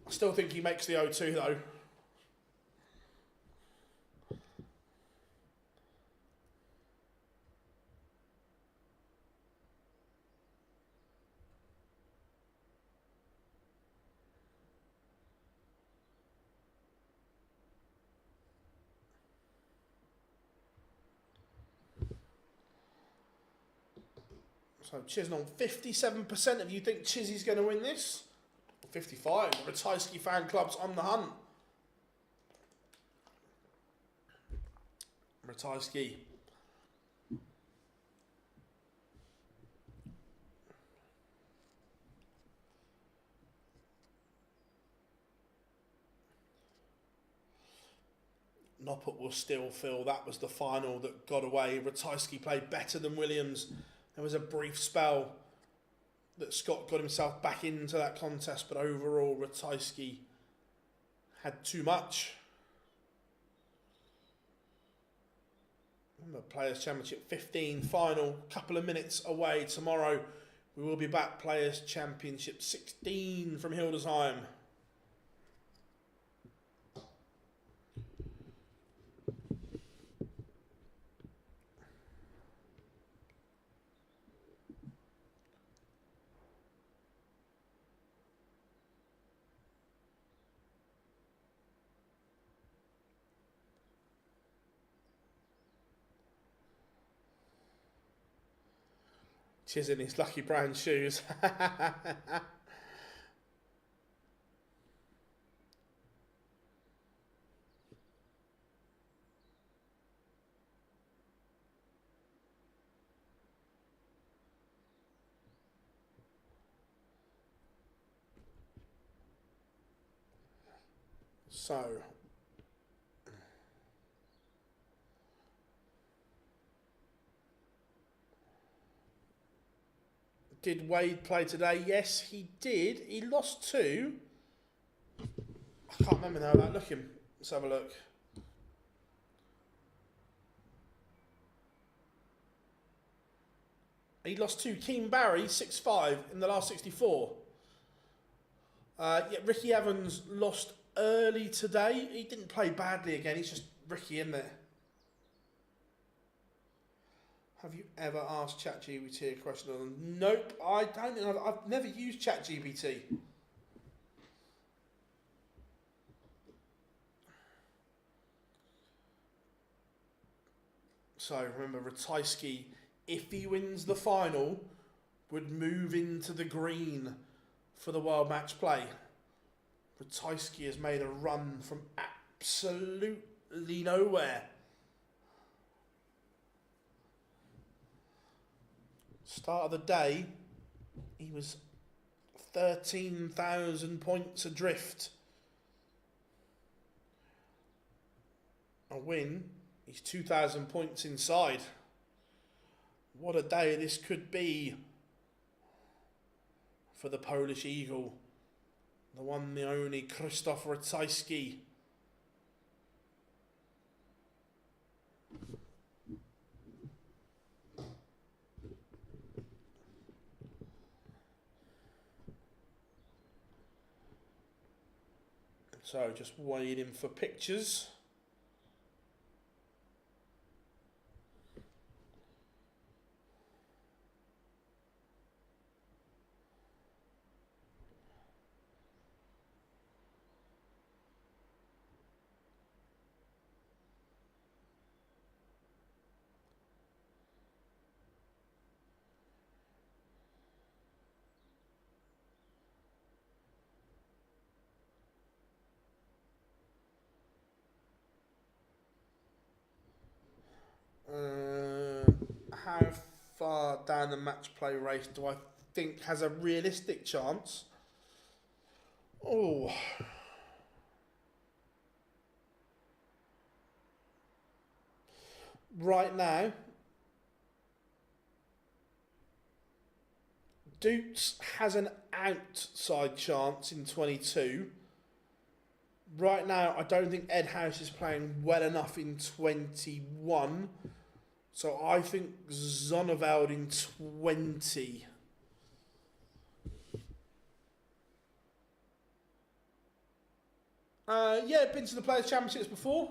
I still think he makes the O2 though. So Chisnall, 57% of you think Chizzy's going to win this. 55. The Ratajski fan club's on the hunt. Ratajski. Noppert will still feel that was the final that got away. Ratajski played better than Williams. There was a brief spell that Scott got himself back into that contest, but overall Ratajski had too much. The Players' Championship 15 final, couple of minutes away tomorrow. We will be back Players' Championship 16 from Hildesheim. Chiz in his lucky brown shoes. So, Did Wade play today? Yes, he did. He lost 2. I can't remember now without looking. Let's have a look. He lost 2. Keane Barry, 6-5 in the last 64. Yeah, Ricky Evans lost early today. He didn't play badly again. He's just Ricky, isn't it? Have you ever asked ChatGPT a question? Nope, I don't think I've never used ChatGPT. So remember, Ratajski, if he wins the final, would move into the green for the World Match Play. Ratajski has made a run from absolutely nowhere. Start of the day, he was 13,000 points adrift. A win, he's 2,000 points inside. What a day this could be for the Polish Eagle. The one, the only Krzysztof Ratajski. So just waiting for pictures. How far down the match play race do I think has a realistic chance? Oh, right now, Dukes has an outside chance in 22. Right now, I don't think Ed House is playing well enough in 21. So I think Zonneveld in 20. Yeah, been to the Players' Championships before.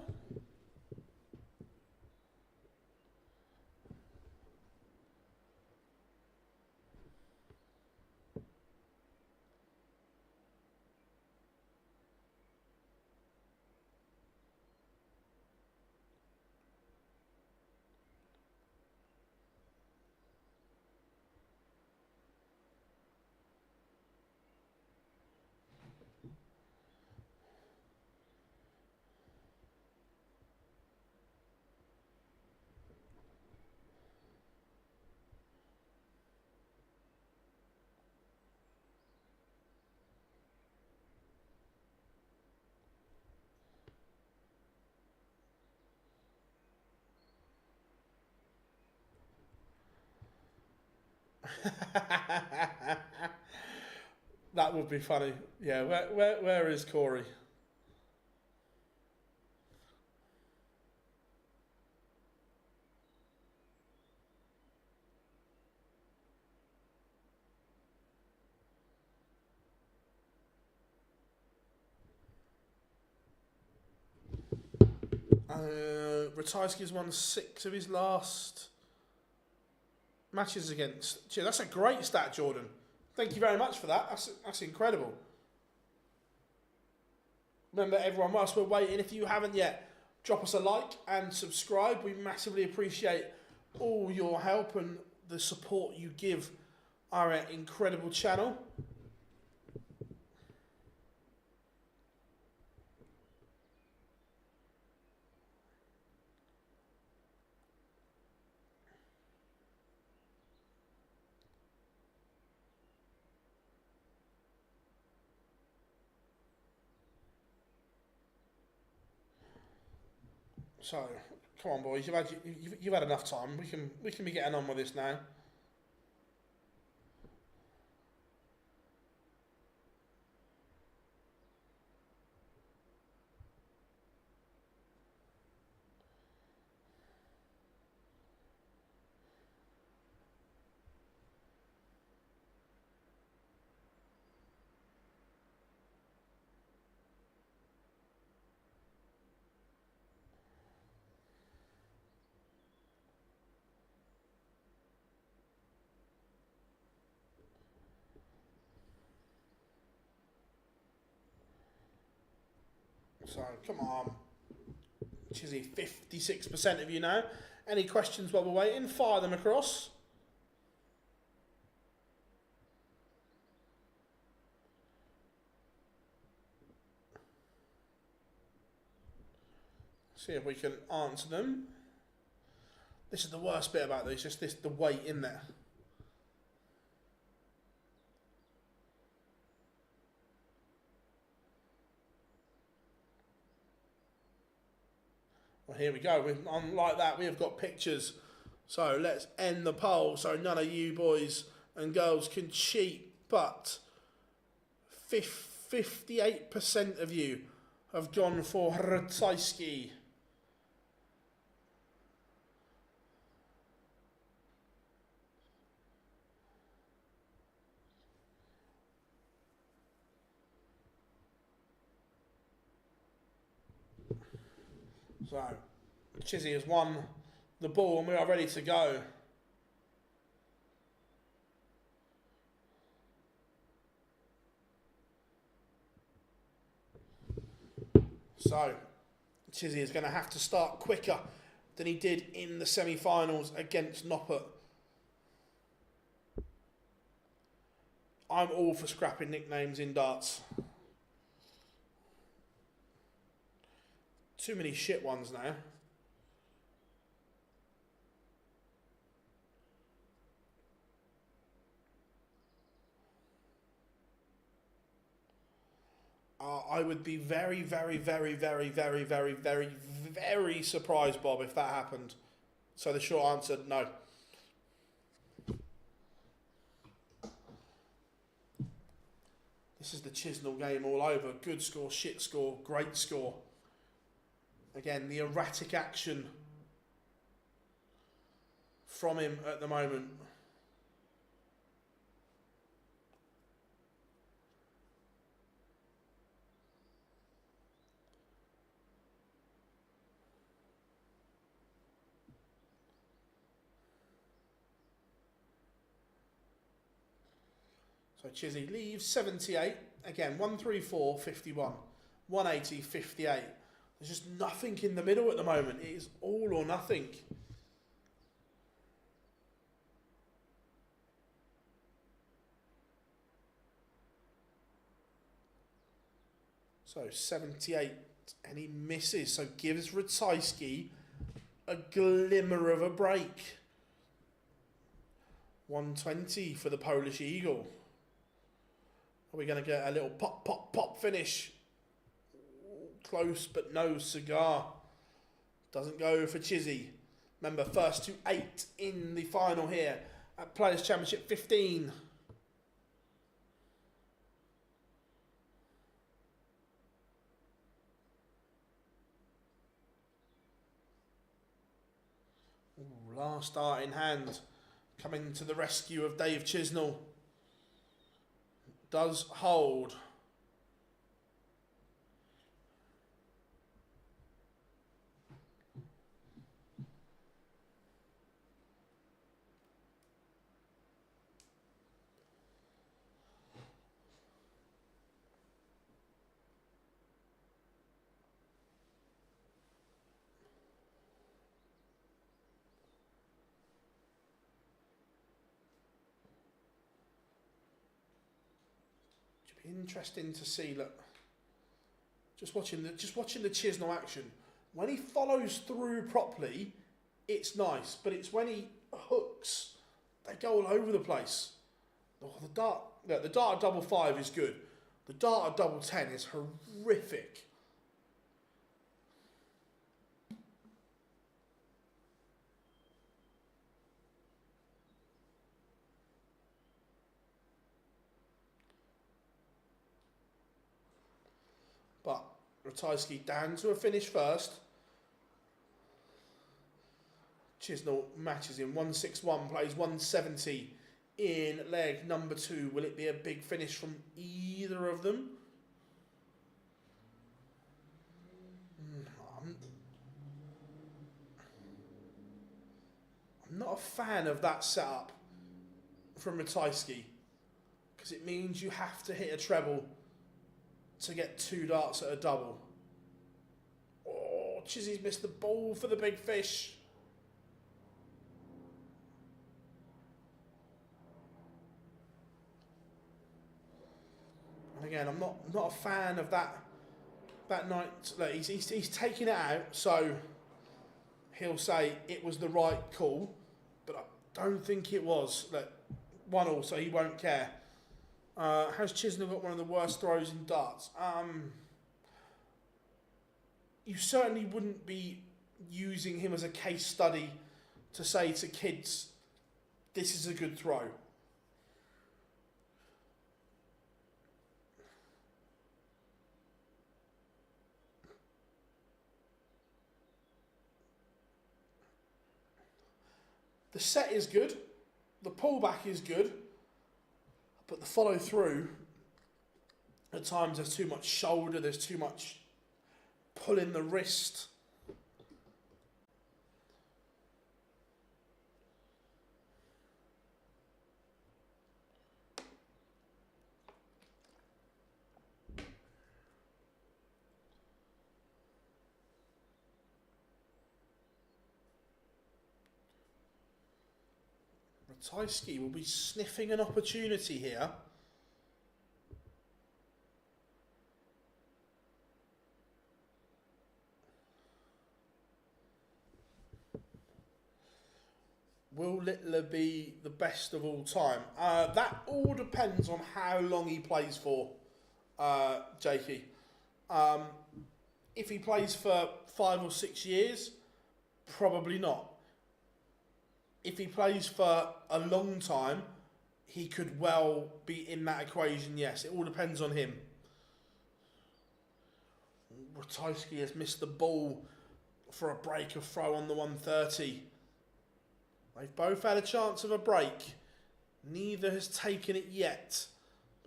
That would be funny. Yeah, where is Corey? Ratajski's won 6 of his last matches against. Gee, that's a great stat, Jordan. Thank you very much for that. That's incredible. Remember, everyone, whilst we're waiting, if you haven't yet, drop us a like and subscribe. We massively appreciate all your help and the support you give our incredible channel. So, come on, boys. You've had enough time. We can be getting on with this now. So, come on. Chizzy, 56% of you now. Any questions while we're waiting? Fire them across. See if we can answer them. This is the worst bit about this, just the weight in there. Well, here we go. Like that, we have got pictures. So let's end the poll so none of you boys and girls can cheat. But 58% of you have gone for Ratajski. So, Chizzy has won the ball and we are ready to go. So, Chizzy is going to have to start quicker than he did in the semi-finals against Noppert. I'm all for scrapping nicknames in darts. Too many shit ones now. I would be very, very, very, very, very, very, very, very surprised, Bob, if that happened. So the short answer, no. This is the Chisnell game all over. Good score, shit score, great score. Again, the erratic action from him at the moment. So Chizzy leaves 78. Again, 134, 51. 180, 58. There's just nothing in the middle at the moment. It is all or nothing. So 78, and he misses. So gives Ratajski a glimmer of a break. 120 for the Polish Eagle. Are we going to get a little pop, pop, pop finish? Close, but no cigar. Doesn't go for Chizzy. Remember, first to 8 in the final here at Players' Championship 15. Ooh, last dart in hand. Coming to the rescue of Dave Chisnell. Does hold. Interesting to see. Look, just watching the Chisnell action. When he follows through properly, it's nice, but it's when he hooks, they go all over the place. Oh, the dart at double 5 is good. The dart at double 10 is horrific. But Ratajski down to a finish first. Chisnell matches in 161, plays 170 in leg number 2. Will it be a big finish from either of them? I'm not a fan of that setup from Ratajski, because it means you have to hit a treble to get 2 darts at a double. Chizzy's missed the ball for the big fish. And again, I'm not a fan of that night. Look, he's taking it out, so he'll say it was the right call, but I don't think it was. Look, 1-1, so he won't care. Has Chisnell got one of the worst throws in darts? You certainly wouldn't be using him as a case study to say to kids, this is a good throw. The set is good, the pullback is good, but the follow through, at times there's too much shoulder, there's too much pulling the wrist. Ratajski will be sniffing an opportunity here. Will Littler be the best of all time? That all depends on how long he plays for, Jakey. If he plays for 5 or 6 years, probably not. If he plays for a long time, he could well be in that equation, yes. It all depends on him. Ratajski has missed the ball for a break of throw on the 130. They've both had a chance of a break. Neither has taken it yet.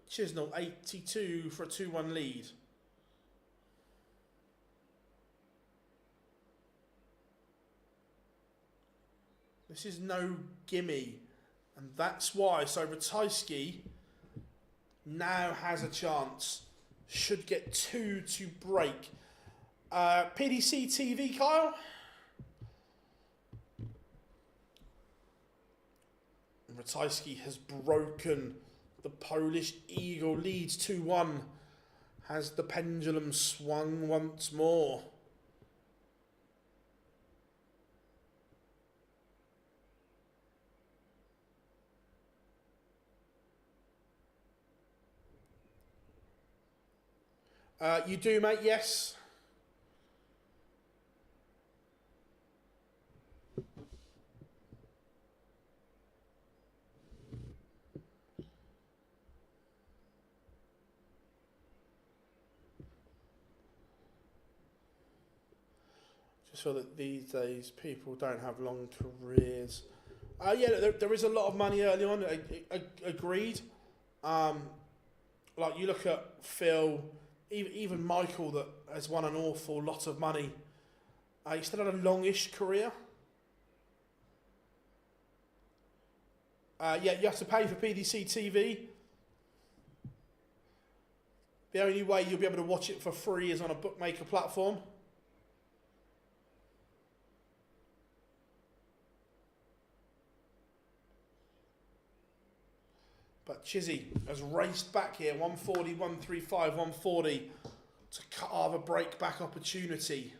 Chisnell, 82 for a 2-1 lead. This is no gimme, and that's why. So Ratajski now has a chance. Should get 2 to break. PDC TV, Kyle? Ratajski has broken. The Polish Eagle leads 2-1. Has the pendulum swung once more? You do, mate, yes. Just so that these days people don't have long careers. Yeah, there is a lot of money early on. Agreed. Like you look at Phil, even Michael, that has won an awful lot of money. He still had a longish career. Yeah, you have to pay for PDC TV. The only way you'll be able to watch it for free is on a bookmaker platform. But Chizzy has raced back here, 140, 135, 140 to carve a break back opportunity.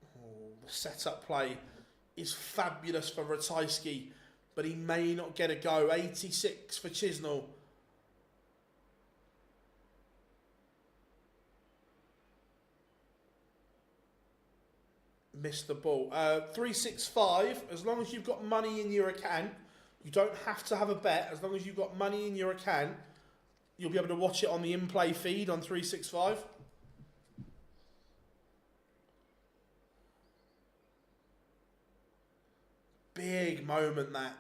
Oh, the setup play is fabulous for Ratajski, but he may not get a go. 86 for Chisnell. Missed the ball. 365, as long as you've got money in your account, you don't have to have a bet. As long as you've got money in your account, you'll be able to watch it on the in-play feed on 365. Big moment, that.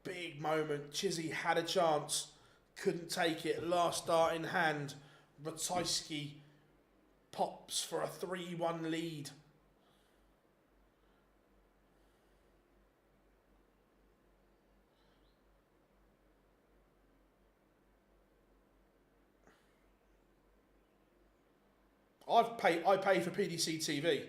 Big moment. Chizzy had a chance, couldn't take it. Last dart in hand. Ratajski pops for a 3-1 lead. I pay for PDC TV.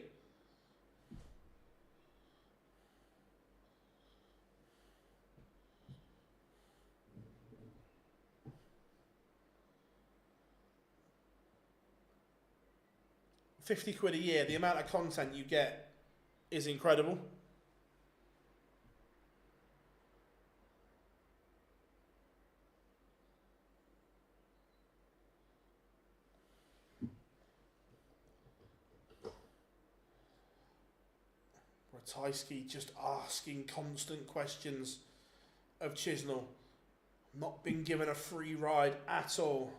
£50 a year. The amount of content you get is incredible. Ratajski just asking constant questions of Chisnell. Not been given a free ride at all.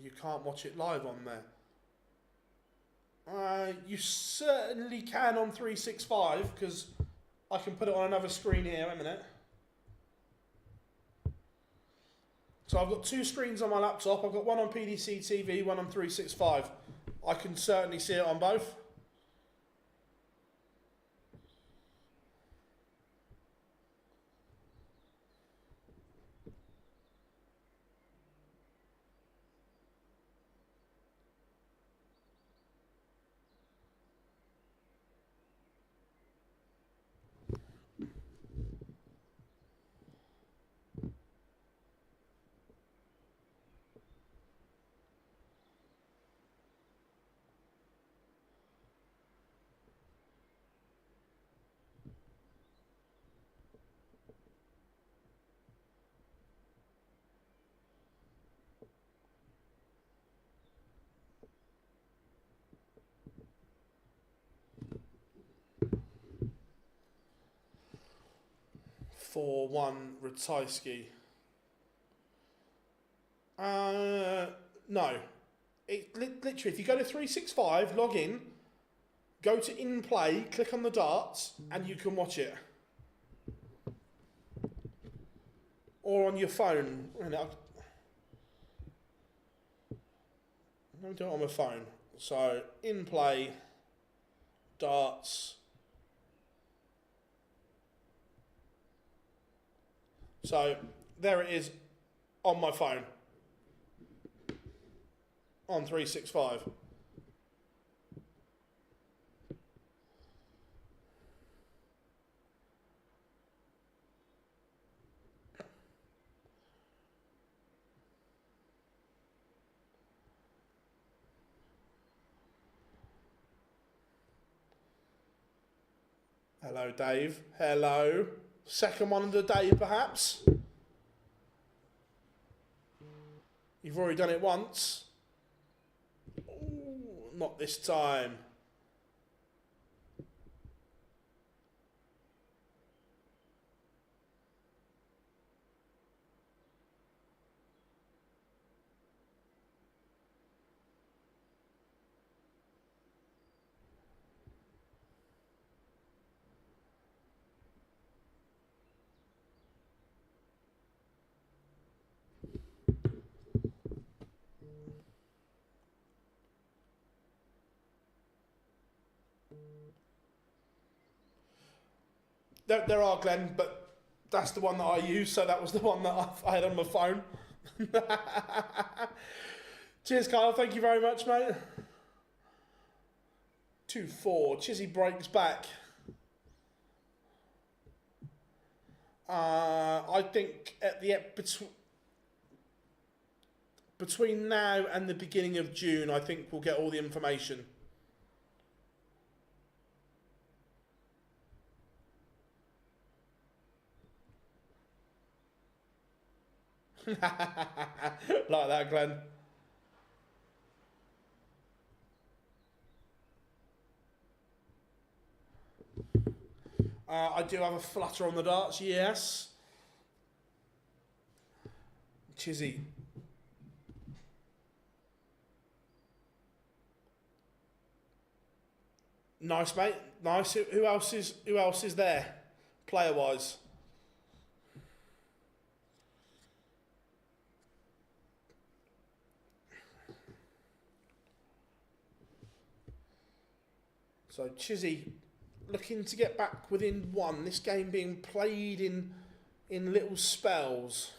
You can't watch it live on there. You certainly can on 365 because I can put it on another screen here. Wait a minute. So I've got two screens on my laptop. I've got one on PDC TV, one on 365. I can certainly see it on both. For 1 Ratajski. No. Literally, if you go to 365, log in, go to in play, click on the darts, and you can watch it. Or on your phone. Let me do it on my phone. So, in play, darts. So, there it is on my phone. On 365. Hello, Dave. Hello. Second one of the day, perhaps. You've already done it once. Ooh, not this time. There are, Glenn, but that's the one that I use, so that was the one that I had on my phone. Cheers, Kyle. Thank you very much, mate. 2-4. Chizzy breaks back. I think at the between now and the beginning of June, I think we'll get all the information. Like that, Glenn. I do have a flutter on the darts, yes. Chizzy. Nice, mate. Nice. Who else is there, player wise? So Chizzy looking to get back within one. This game being played in little spells.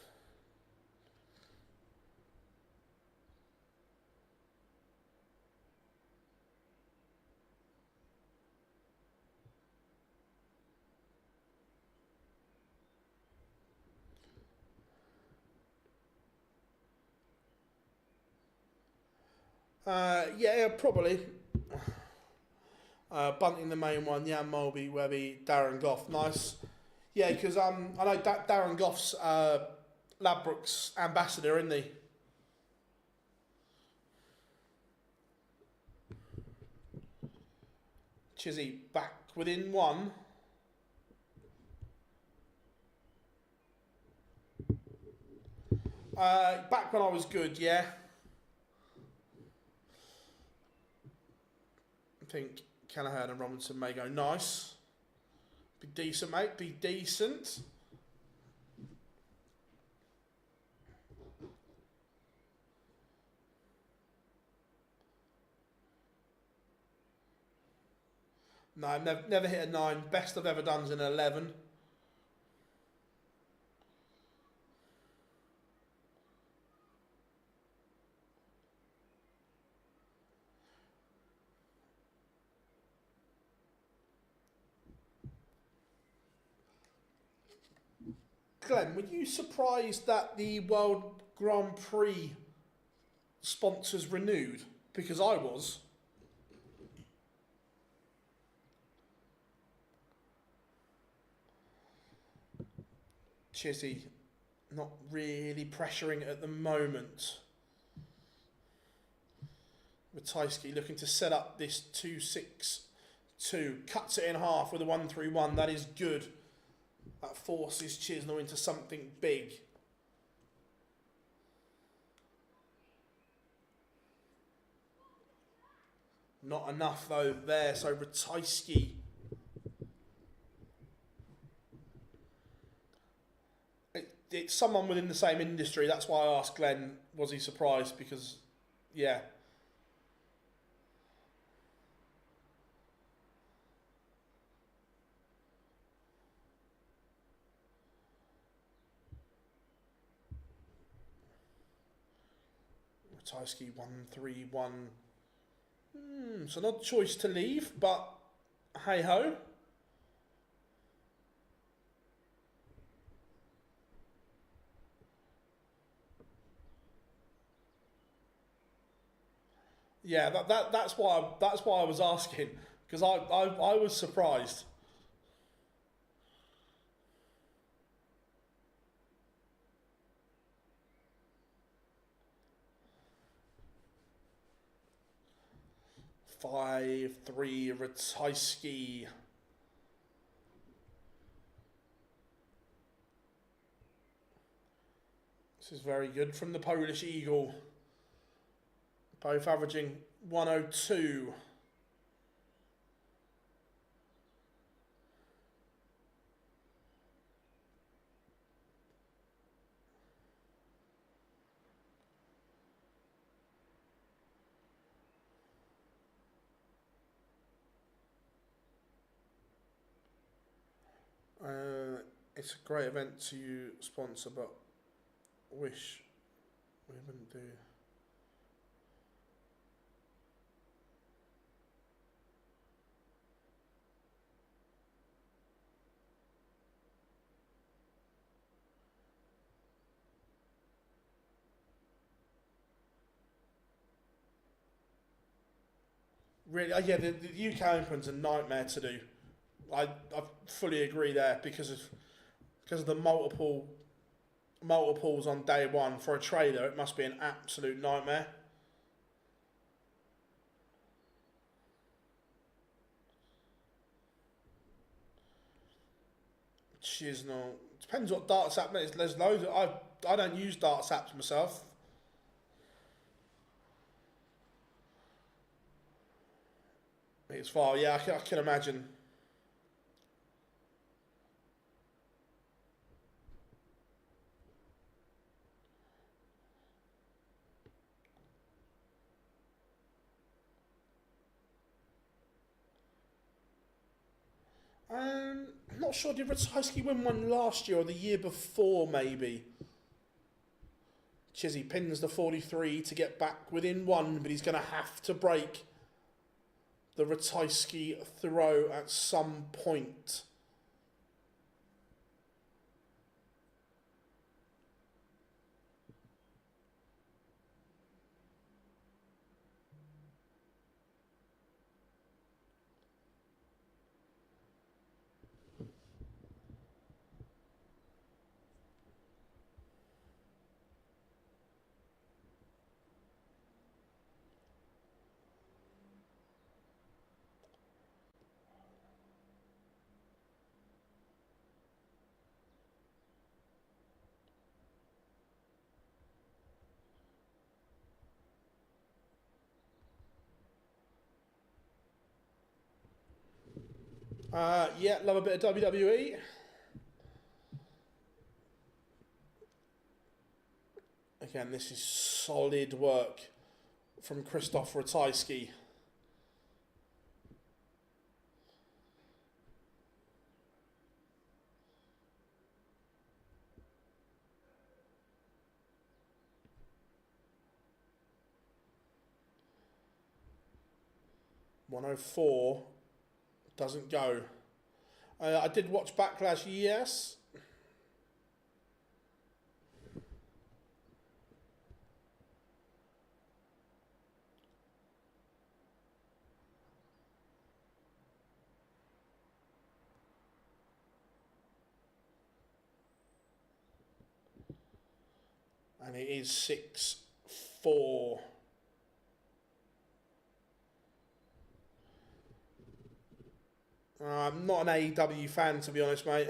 Yeah, probably. Bunting the main one, Jan Mulby, Webby, Darren Goff. Nice. Yeah, because I know Darren Goff's Ladbrokes ambassador, isn't he? Chizzy back within one. Back when I was good, yeah. I think Callaghan and Robinson may go nice. Be decent, mate. Be decent. No, I've never hit a 9. Best I've ever done is an 11. Glenn, were you surprised that the World Grand Prix sponsors renewed? Because I was. Chizzy, not really pressuring at the moment. Ratajski looking to set up this 2-6-2. Cuts it in half with a 1-3-1. That is good. That forces Chisnell into something big. Not enough though there, so Ratajski. It's someone within the same industry. That's why I asked Glenn, was he surprised? Because, yeah. Ratajski 1-3-1. It's an odd choice to leave, but hey ho. Yeah, that's why I was asking, because I was surprised. Five, 3, Ratajski. This is very good from the Polish Eagle. Both averaging 102. It's a great event to sponsor, but wish we wouldn't do. Really, yeah, the UK Open's a nightmare to do. I fully agree there because of the multiples on day one. For a trader, it must be an absolute nightmare. Chisnell. Depends what darts app is. There's loads. I don't use darts apps myself. It's far. Yeah, I can imagine. not sure, did Ratajski win one last year or the year before, maybe? Chizzy pins the 43 to get back within one, but he's going to have to break the Ratajski throw at some point. Yeah, love a bit of WWE. Again, this is solid work from Krzysztof Ratajski. $104 doesn't go. I did watch Backlash, yes. And it is 6-4. I'm not an AEW fan, to be honest, mate.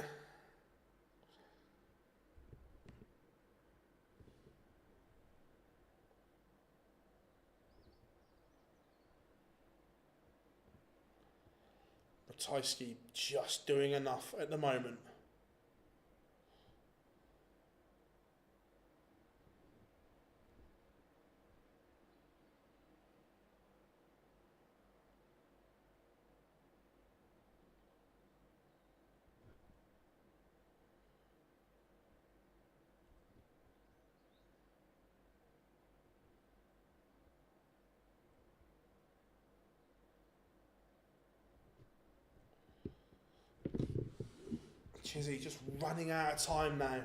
Ratajski just doing enough at the moment. Chizzy just running out of time now.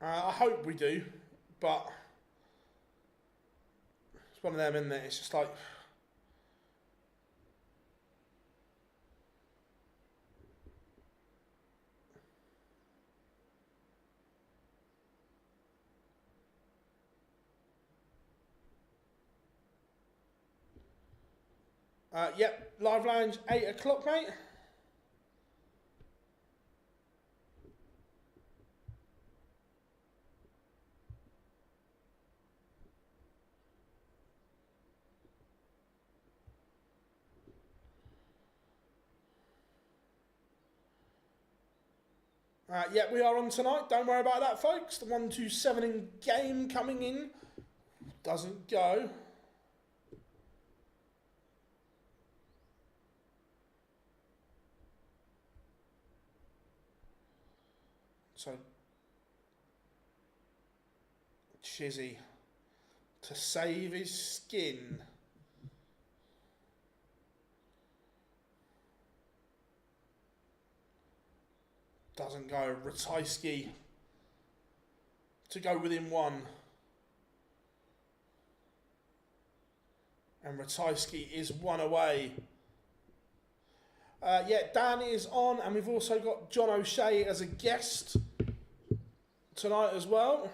I hope we do, but it's one of them, isn't it? It's just like... Yep, live lounge, 8 o'clock, mate. Yeah, we are on tonight. Don't worry about that, folks. The 127 in game coming in doesn't go. So, Chizzy to save his skin. Doesn't go. Ratajski to go within one. And Ratajski is one away. Yeah, Dan is on, and we've also got John O'Shea as a guest tonight as well.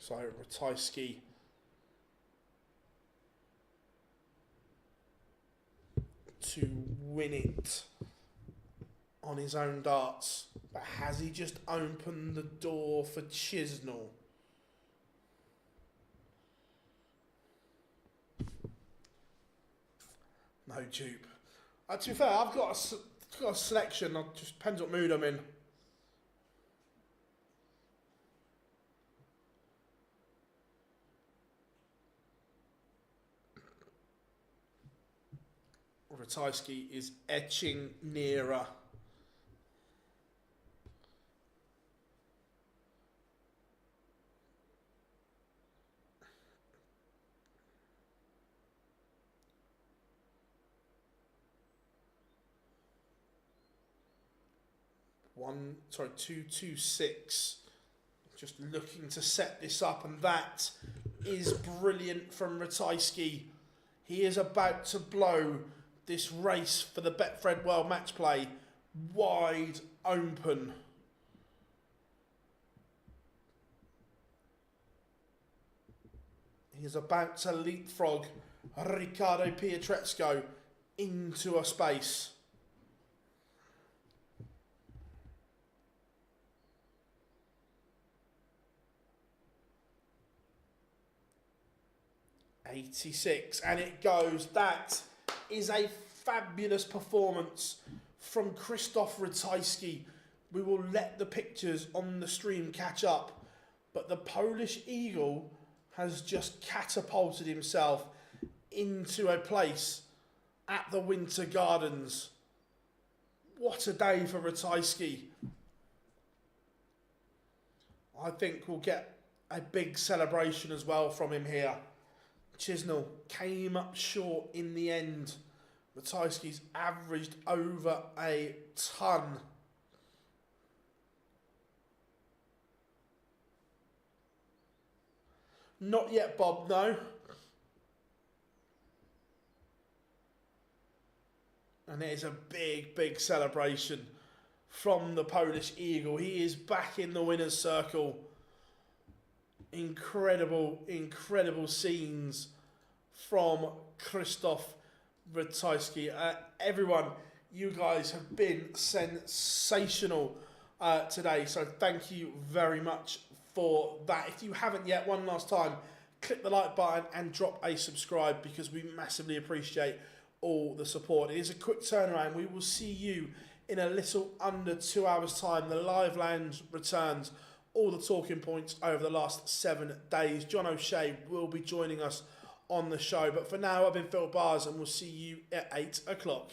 So Ratajski to win it on his own darts. But has he just opened the door for Chisnell? No dupe. To be fair, I've got a selection. It just depends what mood I'm in. Ratajski is etching nearer. Sorry, 226. Just looking to set this up, and that is brilliant from Ratajski. He is about to blow this race for the Betfred World Match Play wide open. He is about to leapfrog Riccardo Pietrezco into a space. .86, and it goes. That is a fabulous performance from Krzysztof Ratajski. We will let the pictures on the stream catch up, but the Polish Eagle has just catapulted himself into a place at the Winter Gardens. What a day for Ratajski. I think we'll get a big celebration as well from him here. Chisnell came up short in the end. Ratajski's averaged over a ton. Not yet, Bob, no. And it is a big, big celebration from the Polish Eagle. He is back in the winner's circle. Incredible, incredible scenes from Krzysztof Ratajski. Everyone, you guys have been sensational today, so thank you very much for that. If you haven't yet, one last time, click the like button and drop a subscribe, because we massively appreciate all the support. It is a quick turnaround. We will see you in a little under 2 hours time. The live lounge returns. All the talking points over the last 7 days. John O'Shea will be joining us on the show. But for now, I've been Phil Bars, and we'll see you at 8 o'clock.